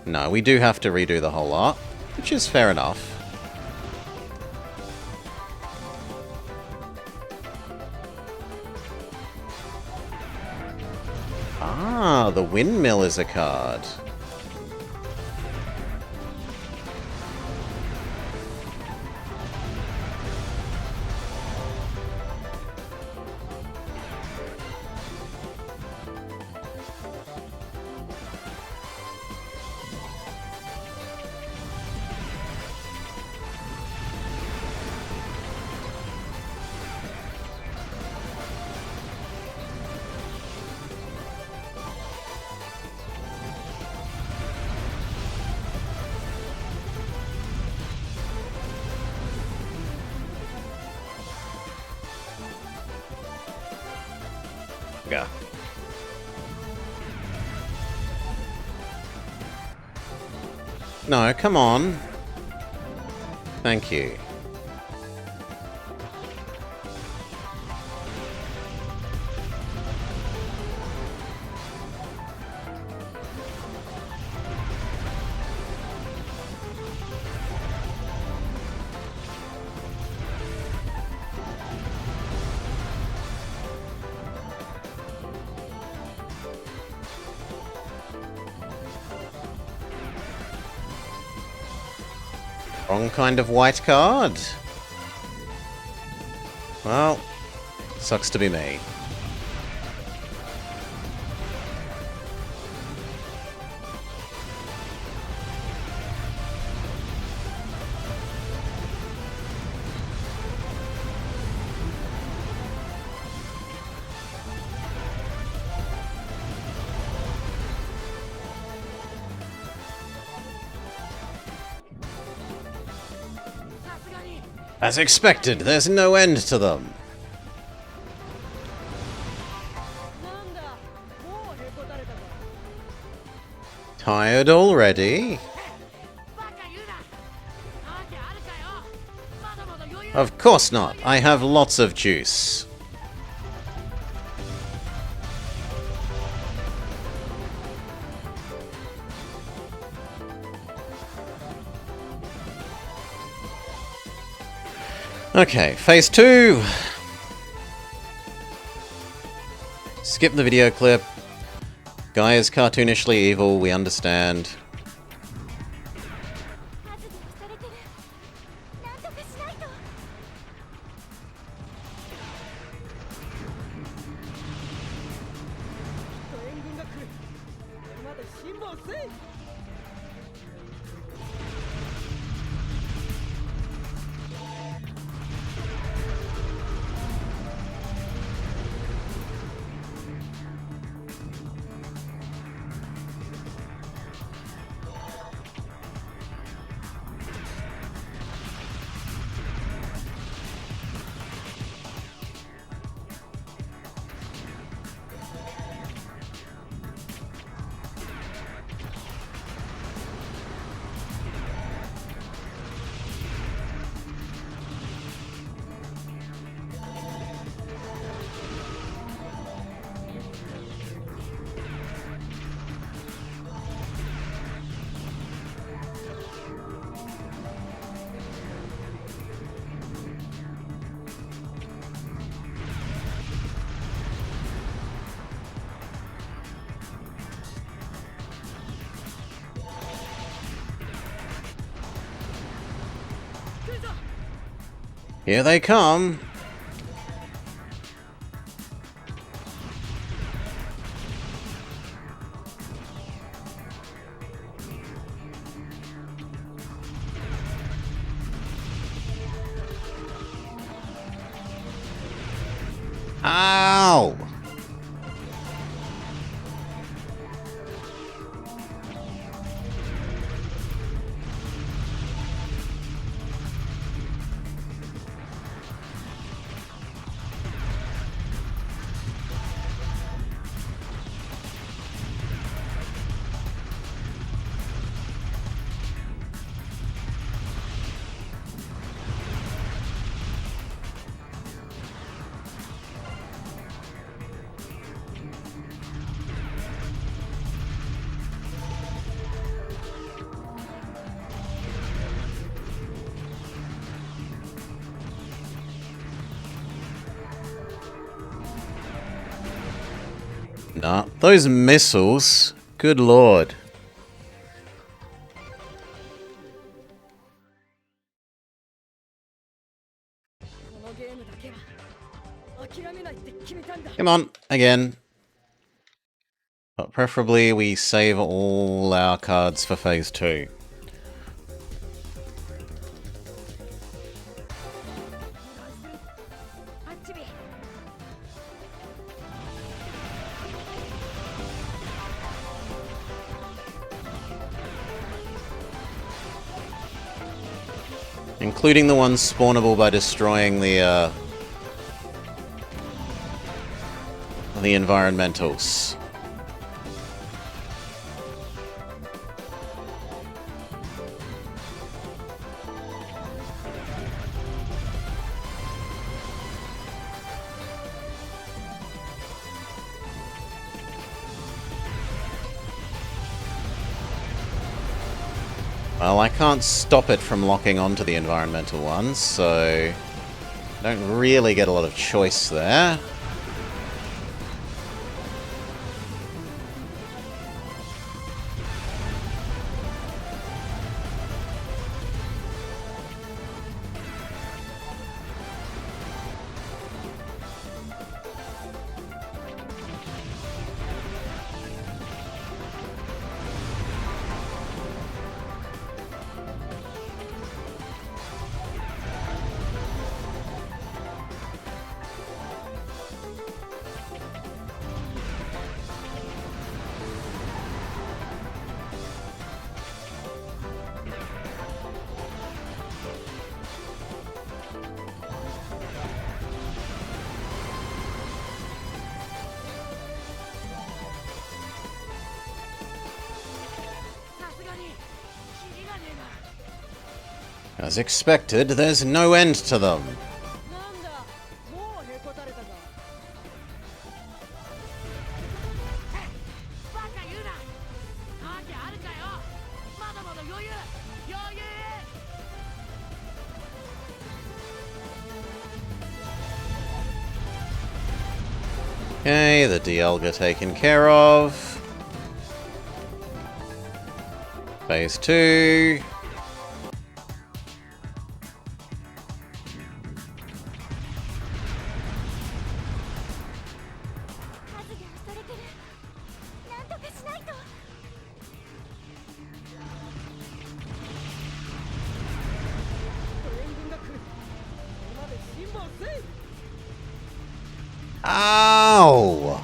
No, we do have to redo the whole lot, which is fair enough. Ah, the windmill is a card. Yeah. No, come on. Thank you. Wrong kind of white card. Well, Sucks to be me. As expected, there's no end to them. Tired already? Of course not. I have lots of juice. Okay, phase 2. Skip the video clip. Guy is cartoonishly evil, we understand. Here they come. Ow! Nah, those missiles, good lord. Come on, again. But preferably we save all our cards for phase 2. Including the ones spawnable by destroying the environmentals. Well, I can't stop it from locking onto the environmental ones, so I don't really get a lot of choice there. As expected, there's no end to them. Okay, the Dialga taken care of. Phase 2. Ow!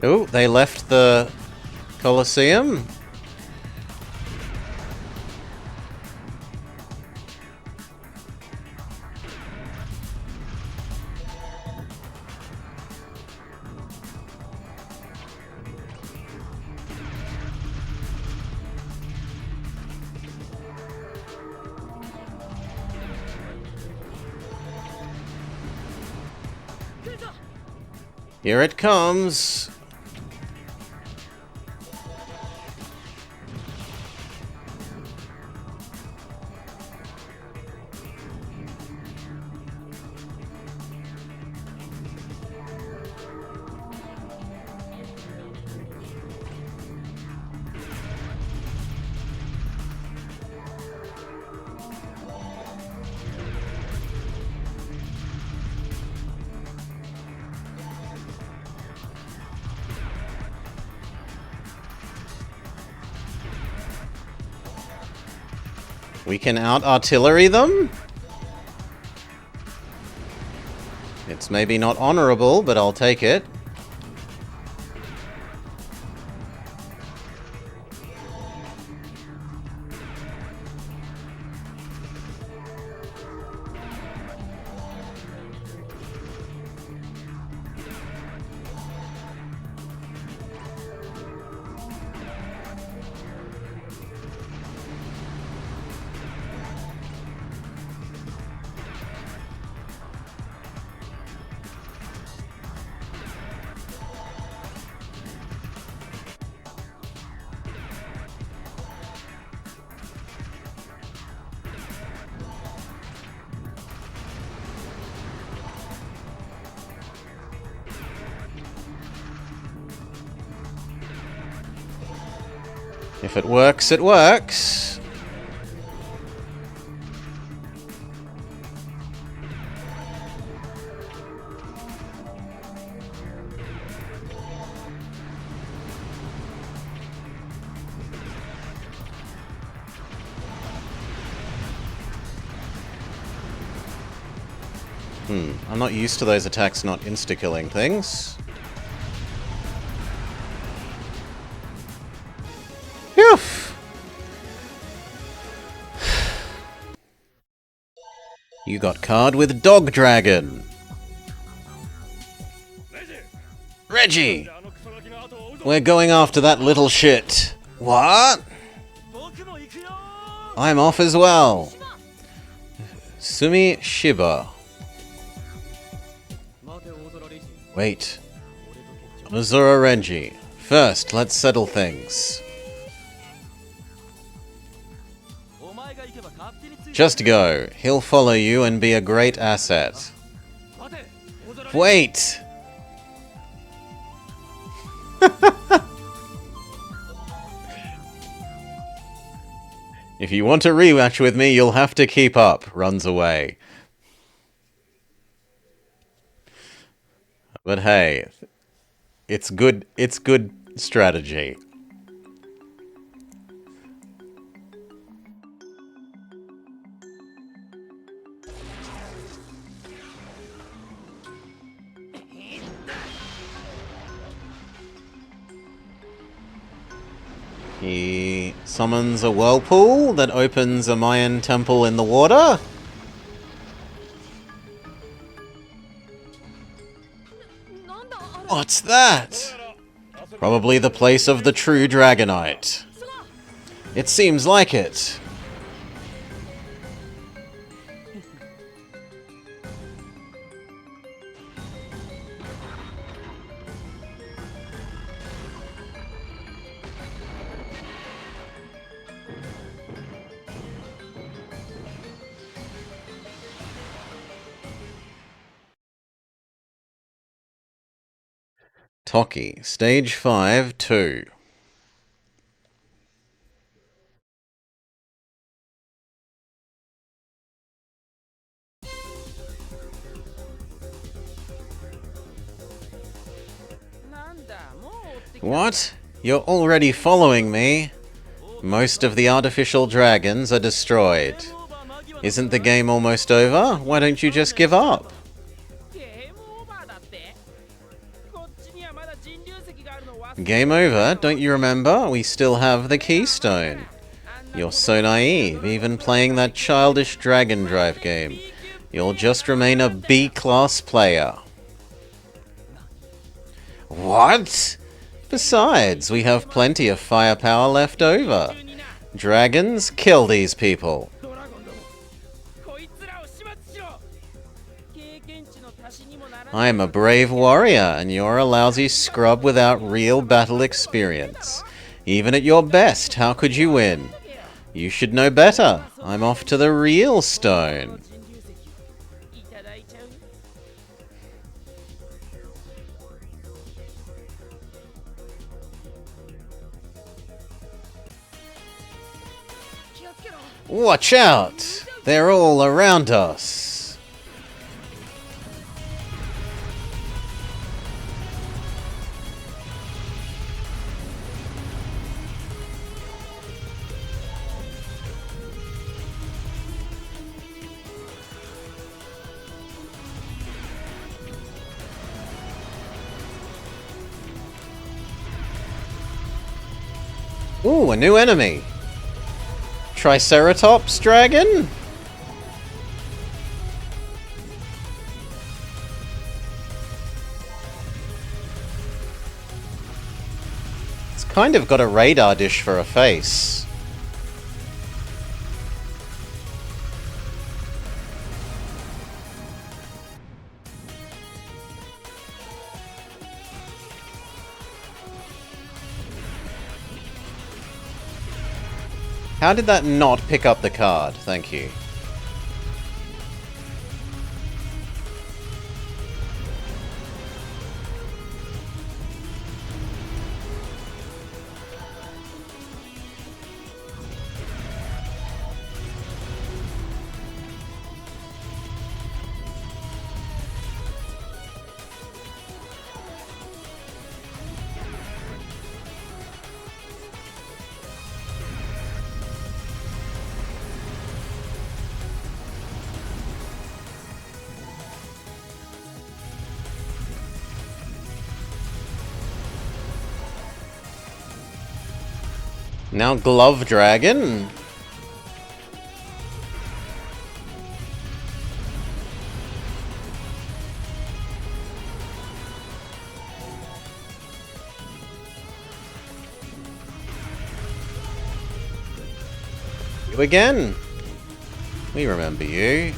Oh, they left the Colosseum? Here it comes! We can out-artillery them? It's maybe not honorable, but I'll take it. If it works, it works. I'm not used to those attacks not insta-killing things. Phew! You got card with Dog Dragon. Reggie! We're going after that little shit. What? I'm off as well. Sumi Shiba. Wait. Ozora Renji. First, let's settle things. Just go. He'll follow you and be a great asset. Wait! If you want a rematch with me, you'll have to keep up. Runs away. But hey, it's good strategy. He summons a whirlpool that opens a Mayan temple in the water. What's that? Probably the place of the true Dragonite. It seems like it. Toki, Stage 5, 2. What? You're already following me? Most of the artificial dragons are destroyed. Isn't the game almost over? Why don't you just give up? Game over? Don't you remember? We still have the Keystone. You're so naive, even playing that childish Dragon Drive game. You'll just remain a B-class player. What? Besides, we have plenty of firepower left over. Dragons, kill these people. I am a brave warrior, and you're a lousy scrub without real battle experience. Even at your best, how could you win? You should know better. I'm off to the real stone. Watch out! They're all around us. Ooh, a new enemy. Triceratops dragon? It's kind of got a radar dish for a face. How did that not pick up the card? Thank you. Now Glove Dragon. You again. We remember you.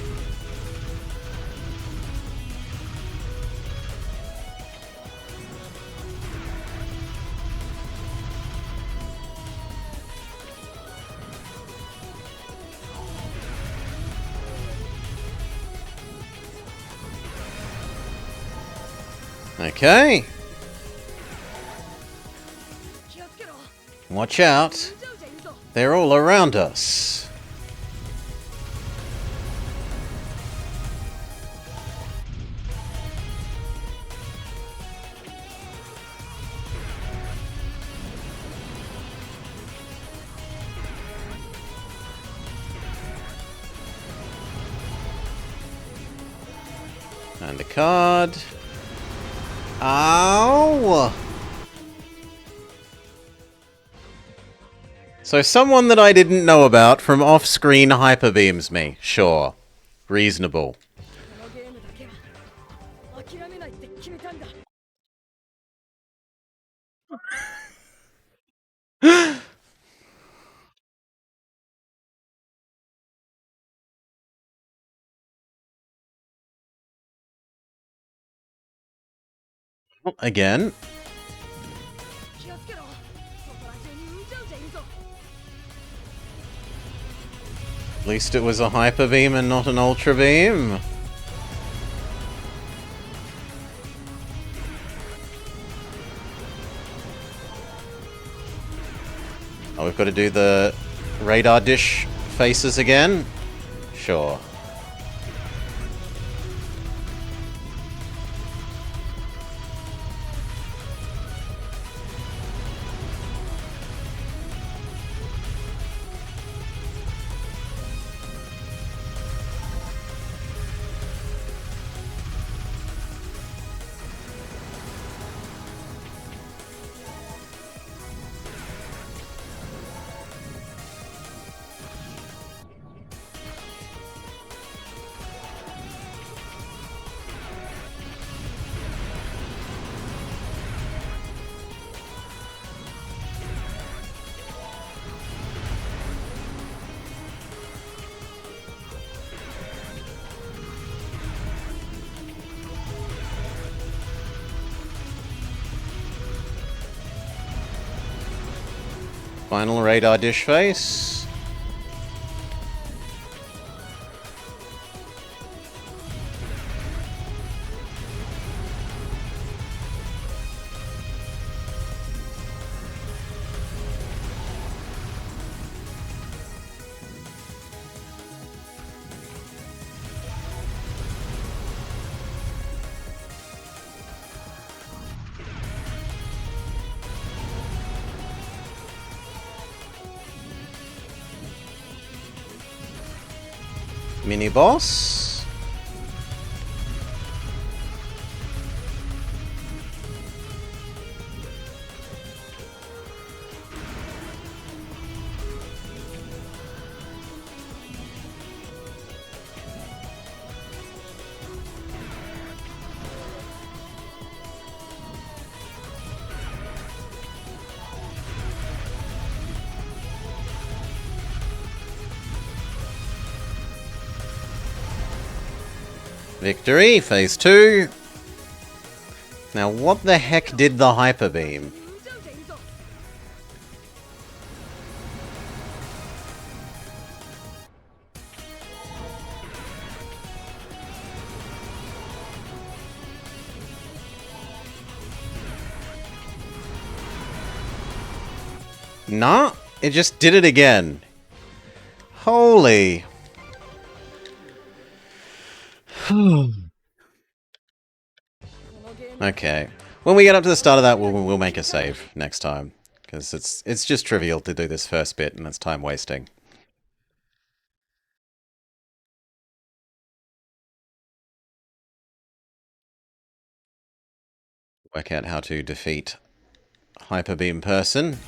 Okay. Watch out. They're all around us. And a card. Ow! So someone that I didn't know about from off-screen hyperbeams me. Sure. Reasonable. Again. At least it was a hyper beam and not an ultra beam. Oh, we've got to do the radar dish faces again? Sure. Final radar dish face. Mini boss. Victory, phase 2. Now what the heck did the hyper beam? Nah, it just did it again. Holy. Okay. When we get up to the start of that, we'll make a save next time. Because it's just trivial to do this first bit, and it's time wasting. Work out how to defeat Hyper Beam person.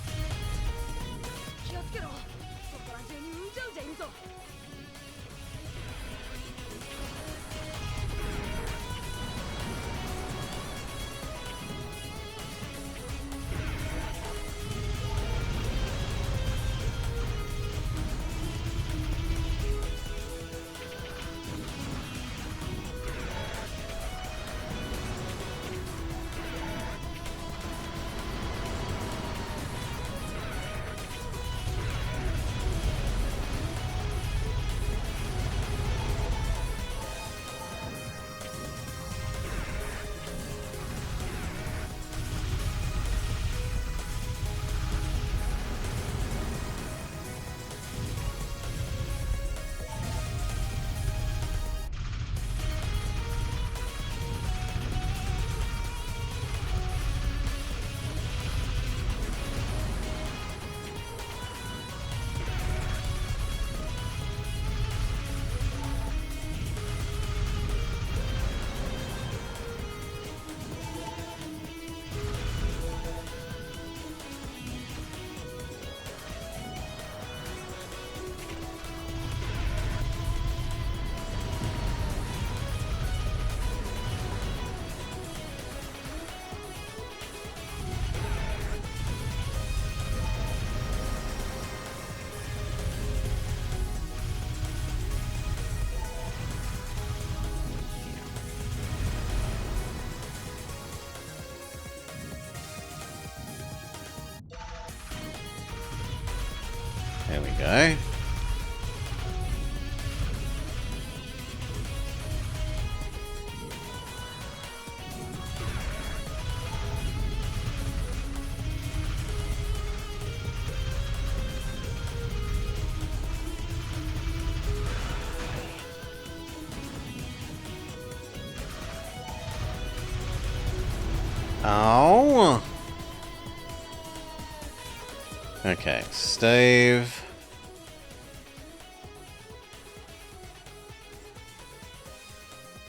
go. Oh. Okay, stave.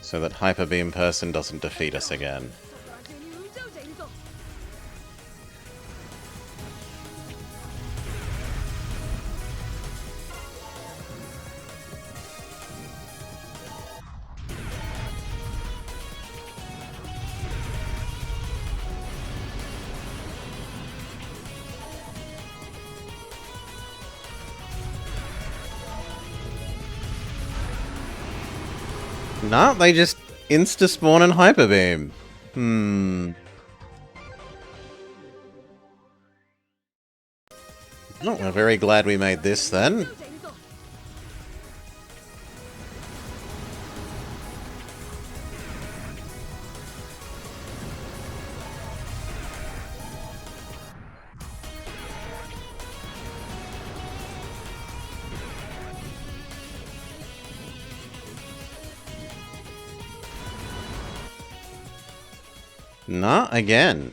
So that Hyper Beam person doesn't defeat us again. Nah, they just insta-spawn and Hyper Beam. Oh, we're very glad we made this then. Not again.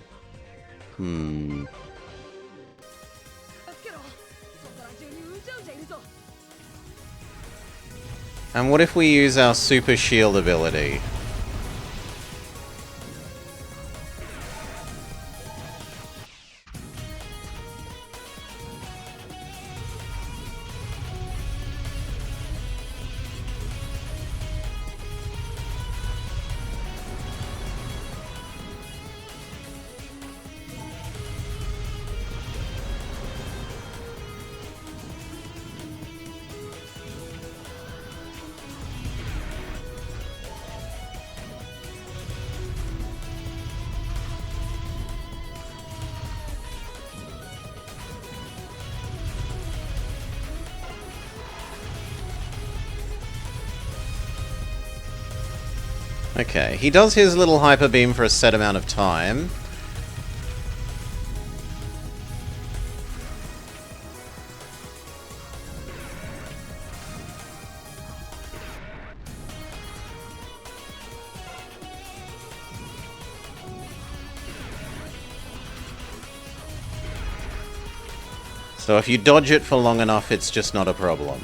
And what if we use our super shield ability? Okay, he does his little Hyper Beam for a set amount of time. So if you dodge it for long enough, it's just not a problem.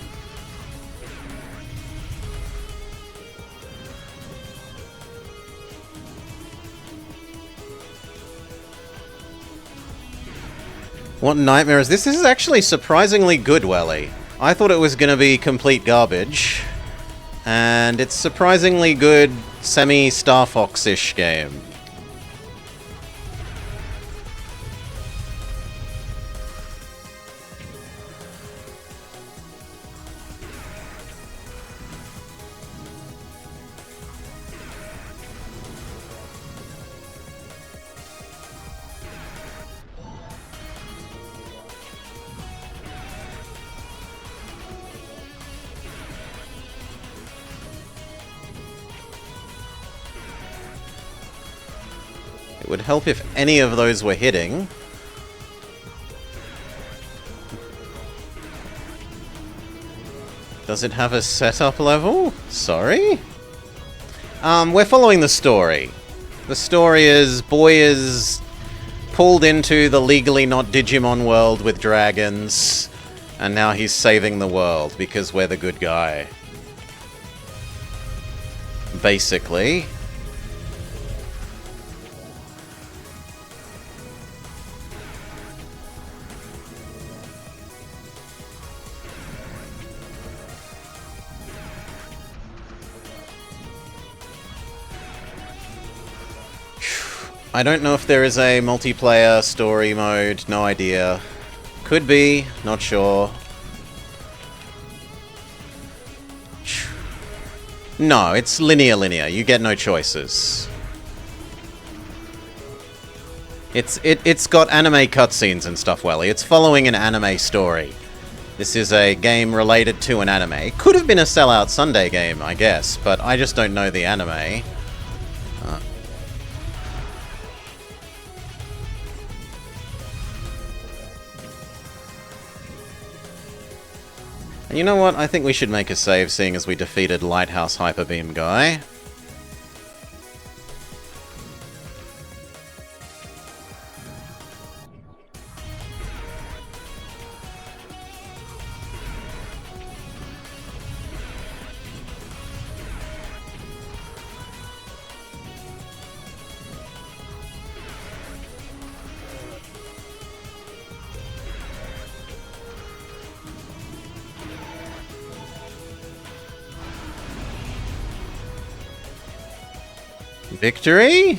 What nightmare is this? This is actually surprisingly good, Welly. I thought it was going to be complete garbage. And it's surprisingly good, semi-Star Fox-ish game. It would help if any of those were hitting. Does it have a setup level? Sorry? We're following the story. The story is, boy is pulled into the legally not Digimon world with dragons, and now he's saving the world because we're the good guy. Basically. I don't know if there is a multiplayer story mode, no idea. Could be, not sure. No, it's linear. You get no choices. It's got anime cutscenes and stuff, Welly. It's following an anime story. This is a game related to an anime. Could have been a Sellout Sunday game, I guess, but I just don't know the anime. You know what? I think we should make a save, seeing as we defeated Lighthouse Hyperbeam guy. Victory?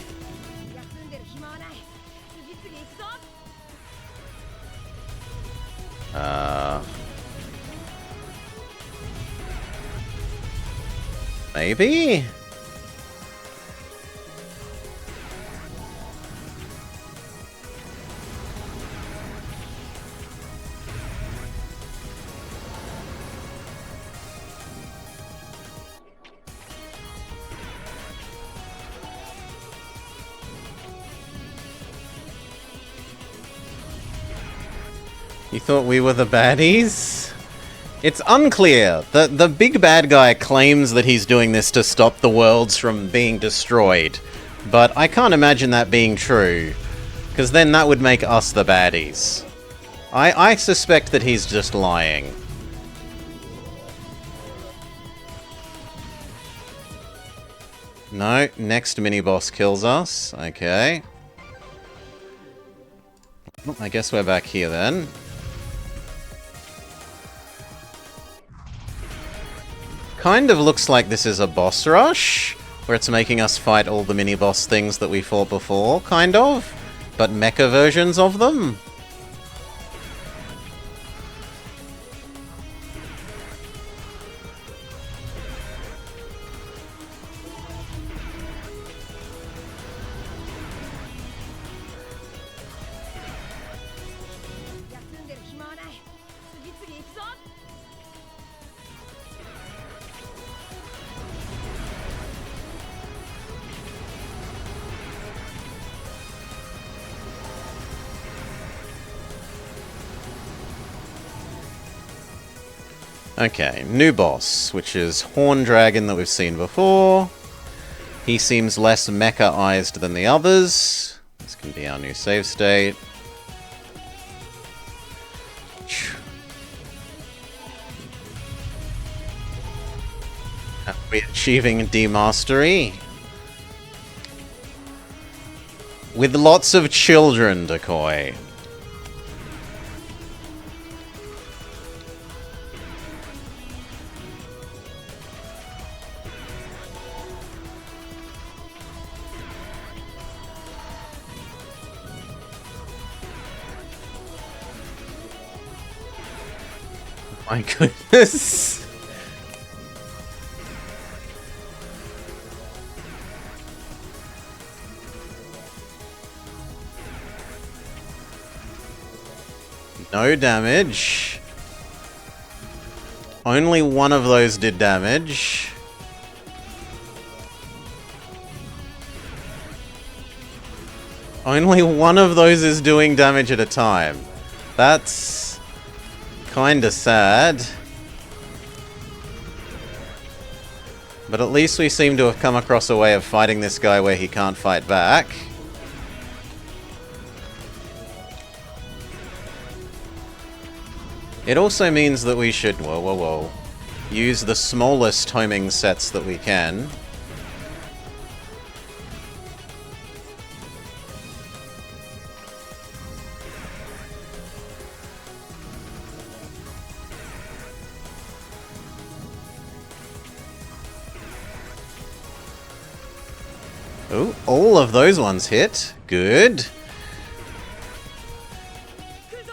Maybe? You thought we were the baddies? It's unclear. The big bad guy claims that he's doing this to stop the worlds from being destroyed, but I can't imagine that being true, because then that would make us the baddies. I suspect that he's just lying. No, next mini-boss kills us. Okay. Well, I guess we're back here then. Kind of looks like this is a boss rush, where it's making us fight all the mini-boss things that we fought before, kind of, but mecha versions of them. Okay, new boss, which is Horn Dragon that we've seen before. He seems less mecha-ized than the others. This can be our new save state. Are we achieving demastery? With lots of children, Decoy. My goodness. No damage. Only one of those did damage. Only one of those is doing damage at a time. That's kinda sad. But at least we seem to have come across a way of fighting this guy where he can't fight back. It also means that we should, whoa, use the smallest homing sets that we can. Ooh, all of those ones hit. Good.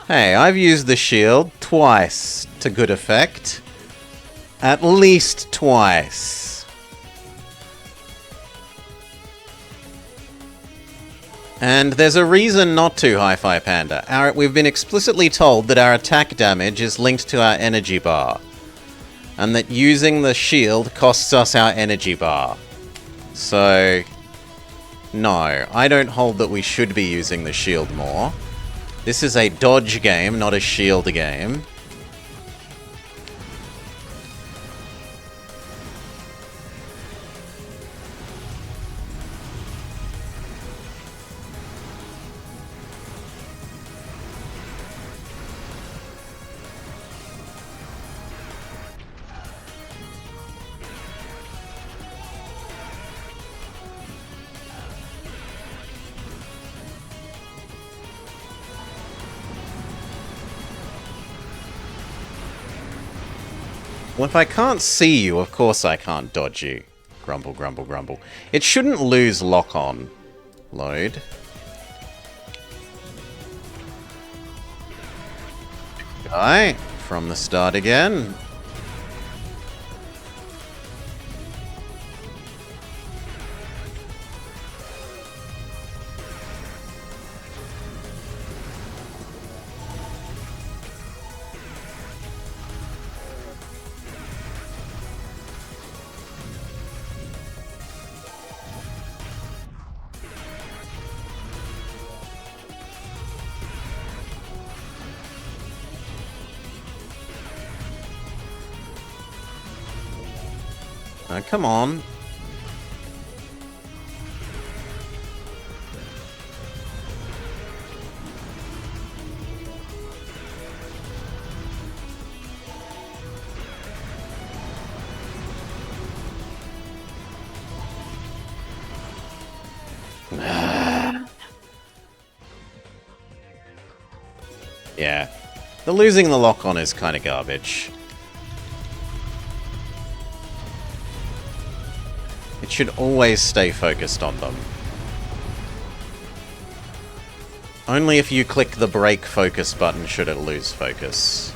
Hey, I've used the shield twice to good effect. At least twice. And there's a reason not to, Hi-Fi Panda. We've been explicitly told that our attack damage is linked to our energy bar. And that using the shield costs us our energy bar. So, no, I don't hold that we should be using the shield more. This is a dodge game, not a shield game. Well, if I can't see you, of course I can't dodge you. Grumble, grumble, grumble. It shouldn't lose lock-on. Load. Guy, from the start again. Oh, come on. Yeah. The losing the lock-on is kind of garbage. It should always stay focused on them. Only if you click the break focus button should it lose focus.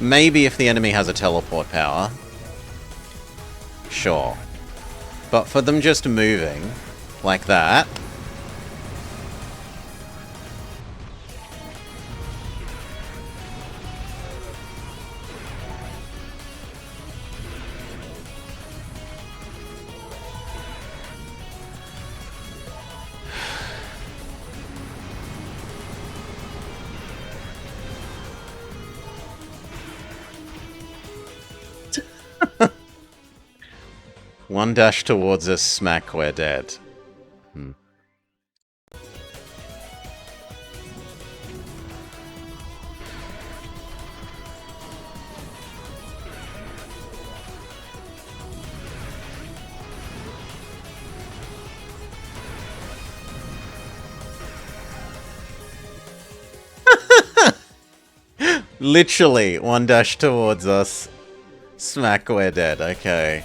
Maybe if the enemy has a teleport power. Sure. But for them just moving, like that... One dash towards us, smack, we're dead. Literally, one dash towards us, smack, we're dead, okay.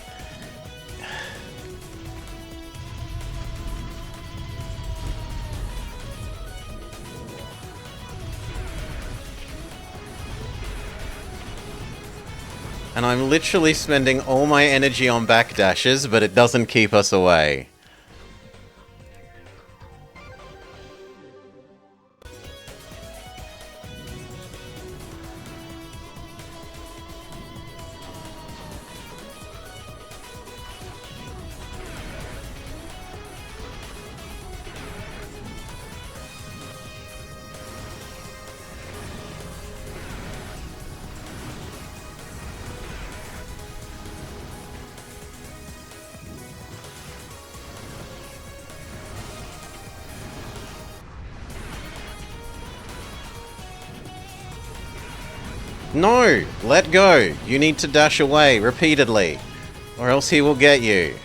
And I'm literally spending all my energy on backdashes, but it doesn't keep us away. No! Let go! You need to dash away repeatedly, or else he will get you.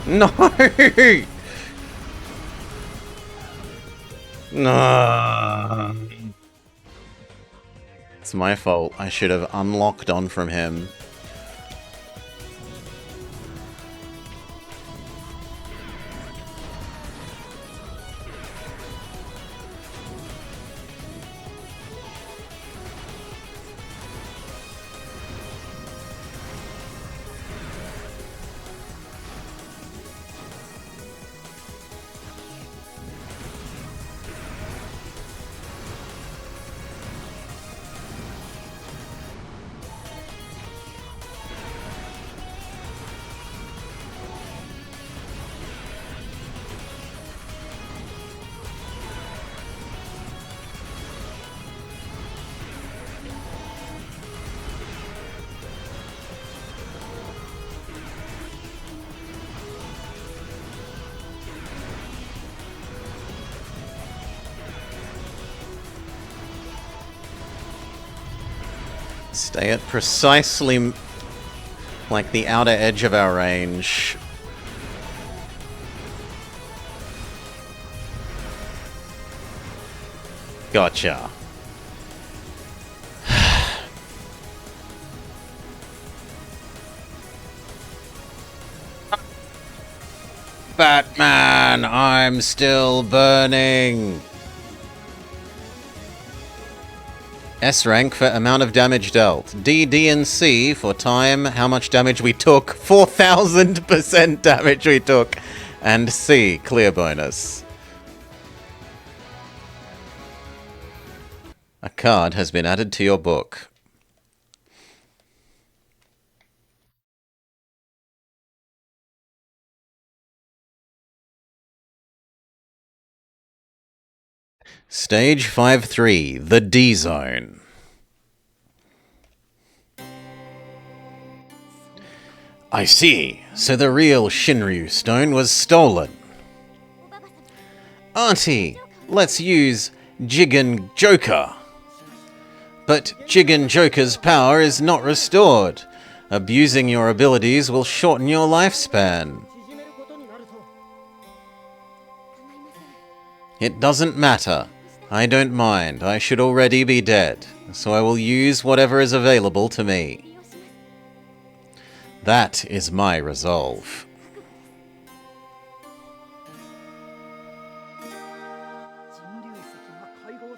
No! No! It's my fault. I should have unlocked on from him. Stay at precisely like the outer edge of our range. Gotcha. Batman, I'm still burning. S rank for amount of damage dealt. D, D, and C for time, how much damage we took. 4,000% damage we took. And C, clear bonus. A card has been added to your book. Stage 5-3, the D Zone. I see. So the real Shinryu stone was stolen. Auntie, let's use Jigen Joker. But Jigen Joker's power is not restored. Abusing your abilities will shorten your lifespan. It doesn't matter. I don't mind. I should already be dead, so I will use whatever is available to me. That is my resolve.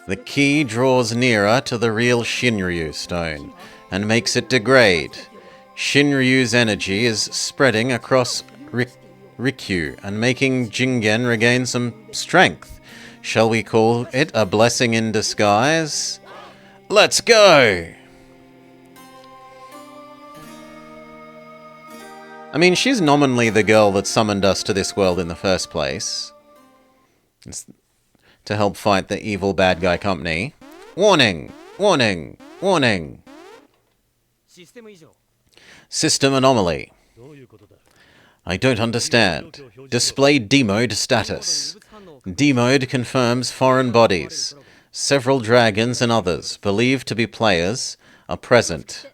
The key draws nearer to the real Shinryu stone and makes it degrade. Shinryu's energy is spreading across Rikyu and making Jingen regain some strength. Shall we call it a blessing in disguise? Let's go! I mean, she's nominally the girl that summoned us to this world in the first place. It's to help fight the evil bad guy company. Warning! Warning! Warning! System anomaly. I don't understand. Display D-mode status. D-mode confirms foreign bodies. Several dragons and others, believed to be players, are present.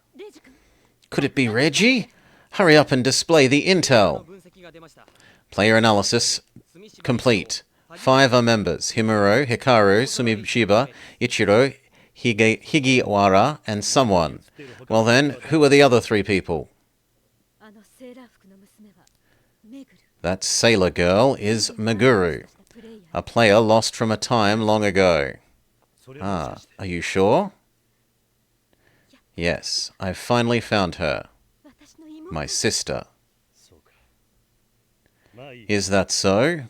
Could it be Reggie? Hurry up and display the intel. Player analysis complete. 5 are members. Himuro, Hikaru, Sumishiba, Ichiro, Higiwara, and someone. Well then, who are the other 3 people? That sailor girl is Meguru, a player lost from a time long ago. Ah, are you sure? Yes, I've finally found her. My sister. Is that so?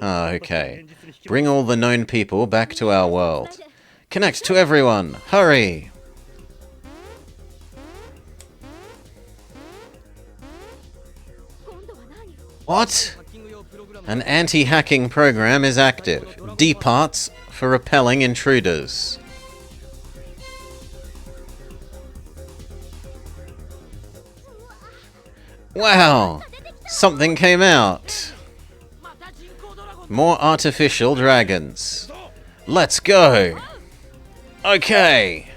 Ah, okay. Bring all the known people back to our world. Connect to everyone! Hurry! What? An anti-hacking program is active. D parts for repelling intruders. Wow! Something came out. More artificial dragons. Let's go! Okay!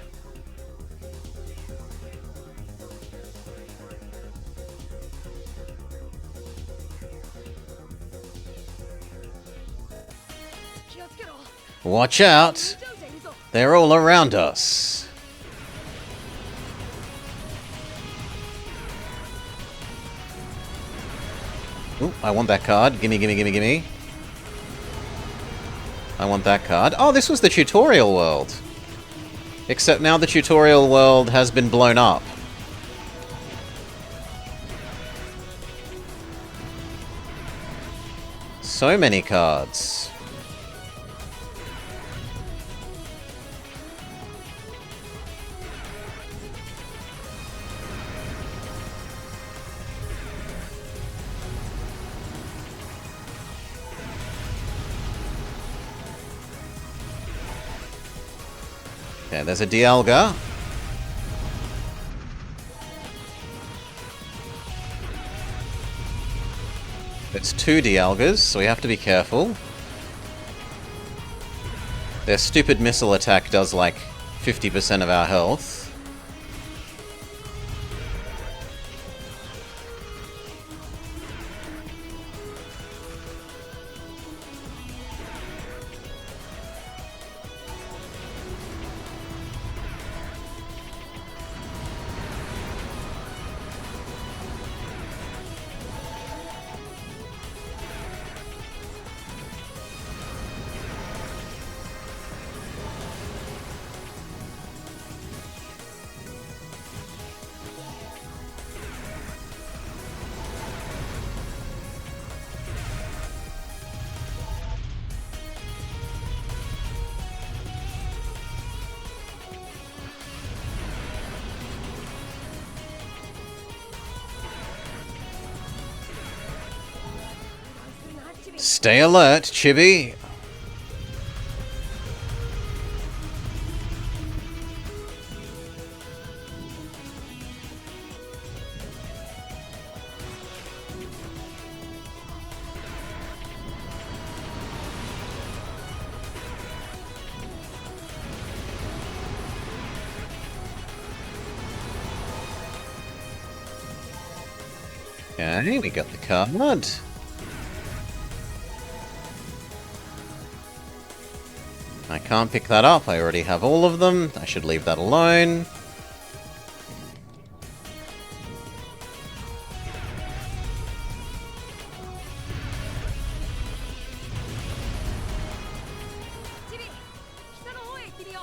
Watch out! They're all around us. Ooh, I want that card. Gimme, gimme, gimme, gimme. I want that card. Oh, this was the tutorial world. Except now the tutorial world has been blown up. So many cards. Okay, there's a Dialga. It's 2 Dialgas, so we have to be careful. Their stupid missile attack does like 50% of our health. Stay alert, Chibi. Okay, we got the card. I can't pick that up, I already have all of them. I should leave that alone.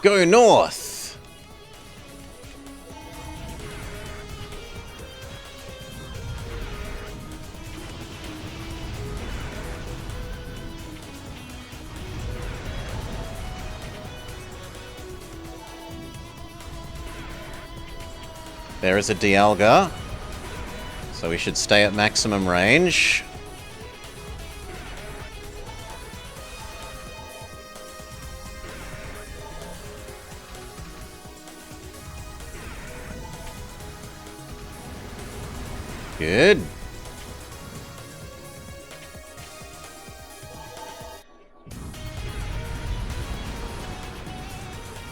Go north! There is a Dialga, so we should stay at maximum range. Good.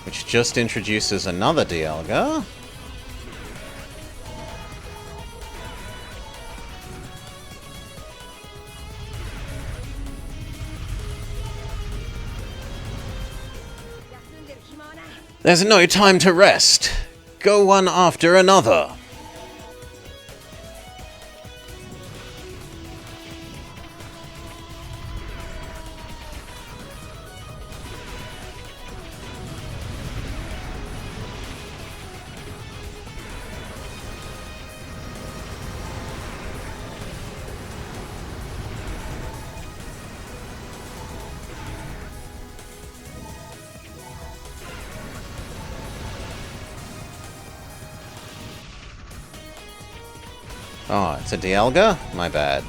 Which just introduces another Dialga. There's no time to rest. Go one after another. Oh, it's a Dialga? My bad.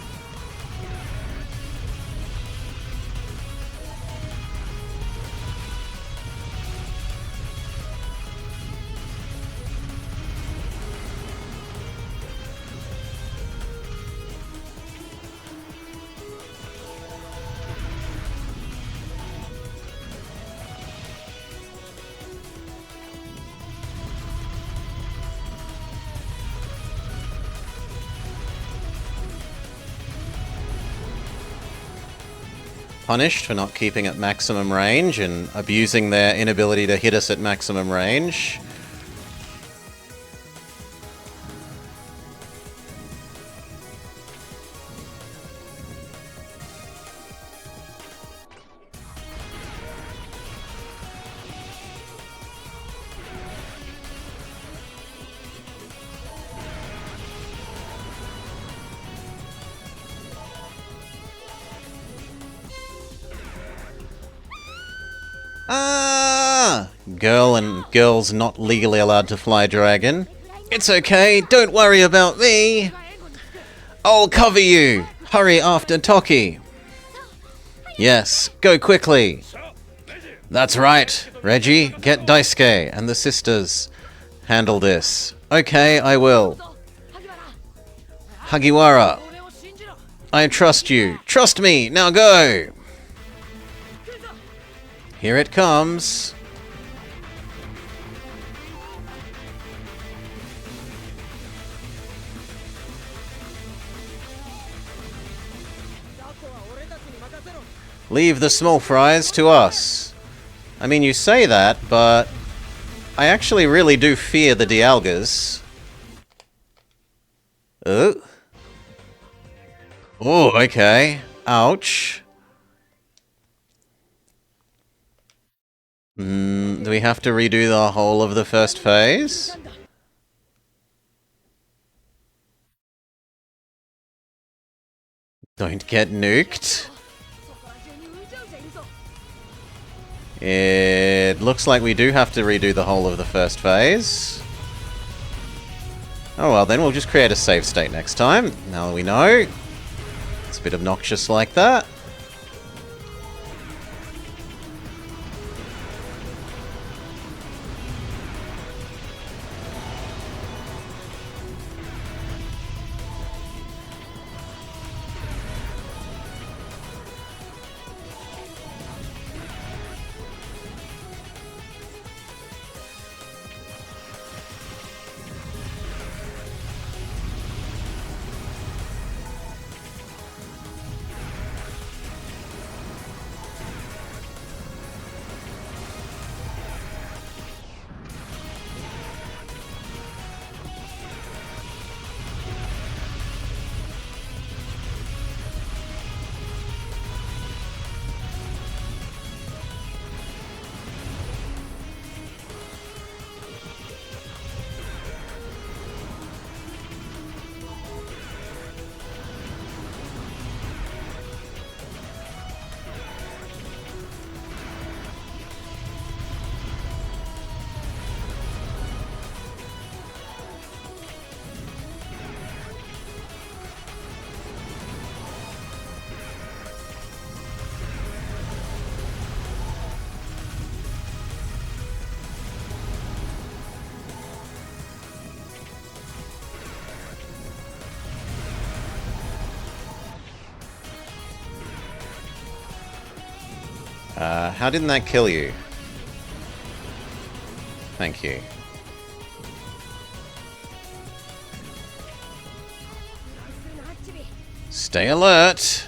punished for not keeping at maximum range and abusing their inability to hit us at maximum range. Ah! Girl and girls not legally allowed to fly dragon. It's okay, don't worry about me. I'll cover you. Hurry after Toki. Yes, go quickly. That's right, Reggie. Get Daisuke and the sisters. Handle this. Okay, I will. Hagiwara. I trust you. Trust me. Now go. Here it comes. Leave the small fries to us. I mean, you say that, but I actually really do fear the Dialgas. Oh. Oh, okay. Ouch. Do we have to redo the whole of the first phase? Don't get nuked. It looks like we do have to redo the whole of the first phase. Oh well, then we'll just create a save state next time. Now that we know. It's a bit obnoxious like that. How didn't that kill you? Thank you. Stay alert!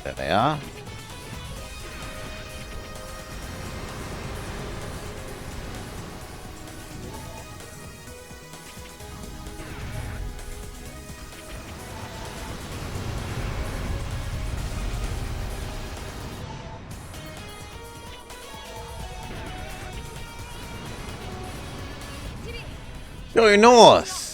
There they are. Go north!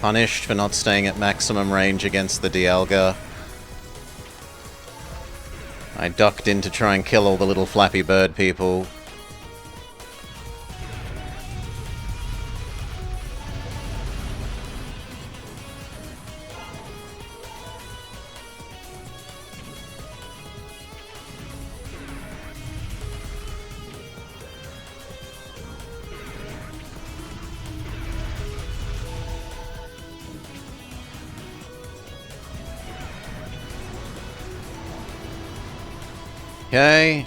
punished for not staying at maximum range against the Dialga. I ducked in to try and kill all the little Flappy Bird people. Okay.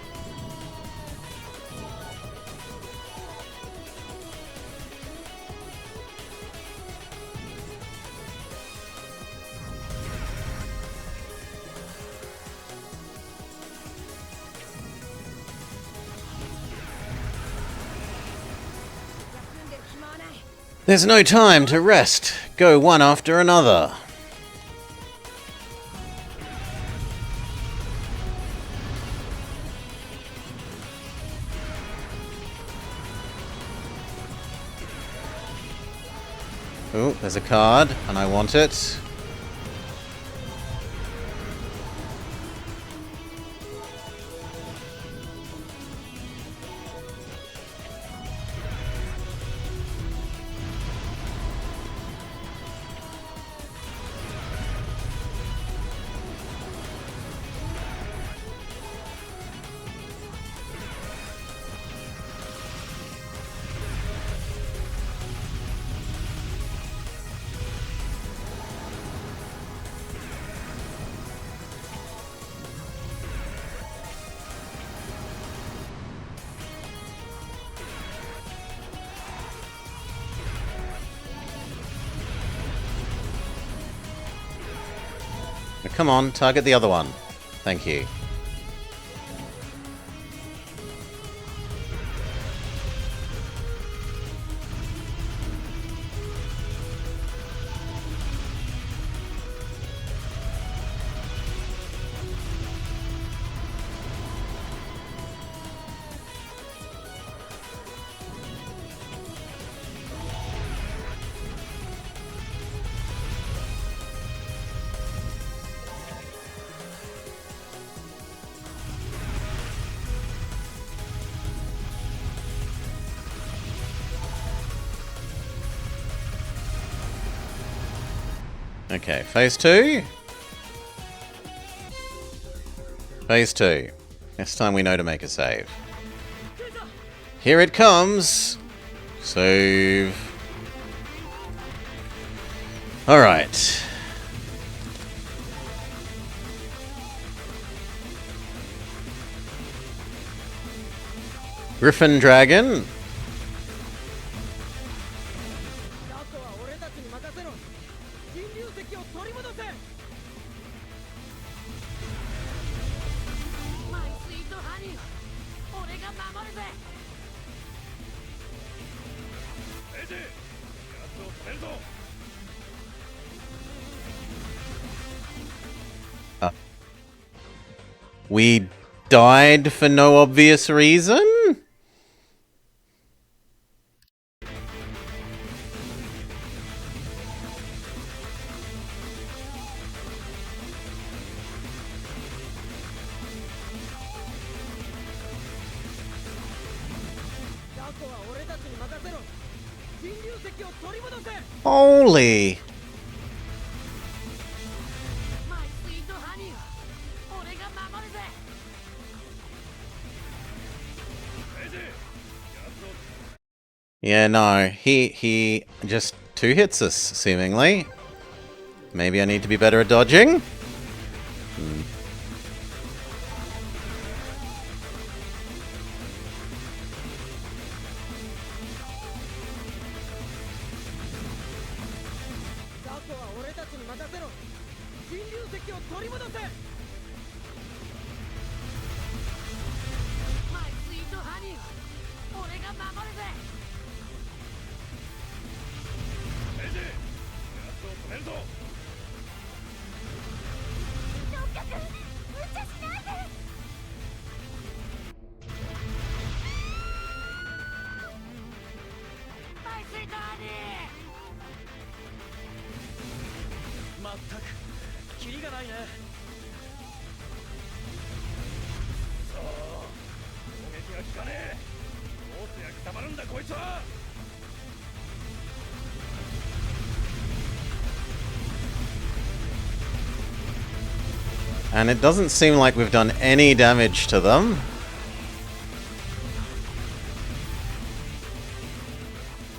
There's no time to rest. Go one after another. Oh, there's a card, and I want it. Come on, target the other one. Thank you. Okay, phase 2. Phase 2. Next time we know to make a save. Here it comes! Save. Alright. Griffin Dragon. We died for no obvious reason? Holy! Yeah, no, he just two hits us, seemingly. Maybe I need to be better at dodging? And it doesn't seem like we've done any damage to them.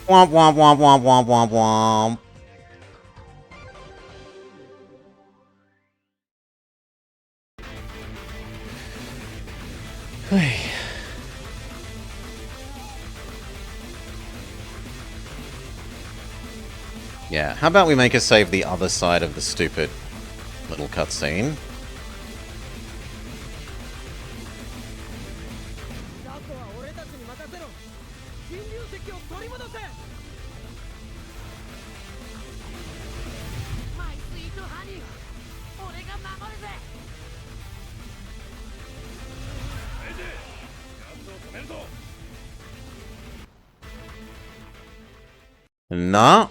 Womp womp womp womp womp womp womp. Yeah, how about we make a save the other side of the stupid little cutscene? Nah.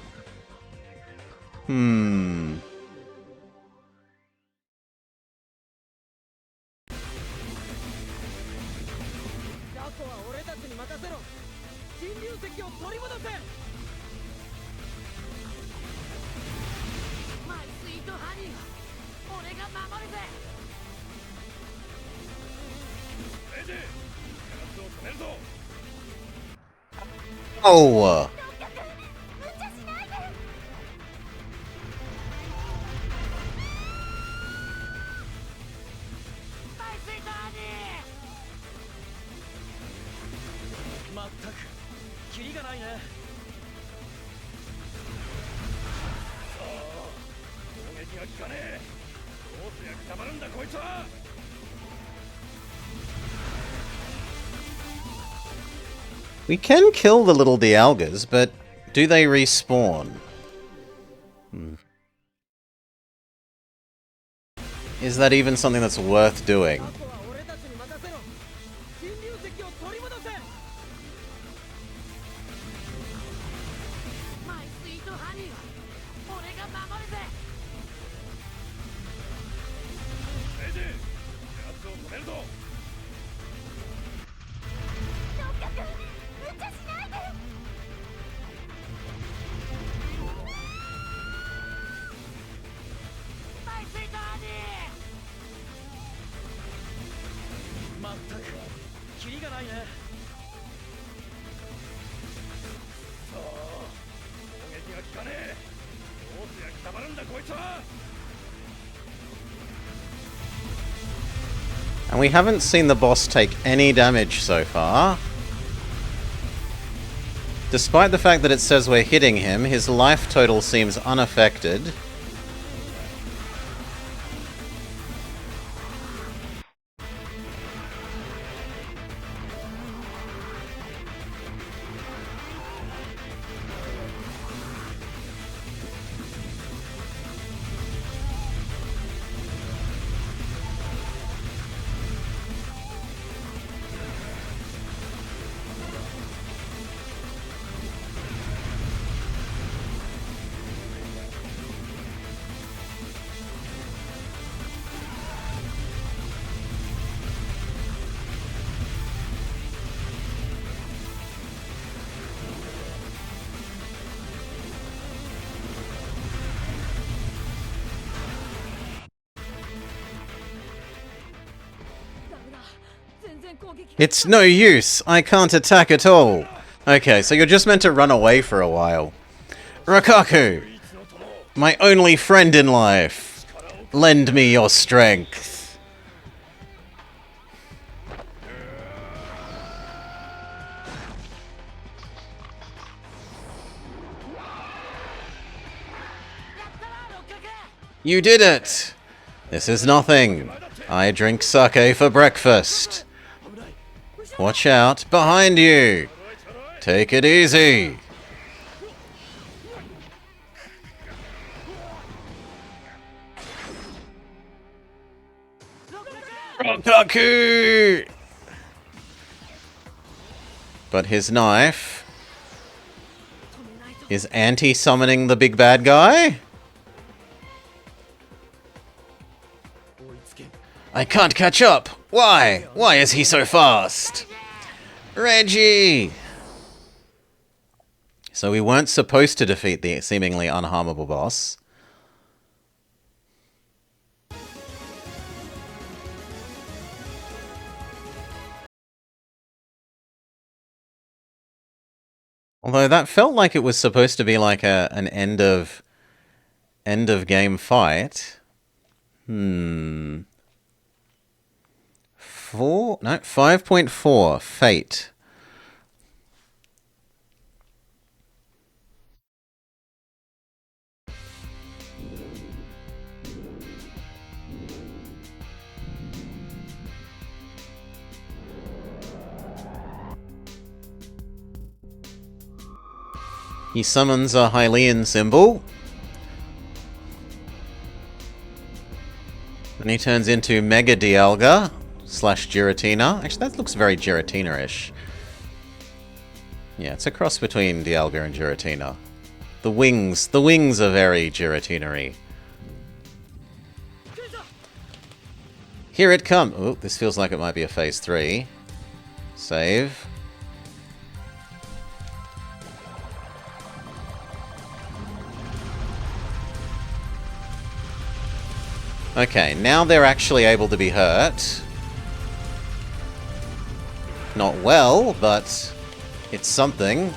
Oh. We can kill the little Dialgas, but do they respawn? Is that even something that's worth doing? And we haven't seen the boss take any damage so far. Despite the fact that it says we're hitting him, his life total seems unaffected. It's no use! I can't attack at all! Okay, so you're just meant to run away for a while. Rakaku! My only friend in life! Lend me your strength! You did it! This is nothing. I drink sake for breakfast. Watch out, behind you! Take it easy! Rakaku! But his knife is anti-summoning the big bad guy? I can't catch up! Why? Why is he so fast? Reggie! So we weren't supposed to defeat the seemingly unharmable boss. Although that felt like it was supposed to be like an end of game fight. 5.4 Fate. He summons a Hylian symbol. Then he turns into Mega Dialga / Giratina. Actually, that looks very Giratina-ish. Yeah, it's a cross between Dialga and Giratina. The wings are very Giratina-y. Here it comes. Oh, this feels like it might be a phase 3. Save. Okay, now they're actually able to be hurt. Not well, but it's something.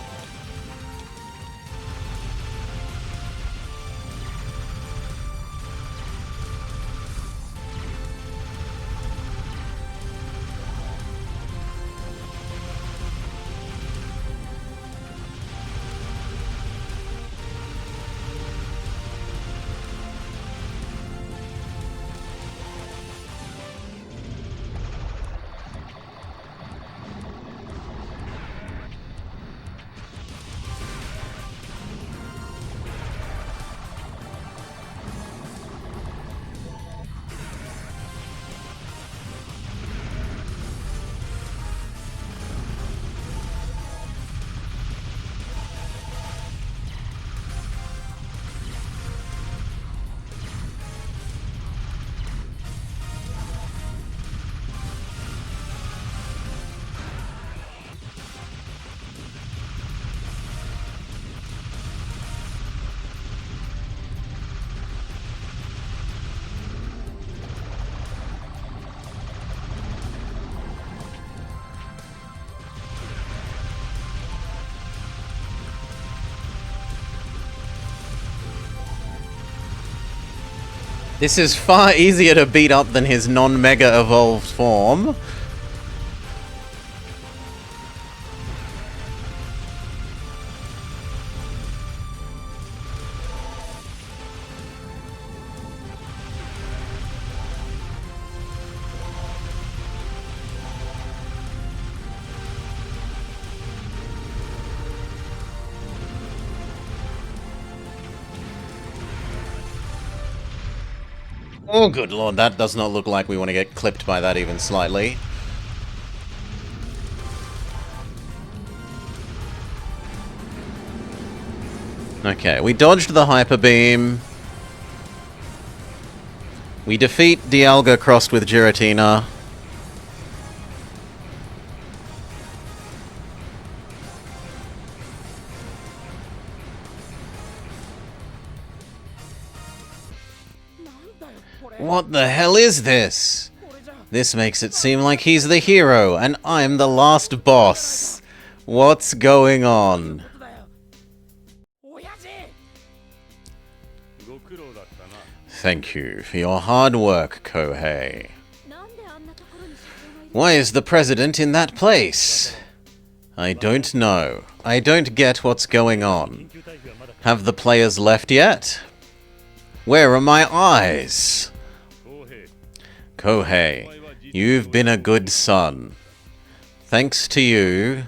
This is far easier to beat up than his non-mega evolved form. Oh, good lord, that does not look like we want to get clipped by that even slightly. Okay, we dodged the Hyper Beam. We defeat Dialga crossed with Giratina. What the hell is this? This makes it seem like he's the hero, and I'm the last boss. What's going on? Thank you for your hard work, Kohei. Why is the president in that place? I don't know. I don't get what's going on. Have the players left yet? Where are my eyes? Kohei, you've been a good son. Thanks to you,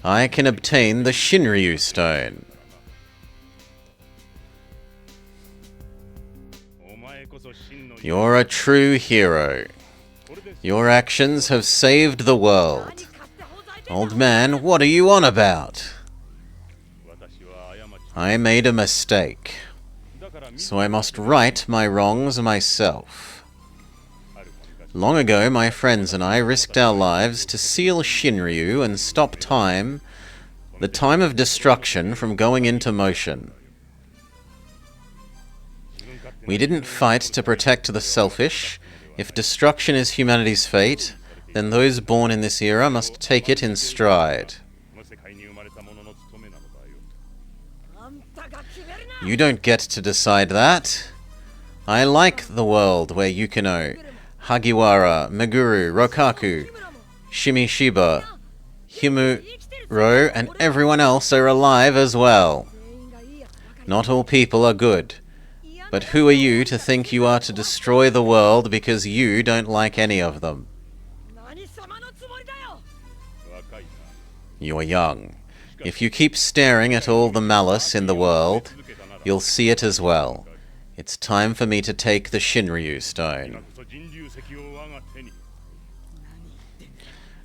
I can obtain the Shinryu Stone. You're a true hero. Your actions have saved the world. Old man, what are you on about? I made a mistake, so I must right my wrongs myself. Long ago, my friends and I risked our lives to seal Shinryu and stop time, the time of destruction, from going into motion. We didn't fight to protect the selfish. If destruction is humanity's fate, then those born in this era must take it in stride. You don't get to decide that. I like the world where Yukino, Hagiwara, Meguru, Rokaku, Shimishiba, Himuro, and everyone else are alive as well. Not all people are good. But who are you to think you are to destroy the world because you don't like any of them? You're young. If you keep staring at all the malice in the world, you'll see it as well. It's time for me to take the Shinryu stone.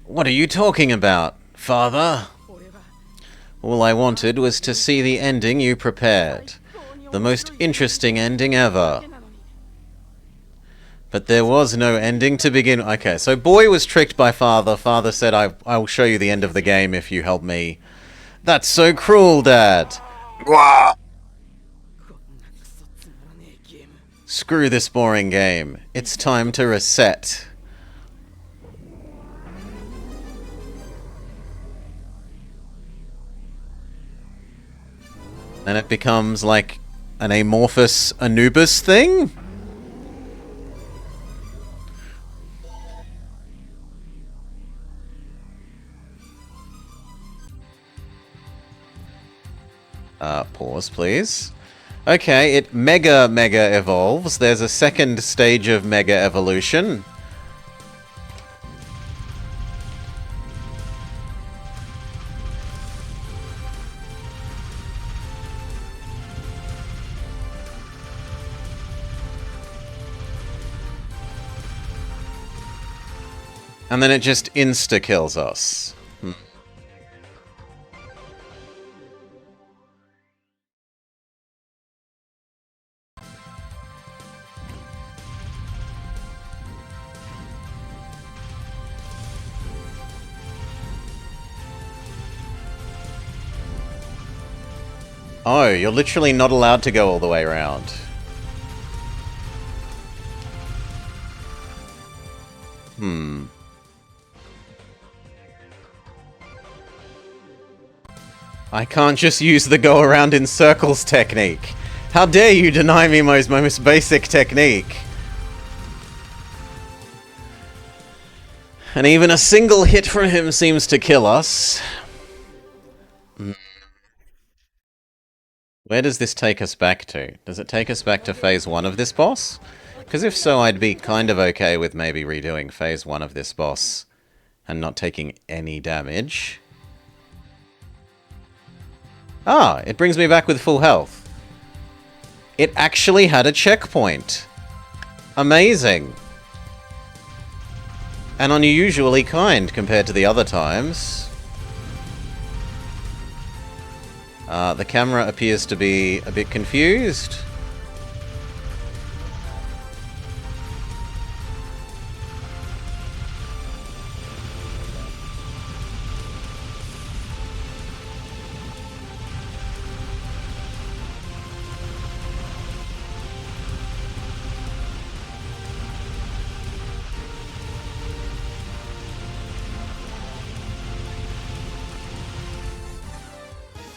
What are you talking about, Father? All I wanted was to see the ending you prepared. The most interesting ending ever. But there was no ending to begin. Okay, so boy was tricked by father. Father said, I will show you the end of the game if you help me. That's so cruel, Dad. Screw this boring game. It's time to reset. And it becomes like an amorphous Anubis thing? Pause, please. Okay, it mega evolves. There's a second stage of mega evolution. And then it just insta-kills us. Oh, you're literally not allowed to go all the way around. I can't just use the go around in circles technique. How dare you deny me my most basic technique? And even a single hit from him seems to kill us. Where does this take us back to? Does it take us back to phase 1 of this boss? Because if so, I'd be kind of okay with maybe redoing phase 1 of this boss and not taking any damage. Ah, it brings me back with full health. It actually had a checkpoint. Amazing. And unusually kind compared to the other times. The camera appears to be a bit confused.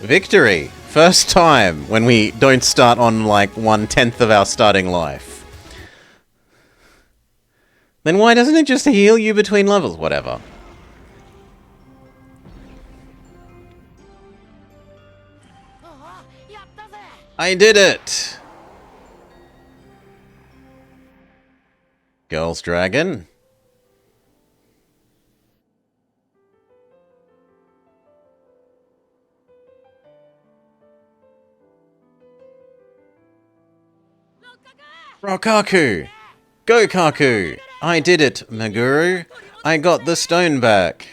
Victory! First time when we don't start on like 1/10 of our starting life. Then why doesn't it just heal you between levels? Whatever. I did it! Girls Dragon. Rokaku! Go, Kaku! I did it, Meguru! I got the stone back!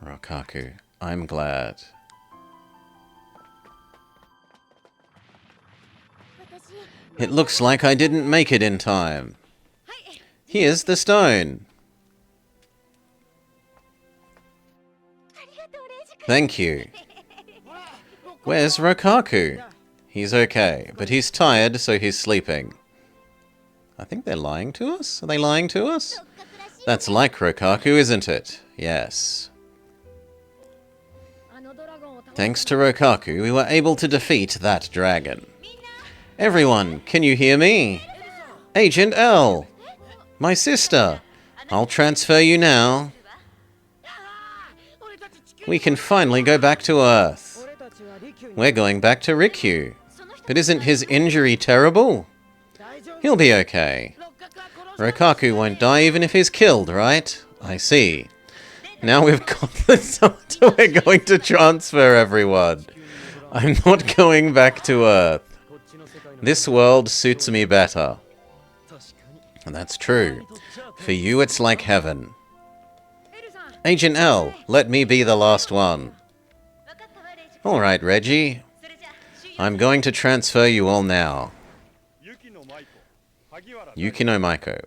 Rokaku, I'm glad. It looks like I didn't make it in time. Here's the stone. Thank you. Where's Rokaku? He's okay, but he's tired, so he's sleeping. I think they're lying to us? Are they lying to us? That's like Rokaku, isn't it? Yes. Thanks to Rokaku, we were able to defeat that dragon. Everyone, can you hear me? Agent L! My sister! I'll transfer you now. We can finally go back to Earth. We're going back to Rikyū. But isn't his injury terrible? He'll be okay. Rokaku won't die even if he's killed, right? I see. Now we've got the Santa, we're going to transfer everyone. I'm not going back to Earth. This world suits me better. And that's true. For you, it's like heaven. Agent L, let me be the last one. Alright, Reggie. I'm going to transfer you all now. Yukino Maiko.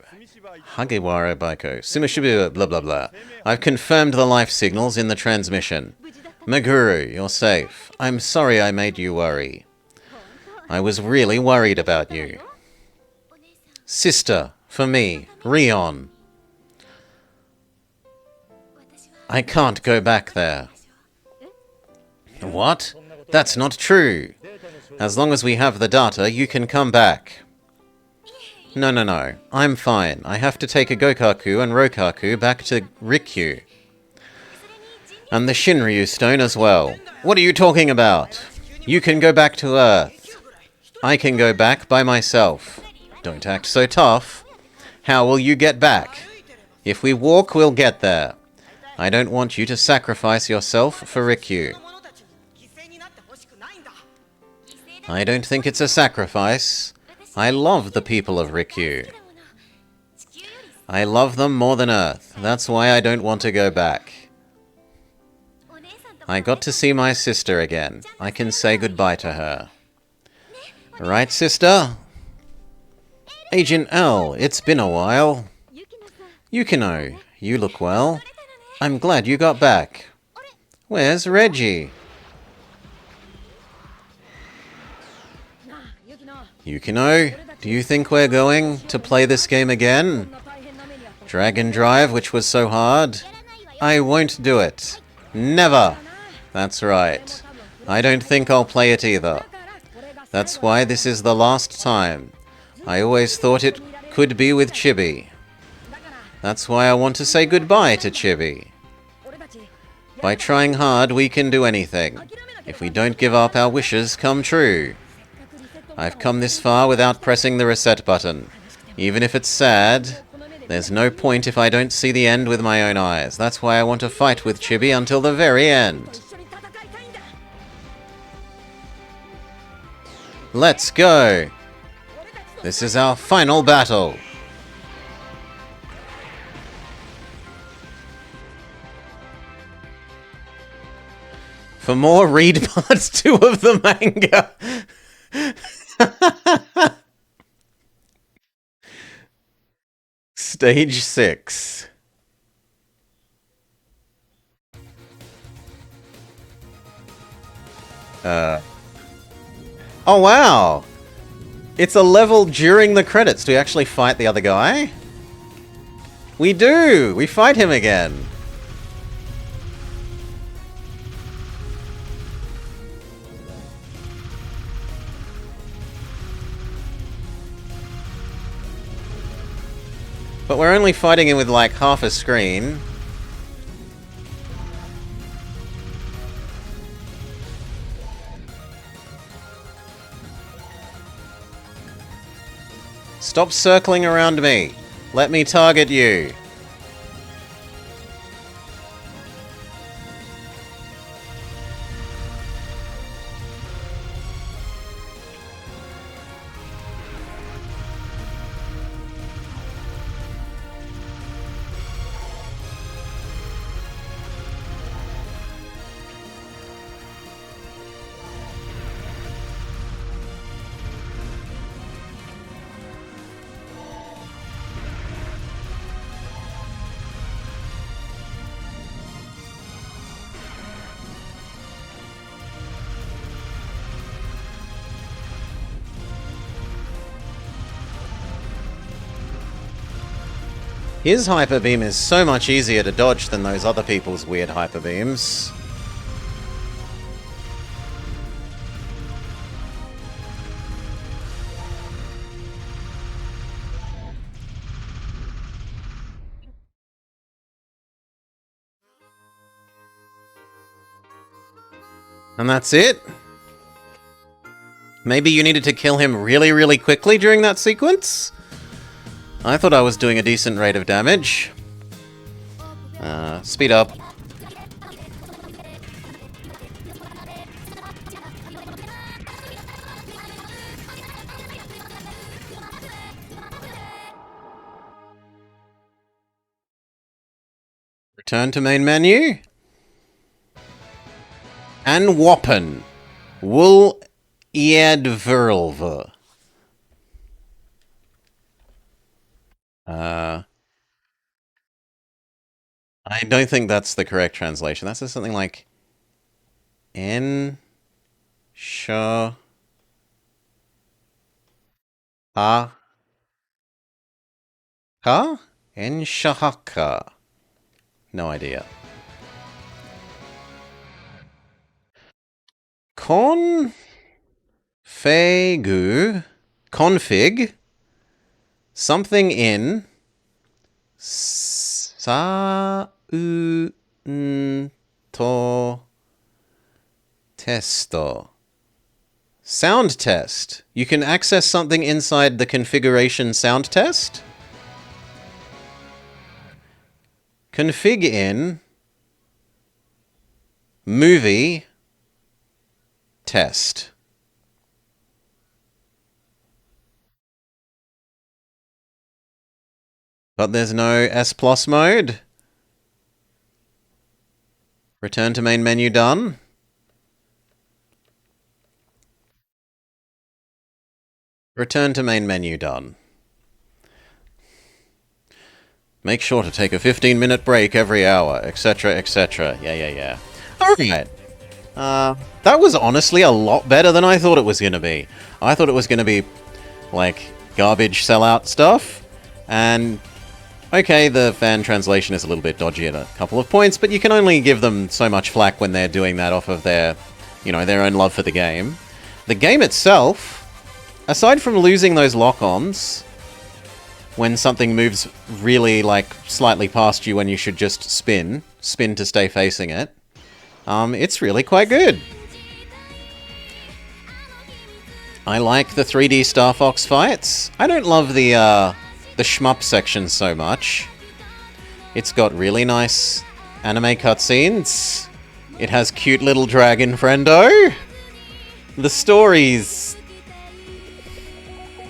Hagiwara Baiko. Sumishibu blah blah blah. I've confirmed the life signals in the transmission. Meguru, you're safe. I'm sorry I made you worry. I was really worried about you. Sister, for me, Rion. I can't go back there. What? That's not true. As long as we have the data, you can come back. No. I'm fine. I have to take a Gokaku and Rokaku back to Rikyū. And the Shinryu stone as well. What are you talking about? You can go back to Earth. I can go back by myself. Don't act so tough. How will you get back? If we walk, we'll get there. I don't want you to sacrifice yourself for Rikyū. I don't think it's a sacrifice. I love the people of Rikyū. I love them more than Earth. That's why I don't want to go back. I got to see my sister again. I can say goodbye to her. Right, sister? Agent L, it's been a while. Yukino, you look well. I'm glad you got back. Where's Reggie? Yukino, do you think we're going to play this game again? Dragon Drive, which was so hard? I won't do it. Never! That's right. I don't think I'll play it either. That's why this is the last time. I always thought it could be with Chibi. That's why I want to say goodbye to Chibi. By trying hard, we can do anything. If we don't give up, our wishes come true. I've come this far without pressing the reset button. Even if it's sad, there's no point if I don't see the end with my own eyes. That's why I want to fight with Chibi until the very end. Let's go! This is our final battle! For more, read part 2 of the manga! Stage 6. Oh wow! It's a level during the credits. Do we actually fight the other guy? We do! We fight him again. But we're only fighting him with like half a screen. Stop circling around me. Let me target you. His Hyper Beam is so much easier to dodge than those other people's weird Hyper Beams. And that's it? Maybe you needed to kill him really, really quickly during that sequence? I thought I was doing a decent rate of damage. Speed up. Return to main menu. And Wappen. Wool Eadverlve. I don't think that's the correct translation. That's just something like En Sha Ha Ka? En Shahaka. No idea. Config something in to testo. Sound test. You can access something inside the configuration sound test. Config in movie test. But there's no S Plus mode. Return to main menu done. Return to main menu done. Make sure to take a 15-minute break every hour, etc., etc. Yeah. Alright. That was honestly a lot better than I thought it was going to be. I thought it was going to be, like, garbage sellout stuff. And, okay, the fan translation is a little bit dodgy at a couple of points, but you can only give them so much flack when they're doing that off of their, their own love for the game. The game itself, aside from losing those lock-ons, when something moves really, slightly past you when you should just spin to stay facing it, it's really quite good. I like the 3D Star Fox fights. I don't love the shmup section so much. It's got really nice anime cutscenes. It has cute little dragon friendo. The story's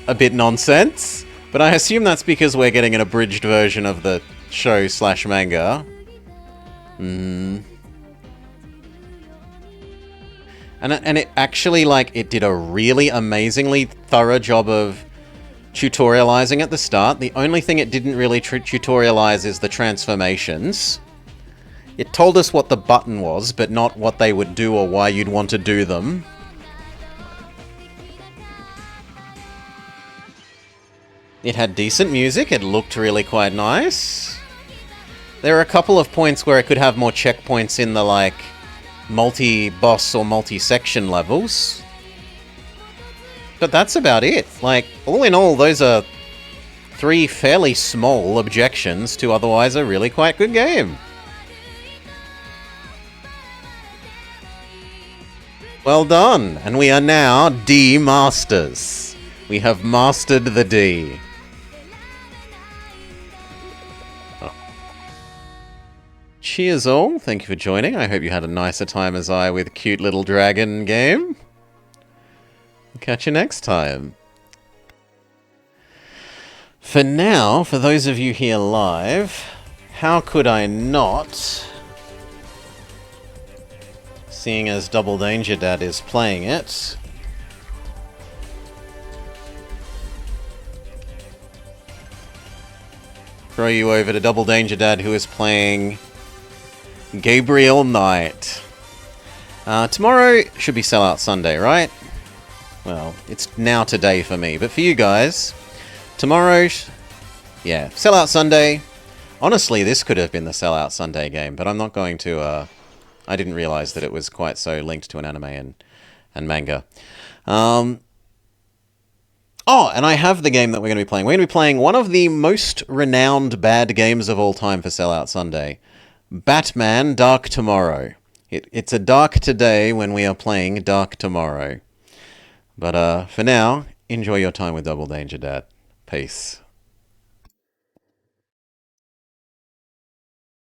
a bit nonsense, but I assume that's because we're getting an abridged version of the show/manga. And it actually, it did a really amazingly thorough job of tutorializing at the start. The only thing it didn't really tutorialize is the transformations. It told us what the button was, but not what they would do or why you'd want to do them. It had decent music, it looked really quite nice. There are a couple of points where it could have more checkpoints in the, multi-boss or multi-section levels. But that's about it. All in all, those are 3 fairly small objections to otherwise a really quite good game. Well done, and we are now D Masters. We have mastered the D. Cheers all, thank you for joining. I hope you had a nicer time as I with Cute Little Dragon game. Catch you next time. For now, for those of you here live, how could I not, seeing as Double Danger Dad is playing it, throw you over to Double Danger Dad, who is playing Gabriel Knight. Tomorrow should be Sellout Sunday, right? Well, it's now today for me, but for you guys, tomorrow, Sellout Sunday. Honestly, this could have been the Sellout Sunday game, but I'm not going to... I didn't realise that it was quite so linked to an anime and manga. Oh, and I have the game that we're going to be playing. We're going to be playing one of the most renowned bad games of all time for Sellout Sunday. Batman Dark Tomorrow. It's a dark today when we are playing Dark Tomorrow. But for now, enjoy your time with Double Danger, Dad. Peace.